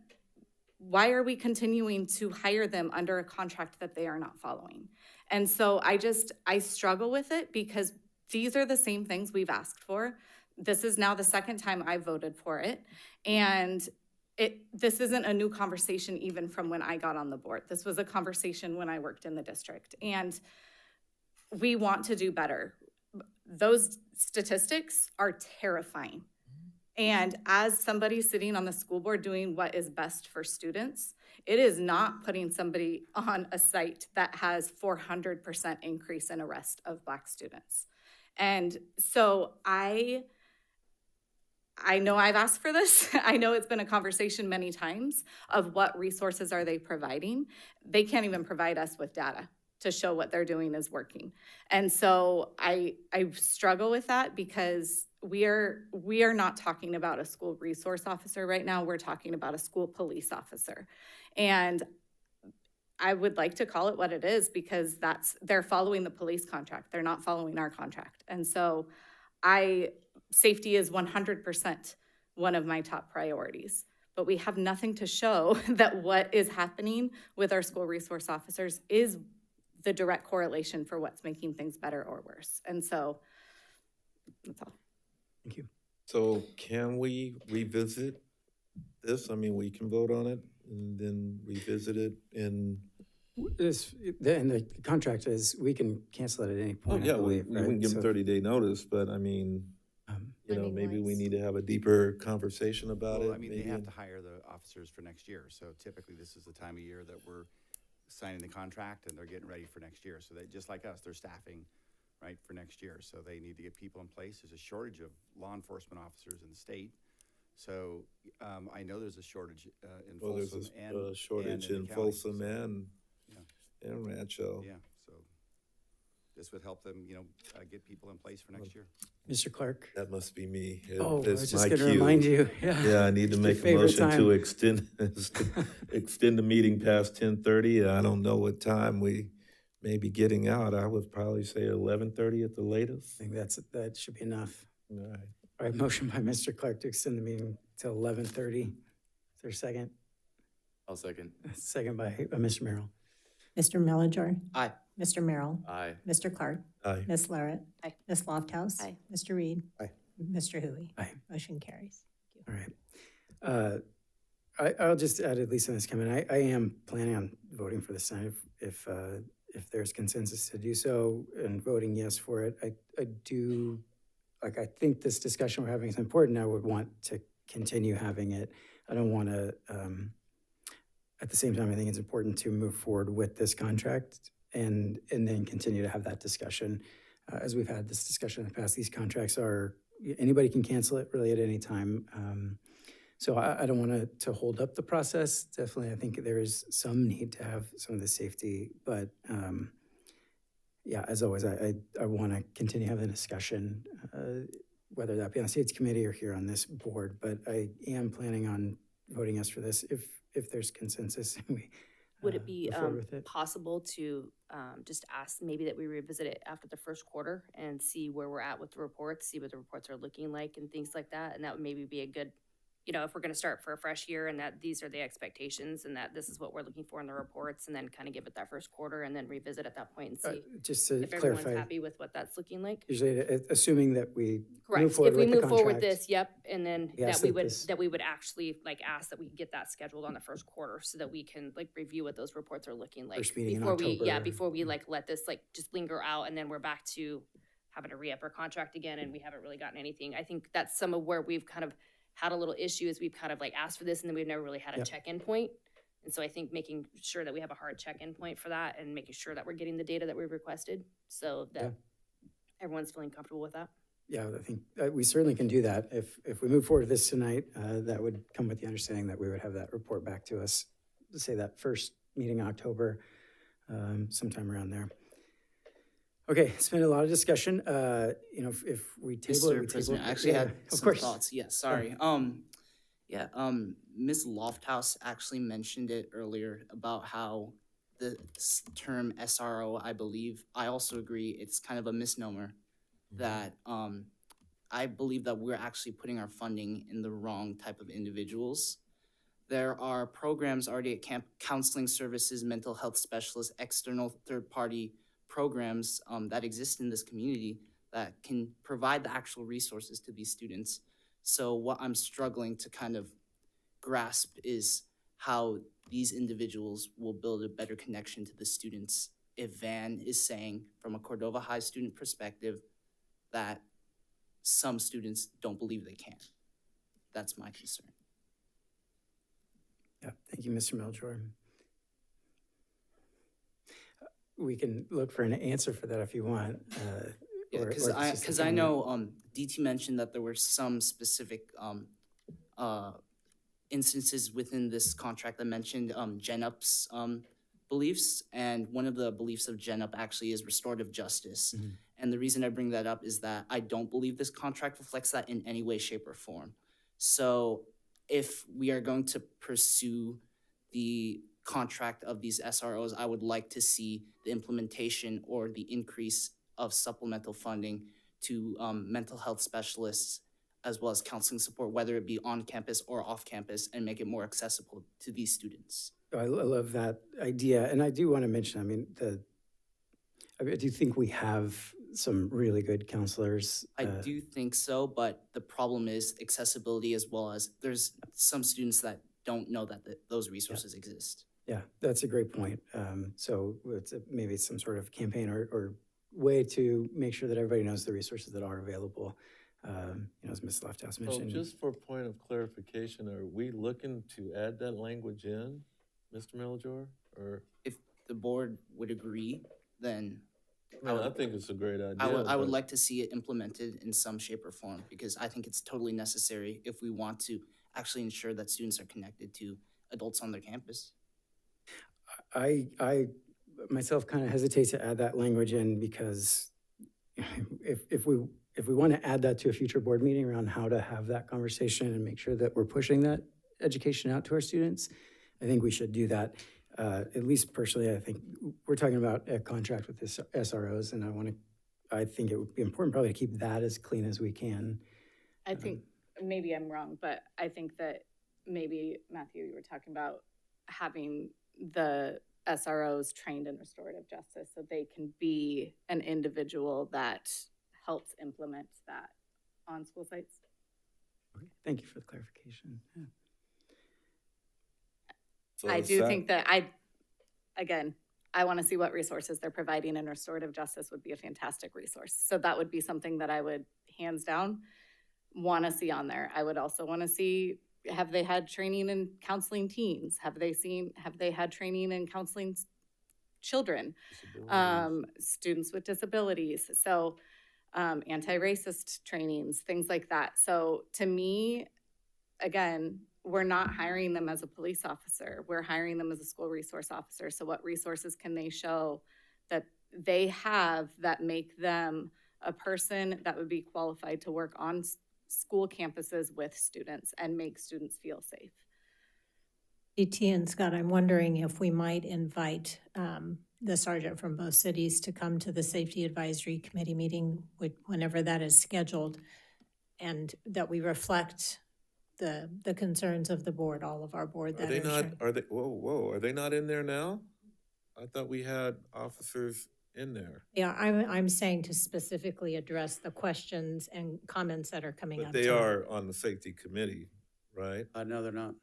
S18: why are we continuing to hire them under a contract that they are not following? And so I struggle with it because these are the same things we've asked for. This is now the second time I've voted for it. And this isn't a new conversation even from when I got on the board. This was a conversation when I worked in the district. And we want to do better. Those statistics are terrifying. And as somebody sitting on the school board doing what is best for students, it is not putting somebody on a site that has 400% increase in arrest of Black students. And so I know I've asked for this. I know it's been a conversation many times of what resources are they providing. They can't even provide us with data to show what they're doing is working. And so I struggle with that because we are not talking about a school resource officer right now. We're talking about a school police officer. And I would like to call it what it is because they're following the police contract. They're not following our contract. And so safety is 100% one of my top priorities. But we have nothing to show that what is happening with our school resource officers is the direct correlation for what's making things better or worse. And so that's all.
S7: Thank you.
S2: So can we revisit this? I mean, we can vote on it and then revisit it in.
S7: And the contract is, we can cancel it at any point, I believe,
S2: we
S7: right?
S2: can give them
S7: So,
S2: 30-day notice, but I mean, maybe we need to have a deeper conversation about it.
S1: Well, I mean, they
S2: maybe
S1: have to hire the officers for next year. So typically this is the time of year that we're signing the contract and they're getting ready for next year. So they, just like us, they're staffing, right, for next year. So they need to get people in place. There's a shortage of law enforcement officers in the state. So I know there's a shortage in Folsom.
S2: There's a shortage
S1: and
S2: in
S1: the county.
S2: Folsom and Rancho.
S1: Yeah, so this would help them, get people in place for next year.
S7: Mr. Clark?
S2: That must be me.
S7: Oh, I
S2: It's
S7: was just
S2: my
S7: going to
S2: cue.
S7: remind you.
S2: Yeah, I need to
S7: Your
S2: make a
S7: favorite
S2: motion
S7: time.
S2: to extend the meeting past 10:30. I don't know what time we may be getting out. I would probably say 11:30 at the latest.
S7: I think that should be enough.
S2: All right.
S7: All right, motion by Mr. Clark to extend the meeting till 11:30. Is there a second?
S9: I'll second.
S7: Second by Mr. Merrill.
S15: Mr. Mellinger?
S7: Aye.
S15: Mr. Merrill?
S9: Aye.
S15: Mr. Clark?
S2: Aye.
S15: Ms. Larrett?
S18: Aye.
S15: Ms. Lofthouse?
S18: Aye.
S15: Mr. Reed?
S12: Aye.
S15: Mr. Hui?
S7: Aye.
S15: Motion carries.
S7: All right. I'll just add, at least on this comment, I am planning on voting for this tonight if there's consensus to do so and voting yes for it. I do, like, I think this discussion we're having is important. I would want to continue having it. I don't want to, at the same time, I think it's important to move forward with this contract and then continue to have that discussion. As we've had this discussion in the past, these contracts are, anybody can cancel it really at any time. So I don't want to hold up the process. Definitely, I think there is some need to have some of the safety, but yeah, as always, I want to continue having the discussion, whether that be on the States Committee or here on this board, but I am planning on voting yes for this if there's consensus.
S3: Would it be
S7: move forward with it.
S3: possible to just ask maybe that we revisit it after the first quarter and see where we're at with the reports, see what the reports are looking like and things like that? And that would maybe be a good you know, if we're gonna start for a fresh year and that these are the expectations and that this is what we're looking for in the reports, and then kind of give it that first quarter and then revisit at that point and see
S7: Just to
S3: if everyone's
S7: clarify,
S3: happy with what that's looking like.
S7: usually assuming that we move
S3: Correct.
S7: forward
S3: If we
S7: with the
S3: move forward with
S7: contract.
S3: this, yep, and then
S7: Yes,
S3: that we
S7: that
S3: would,
S7: this-
S3: that we would actually like ask that we get that scheduled on the first quarter so that we can like review what those reports are looking like.
S7: First meeting in
S3: Before we, yeah,
S7: October.
S3: before we like let this like just linger out and then we're back to having to re-up our contract again and we haven't really gotten anything. I think that's some of where we've kind of had a little issue is we've kind of like asked for this and then we've never really had a
S7: Yeah.
S3: check-in point. And so I think making sure that we have a hard check-in point for that and making sure that we're getting the data that we've requested so that everyone's feeling comfortable with that.
S7: Yeah, I think we certainly can do that. If we move forward with this tonight, that would come with the understanding that we would have that report back to us, say that first meeting in October, sometime around there. Okay, it's been a lot of discussion. You know, if we table it, we
S10: Mr.
S7: table
S10: President,
S7: it.
S10: I actually
S7: Yeah,
S10: had
S7: of
S10: some
S7: course.
S10: thoughts. Yeah, sorry. Ms. Lofthouse actually mentioned it earlier about how the term SRO, I believe, I also agree, it's kind of a misnomer. That I believe that we're actually putting our funding in the wrong type of individuals. There are programs already at camp, counseling services, mental health specialists, external third-party programs that exist in this community that can provide the actual resources to these students. So what I'm struggling to kind of grasp is how these individuals will build a better connection to the students if Van is saying, from a Cordova High student perspective, that some students don't believe they can. That's my concern.
S7: Yeah, thank you, Mr. Melchor. We can look for an answer for that if you want.
S10: Yeah,
S7: or
S10: because
S7: if it's just
S10: I
S7: something
S10: know DT mentioned that there were some specific instances within this contract that mentioned GenUp's beliefs, and one of the beliefs of GenUp actually is restorative justice.
S7: Mm-hmm.
S10: And the reason I bring that up is that I don't believe this contract reflects that in any way, shape, or form. So if we are going to pursue the contract of these SROs, I would like to see the implementation or the increase of supplemental funding to mental health specialists as well as counseling support, whether it be on campus or off campus, and make it more accessible to these students.
S7: I love that idea, and I do want to mention, I mean, I do think we have some really good counselors.
S10: I do think so, but the problem is accessibility, as well as there's some students that don't know that those resources exist.
S7: Yeah, that's a great point. So it's maybe some sort of campaign or way to make sure that everybody knows the resources that are available. You know, as Ms. Lofthouse
S2: So
S7: mentioned.
S2: just for point of clarification, are we looking to add that language in, Mr. Melchor, or?
S10: If the board would agree, then
S2: I think it's a great idea.
S10: I would
S2: but-
S10: like to see it implemented in some shape or form, because I think it's totally necessary if we want to actually ensure that students are connected to adults on their campus.
S7: I myself kind of hesitate to add that language in because if we want to add that to a future board meeting around how to have that conversation and make sure that we're pushing that education out to our students, I think we should do that. At least personally, I think we're talking about a contract with this SROs, and I think it would be important probably to keep that as clean as we can.
S18: I think, maybe I'm wrong, but I think that maybe, Matthew, you were talking about having the SROs trained in restorative justice so they can be an individual that helps implement that on school sites.
S7: Thank you for the clarification. Yeah.
S2: So
S18: I
S2: is
S18: do
S2: that-
S18: think that I want to see what resources they're providing, and restorative justice would be a fantastic resource. So that would be something that I would hands down want to see on there. I would also want to see, have they had training in counseling teens? Have they had training in counseling children, students with disabilities? So anti-racist trainings, things like that. So to me, again, we're not hiring them as a police officer. We're hiring them as a school resource officer. So what resources can they show that they have that make them a person that would be qualified to work on school campuses with students and make students feel safe?
S15: DT and Scott, I'm wondering if we might invite the sergeant from both cities to come to the Safety Advisory Committee meeting whenever that is scheduled, and that we reflect the concerns of the board, all of our board
S2: Are
S15: that
S2: they
S15: are
S2: not,
S15: sharing.
S2: are they, whoa, are they not in there now? I thought we had officers in there.
S15: Yeah, I'm saying to specifically address the questions and comments that are coming
S2: But
S15: up
S2: they
S15: tonight.
S2: are on the safety committee, right?
S8: No, they're not.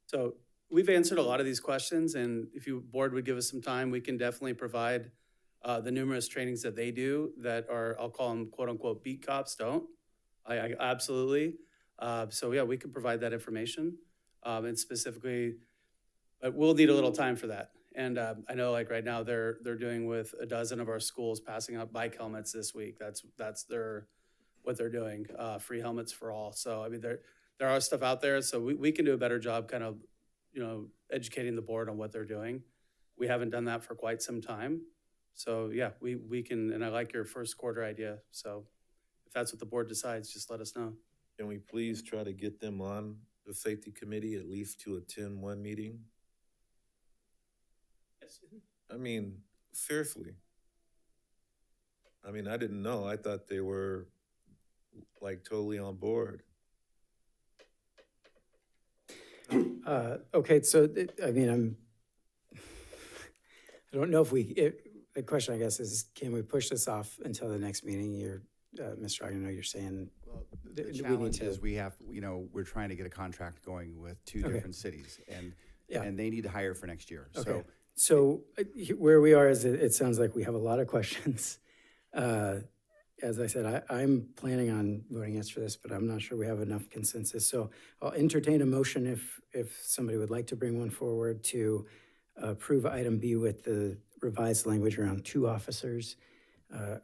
S8: So we've answered a lot of these questions, and if you board would give us some time, we can definitely provide the numerous trainings that they do that are, I'll call them quote unquote beat cops don't. I absolutely. So yeah, we can provide that information. And specifically, but we'll need a little time for that. And I know like right now they're doing with a dozen of our schools passing out bike helmets this week. That's what they're doing, free helmets for all. So I mean, there are stuff out there, so we can do a better job kind of, educating the board on what they're doing. We haven't done that for quite some time. So yeah, we can, and I like your first quarter idea. So if that's what the board decides, just let us know.
S2: Can we please try to get them on the safety committee at least to attend one meeting?
S8: Yes.
S2: I mean, seriously. I mean, I didn't know. I thought they were like totally on board.
S7: Okay, so, I mean, I don't know if the question, I guess, is can we push this off until the next meeting? Mr. I know you're saying.
S1: Well,
S7: do
S1: the
S7: we need
S1: challenge
S7: to-
S1: is we have, we're trying to get a contract going with two
S7: Okay.
S1: different cities, and
S7: Yeah.
S1: they need to hire for next year.
S7: Okay,
S1: So
S7: so where we are is it sounds like we have a lot of questions. As I said, I'm planning on voting yes for this, but I'm not sure we have enough consensus. So I'll entertain a motion if somebody would like to bring one forward to approve item B with the revised language around 2 officers.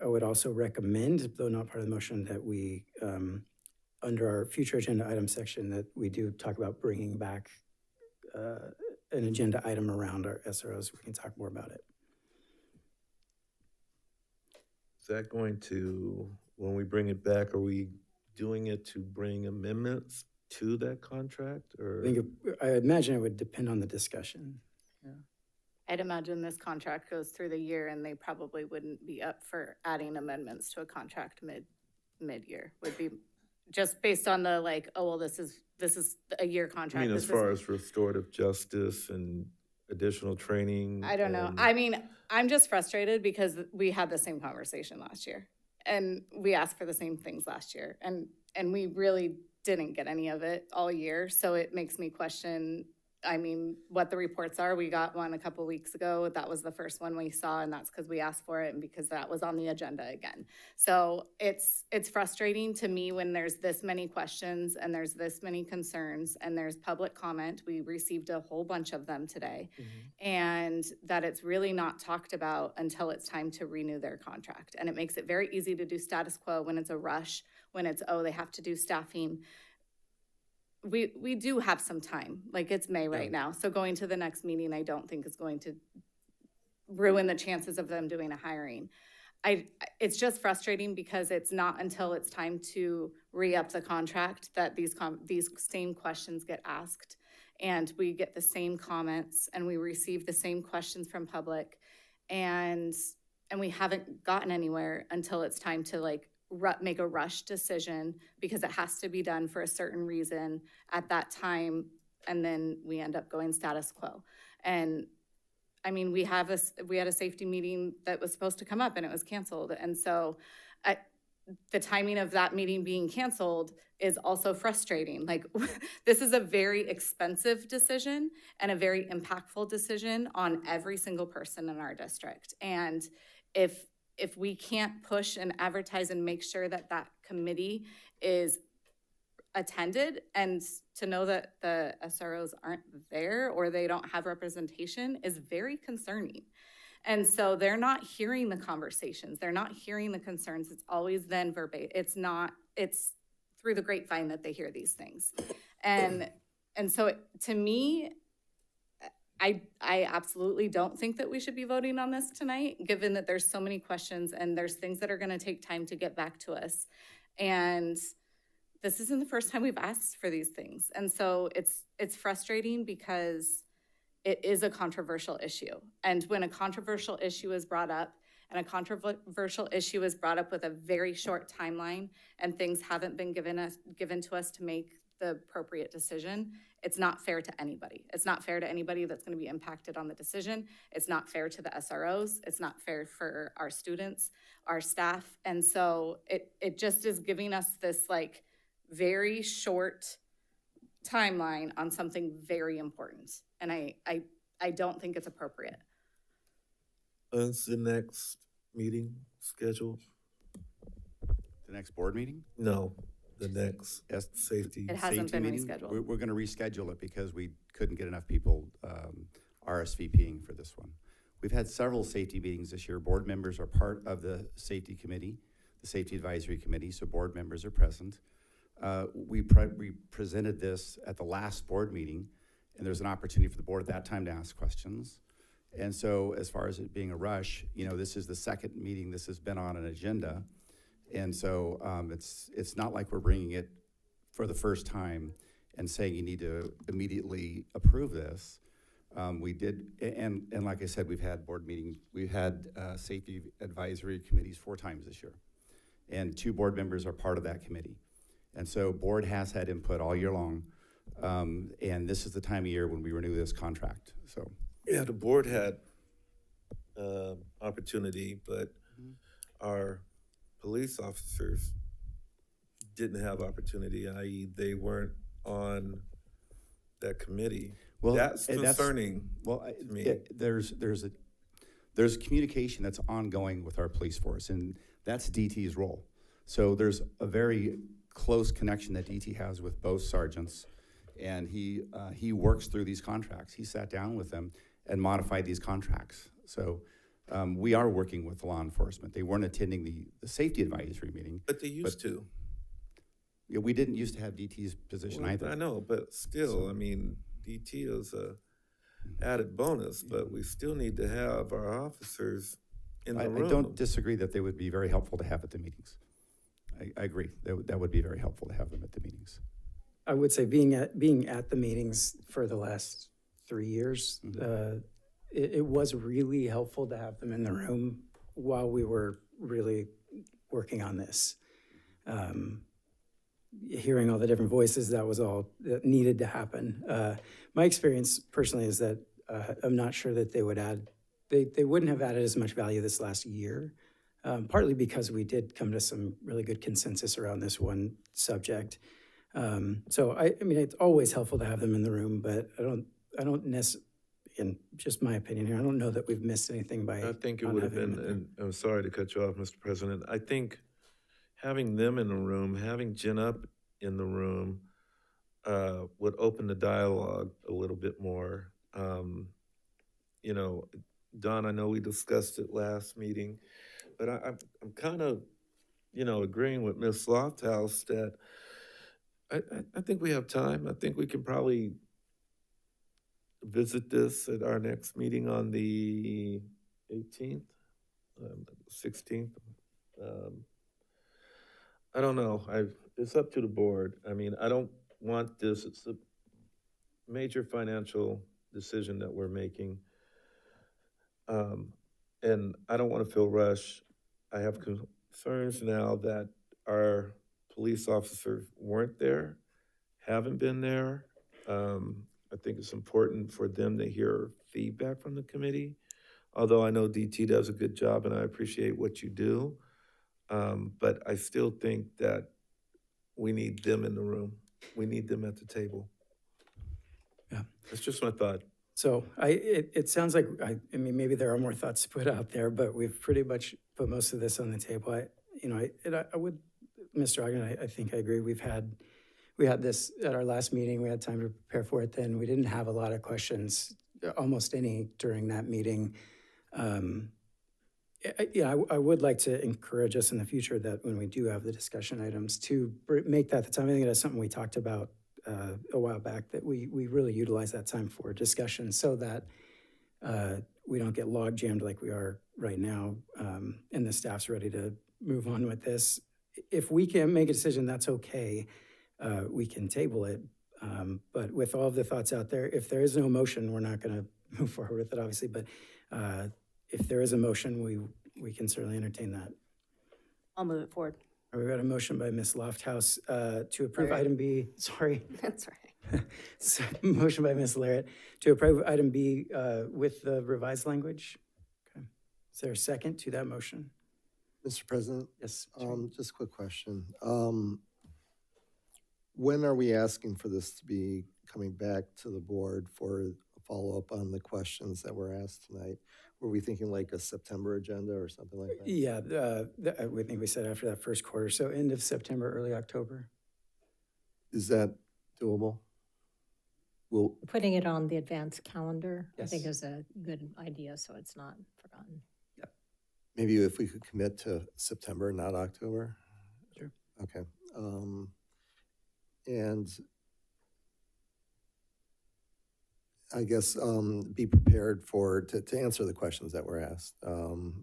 S7: I would also recommend, though not part of the motion, that we, under our future agenda item section, that we do talk about bringing back an agenda item around our SROs. We can talk more about it.
S2: Is that going to, when we bring it back, are we doing it to bring amendments to that contract or?
S7: I imagine it would depend on the discussion.
S18: I'd imagine this contract goes through the year and they probably wouldn't be up for adding amendments to a contract mid-year. Would be just based on the this is a year
S2: I
S18: contract.
S2: mean, as far as restorative justice and additional training?
S18: I don't know.
S2: and-
S18: I mean, I'm just frustrated because we had the same conversation last year. And we asked for the same things last year. And we really didn't get any of it all year. So it makes me question, what the reports are. We got one a couple weeks ago. That was the first one we saw, and that's because we asked for it and because that was on the agenda again. So it's frustrating to me when there's this many questions and there's this many concerns and there's public comment. We received a whole bunch of them today. And that it's really not talked about until it's time to renew their contract. And it makes it very easy to do status quo when it's a rush, when it's, they have to do staffing. We do have some time, it's May right now. So going to the next meeting, I don't think is going to ruin the chances of them doing a hiring. It's just frustrating because it's not until it's time to re-up the contract that these same questions get asked. And we get the same comments and we receive the same questions from public. And we haven't gotten anywhere until it's time to make a rush decision because it has to be done for a certain reason at that time, and then we end up going status quo. And we had a safety meeting that was supposed to come up and it was canceled. And so the timing of that meeting being canceled is also frustrating. This is a very expensive decision and a very impactful decision on every single person in our district. And if we can't push and advertise and make sure that that committee is attended, and to know that the SROs aren't there or they don't have representation is very concerning. And so they're not hearing the conversations. They're not hearing the concerns. It's always then verbatim. It's through the grapevine that they hear these things. And so to me, I absolutely don't think that we should be voting on this tonight, given that there's so many questions and there's things that are going to take time to get back to us. And this isn't the first time we've asked for these things. And so it's frustrating because it is a controversial issue. And when a controversial issue is brought up and a controversial issue is brought up with a very short timeline and things haven't been given to us to make the appropriate decision, it's not fair to anybody. It's not fair to anybody that's going to be impacted on the decision. It's not fair to the SROs. It's not fair for our students, our staff. And so it just is giving us this like very short timeline on something very important. And I don't think it's appropriate.
S2: When's the next meeting scheduled?
S1: The next board meeting?
S2: No, the next safety.
S18: It hasn't
S1: Safety
S18: been
S1: meeting?
S18: rescheduled.
S1: We're gonna reschedule it because we couldn't get enough people, RSVPing for this one. We've had several safety meetings this year. Board members are part of the safety committee, the safety advisory committee, so board members are present. We presented this at the last board meeting, and there's an opportunity for the board at that time to ask questions. And so as far as it being a rush, you know, this is the second meeting this has been on an agenda. And so it's not like we're bringing it for the first time and saying you need to immediately approve this. We did, and like I said, we've had board meetings, we've had safety advisory committees 4 times this year. And 2 board members are part of that committee. And so board has had input all year long. And this is the time of year when we renew this contract, so.
S2: Yeah, the board had opportunity, but our police officers didn't have opportunity, i.e. they weren't on that committee.
S1: Well,
S2: That's concerning to me.
S1: There's communication that's ongoing with our police force, and that's DT's role. So there's a very close connection that DT has with both sergeants, and he works through these contracts. He sat down with them and modified these contracts. So we are working with law enforcement. They weren't attending the safety advisory meeting.
S2: But they used to.
S1: Yeah, we didn't used to have DT's position either.
S2: I know, but still, I mean, DT is a added bonus, but we still need to have our officers in the room.
S1: I don't disagree that they would be very helpful to have at the meetings. I agree. That would be very helpful to have them at the meetings.
S7: I would say being at the meetings for the last 3 years, it was really helpful to have them in the room while we were really working on this. Hearing all the different voices, that was all that needed to happen. My experience personally is that I'm not sure that they wouldn't have added as much value this last year, partly because we did come to some really good consensus around this one subject. So I mean, it's always helpful to have them in the room, but I don't necessarily, in just my opinion here, I don't know that we've missed anything by.
S2: I think it would have been, and I'm sorry to cut you off, Mr. President. I think having them in the room, having Jen up in the room would open the dialogue a little bit more. You know, Don, I know we discussed it last meeting, but I'm kind of, you know, agreeing with Ms. Lofthouse that I think we have time. I think we can probably visit this at our next meeting on the 18th, 16th. I don't know. It's up to the board. I mean, I don't want this. It's a major financial decision that we're making. And I don't want to feel rushed. I have concerns now that our police officers weren't there, haven't been there. I think it's important for them to hear feedback from the committee. Although I know DT does a good job and I appreciate what you do. But I still think that we need them in the room. We need them at the table.
S7: Yeah.
S2: That's just my thought.
S7: So it sounds like, I mean, maybe there are more thoughts to put out there, but we've pretty much put most of this on the table. I would, Mr. Ogden, I think I agree. We had this at our last meeting. We had time to prepare for it then. We didn't have a lot of questions, almost any, during that meeting. I would like to encourage us in the future that when we do have the discussion items to make that the time. I think that's something we talked about a while back, that we really utilize that time for discussion so that we don't get log jammed like we are right now, and the staff's ready to move on with this. If we can make a decision, that's okay. We can table it. But with all of the thoughts out there, if there is no motion, we're not going to move forward with it, obviously. But if there is a motion, we can certainly entertain that.
S3: I'll move it forward.
S7: We've got a motion by Ms. Lofthouse to approve item B, sorry.
S3: That's right.
S7: So, motion by Ms. Larrett to approve item B with the revised language. Okay. Is there a second to that motion?
S4: Mr. President?
S7: Yes.
S4: Just a quick question. When are we asking for this to be coming back to the board for a follow-up on the questions that were asked tonight? Were we thinking like a September agenda or something like that?
S7: Yeah, I think we said after that first quarter, so end of September, early October.
S4: Is that doable? Well,
S15: Putting it on the advanced calendar, I think
S7: Yes.
S15: is a good idea, so it's not forgotten.
S4: maybe if we could commit to September, not October?
S7: Sure.
S4: Okay. And I guess be prepared to answer the questions that were asked that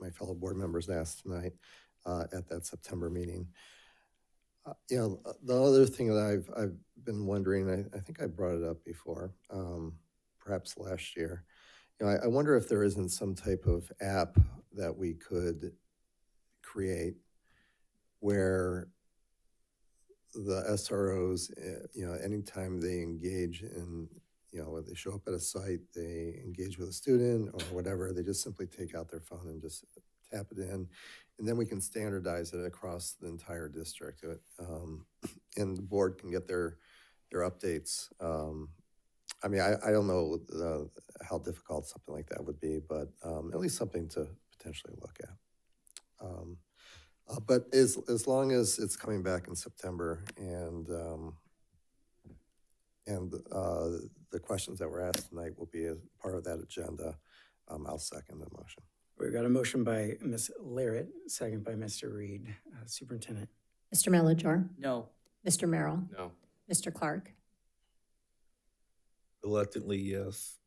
S4: my fellow board members asked tonight at that September meeting. The other thing that I've been wondering, I think I brought it up before, perhaps last year. I wonder if there isn't some type of app that we could create where the SROs, anytime they engage in, when they show up at a site, they engage with a student or whatever, they just simply take out their phone and just tap it in. And then we can standardize it across the entire district. And the board can get their updates. I don't know how difficult something like that would be, but at least something to potentially look at. But as long as it's coming back in September and the questions that were asked tonight will be a part of that agenda, I'll second the motion.
S7: We've got a motion by Ms. Larrett, second by Mr. Reed. Superintendent?
S15: Mr. Melichar?
S10: No.
S15: Mr. Merrill?
S9: No.
S15: Mr. Clark?
S2: Reluctantly, yes.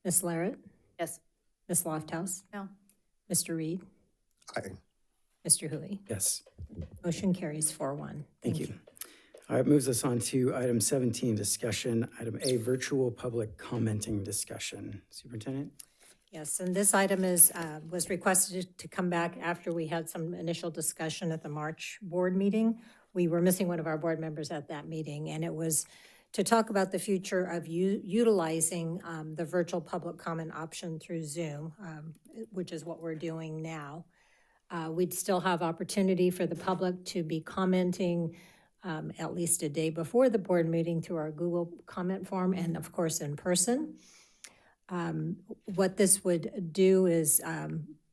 S15: Ms. Larrett?
S3: Yes.
S15: Ms. Lofthouse?
S20: No.
S15: Mr. Reed?
S4: Aye.
S15: Mr. Hui?
S7: Yes.
S15: Motion carries 4-1.
S7: Thank you. All right, moves us on to item 17, discussion. Item A, virtual public commenting discussion. Superintendent?
S15: Yes, and this item was requested to come back after we had some initial discussion at the March board meeting. We were missing one of our board members at that meeting, and it was to talk about the future of utilizing the virtual public comment option through Zoom, which is what we're doing now. We'd still have opportunity for the public to be commenting at least a day before the board meeting through our Google comment form and, of course, in person. What this would do is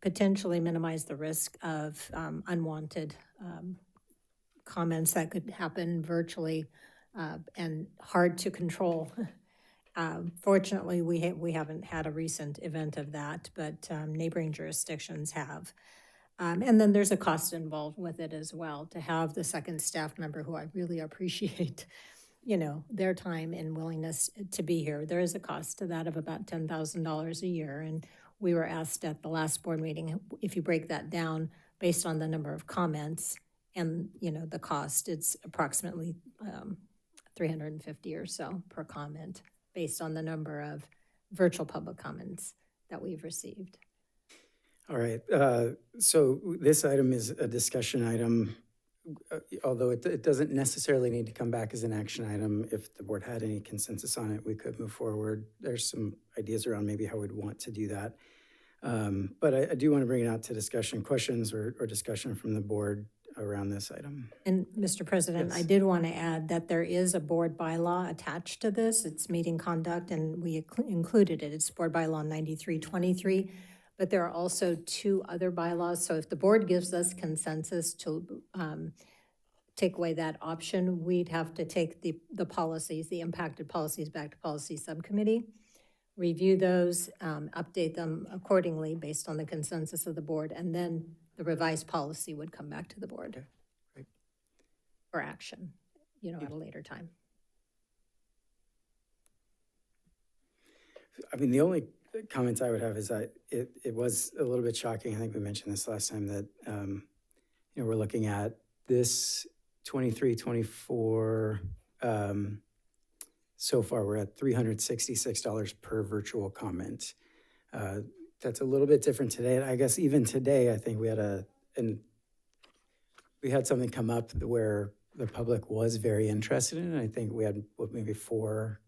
S15: potentially minimize the risk of unwanted comments that could happen virtually and hard to control. Fortunately, we haven't had a recent event of that, but neighboring jurisdictions have. And then there's a cost involved with it as well, to have the second staff member who I really appreciate, their time and willingness to be here. There is a cost to that of about $10,000 a year. And we were asked at the last board meeting, if you break that down based on the number of comments and, the cost, it's approximately $350 or so per comment based on the number of virtual public comments that we've received.
S7: All right, so this item is a discussion item, although it doesn't necessarily need to come back as an action item. If the board had any consensus on it, we could move forward. There's some ideas around maybe how we'd want to do that. But I do want to bring it out to discussion, questions or discussion from the board around this item.
S15: And Mr. President,
S7: Yes.
S15: I did want to add that there is a board bylaw attached to this. It's meeting conduct, and we included it. It's Board Bylaw 9323. But there are also 2 other bylaws. So if the board gives us consensus to take away that option, we'd have to take the policies, the impacted policies, back to policy subcommittee, review those, update them accordingly based on the consensus of the board, and then the revised policy would come back to the board.
S7: Okay, great.
S15: For action, at a later time.
S7: I mean, the only comments I would have is it was a little bit shocking. I think we mentioned this last time that, we're looking at this 23-24. So far, we're at $366 per virtual comment. That's a little bit different today. I guess even today, I think we had something come up where the public was very interested in it. I think we had maybe four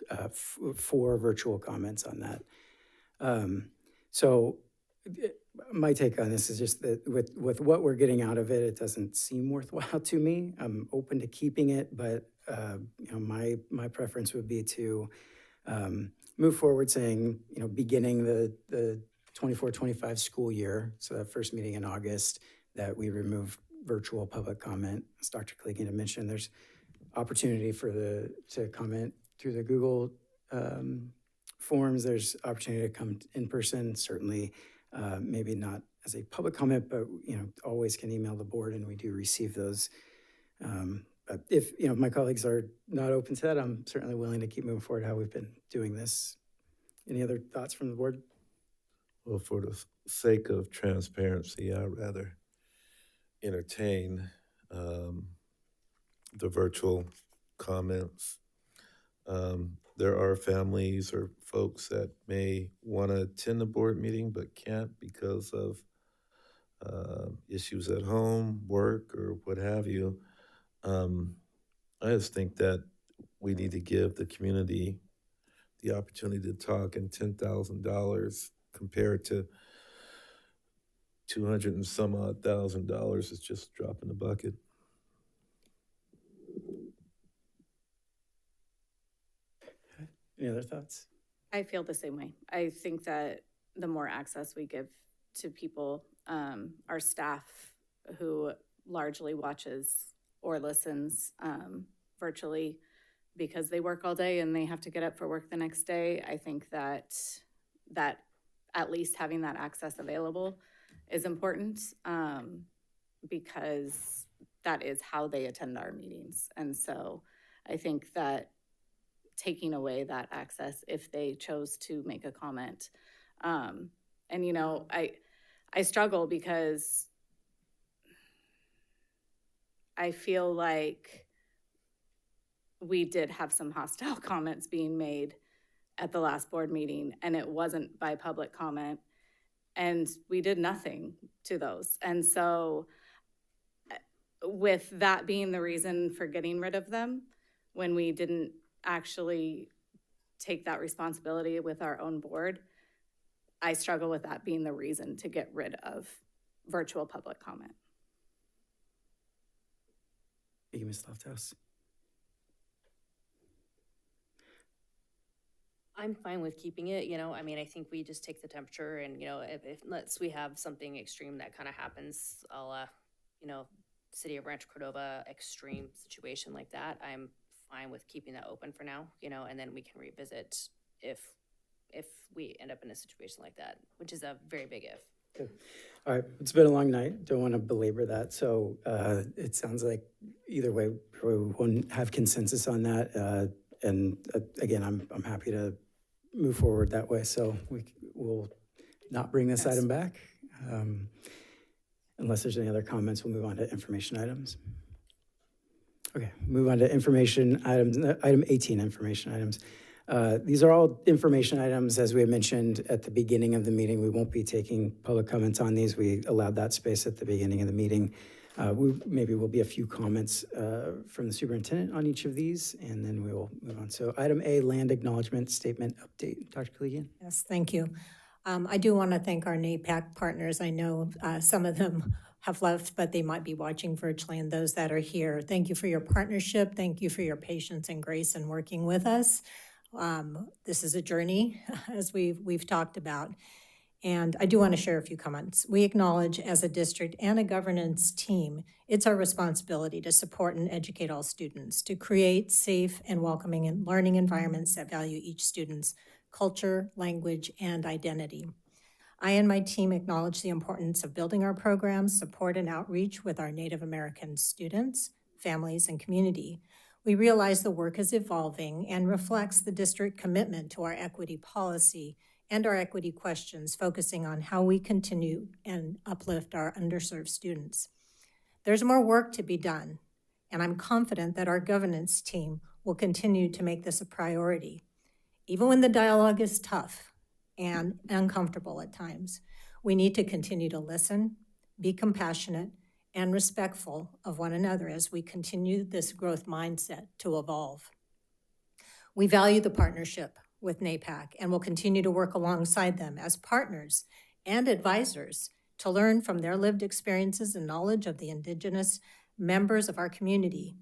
S7: virtual comments on that. So my take on this is just that with what we're getting out of it, it doesn't seem worthwhile to me. I'm open to keeping it, but my preference would be to move forward saying, beginning the 24-25 school year, so that first meeting in August, that we remove virtual public comment. As Dr. Kaligian had mentioned, there's opportunity to comment through the Google forms. There's opportunity to come in person, certainly maybe not as a public comment, but always can email the board, and we do receive those. But if my colleagues are not open to that, I'm certainly willing to keep moving forward how we've been doing this. Any other thoughts from the board?
S2: Well, for the sake of transparency, I'd rather entertain the virtual comments. There are families or folks that may want to attend the board meeting but can't because of issues at home, work, or what have you. I just think that we need to give the community the opportunity to talk, and $10,000 compared to $200 and some odd thousand is just a drop in the bucket.
S7: Any other thoughts?
S18: I feel the same way. I think that the more access we give to people, our staff who largely watches or listens virtually because they work all day and they have to get up for work the next day, I think that at least having that access available is important because that is how they attend our meetings. And so I think that taking away that access if they chose to make a comment. And I struggle because I feel like we did have some hostile comments being made at the last board meeting, and it wasn't by public comment, and we did nothing to those. And so with that being the reason for getting rid of them, when we didn't actually take that responsibility with our own board, I struggle with that being the reason to get rid of virtual public comment.
S7: Thank you, Ms. Lofthouse.
S3: I'm fine with keeping it, I think we just take the temperature and, if unless we have something extreme that kind of happens, City of Rancho Cordova extreme situation like that, I'm fine with keeping that open for now, and then we can revisit if we end up in a situation like that, which is a very big if.
S7: Good. All right, it's been a long night. Don't want to belabor that. So it sounds like either way, we won't have consensus on that. And again, I'm happy to move forward that way. So we'll not bring this item back. Unless there's any other comments, we'll move on to information items. Okay, move on to information items, item 18, information items. These are all information items, as we had mentioned at the beginning of the meeting. We won't be taking public comments on these. We allowed that space at the beginning of the meeting. Maybe will be a few comments from the superintendent on each of these, and then we will move on. So item A, land acknowledgement statement update. Dr. Kaligian.
S15: Yes, thank you. I do want to thank our NAPAC partners. I know some of them have left, but they might be watching virtually, and those that are here. Thank you for your partnership. Thank you for your patience and grace in working with us. This is a journey, as we've talked about. And I do want to share a few comments. We acknowledge as a district and a governance team, it's our responsibility to support and educate all students, to create safe and welcoming and learning environments that value each student's culture, language, and identity. I and my team acknowledge the importance of building our programs, support and outreach with our Native American students, families, and community. We realize the work is evolving and reflects the district commitment to our equity policy and our equity questions, focusing on how we continue and uplift our underserved students. There's more work to be done, and I'm confident that our governance team will continue to make this a priority. Even when the dialogue is tough, and uncomfortable at times. We need to continue to listen, be compassionate, and respectful of one another as we continue this growth mindset to evolve. We value the partnership with NAPAC and will continue to work alongside them as partners and advisors to learn from their lived experiences and knowledge of the Indigenous members of our community.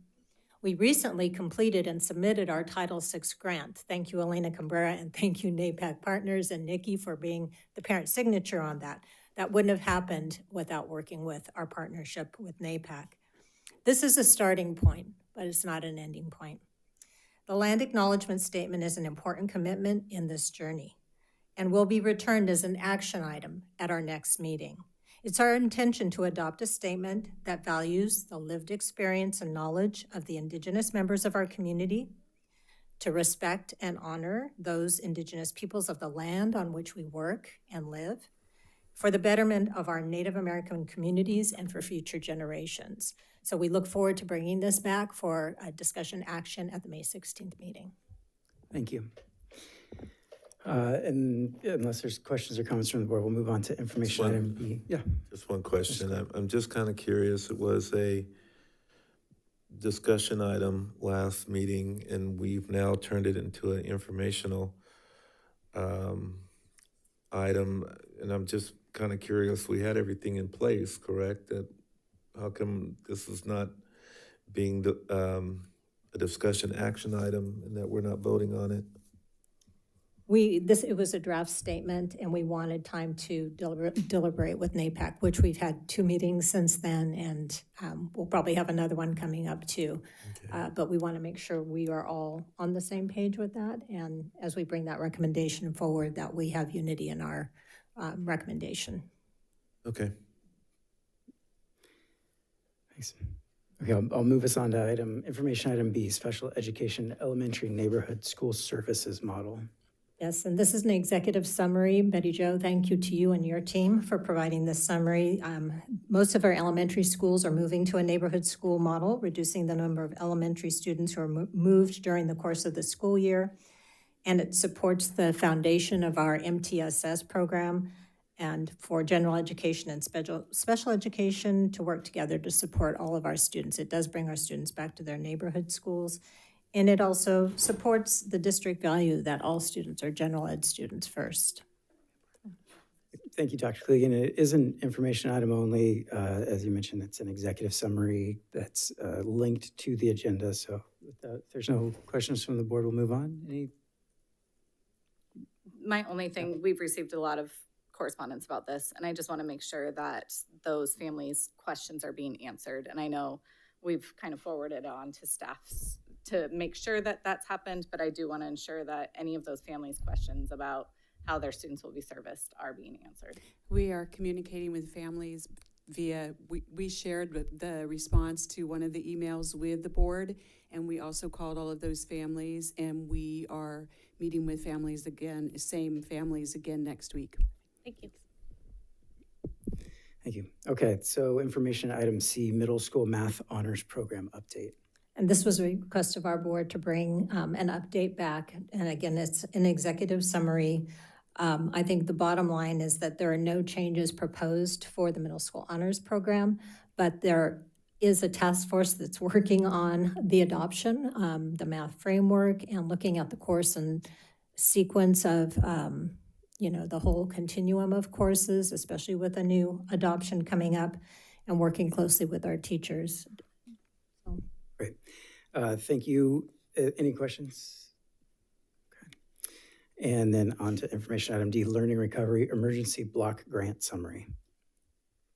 S15: We recently completed and submitted our Title VI grant. Thank you, Elena Cabrera, and thank you, NAPAC partners and Nikki for being the parent signature on that. That wouldn't have happened without working with our partnership with NAPAC. This is a starting point, but it's not an ending point. The land acknowledgement statement is an important commitment in this journey and will be returned as an action item at our next meeting. It's our intention to adopt a statement that values the lived experience and knowledge of the Indigenous members of our community, to respect and honor those Indigenous peoples of the land on which we work and live, for the betterment of our Native American communities and for future generations. So we look forward to bringing this back for a discussion action at the May 16th meeting.
S7: Thank you. And unless there's questions or comments from the board, we'll move on to information item B. Yeah.
S2: Just one question. I'm just kind of curious. It was a discussion item last meeting, and we've now turned it into an informational item. And I'm just kind of curious. We had everything in place, correct? That how come this is not being a discussion action item and that we're not voting on it?
S15: It was a draft statement, and we wanted time to deliberate with NAPAC, which we've had 2 meetings since then, and we'll probably have another one coming up too. Okay. But we want to make sure we are all on the same page with that, and as we bring that recommendation forward, that we have unity in our recommendation.
S2: Okay.
S7: Thanks. Okay, I'll move us on to information item B, Special Education Elementary Neighborhood School Services Model.
S15: Yes, and this is an executive summary. Betty Jo, thank you to you and your team for providing this summary. Most of our elementary schools are moving to a neighborhood school model, reducing the number of elementary students who are moved during the course of the school year. And it supports the foundation of our MTSS program and for general education and special education to work together to support all of our students. It does bring our students back to their neighborhood schools. And it also supports the district value that all students are general ed students first.
S7: Thank you, Dr. Clegan. It is an information item only. As you mentioned, it's an executive summary that's linked to the agenda. So if there's no questions from the board, we'll move on.
S18: My only thing, we've received a lot of correspondence about this, and I just want to make sure that those families' questions are being answered. And I know we've kind of forwarded on to staffs to make sure that that's happened, but I do want to ensure that any of those families' questions about how their students will be serviced are being answered.
S13: We are communicating with families via, we shared the response to one of the emails with the board, and we also called all of those families, and we are meeting with families again, same families again next week.
S18: Thank you.
S7: Thank you. Okay, so information item C, Middle School Math Honors Program update.
S15: And this was a request of our board to bring an update back. And again, it's an executive summary. I think the bottom line is that there are no changes proposed for the Middle School Honors Program, but there is a task force that's working on the adoption, the math framework, and looking at the course and sequence of the whole continuum of courses, especially with a new adoption coming up, and working closely with our teachers. So.
S7: Great. Thank you. Any questions? Okay. And then on to information item D, Learning Recovery Emergency Block Grant Summary.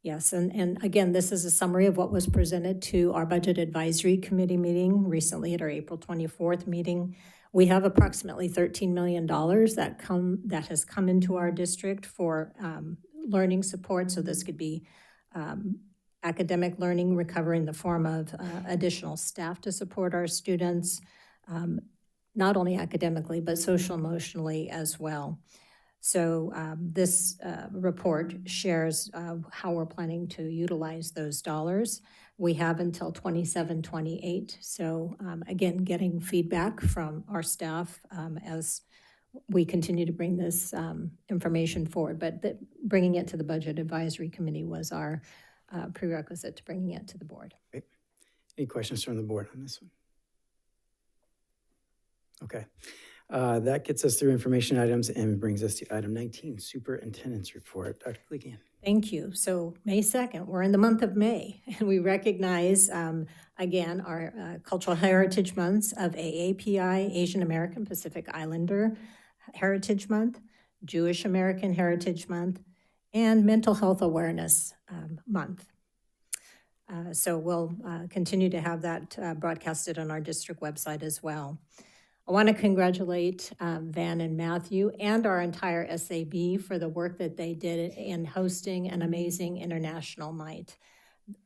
S15: Yes, and again, this is a summary of what was presented to our Budget Advisory Committee meeting recently at our April 24th meeting. We have approximately $13 million that has come into our district for learning support. So this could be academic learning recovery in the form of additional staff to support our students, not only academically, but social emotionally as well. So this report shares how we're planning to utilize those dollars. We have until 27-28. So again, getting feedback from our staff as we continue to bring this information forward. But bringing it to the Budget Advisory Committee was our prerequisite to bringing it to the board.
S7: Great. Any questions from the board on this one? Okay. That gets us through information items and brings us to item 19, Superintendent's Report. Dr. Clegan.
S15: Thank you. So May 2nd, we're in the month of May, and we recognize, again, our Cultural Heritage Months of AAPI, Asian American Pacific Islander Heritage Month, Jewish American Heritage Month, and Mental Health Awareness Month. So we'll continue to have that broadcasted on our district website as well. I want to congratulate Van and Matthew and our entire SAB for the work that they did in hosting an amazing international night.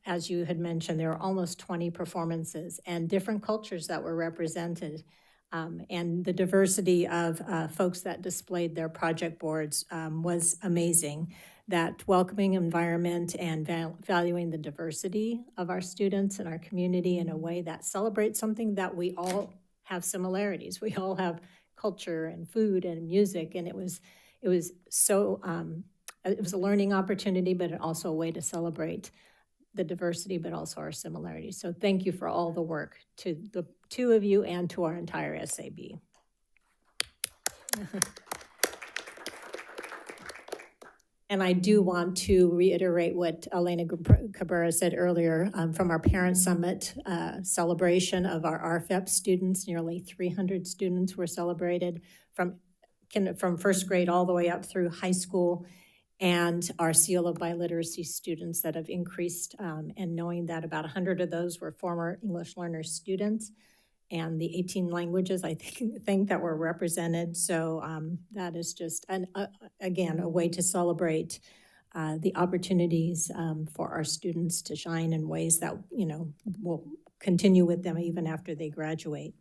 S15: As you had mentioned, there were almost 20 performances and different cultures that were represented. And the diversity of folks that displayed their project boards was amazing. That welcoming environment and valuing the diversity of our students and our community in a way that celebrates something that we all have similarities. We all have culture and food and music, and it was so it was a learning opportunity, but also a way to celebrate the diversity, but also our similarities. So thank you for all the work to the two of you and to our entire SAB. And I do want to reiterate what Elena Cabrera said earlier from our Parent Summit celebration of our RFEP students. Nearly 300 students were celebrated from first grade all the way up through high school, and our Seal of Biliteracy students that have increased, and knowing that about 100 of those were former English learners students, and the 18 languages I think that were represented. So that is just, again, a way to celebrate the opportunities for our students to shine in ways that, will continue with them even after they graduate.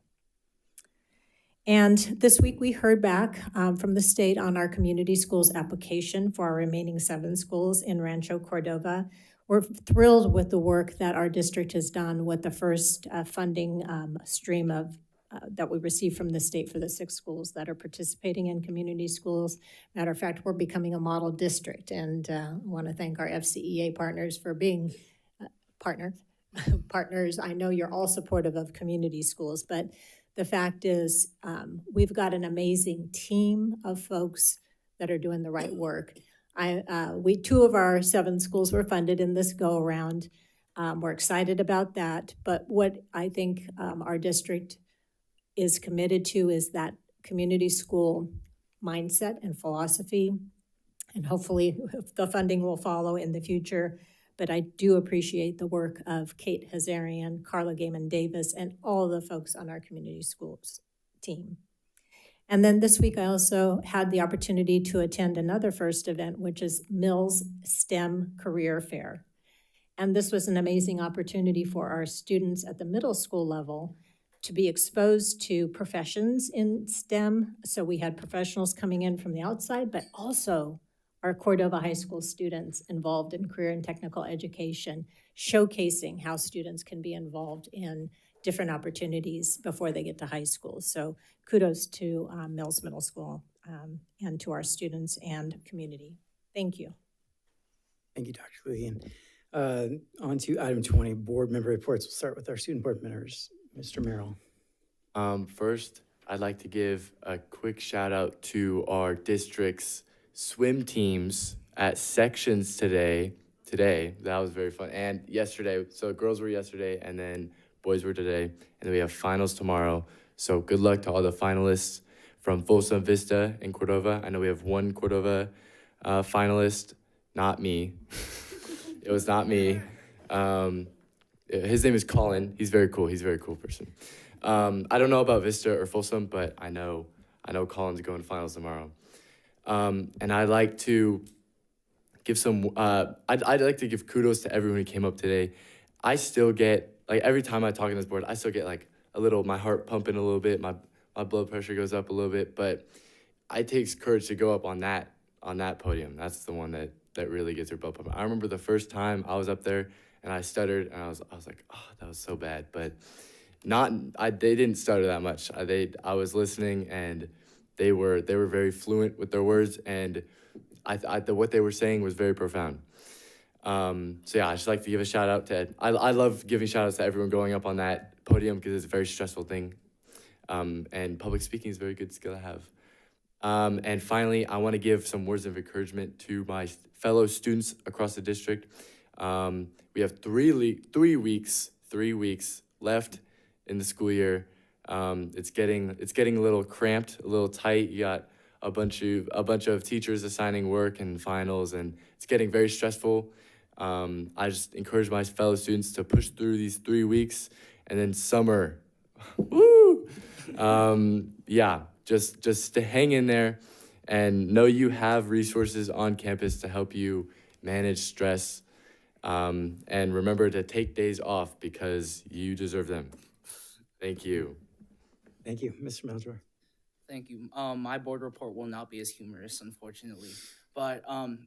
S15: And this week we heard back from the state on our community schools application for our remaining 7 schools in Rancho Cordova. We're thrilled with the work that our district has done with the first funding stream of that we received from the state for the 6 schools that are participating in community schools. Matter of fact, we're becoming a model district, and I want to thank our FCEA partners for being partners. I know you're all supportive of community schools, but the fact is we've got an amazing team of folks that are doing the right work. 2 of our 7 schools were funded in this go-around. We're excited about that, but what I think our district is committed to is that community school mindset and philosophy, and hopefully the funding will follow in the future. But I do appreciate the work of Kate Hazarian, Carla Gaiman-Davis, and all the folks on our community schools team. And then this week, I also had the opportunity to attend another first event, which is Mills STEM Career Fair. And this was an amazing opportunity for our students at the middle school level to be exposed to professions in STEM. So we had professionals coming in from the outside, but also our Cordova High School students involved in career and technical education, showcasing how students can be involved in different opportunities before they get to high school. So kudos to Mills Middle School and to our students and community. Thank you.
S7: Thank you, Dr. Clegan. On to item 20, board member reports. We'll start with our student board members. Mr. Merrill.
S9: First, I'd like to give a quick shout out to our district's swim teams at sections today. That was very fun. And yesterday, so girls were yesterday, and then boys were today, and then we have finals tomorrow. So good luck to all the finalists from Folsom, Vista, and Cordova. I know we have 1 Cordova finalist, not me. It was not me. His name is Colin. He's very cool. He's a very cool person. I don't know about Vista or Folsom, but I know Colin's going to finals tomorrow. And I'd like to give I'd like to give kudos to everyone who came up today. I still get, like, every time I talk on this board, I still get like my heart pumping a little bit, my blood pressure goes up a little bit, but it takes courage to go up on that podium. That's the one that really gets your blood pumping. I remember the first time I was up there and I stuttered, and I was like, oh, that was so bad, but they didn't stutter that much. I was listening, and they were very fluent with their words, and what they were saying was very profound. So yeah, I just like to give a shout out to, I love giving shout outs to everyone going up on that podium because it's a very stressful thing. And public speaking is a very good skill to have. And finally, I want to give some words of encouragement to my fellow students across the district. We have 3 weeks left in the school year. It's getting a little cramped, a little tight. You got a bunch of teachers assigning work and finals, and it's getting very stressful. I just encourage my fellow students to push through these 3 weeks, and then summer, woo! Yeah, just to hang in there and know you have resources on campus to help you manage stress. And remember to take days off because you deserve them. Thank you.
S7: Thank you, Mr. Meldrew.
S10: Thank you. My board report will not be as humorous, unfortunately. But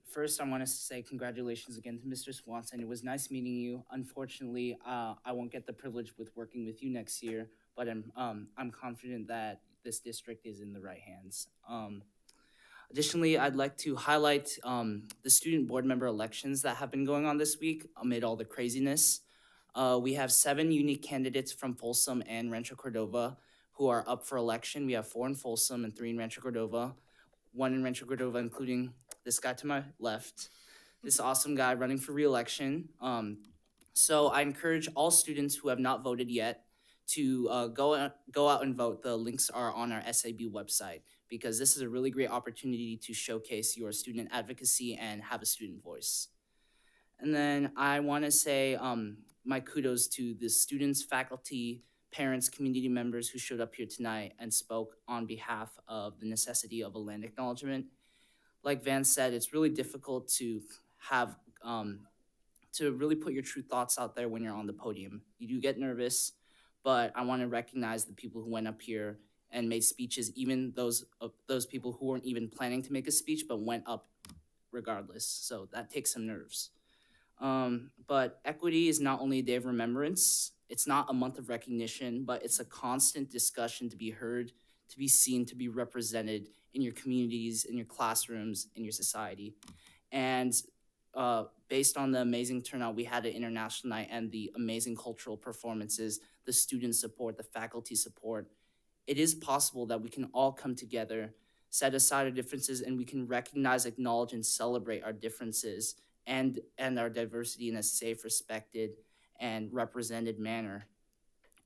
S10: first, I want to say congratulations again to Mr. Swanson. It was nice meeting you. Unfortunately, I won't get the privilege with working with you next year, but I'm confident that this district is in the right hands. Additionally, I'd like to highlight the student board member elections that have been going on this week amid all the craziness. We have 7 unique candidates from Folsom and Rancho Cordova who are up for election. We have 4 in Folsom and 3 in Rancho Cordova. 1 in Rancho Cordova, including this guy to my left, this awesome guy running for re-election. So I encourage all students who have not voted yet to go out and vote. The links are on our SAB website because this is a really great opportunity to showcase your student advocacy and have a student voice. And then I want to say my kudos to the students, faculty, parents, community members who showed up here tonight and spoke on behalf of the necessity of a land acknowledgement. Like Van said, it's really difficult to have, to really put your true thoughts out there when you're on the podium. You do get nervous, but I want to recognize the people who went up here and made speeches, even those people who weren't even planning to make a speech, but went up regardless. So that takes some nerves. But equity is not only a day of remembrance, it's not a month of recognition, but it's a constant discussion to be heard, to be seen, to be represented in your communities, in your classrooms, in your society. And based on the amazing turnout we had at International Night and the amazing cultural performances, the student support, the faculty support, it is possible that we can all come together, set aside our differences, and we can recognize, acknowledge, and celebrate our differences and our diversity in a safe, respected, and represented manner.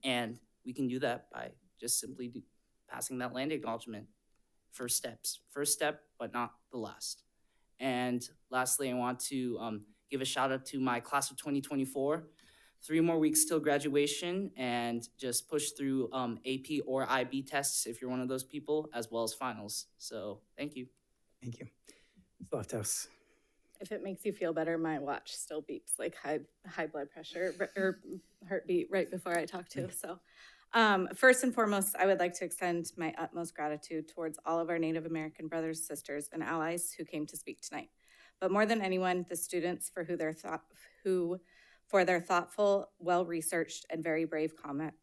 S10: And we can do that by just simply passing that land acknowledgement. First step, but not the last. And lastly, I want to give a shout out to my class of 2024. 3 more weeks till graduation, and just push through AP or IB tests if you're one of those people, as well as finals. So thank you.
S7: Thank you. Left House.
S18: If it makes you feel better, my watch still beeps like high blood pressure or heartbeat right before I talk to. So first and foremost, I would like to extend my utmost gratitude towards all of our Native American brothers, sisters, and allies who came to speak tonight. But more than anyone, the students for for their thoughtful, well-researched, and very brave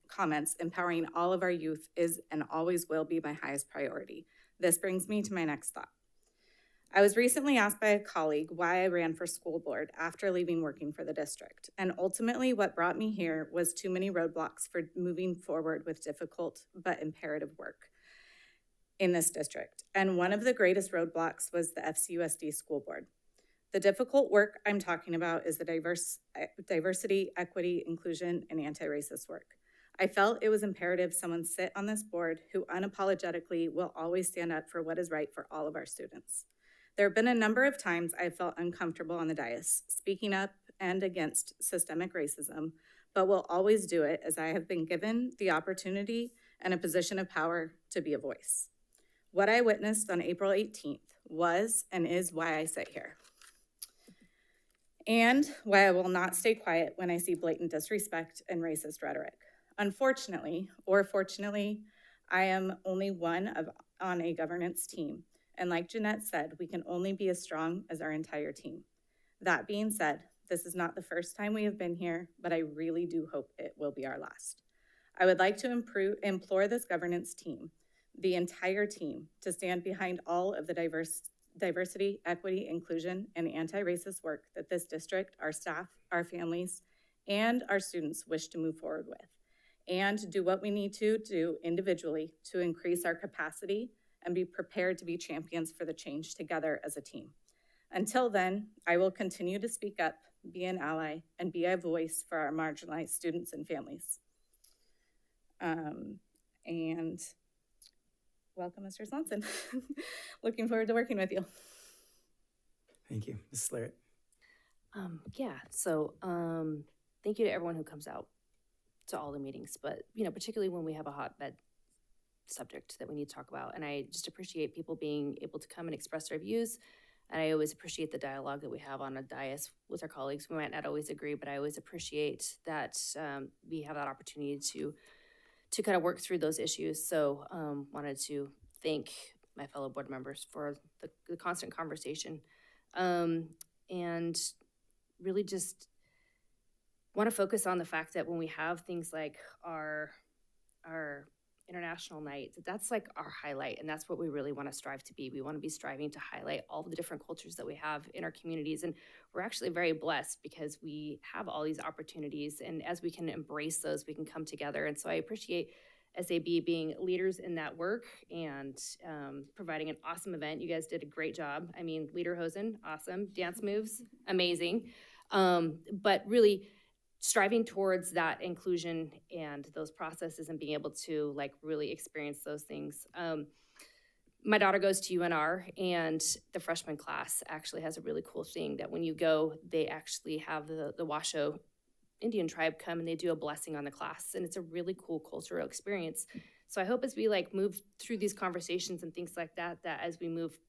S18: comments. Empowering all of our youth is and always will be my highest priority. This brings me to my next thought. I was recently asked by a colleague why I ran for school board after leaving working for the district. And ultimately what brought me here was too many roadblocks for moving forward with difficult but imperative work in this district. And one of the greatest roadblocks was the FCUSD school board. The difficult work I'm talking about is the diversity, equity, inclusion, and anti-racist work. I felt it was imperative someone sit on this board who unapologetically will always stand up for what is right for all of our students. There have been a number of times I felt uncomfortable on the dais, speaking up and against systemic racism, but will always do it as I have been given the opportunity and a position of power to be a voice. What I witnessed on April 18th was and is why I sit here. And why I will not stay quiet when I see blatant disrespect and racist rhetoric. Unfortunately, or fortunately, I am only one on a governance team. And like Jeanette said, we can only be as strong as our entire team. That being said, this is not the first time we have been here, but I really do hope it will be our last. I would like to implore this governance team
S11: the entire team to stand behind all of the diversity, equity, inclusion, and anti-racist work that this district, our staff, our families, and our students wish to move forward with, and do what we need to do individually to increase our capacity and be prepared to be champions for the change together as a team. Until then, I will continue to speak up, be an ally, and be a voice for our marginalized students and families. And welcome, Mr. Swanson. Looking forward to working with you.
S7: Thank you. Ms. Larrett.
S3: Thank you to everyone who comes out to all the meetings, but, particularly when we have a hotbed subject that we need to talk about. And I just appreciate people being able to come and express their views. And I always appreciate the dialogue that we have on a dais with our colleagues. We might not always agree, but I always appreciate that we have that opportunity to kind of work through those issues. So wanted to thank my fellow board members for the constant conversation. And really just want to focus on the fact that when we have things like our international night, that's like our highlight, and that's what we really want to strive to be. We want to be striving to highlight all the different cultures that we have in our communities, and we're actually very blessed because we have all these opportunities, and as we can embrace those, we can come together. And so I appreciate SAB being leaders in that work and providing an awesome event. You guys did a great job. I mean, Lederhosen, awesome. Dance moves, amazing. But really striving towards that inclusion and those processes and being able to like really experience those things. My daughter goes to UNR, and the freshman class actually has a really cool thing that when you go, they actually have the Washoe Indian tribe come and they do a blessing on the class, and it's a really cool cultural experience. So I hope as we like move through these conversations and things like that, that as we move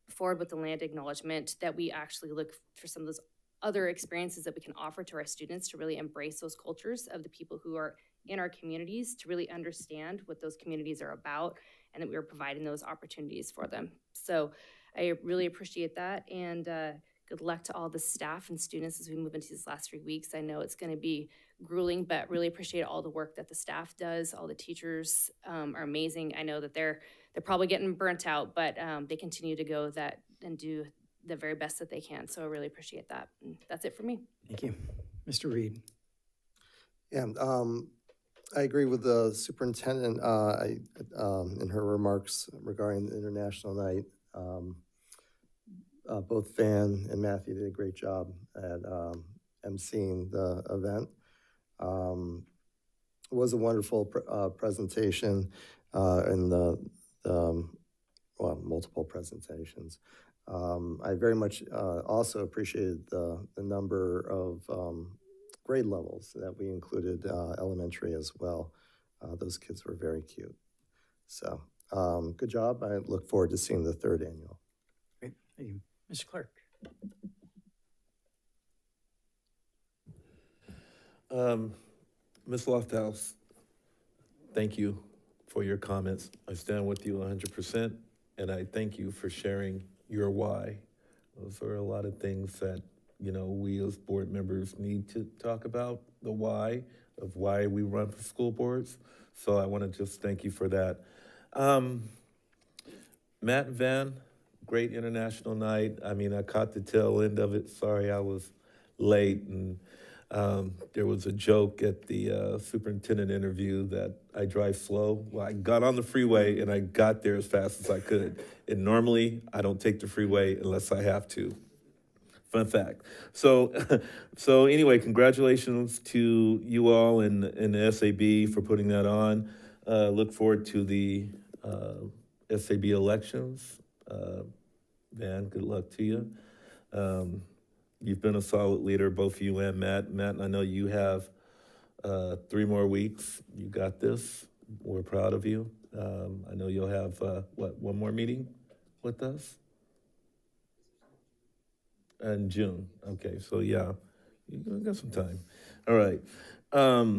S3: forward with the land acknowledgement, that we actually look for some of those other experiences that we can offer to our students to really embrace those cultures of the people who are in our communities, to really understand what those communities are about, and that we are providing those opportunities for them. So I really appreciate that, and good luck to all the staff and students as we move into these last 3 weeks. I know it's going to be grueling, but really appreciate all the work that the staff does. All the teachers are amazing. I know that they're probably getting burnt out, but they continue to go that and do the very best that they can. So I really appreciate that. And that's it for me.
S7: Thank you. Mr. Reed.
S4: Yeah, I agree with the superintendent in her remarks regarding the International Night. Both Van and Matthew did a great job at emceeing the event. It was a wonderful presentation and multiple presentations. I very much also appreciated the number of grade levels that we included, elementary as well. Those kids were very cute. So good job. I look forward to seeing the third annual.
S7: Great, thank you. Mr. Clark.
S2: Ms. Lofthouse, thank you for your comments. I stand with you 100%, and I thank you for sharing your why. Those are a lot of things that, we as board members need to talk about, the why of why we run for school boards. So I want to just thank you for that. Matt and Van, great international night. I mean, I caught the tail end of it. Sorry I was late, and there was a joke at the superintendent interview that I drive slow. Well, I got on the freeway and I got there as fast as I could. And normally I don't take the freeway unless I have to. Fun fact. So anyway, congratulations to you all and the SAB for putting that on. Look forward to the SAB elections. Van, good luck to you. You've been a solid leader, both you and Matt. Matt, I know you have 3 more weeks. You got this. We're proud of you. I know you'll have, one more meeting with us? In June. Okay, so yeah, you got some time. All right. I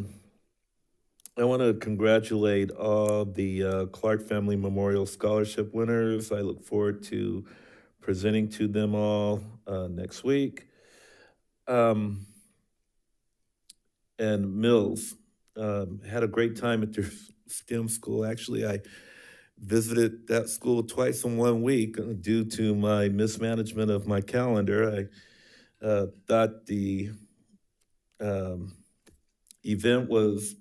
S2: want to congratulate all the Clark Family Memorial Scholarship winners. I look forward to presenting to them all next week. And Mills had a great time at their STEM school. Actually, I visited that school twice in 1 week due to my mismanagement of my calendar. I thought the event was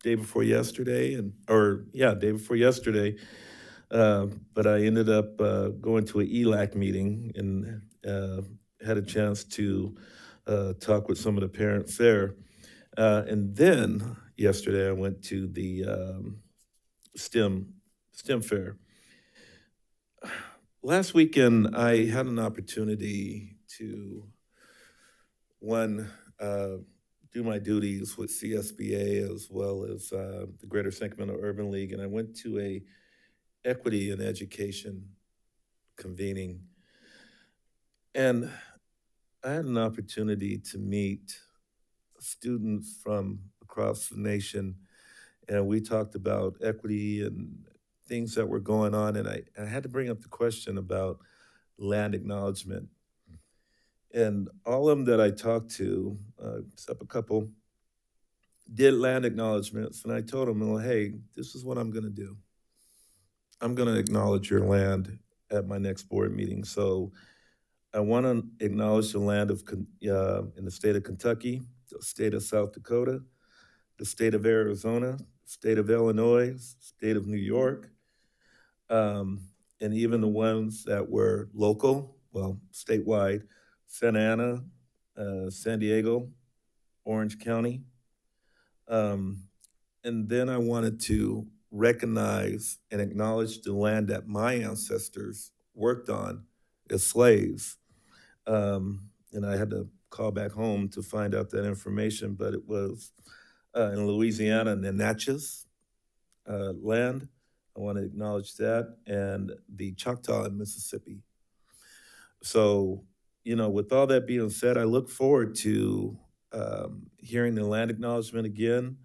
S2: day before yesterday, day before yesterday. But I ended up going to an ELAC meeting and had a chance to talk with some of the parents there. And then yesterday I went to the STEM fair. Last weekend I had an opportunity to, do my duties with CSBA as well as the Greater Sacramento Urban League, and I went to a equity in education convening. And I had an opportunity to meet students from across the nation, and we talked about equity and things that were going on, and I had to bring up the question about land acknowledgement. And all of them that I talked to, except a couple, did land acknowledgements, and I told them, well, hey, this is what I'm gonna do. I'm gonna acknowledge your land at my next board meeting. So I wanna acknowledge the land of, in the state of Kentucky, the state of South Dakota, the state of Arizona, state of Illinois, state of New York, and even the ones that were local, well, statewide, Santa Ana, San Diego, Orange County. And then I wanted to recognize and acknowledge the land that my ancestors worked on as slaves. And I had to call back home to find out that information, but it was in Louisiana, the Natchez land. I want to acknowledge that, and the Choctaw in Mississippi. So, with all that being said, I look forward to hearing the land acknowledgement again.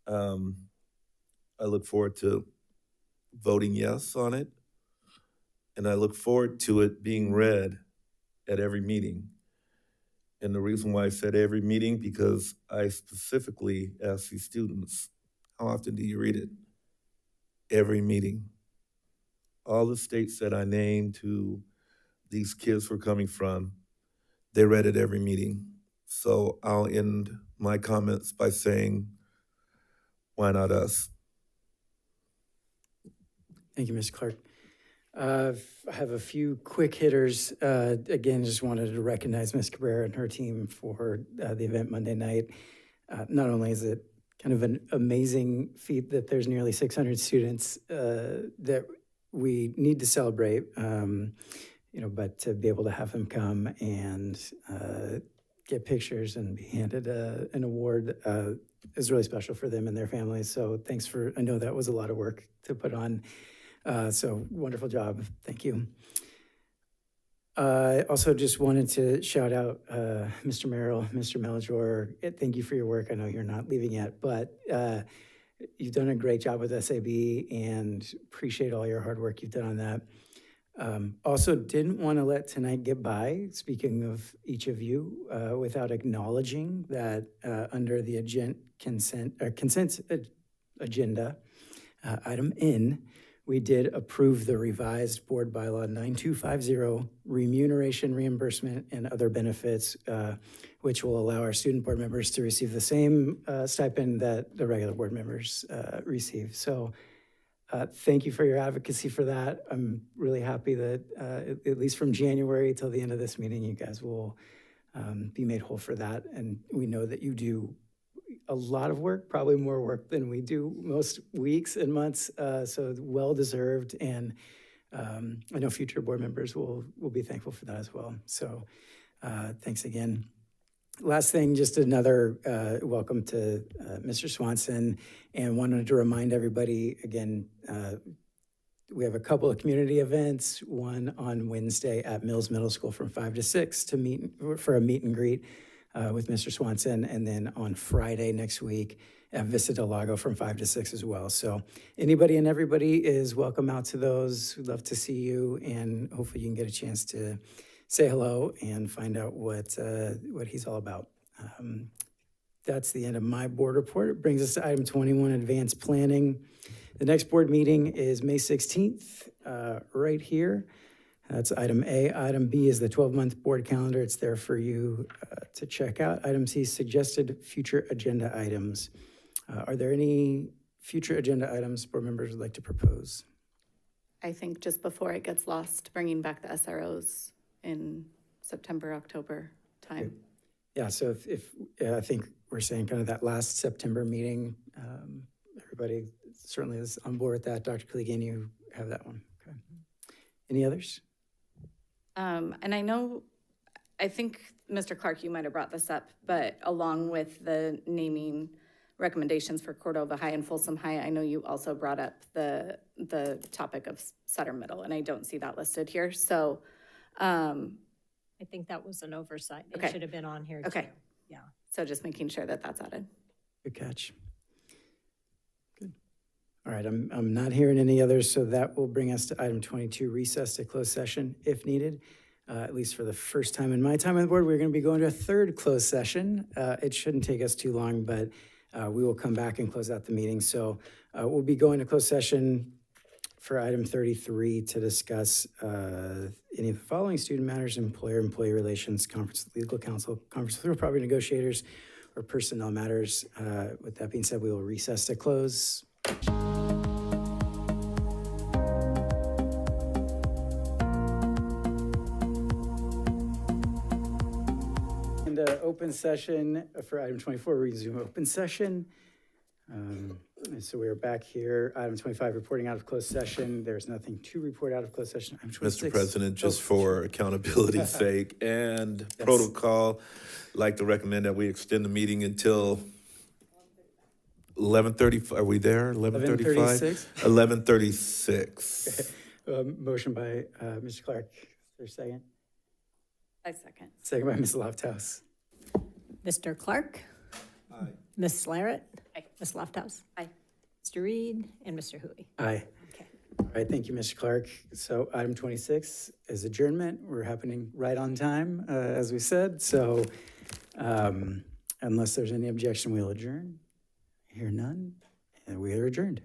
S2: I look forward to voting yes on it, and I look forward to it being read at every meeting. And the reason why I said every meeting, because I specifically asked these students, how often do you read it? Every meeting. All the states that I named who these kids were coming from, they read it every meeting. So I'll end my comments by saying, why not us?
S7: Thank you, Mr. Clark. I have a few quick hitters. Again, just wanted to recognize Ms. Cabrera and her team for the event Monday night. Not only is it kind of an amazing feat that there's nearly 600 students that we need to celebrate, but to be able to have them come and get pictures and be handed an award is really special for them and their families. So thanks I know that was a lot of work to put on. So wonderful job. Thank you. I also just wanted to shout out Mr. Merrill, Mr. Melchor. Thank you for your work. I know you're not leaving yet, but you've done a great job with SAB and appreciate all your hard work you've done on that. Also didn't want to let tonight get by, speaking of each of you, without acknowledging that under the consent agenda, item N, we did approve the revised board bylaw 9250, remuneration, reimbursement, and other benefits, which will allow our student board members to receive the same stipend that the regular board members receive. So thank you for your advocacy for that. I'm really happy that at least from January till the end of this meeting, you guys will be made whole for that. And we know that you do a lot of work, probably more work than we do most weeks and months, so well-deserved, and I know future board members will be thankful for that as well. So thanks again. Last thing, just another welcome to Mr. Swanson, and wanted to remind everybody again, we have a couple of community events, one on Wednesday at Mills Middle School from 5 to 6 for a meet and greet with Mr. Swanson, and then on Friday next week at Vista Del Lago from 5 to 6 as well. So anybody and everybody is welcome out to those. We'd love to see you, and hopefully you can get a chance to say hello and find out what he's all about. that's the end of my board report. It brings us to item 21, advanced planning. The next board meeting is May 16th, right here. That's item A. Item B is the 12-month board calendar. It's there for you to check out. Item C, suggested future agenda items. Are there any future agenda items board members would like to propose?
S18: I think just before it gets lost, bringing back the SROs in September, October time.
S7: Yeah, so if I think we're saying kind of that last September meeting, everybody certainly is on board with that. Dr. Kaligian, you have that one. Okay. Any others?
S18: And I think, Mr. Clark, you might have brought this up, but along with the naming recommendations for Cordova High and Folsom High, I know you also brought up the topic of Sutter Middle, and I don't see that listed here. So
S15: I think that was an oversight. It
S18: Okay.
S15: should have been on here too.
S18: Okay.
S15: Yeah.
S18: So just making sure that that's added.
S7: Good catch. Good. All right, I'm not hearing any others, so that will bring us to item 22, recess to closed session if needed. At least for the first time in my time on the board, we're going to be going to a third closed session. It shouldn't take us too long, but we will come back and close out the meeting. So we'll be going to closed session for item 33 to discuss any of the following student matters: employer-employee relations, conference with legal counsel, conference with real property negotiators, or personnel matters. With that being said, we will recess to close. And open session for item 24, resume open session. So we are back here. Item 25, reporting out of closed session. There's nothing to report out of closed session. Item 26.
S2: Mr. President, just for accountability's sake and protocol, I'd like to recommend that we extend the meeting until 11:30. Are we there? 11:35? 11:36.
S7: Motion by Mr. Clark. Is there a second?
S18: I second.
S7: Second by Ms. Lofthouse.
S15: Mr. Clark?
S2: Aye.
S15: Ms. Larrett?
S18: Aye.
S15: Ms. Lofthouse?
S18: Aye.
S15: Mr. Reed? And Mr. Hui?
S7: Aye.
S15: Okay.
S7: All right, thank you, Mr. Clark. So item 26 is adjournment. We're happening right on time, as we said. So unless there's any objection, we'll adjourn. Hear none, and we are adjourned.